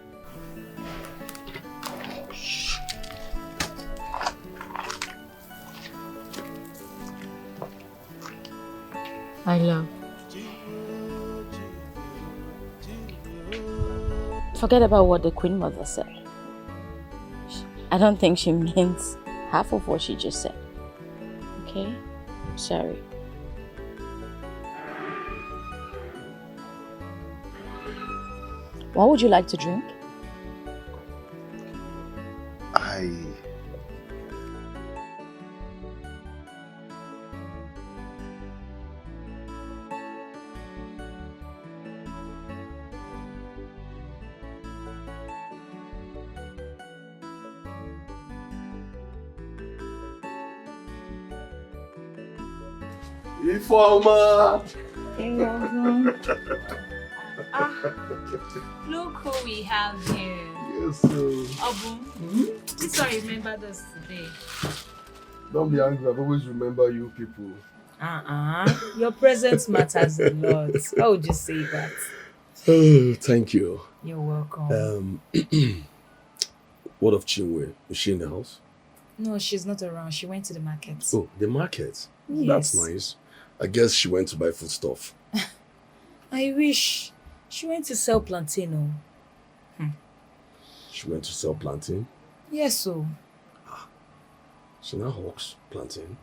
I love. Forget about what the Queen Mother said. I don't think she means half of what she just said. Okay? Sorry. What would you like to drink? Informer! Look who we have here. Yes, sir. Obu, sorry, remember us today. Don't be angry, I've always remember you people. Your presence matters a lot. How would you say that? Oh, thank you. You're welcome. What of Knwin? Is she in the house? No, she's not around. She went to the market. Oh, the market? Yes. That's nice. I guess she went to buy foodstuff. I wish. She went to sell plantain. She went to sell plantain? Yes, so. She now hawks plantain.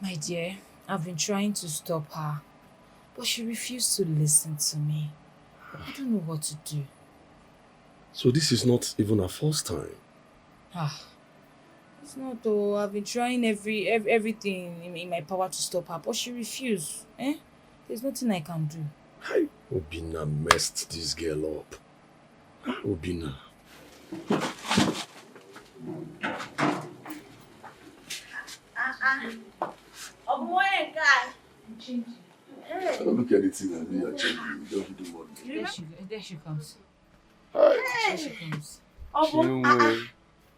My dear, I've been trying to stop her, but she refused to listen to me. I don't know what to do. So this is not even her first time? It's not though. I've been trying everything in my power to stop her, but she refused. There's nothing I can do. Obinna messed this girl up. Obinna. Don't look at the thing and do your changing. You don't do what. There she comes. Hi. There she comes.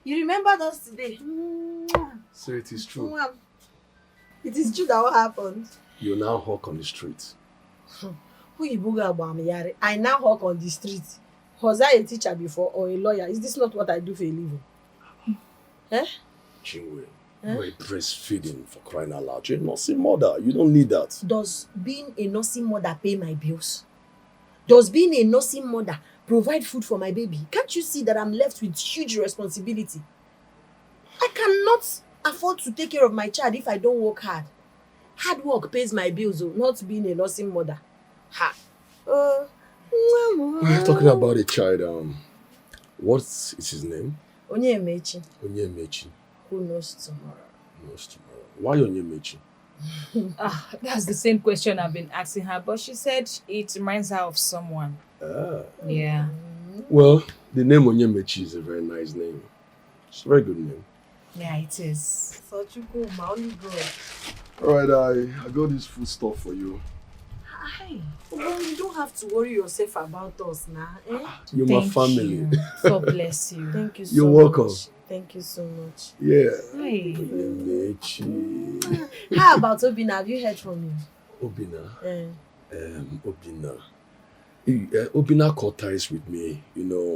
You remembered us today. So it is true. It is true that what happened. You now hawk on the street. I now hawk on the street. Was I a teacher before or a lawyer? Is this not what I do for a living? Eh? Chinwe, you're a breastfeeding for crying out loud. You're a nursing mother. You don't need that. Does being a nursing mother pay my bills? Does being a nursing mother provide food for my baby? Can't you see that I'm left with huge responsibility? I cannot afford to take care of my child if I don't work hard. Hard work pays my bills, not being a nursing mother. Ha. We're talking about a child. What is his name? Onyemechi. Onyemechi. Who knows tomorrow? Knows tomorrow. Why Onyemechi? That's the same question I've been asking her, but she said it reminds her of someone. Yeah. Well, the name Onyemechi is a very nice name. It's a very good name. Yeah, it is. Such a good only God. Alright, I got this food stuff for you. Hi. Well, you don't have to worry yourself about us now. Eh? You're my family. You. God bless you. Thank you so You're much. welcome. Thank you so much. Yeah. Hi. Onyemechi. How about Obina? Have you heard from him? Obina? Obina. Obina cut ties with me,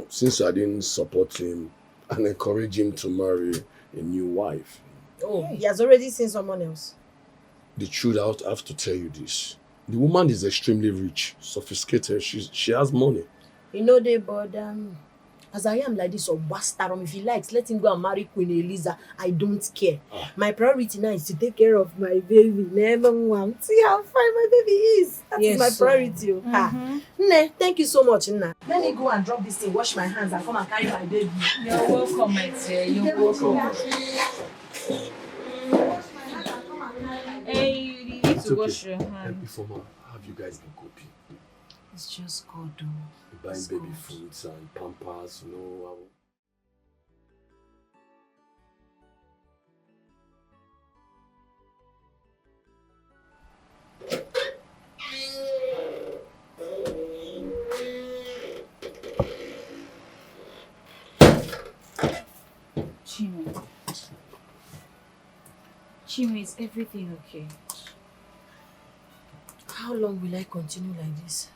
since I didn't support him and encourage him to marry a new wife. Oh, he has already seen someone else. The truth, I have to tell you this. The woman is extremely rich, sophisticated. She has money. But as I am like this, or Bastarom, if he likes, let him go and marry Queen Eliza. I don't care. My priority now is to take care of my baby. Never want. See how fine my baby is. That's my priority. Ne, thank you so much, Nna. Let me go and drop this thing, wash my hands, and come and carry my baby. You're welcome, my dear. You're welcome. Hey, you need to wash your hands. Before have you guys been coping? It's just God, though. Buying baby foods and pampers, Chinwe, is everything okay? How long will I continue like this?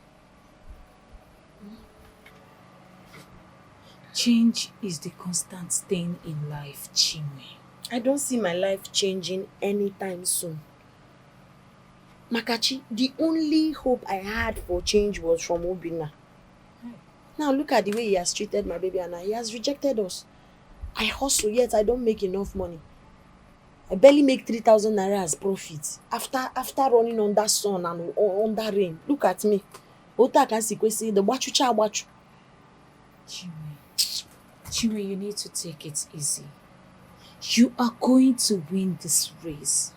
Change is the constant thing in life, Chinwe. I don't see my life changing anytime soon. Makachi, the only hope I had for change was from Obina. Now look at the way he has treated my baby and he has rejected us. I hustle yet I don't make enough money. I barely make 3,000 naira as profit after running under sun and under rain. Look at me. Ota can see the bachucha bachu. Chinwe, you need to take it easy. You are going to win this race.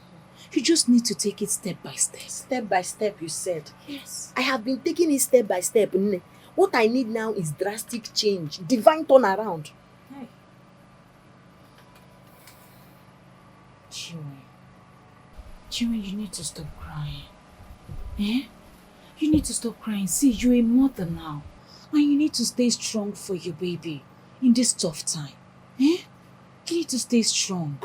You just need to take it step by step. Step by step, you said? Yes. I have been taking it step by step. What I need now is drastic change, divine turnaround. Hey. Chinwe, you need to stop crying. Eh? You need to stop crying. See, you're a mother now. And you need to stay strong for your baby in this tough time. Eh? You need to stay strong.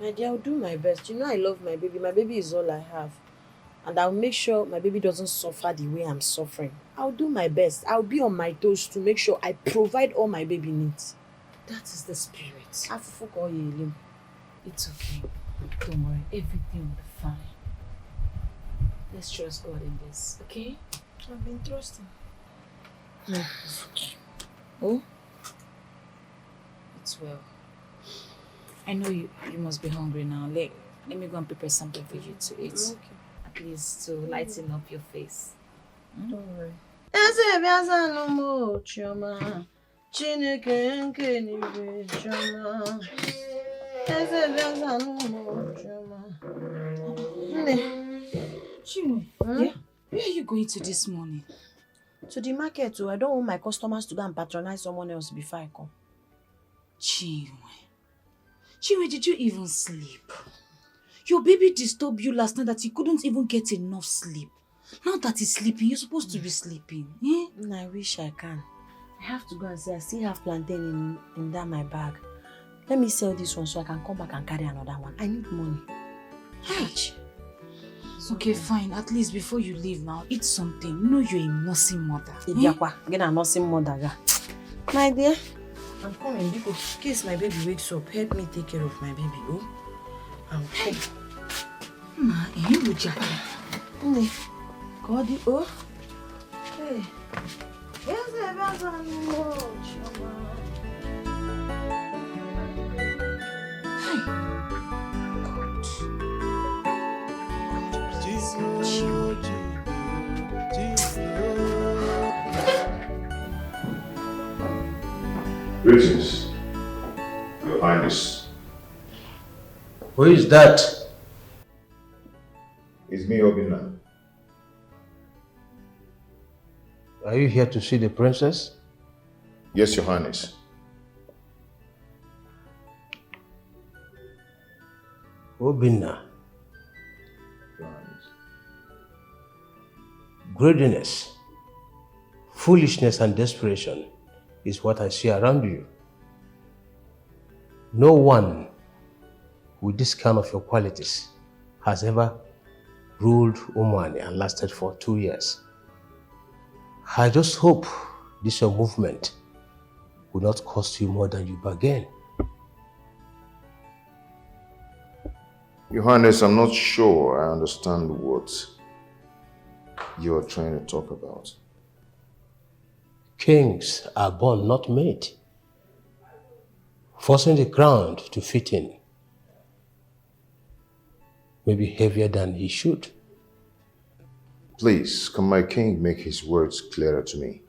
My dear, I'll do my best. I love my baby. My baby is all I have. And I'll make sure my baby doesn't suffer the way I'm suffering. I'll do my best. I'll be on my toes to make sure I provide all my baby needs. That is the spirit. It's okay. Don't worry. Everything will be fine. Let's trust God in this, okay? I've been trusting. Oh? It's well. I know you must be hungry now. Let me go and prepare something for you to eat. Okay. At least to lighten up your face. Don't worry. Chinwe, yeah? Where are you going to this morning? To the market too. I don't want my customers to go and patronize someone else before I come. Chinwe, did you even sleep? Your baby disturbed you last night that you couldn't even get enough sleep. Now that he's sleeping, you're supposed to be sleeping. Eh? I wish I can. I have to go and say I still have plantain in that my bag. Let me sell this one so I can come back and carry another one. I need money. Ouch. Okay, fine. At least before you leave now, eat something. You know you're a nursing mother. Idiakwa, get a nursing mother. My dear, I'm coming because in case my baby wakes up, help me take care of my baby, oh? I'll come. Ma, you Jack. God, oh? Hey. Yes, Greetings, Your Highness. Who is that? It's me, Obina. Are you here to see the princess? Yes, Your Highness. Obina. Greediness, foolishness and desperation is what I see around you. No one with this kind of your qualities has ever ruled Omani and lasted for 2 years. I just hope this your movement will not cost you more than you bargain. Your Highness, I'm not sure I understand what you're trying to talk about. Kings are born, not made. Forcing the ground to fit in may be heavier than he should. Please, can my king make his words clearer to me?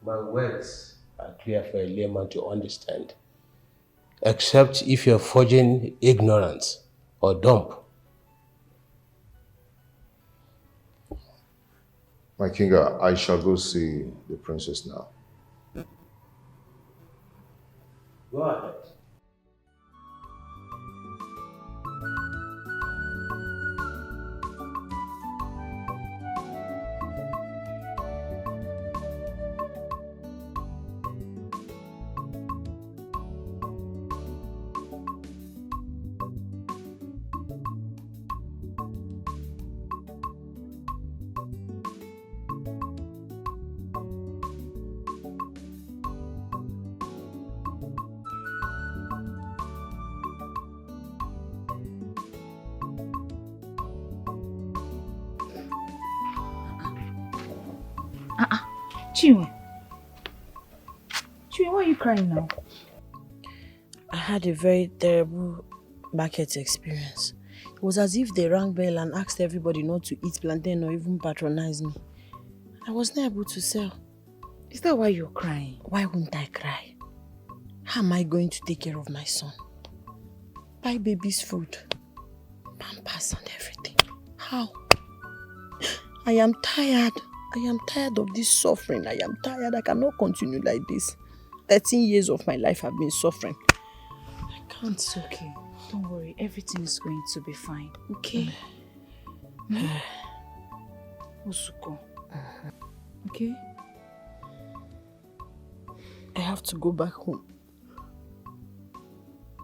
My words are clear for a layman to understand, except if you're forging ignorance or dumb. My king, I shall go see the princess now. Go ahead. Chinwe, why are you crying now? I had a very terrible market experience. It was as if they rang bell and asked everybody not to eat plantain or even patronize me. I was not able to sell. Is that why you're crying? Why wouldn't I cry? How am I going to take care of my son? Buy baby's food, pampers and everything. How? I am tired. I am tired of this suffering. I am tired. I cannot continue like this. 13 years of my life have been suffering. I can't. It's okay. Don't worry. Everything is going to be fine. Okay? Usuko. Okay? I have to go back home.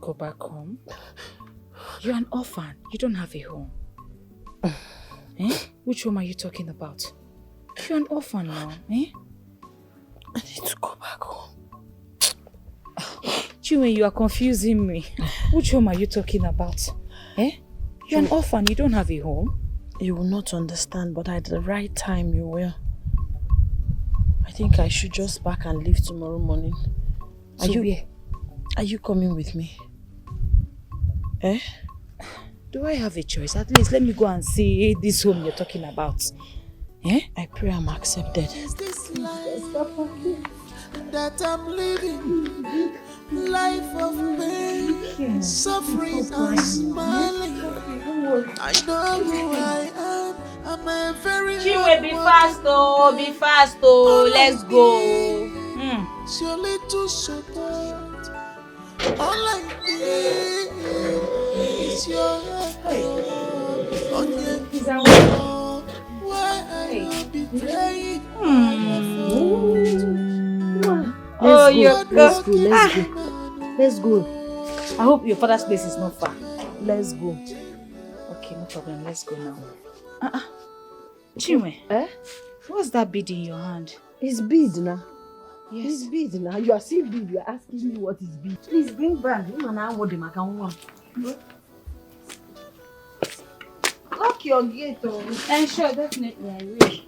Go back home? You're an orphan. You don't have a home. Which home are you talking about? You're an orphan now, I need to go back home. Chinwe, you are confusing me. Which home are you talking about? You're an orphan, you don't have a home. You will not understand, but at the right time you will. I think I should just pack and leave tomorrow morning. Are you coming with me? Do I have a choice? At least let me go and see this home you're talking about. I pray I'm accepted. Is this life that I'm living? Life of pain, suffering and smiling. I know who I am. I'm a very Chinwe, be fast oh, let's go. Surely to support. All I need is your help. Why I not be praying? Oh, let's go. Let's go. I hope your father's place is not far. Let's go. Okay, no problem. Let's go now. Chinwe. Eh? What's that bead in your hand? It's bead now. Yes. It's bead now. You are seeing bead. You are asking me what is bead. Please bring back. Lock your gate. Sure, definitely I will.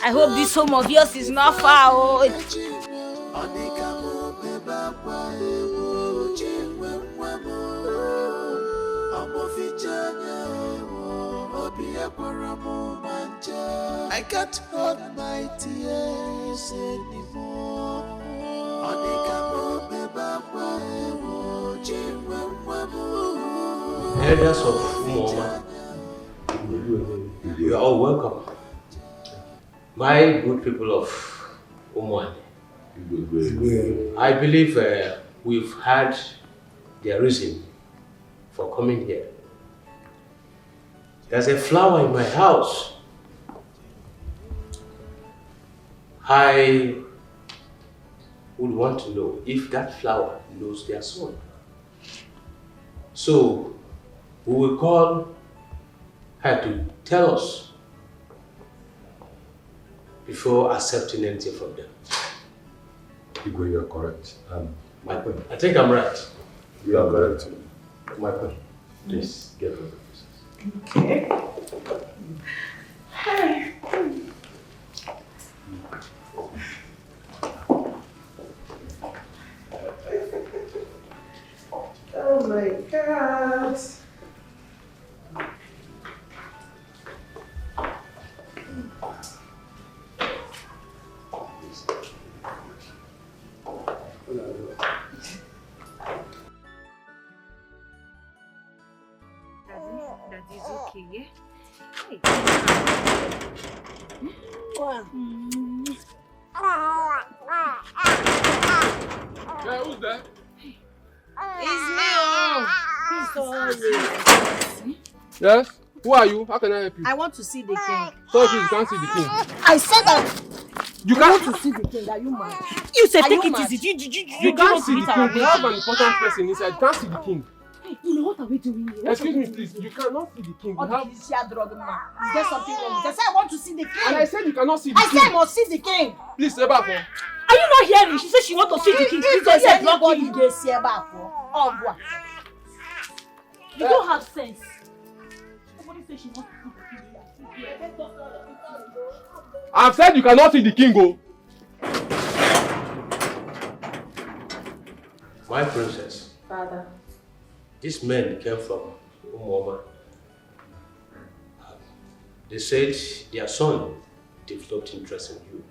I hope this home of yours is not far. Oh. I can't hold my tears anymore. Elders of Umoma, you are all welcome. My good people of Umwani, I believe we've had their reason for coming here. There's a flower in my house. I would want to know if that flower knows their son. So we will call her to tell us before accepting anything from them. Igwe, you are correct. My point. I think I'm right. You are correct. My point. Please get rid of this. Okay. Hi. Oh my God. That is okay, yeah? Hey. Yeah, who's that? It's me. Sorry. Yes? Who are you? How can I help you? I want to see the king. So please, you can't see the king. I said that. You I can't want to see the king. Are you mad? You said Are take you it mad? easy. You can't see the king. We have an important person inside. You can't see the king. You know what are we doing here? Excuse me, please. You cannot see the king. We have... Is there something wrong? I said I want to see the king. And I said you cannot see the I king. said I must see the king. Please, stay back. Are you not hearing? She said she wants to see the king. If Please there's don't block anybody they see back, You don't have sense. Somebody said she wants to see the king. I've said you cannot see the king, oh. My princess. Father. These men came from Umoma. They said their son developed interest in you.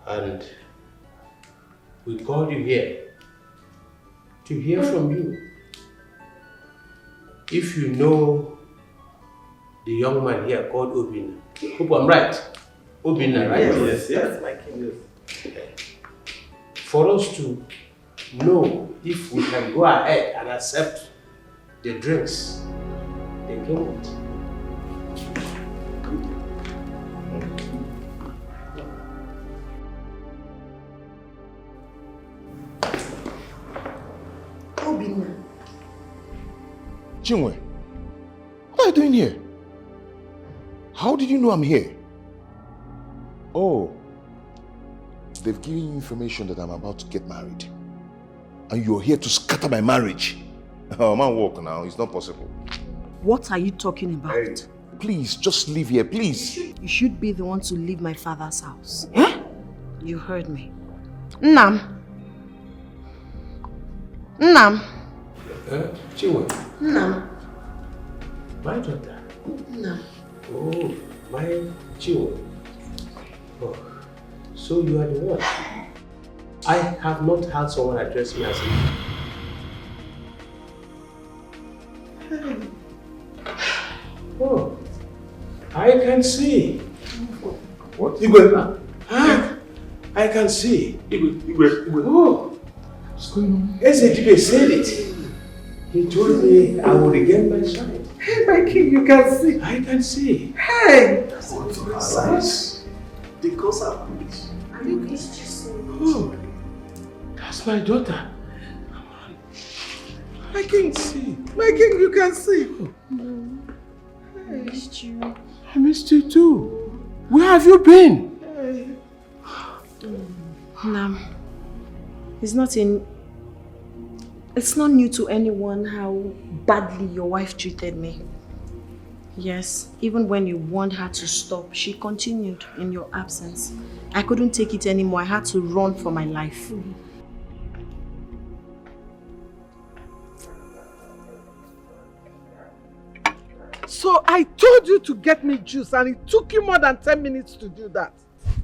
And we called you here to hear from you. If you know the young man here called Obina. Hope I'm right. Obina, right? Yes, that's my king. For us to know if we can go ahead and accept the drinks they came with. Obina. Knwin, what are you doing here? How did you know I'm here? Oh, they've given you information that I'm about to get married. And you're here to scatter my marriage. Oh, man, walk now. It's not possible. What are you talking about? Hey, please, just leave here, please. You should be the one to leave my father's house. Huh? You heard me. Nnam. Chinwe. Nnam. My daughter. Nnam. Oh, my Chinwe. Oh, so you are the one. I have not had someone address me as a... Oh, I can see. What? Igwe. I can see. Igwe. Oh, what's going on? Dikeh said it. He told me I will regain my sight. Hey, my king, you can see. I can see. Hey! That's the size. The girls are good. Oh, that's my daughter. My king, see. My king, you can see. I missed you. I missed you too. Where have you been? Nam, it's not new to anyone how badly your wife treated me. Yes, even when you warned her to stop, she continued in your absence. I couldn't take it anymore. I had to run for my life. So I told you to get me juice and it took you more than 10 minutes to do that.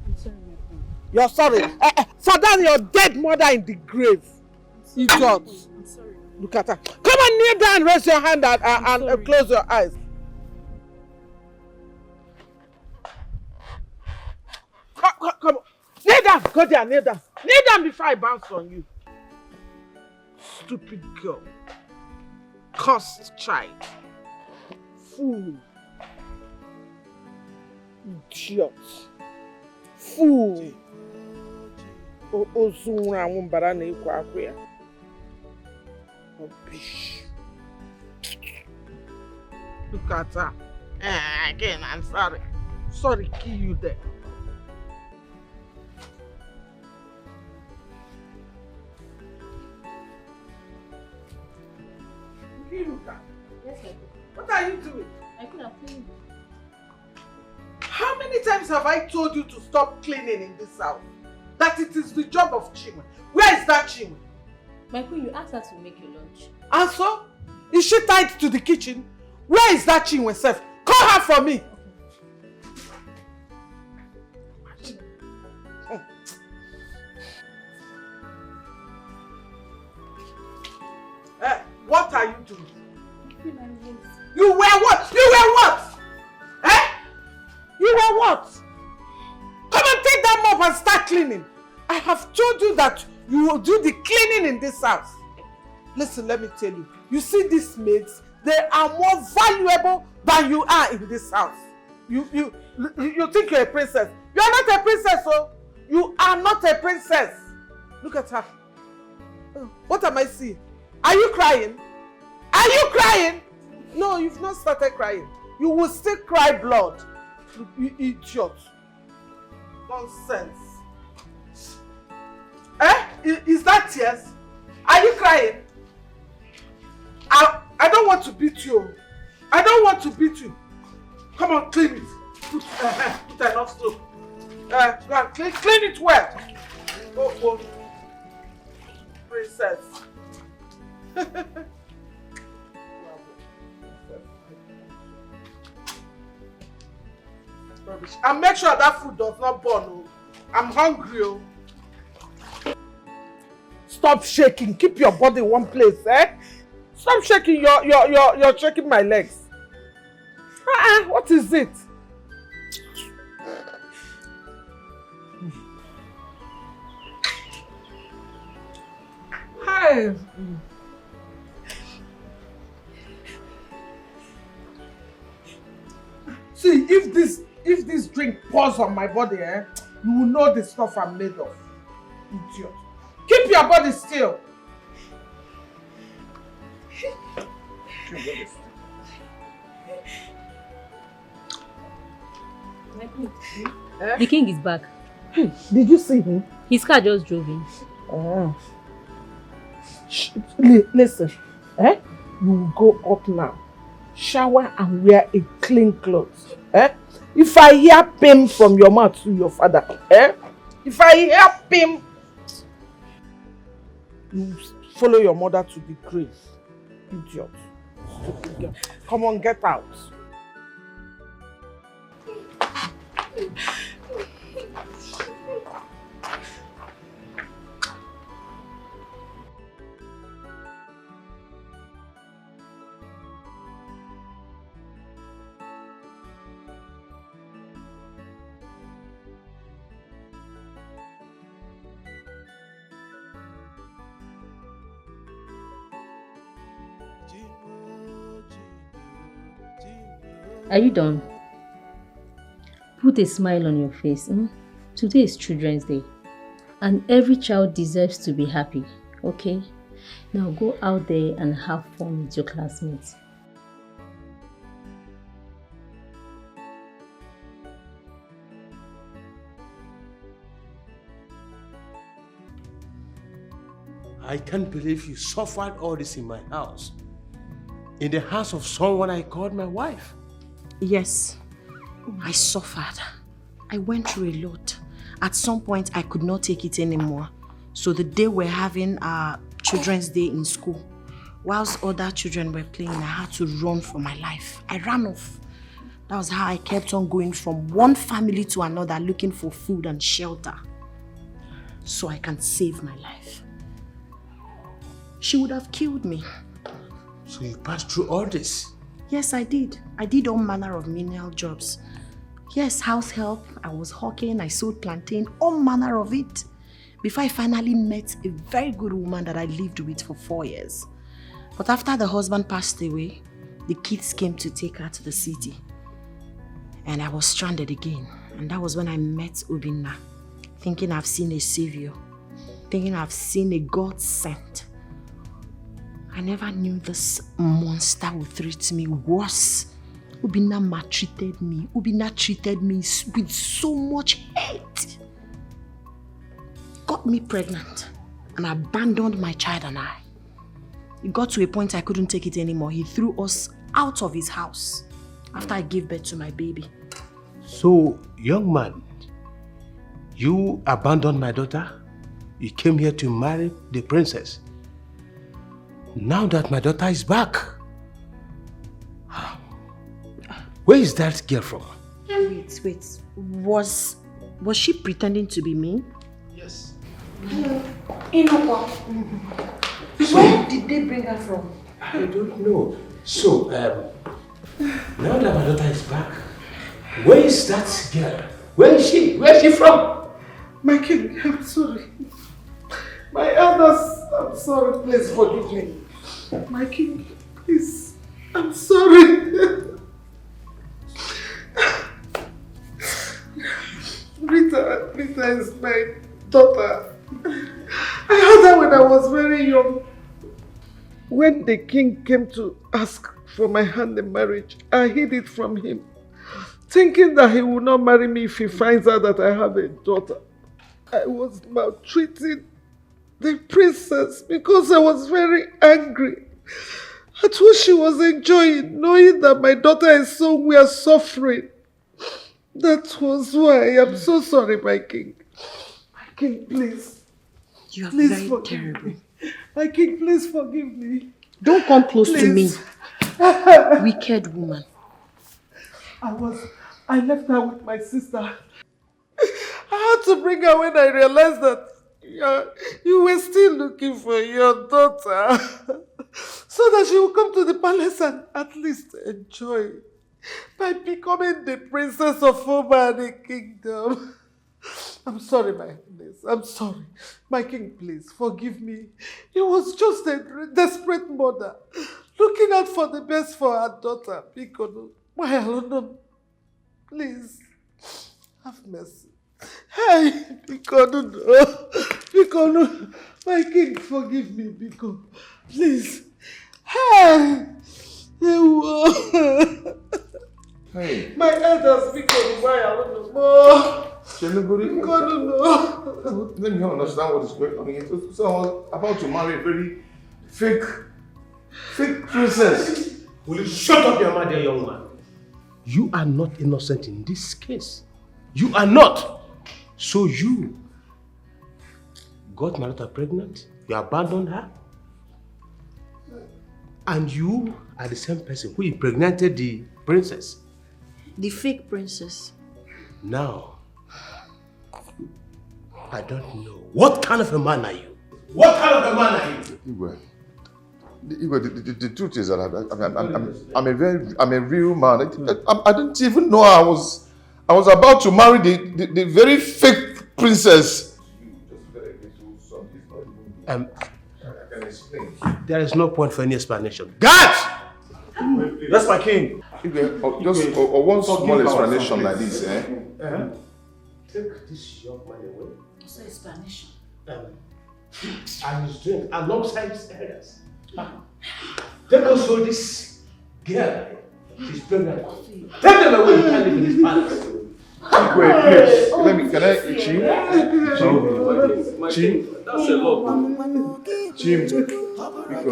I'm sorry, my friend. You're sorry. For that, your dead mother in the grave. Idiot. I'm sorry. Look at her. Come on, kneel down, raise your hand and close your eyes. Come on. Kneel down. Go there, kneel down. Kneel down before I bounce on you. Stupid girl. Cursed child. Fool. Idiot. Fool. Rubbish. Look at her. Again, I'm sorry. Sorry, kill you there. Yes, I What are you doing? I could have cleaned. How many times have I told you to stop cleaning in this house? That it is the job of Knwin. Where is that Knwin? My queen, you asked her to make you lunch. And so? Is she tied to the kitchen? Where is that Knwin self? Call her for me. What are you doing? You wear what? You wear what? Eh? You wear what? Come and take that mop and start cleaning. I have told you that you will do the cleaning in this house. Listen, let me tell you. You see these maids, they are more valuable than you are in this house. You think you're a princess. You are not a princess, oh. You are not a princess. Look at her. Oh, what am I seeing? Are you crying? Are you crying? No, you've not started crying. You will still cry blood. You idiot. Nonsense. Eh? Is that tears? Are you crying? I don't want to beat you. I don't want to beat you. Come on, clean it. Put enough soap. Go and clean it well. Oh. Princess. Rubbish. And make sure that food does not burn. Oh. I'm hungry. Oh. Stop shaking. Keep your body in one place, eh? Stop shaking. You're shaking my legs. What is it? Hi. See, if this drink pours on my body, eh, you will know the stuff I'm made of. Idiot. Keep your body still. Keep your body still. The king is back. Did you see him? His car just drove in. Listen, eh? You will go up now, shower and wear a clean clothes. Eh? If I hear pain from your mouth to your father, eh? If I hear pain, you follow your mother to the grave. Idiot. Stupid girl. Come on, get out. Are you done? Put a smile on your face. Today is Children's Day. And every child deserves to be happy, okay? Now go out there and have fun with your classmates. I can't believe you suffered all this in my house. In the house of someone I called my wife. Yes, I suffered. I went through a lot. At some point, I could not take it anymore. So the day we're having our Children's Day in school, whilst other children were playing, I had to run for my life. I ran off. That was how I kept on going from one family to another, looking for food and shelter, so I can save my life. She would have killed me. So you passed through all this? Yes, I did. I did all manner of menial jobs. Yes, house help, I was hawking, I sold plantain, all manner of it. Before I finally met a very good woman that I lived with for 4 years. But after the husband passed away, the kids came to take her to the city. And I was stranded again. And that was when I met Obinna, thinking I've seen a savior, thinking I've seen a God sent. I never knew this monster would treat me worse. Obinna maltreated me. Obinna treated me with so much hate. Got me pregnant and abandoned my child and I. It got to a point I couldn't take it anymore. He threw us out of his house after I gave birth to my baby. So, young man, you abandoned my daughter? You came here to marry the princess? Now that my daughter is back, where is that girl from? Wait. Was she pretending to be me? Yes. Hello. Inokwa. Where did they bring her from? I don't know. So, now that my daughter is back, where is that girl? Where is she? Where is she from? My king, I'm sorry. My elders, I'm sorry. Please forgive me. My king, please. I'm sorry. Rita is my daughter. I had her when I was very young. When the king came to ask for my hand in marriage, I hid it from him, thinking that he would not marry me if he finds out that I have a daughter. I was maltreating the princess because I was very angry at what she was enjoying, knowing that my daughter and son were suffering. That was why. I'm so sorry, my king. My king, please. You are please very terrible. Me. My king, please forgive me. Don't come close to me. Wicked woman. I left her with my sister. I had to bring her when I realized that you were still looking for your daughter. So that she will come to the palace and at least enjoy by becoming the princess of Oba and the kingdom. I'm sorry, my highness. I'm sorry. My king, please, forgive me. It was just a desperate mother looking out for the best for her daughter. Bcos, why alone? Please, have mercy. Hey, Bcos, my king, forgive me, Bcos. Please. Hey. Hey. My elders, Bcos, why alone? No. Let me understand what is going on here. So I was about to marry a very fake princess. Will you shut up your mouth, young man? You are not innocent in this case. You are not. So you got my daughter pregnant, you abandoned her, and you are the same person who impregnated the princess. The fake princess. Now, I don't know. What kind of a man are you? What kind of a man are you? The truth is that I'm a real man. I didn't even know I was about to marry the very fake princess. There is no point for any explanation. Guards! That's my king. Just one small explanation like this, eh? Take this young man away. What's the explanation? And his drink alongside his elders. Take also this girl. She's pregnant. Take them away. You can't live in this palace. Wait, please. Let me. Can I? Chim? That's a lot. Chim. Can let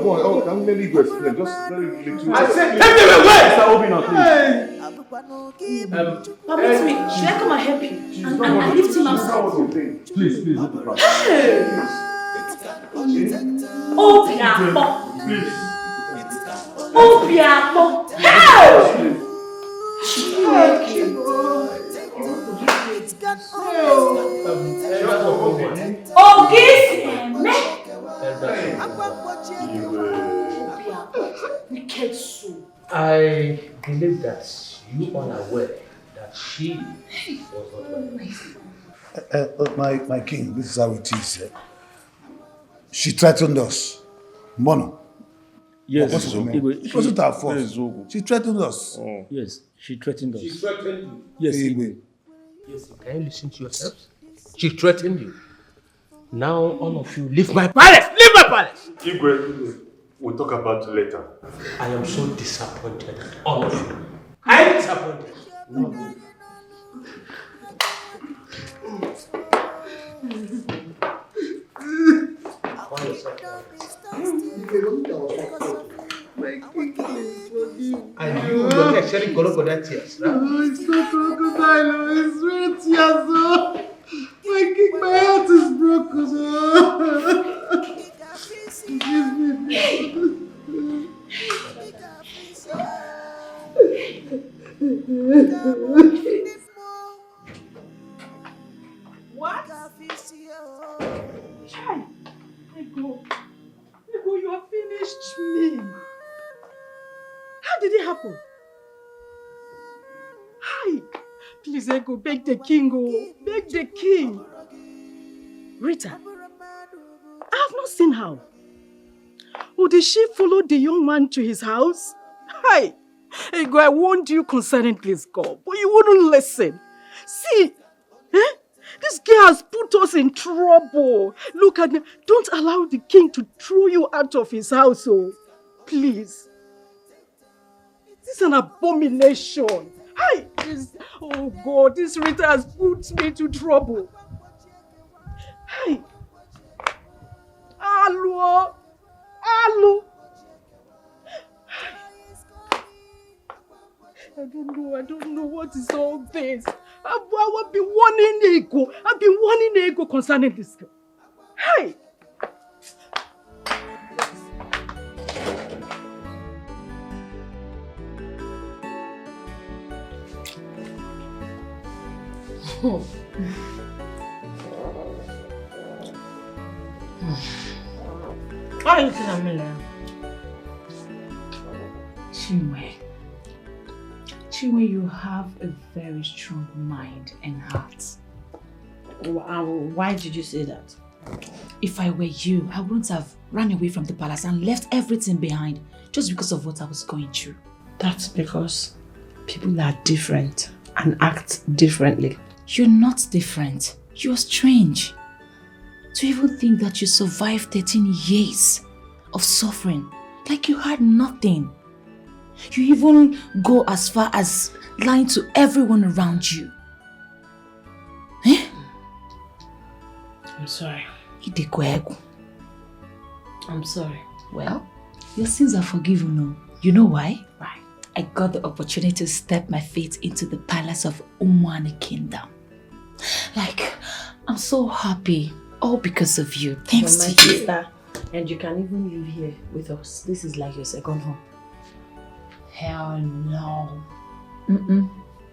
go explain? Just very little. I said, take them away! Mr. Obina, please. Permit me. Should I come and help you? And lift him outside? Please, let the crowd. Obiapo. Please. Obiapo. Hey! I believe that you are aware that she was not my king, this is how it is. She threatened us. Mono. Yes, it wasn't our fault. She threatened us. Oh. Yes, she threatened us. She threatened you? Yes, Yes, can you listen to yourselves? She threatened you. Now all of you leave my palace! Leave my palace! Igwe, we'll talk about it later. I am so disappointed at all of you. I am disappointed. No. And you are actually crocodile tears, right? Oh, it's not crocodile, it's real tears. Oh. My king, my heart is broken. Oh. What? Chai, Ego, you have finished me. How did it happen? Hi, please, Ego, beg the king, oh, beg the king. Rita, I have not seen her. Oh, did she follow the young man to his house? Hi, Ego, I warned you concerning this girl, but you wouldn't listen. See, this girl has put us in trouble. Look at me. Don't allow the king to throw you out of his house, oh. Please. This is an abomination. Hi, oh God, this Rita has put me to trouble. Hi. Hello. Hello. I don't know what is all this. I've been warning Ego. I've been warning Ego concerning this girl. Hey! Why are you looking at me now? Chinwe, you have a very strong mind and heart. Why did you say that? If I were you, I wouldn't have run away from the palace and left everything behind just because of what I was going through. That's because people are different and act differently. You're not different. You're strange. To even think that you survived 13 years of suffering like you had nothing. You even go as far as lying to everyone around you. Eh? I'm sorry. I'm sorry. Well, your sins are forgiven, no? You know why? Why? I got the opportunity to step my feet into the palace of Umwani Kingdom. Like, I'm so happy. All because of you. Thanks to you. Sister, and you can even live here with us. This is like your second home. Hell no.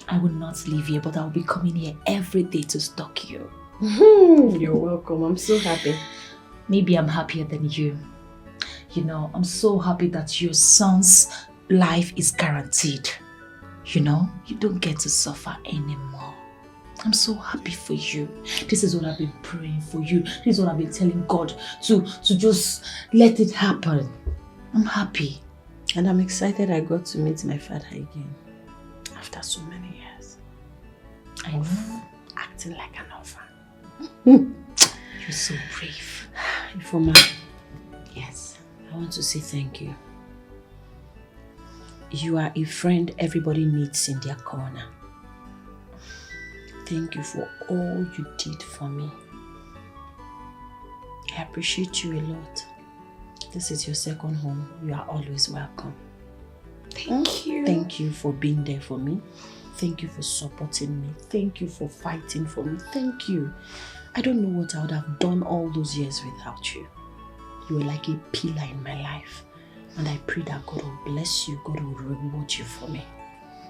I will not leave here, but I will be coming here every day to stalk you. You're welcome. I'm so happy. Maybe I'm happier than you. You know, I'm so happy that your son's life is guaranteed. You know, you don't get to suffer anymore. I'm so happy for you. This is what I've been praying for you. This is what I've been telling God to just let it happen. I'm happy. And I'm excited I got to meet my father again after so many years. I know, acting like an orphan. You're so brave. Ifoma, yes, I want to say thank you. You are a friend everybody needs in their corner. Thank you for all you did for me. I appreciate you a lot. This is your second home. You are always welcome. Thank you. Thank you for being there for me. Thank you for supporting me. Thank you for fighting for me. Thank you. I don't know what I would have done all those years without you. You were like a pillar in my life. And I pray that God will bless you. God will reward you for me.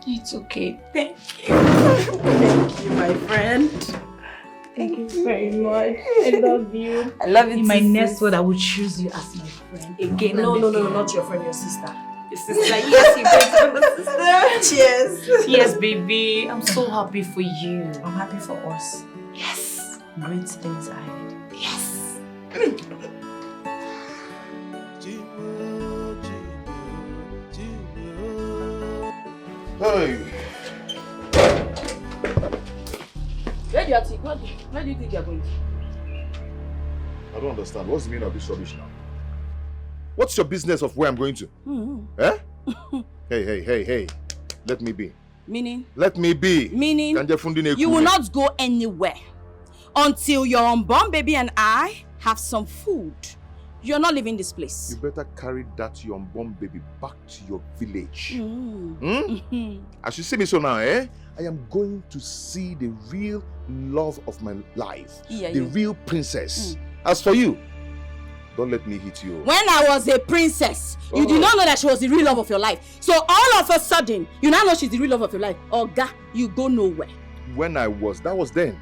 It's okay. Thank you. Thank you, my friend. Thank you very much. I love you. I love you In too, my next sis. word, I will choose you as my friend. Again. No, and no, again. no, not your friend, your sister. Your sister. Yes, you're going to be sister. Cheers. Yes, baby. I'm so happy for you. I'm happy for us. Yes. Great things ahead. Yes. Hey. Where do you think you're going to? I don't understand. What's the meaning of this rubbish now? What's your business of where I'm going to? Mm-hmm. Eh? Hey. Let me be. Meaning? Let me be. Meaning? You You will not go anywhere until your unborn baby and I have some food. You're not leaving this place. You better carry that your unborn baby back to your village. Mm. As you see me so now, I am going to see the real love of my life. Yeah, the yeah. real princess. As for you, don't let me hit you. When I was a princess, you did not know that she was the real love of your life. So all of a sudden, you now know she's the real love of your life. Oga, you go nowhere. When I was, that was then.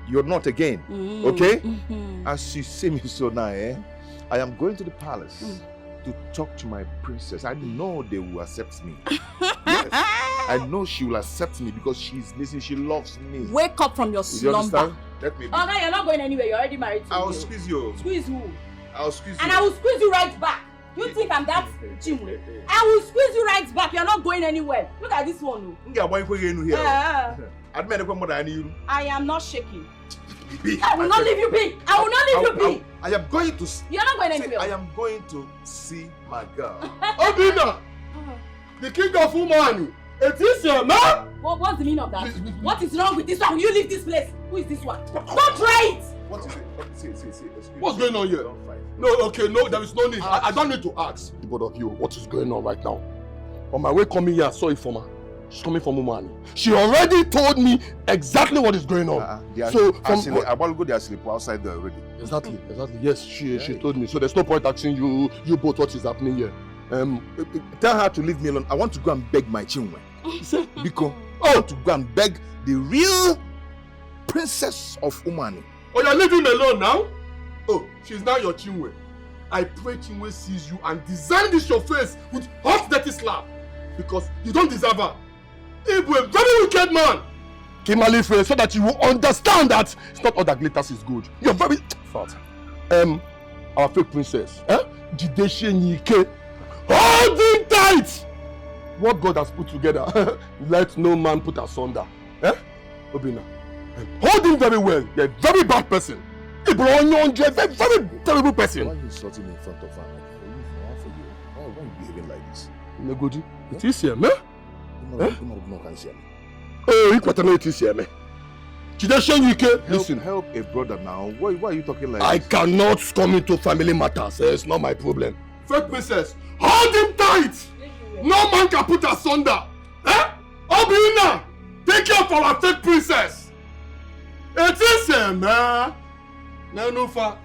You're not again. Okay? As you see me so now, I am going to the palace to talk to my princess. I know they will accept me. Yes. I know she will accept me because she's listening. She loves me. Wake up from your You slumber. understand? Let me be. Oga, you're not going anywhere. You're already married to I'll me. squeeze you. Squeeze who? I'll squeeze you. And I will squeeze you right back. You think I'm that chimwe? I will squeeze you right back. You're not going anywhere. Look at this one. I am not shaking. I will not leave you be. I will not leave you be. I am going to. You're not going anywhere. I am going to see my girl. Obina, the king of woman. It is your man. What's the meaning of that? What is wrong with this one? Will you leave this place? Who is this one? Don't try it. What is it? See, What's going on here? No, okay, no, there is no need. I don't need to ask. The both of you, what is going on right now? On my way coming here, I saw Ifoma. She's coming from Umani. She already told me exactly what is going on. So I want to go there sleep outside there already. Exactly. Yes, she told me. So there's no point asking you both what is happening here. Tell her to leave me alone. I want to go and beg my Knwin. Because I want to go and beg the real princess of Umani. Oh, you're leaving me alone now? Oh, she's now your Knwin. I pray Knwin sees you and design this your face with hot dirty slap. Because you don't deserve her. Ebube, very wicked man. Kimali face so that you will understand that it's not all that glitters is good. You're very fat. Our fake princess, Jideshi Nike, hold it tight. What God has put together, let no man put asunder. Obina, hold him very well. You're a very bad person. You're a very, very terrible person. Why are you insulting me in front of her? Why are you behaving like this? Negodi, it is here, man. Oh, you got it is here, man. Listen. Help a brother now. Why are you talking like I this? cannot come into family matters. It's not my problem. Fake princess, hold him tight. No man can put asunder. Obina, take care of our fake princess. It is here, man. Nanufa.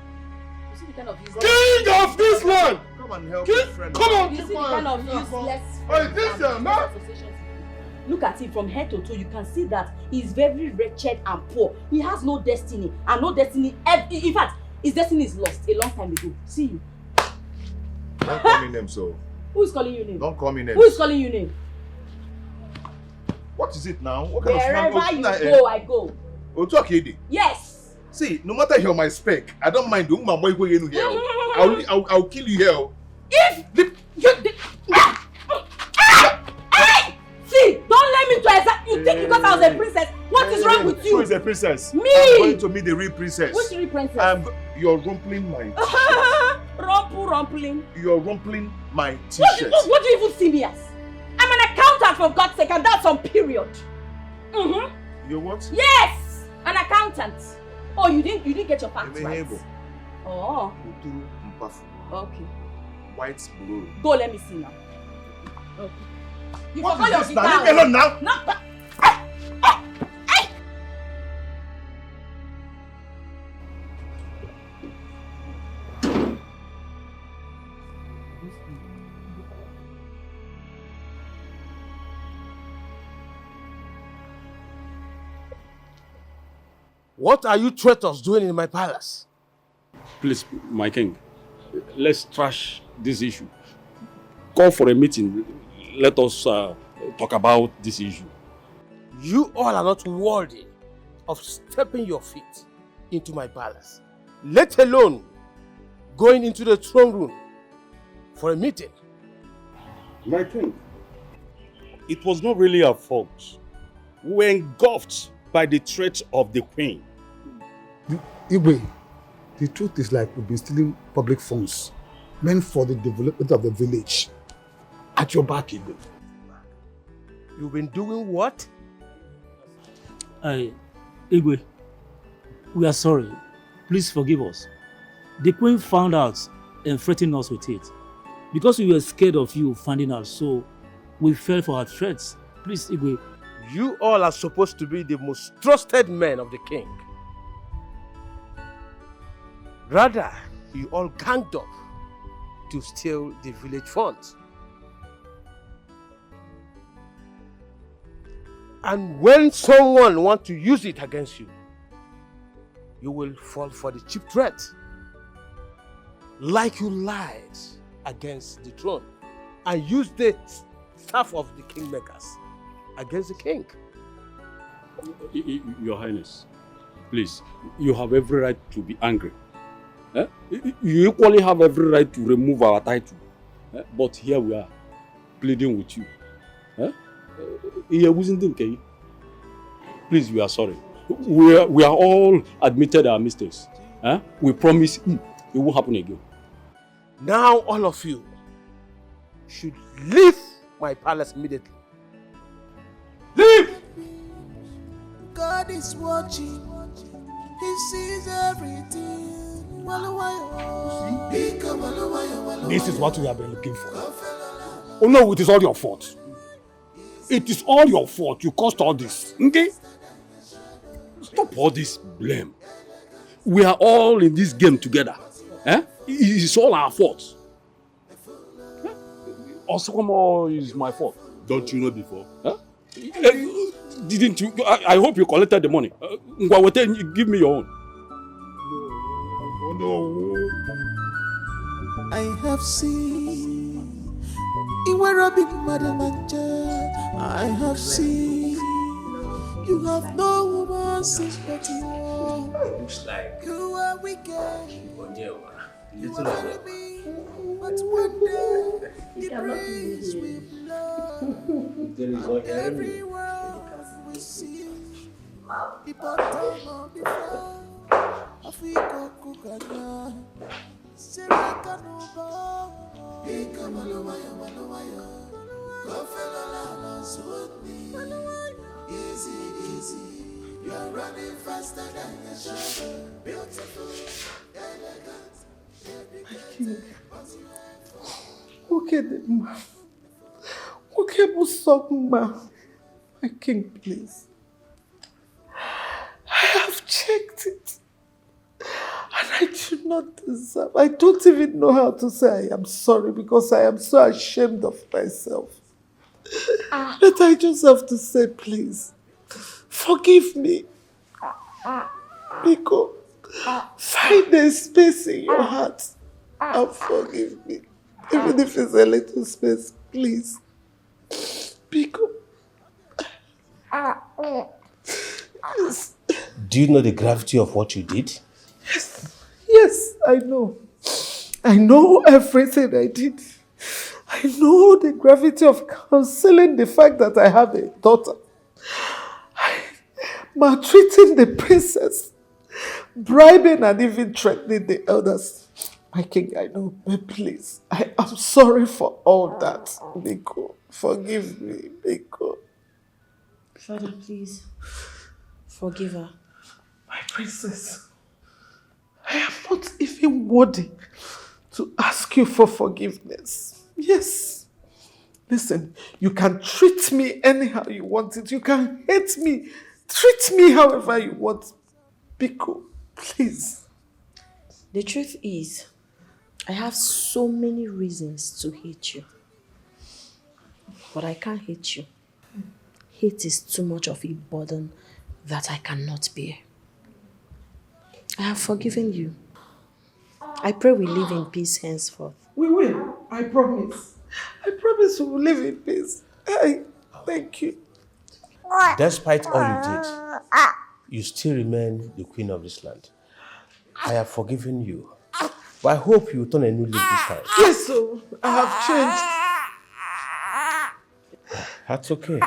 King of this land. Come and help your friend. Come on, You see the kind of useless Look at him from head to toe. You can see that he's very wretched and poor. He has no destiny, and no destiny. In fact, his destiny is lost a long time ago. See you. Don't call me name, so. Who is calling you name? Don't call me name. Who is calling you name? What is it now? What kind Wherever of you go, I go. Otuakede. Yes. See, no matter you're my spec, I don't mind. I'll kill you here. If thought I was a princess. What is wrong with you? Who is a princess? Me! I'm going to meet the real princess. Which real princess? You're rumpling my t-shirt. Rumpling. You're rumpling my t-shirt. What do you even see me as? I'm an accountant, for God's sake, and that's on period. You're what? Yes! An accountant. Oh, you didn't get your facts right. Oh. Okay. White blue. Go, let me see now. Okay. You What forgot is your this now? guitar. Leave me alone now. No. What are you traitors doing in my palace? Please, my king, let's trash this issue. Call for a meeting. Let us talk about this issue. You all are not worthy of stepping your feet into my palace, let alone going into the throne room for a meeting. My king, it was not really our fault. We were engulfed by the threat of the queen. Igwe, the truth is like we've been stealing public funds meant for the development of the village. At your back, Igwe. You've been doing what? Igwe, we are sorry. Please forgive us. The queen found out and threatened us with it. Because we were scared of you finding out, so we fell for her threats. Please, Igwe. You all are supposed to be the most trusted men of the king. Rather, you all ganged up to steal the village funds. And when someone wants to use it against you, you will fall for the cheap threat. Like you lied against the throne and used the staff of the kingmakers against the king. Your Highness, please, you have every right to be angry. You equally have every right to remove our title. But here we are, pleading with you. Please, we are sorry. We are all admitted our mistakes. We promise it won't happen again. Now all of you should leave my palace immediately. Leave! God is watching. He sees everything. This is what we have been looking for. Oh no, it is all your fault. It is all your fault. You caused all this. Okay? Stop all this blame. We are all in this game together. It is all our fault. Oswamo is my fault. Don't you know before? Didn't you? I hope you collected the money. Give me your own. No. I have seen I have seen you have no woman sympathy. Looks like you are wicked. You are me, but one day the breeze will blow. Everywhere we see the bottom of the floor. Africa Kukanya, Seraka Nuba, Ikamalawaya, Gofelala Swati, easy, you are running faster than your shadow, beautiful, elegant, Okay, ma. Okay, ma. My king, please. I have checked it. And I do not deserve. I don't even know how to say I am sorry because I am so ashamed of myself. But I just have to say, please, forgive me. Biko, find a space in your heart and forgive me. Even if it's a little space, please. Biko. Yes. Do you know the gravity of what you did? Yes, I know. I know everything I did. I know the gravity of concealing the fact that I have a daughter. maltreating the princess, bribing and even threatening the elders. My king, I know, but please, I am sorry for all that. Biko, forgive me, Biko. Father, please, forgive her. My princess, I am not even worthy to ask you for forgiveness. Yes. Listen, you can treat me anyhow you want it. You can hate me. Treat me however you want. Biko, please. The truth is, I have so many reasons to hate you. But I can't hate you. Hate is too much of a burden that I cannot bear. I have forgiven you. I pray we live in peace henceforth. We will. I promise. I promise we will live in peace. Thank you. Despite all you did, you still remain the queen of this land. I have forgiven you. But I hope you will turn a new leaf this time. Yes, so I have changed. That's okay.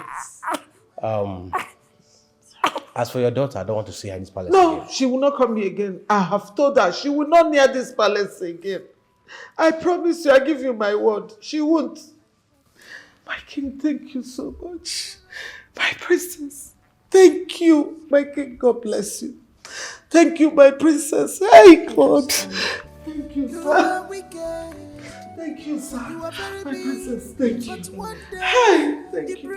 As for your daughter, I don't want to see her in this palace No, again. she will not come here again. I have told her she will not near this palace again. I promise you, I give you my word. She won't. My king, thank you so much. My princess, thank you. My king, God bless you. Thank you, my princess. Hey, God. Thank you, sir. Thank you, sir. My princess, thank you. Hey, thank you.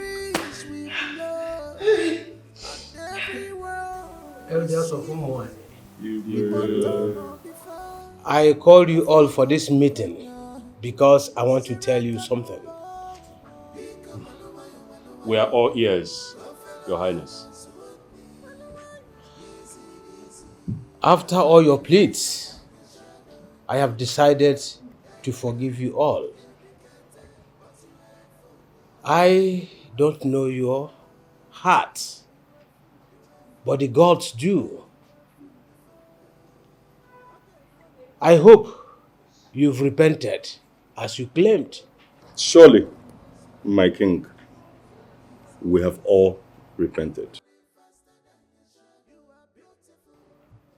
Hey. Elders of Umwani, I called you all for this meeting because I want to tell you something. We are all ears, Your Highness. After all your pleas, I have decided to forgive you all. I don't know your heart, but the gods do. I hope you've repented as you claimed. Surely, my king, we have all repented.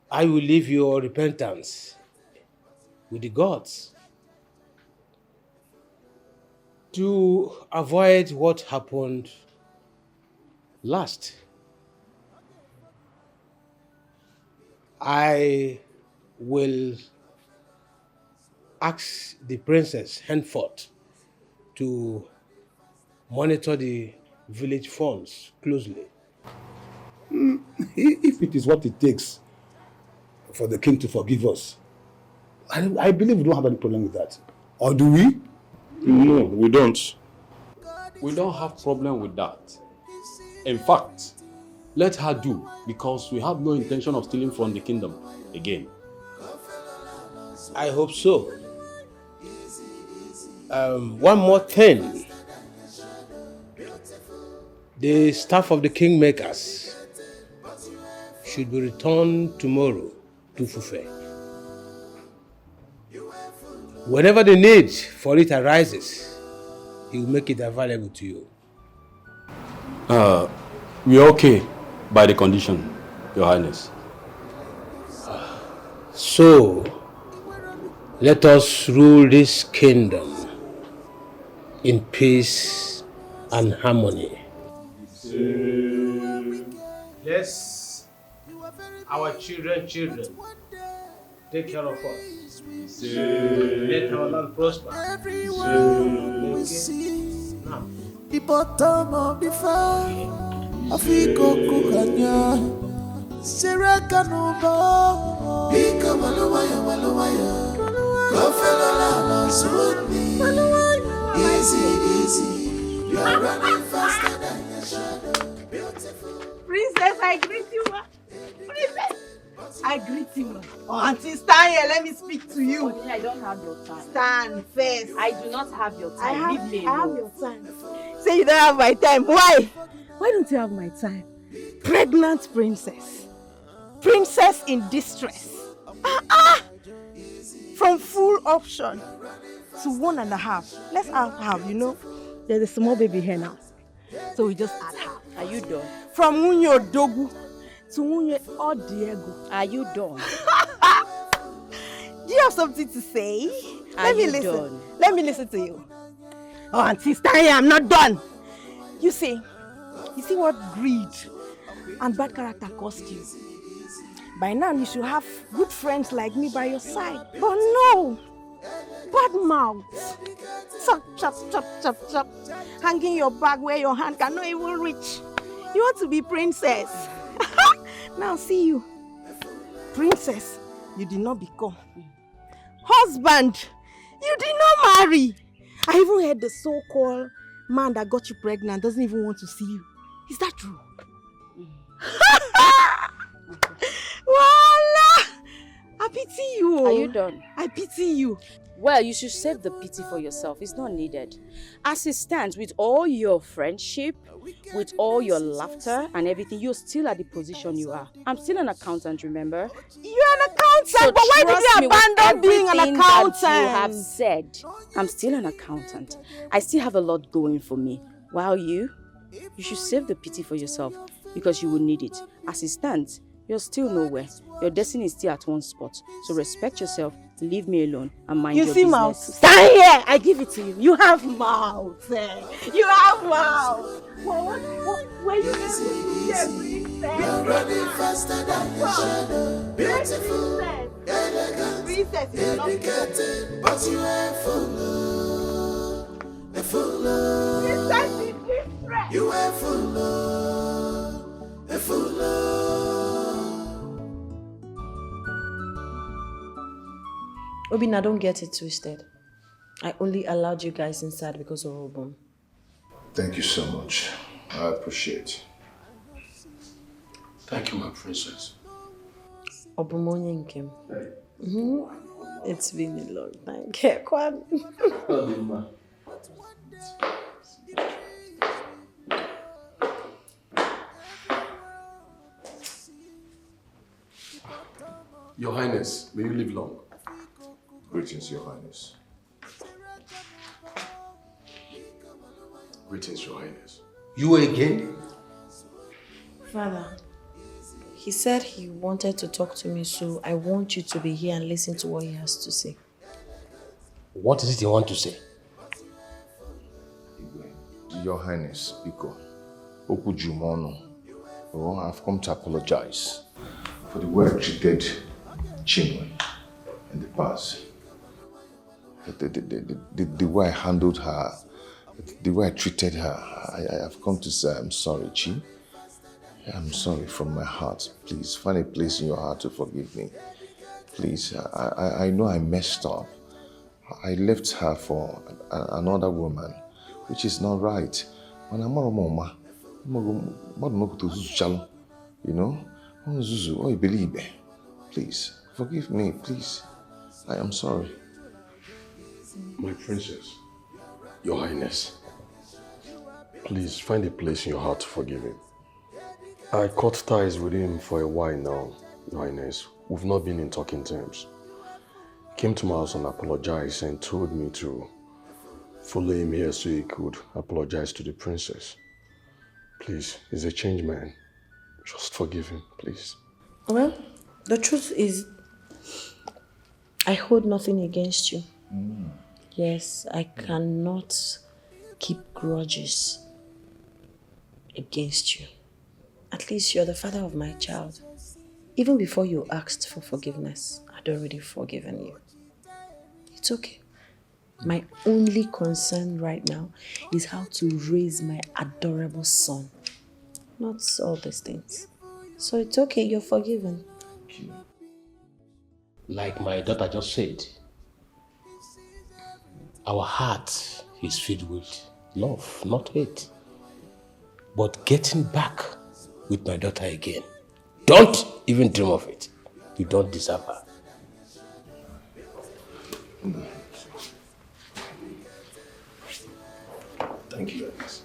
I will leave your repentance with the gods. To avoid what happened last, I will ask the princess henceforth to monitor the village funds closely. If it is what it takes for the king to forgive us, I believe we don't have any problem with that. Or do we? No, we don't. We don't have problem with that. In fact, let her do, because we have no intention of stealing from the kingdom again. I hope so. One more thing. The staff of the kingmakers should be returned tomorrow to Fufe. Whenever the need for it arises, he will make it available to you. We're okay by the condition, Your Highness. So, let us rule this kingdom in peace and harmony. Let's our children take care of us. Let our land prosper. Everyone will see the bottom of the fire. Afiko kukanya, Siraka nubo. Bika maluwaya. Kofelo la suni. Easy. You are running faster than your shadow. Beautiful. Princess, I greet you. Princess, I greet you. Oh, Auntie, stand here. Let me speak to you. I don't have your time. Stand first. I do not have your time. Leave me I have alone. your time. Say you don't have my time. Why? Why don't you have my time? Pregnant princess. Princess in distress. From full option to 1.5. Let's add half, you know. There's a small baby here now. So we just add half. Are you done? From Unyo Dogu to Nwunye or Diego. Are you done? Do you have something to say? Are you listen. done? Let me listen to you. Oh, Auntie Stanya, I'm not done. You see what greed and bad character cost you. By now, you should have good friends like me by your side. But no, bad mouth. Chop, chop, chop, chop, chop. Hanging your bag where your hand cannot even reach. You want to be princess. Now see you. Princess, you did not become. Husband, you did not marry. I even heard the so-called man that got you pregnant doesn't even want to see you. Is that true? Voila! I pity you. Are you done? I pity you. Well, you should save the pity for yourself. It's not needed. As it stands, with all your friendship, with all your laughter and everything, you're still at the position you are. I'm still an accountant, remember? You're an accountant, So but why did trust you me with abandon being an everything accountant? that you have said. I'm still an accountant. I still have a lot going for me. While you should save the pity for yourself because you will need it. As it stands, you're still nowhere. Your destiny is still at one spot. So respect yourself, leave me alone, and mind your business. You see mouth? Stand here! I give it to you. You have mouth. You have mouth. What were you able to say, princess? You're running faster than your shadow. Beautiful, elegant, dedicated, but you ain't full. A fool. You ain't full. A fool. Obina, don't get it twisted. I only allowed you guys inside because of Obum. Thank you so much. I appreciate. Thank you, my princess. Obumonye Nkem. It's been a long time. Kwan. Your Highness, may you live long. Greetings, Your Highness. Greetings, Your Highness. You again? Father, he said he wanted to talk to me, so I want you to be here and listen to what he has to say. What is it you want to say? Your Highness, Biko, Okujumono, I've come to apologize for the way I treated Knwin in the past. The way I handled her, the way I treated her, I have come to say I'm sorry, Chi. I'm sorry from my heart. Please find a place in your heart to forgive me. Please, I know I messed up. I left her for another woman, which is not right. When I'm a mama, you know, please forgive me, please. I am sorry. My princess, Your Highness, please find a place in your heart to forgive him. I cut ties with him for a while now, Your Highness. We've not been in talking terms. Came to my house and apologized and told me to follow him here so he could apologize to the princess. Please, he's a changed man. Just forgive him, please. Well, the truth is, I hold nothing against you. Yes, I cannot keep grudges against you. At least you're the father of my child. Even before you asked for forgiveness, I'd already forgiven you. It's okay. My only concern right now is how to raise my adorable son. Not all these things. So it's okay, you're forgiven. Like my daughter just said, our heart is filled with love, not hate. But getting back with my daughter again, don't even dream of it. You don't deserve her. Thank you, Alex.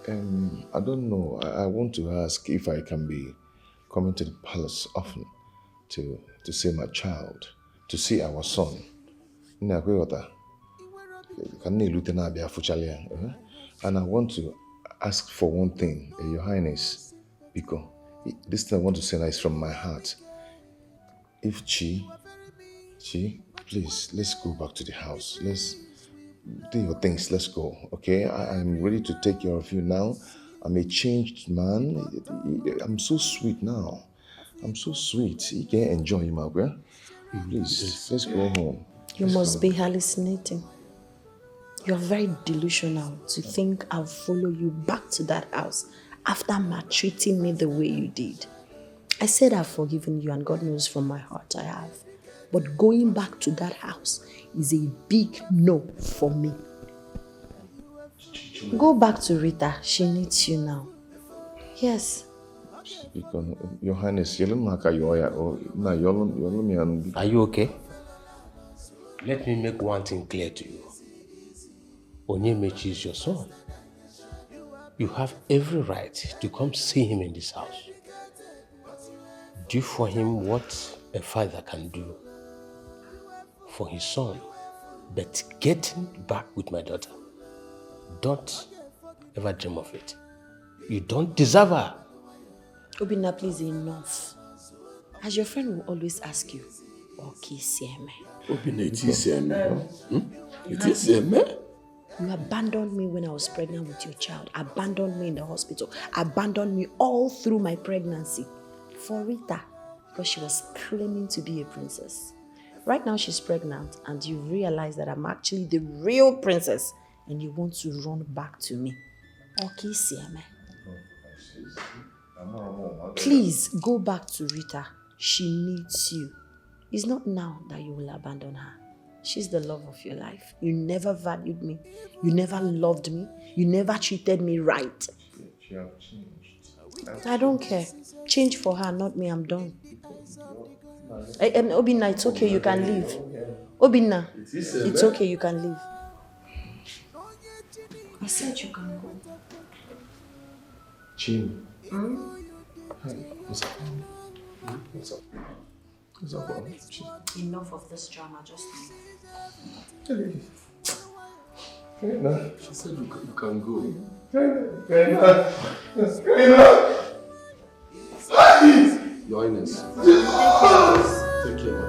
Can I don't know. I want to ask if I can be coming to the palace often to see my child, to see our son. And I want to ask for one thing, Your Highness, because this thing I want to say now is from my heart. If Chi, please, let's go back to the house. Let's do your things. Let's go, okay? I'm ready to take care of you now. I'm a changed man. I'm so sweet now. I'm so sweet. You can enjoy him, okay? Please, let's go home. You must be hallucinating. You're very delusional to think I'll follow you back to that house after maltreating me the way you did. I said I've forgiven you, and God knows from my heart I have. But going back to that house is a big no for me. Go back to Rita. She needs you now. Yes. Because, Your Highness, are you okay? Let me make one thing clear to you. Onyemechi is your son. You have every right to come see him in this house. Do for him what a father can do for his son. But getting back with my daughter, don't ever dream of it. You don't deserve her. Obinna, please, enough. As your friend will always ask you, okay, Sieme. Obinna, it is Sieme. It is Sieme. You abandoned me when I was pregnant with your child. Abandoned me in the hospital. Abandoned me all through my pregnancy. For Rita, because she was claiming to be a princess. Right now she's pregnant and you realize that I'm actually the real princess and you want to run back to me. Okay, Sieme. Please go back to Rita. She needs you. It's not now that you will abandon her. She's the love of your life. You never valued me. You never loved me. You never treated me right. I don't care. Change for her, not me. I'm done. And Obinna, it's okay. You can leave. Obinna, it's okay. You can leave. I said you can go. Chin. Hi, what's up? What's up? What's up, Enough of this drama, just Kaina, she said you can go. Kaina! Your Highness. Take care, man.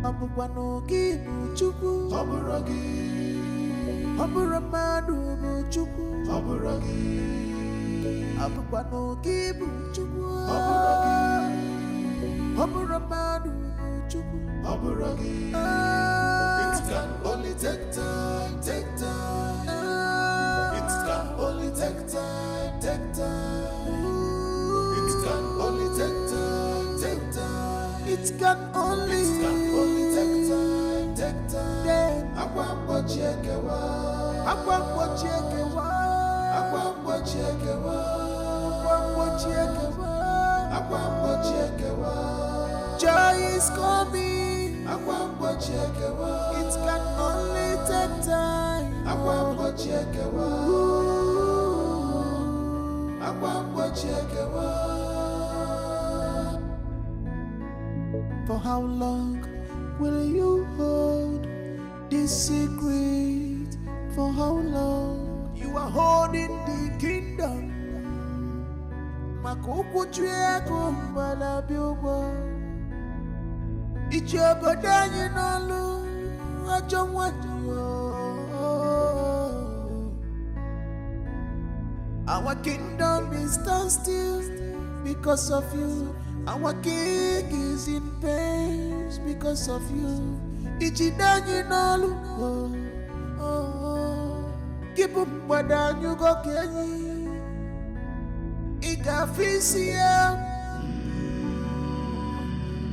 Abukwanogi Muchuku Aburagi Aburamadu Muchuku Aburagi Abukwanogi Muchuku Aburagi Aburamadu Muchuku Aburagi. It can only take time, take time. It can only take time, take time. It can only take time, take time. It can only take time, take time. Akwambo chekewa, akwambo chekewa, akwambo chekewa, akwambo chekewa, akwambo chekewa. Joy is coming, akwambo chekewa. It can only take time, akwambo chekewa, akwambo chekewa. For how long will you hold this secret? For how long? You are holding the kingdom. Makuku chweko mbala biogwa. Ichoko danyi nolu ajomwatiyo. Our kingdom is stand still because of you. Our king is in pain because of you. Ichidanyi nolu. Keep up wadan you go kenyi. Ikafisia.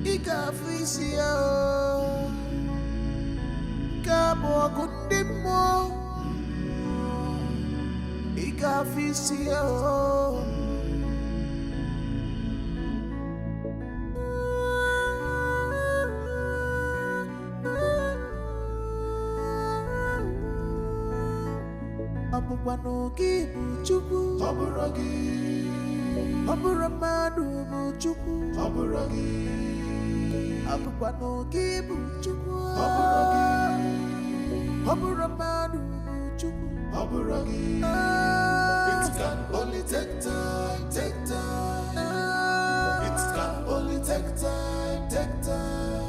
Ikafisia. Kabo kundimo. Ikafisia. Abụkwanụ gị bụ Chukwu. Ọ bụrụ gị. Ọ bụrụ mmadụ bụ Chukwu. Ọ bụrụ gị. Abụkwanụ gị bụ Chukwu. Ọ bụrụ gị. Ọ bụrụ mmadụ bụ Chukwu. Ọ bụrụ gị. It can only take time, take time. It can only take time, take time.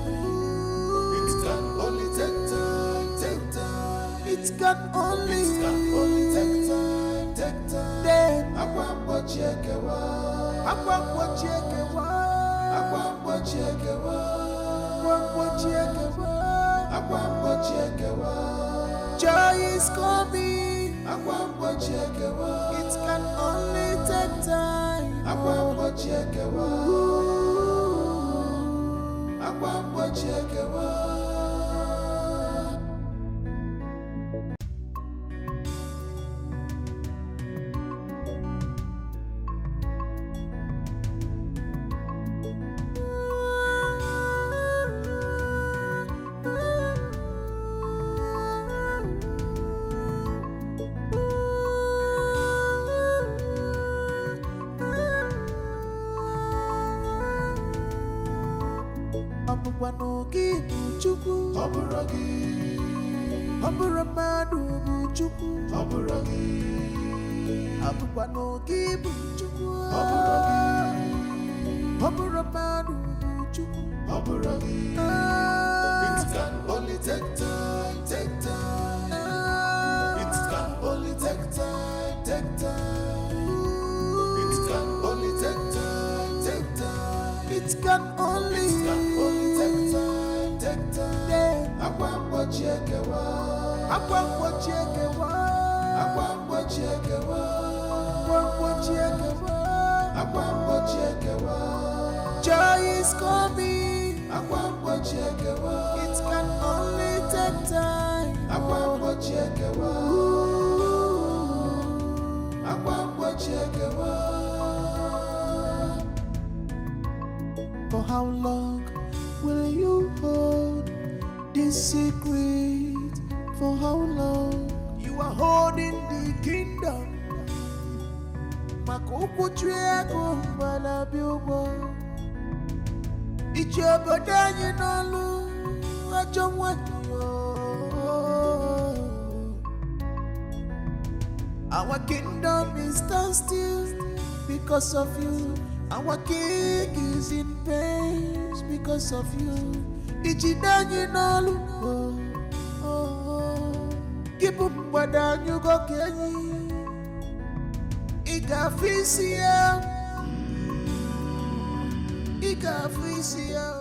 It can only take time, take time. It can only take time, take time. Then akwa mgbochi ekewa. Akwa mgbochi ekewa. Akwa mgbochi ekewa. Akwa mgbochi ekewa. Akwa mgbochi ekewa. Joy is coming. Akwa mgbochi ekewa. It can only take time. Akwa mgbochi ekewa. Akwa mgbochi ekewa. Abụkwanụ gị bụ Chukwu. Ọ bụrụ gị. Ọ bụrụ mmadụ bụ Chukwu. Ọ bụrụ gị. Abụkwanụ gị bụ Chukwu. Ọ bụrụ gị. Ọ bụrụ mmadụ bụ Chukwu. Ọ bụrụ gị. It can only take time, take time. It can only take time, take time. It can only take time, take time. It can only take time, take time. Akwa mgbochi ekewa. Akwa mgbochi ekewa. Akwa mgbochi ekewa. Akwa mgbochi ekewa. Akwa mgbochi ekewa. Joy is coming. Akwa mgbochi ekewa. It can only take time. Akwa mgbochi ekewa. Akwa mgbochi ekewa. For how long will you hold this secret? For how long you are holding the kingdom? Makuku triego balabiubo. Ichobodanyi nolu ajomwanyo. Our kingdom is stand still because of you. Our king is in pain because of you. Ichidanyi nolu. Keep up badanyu go kenyi. Iga fisia. Iga fisia.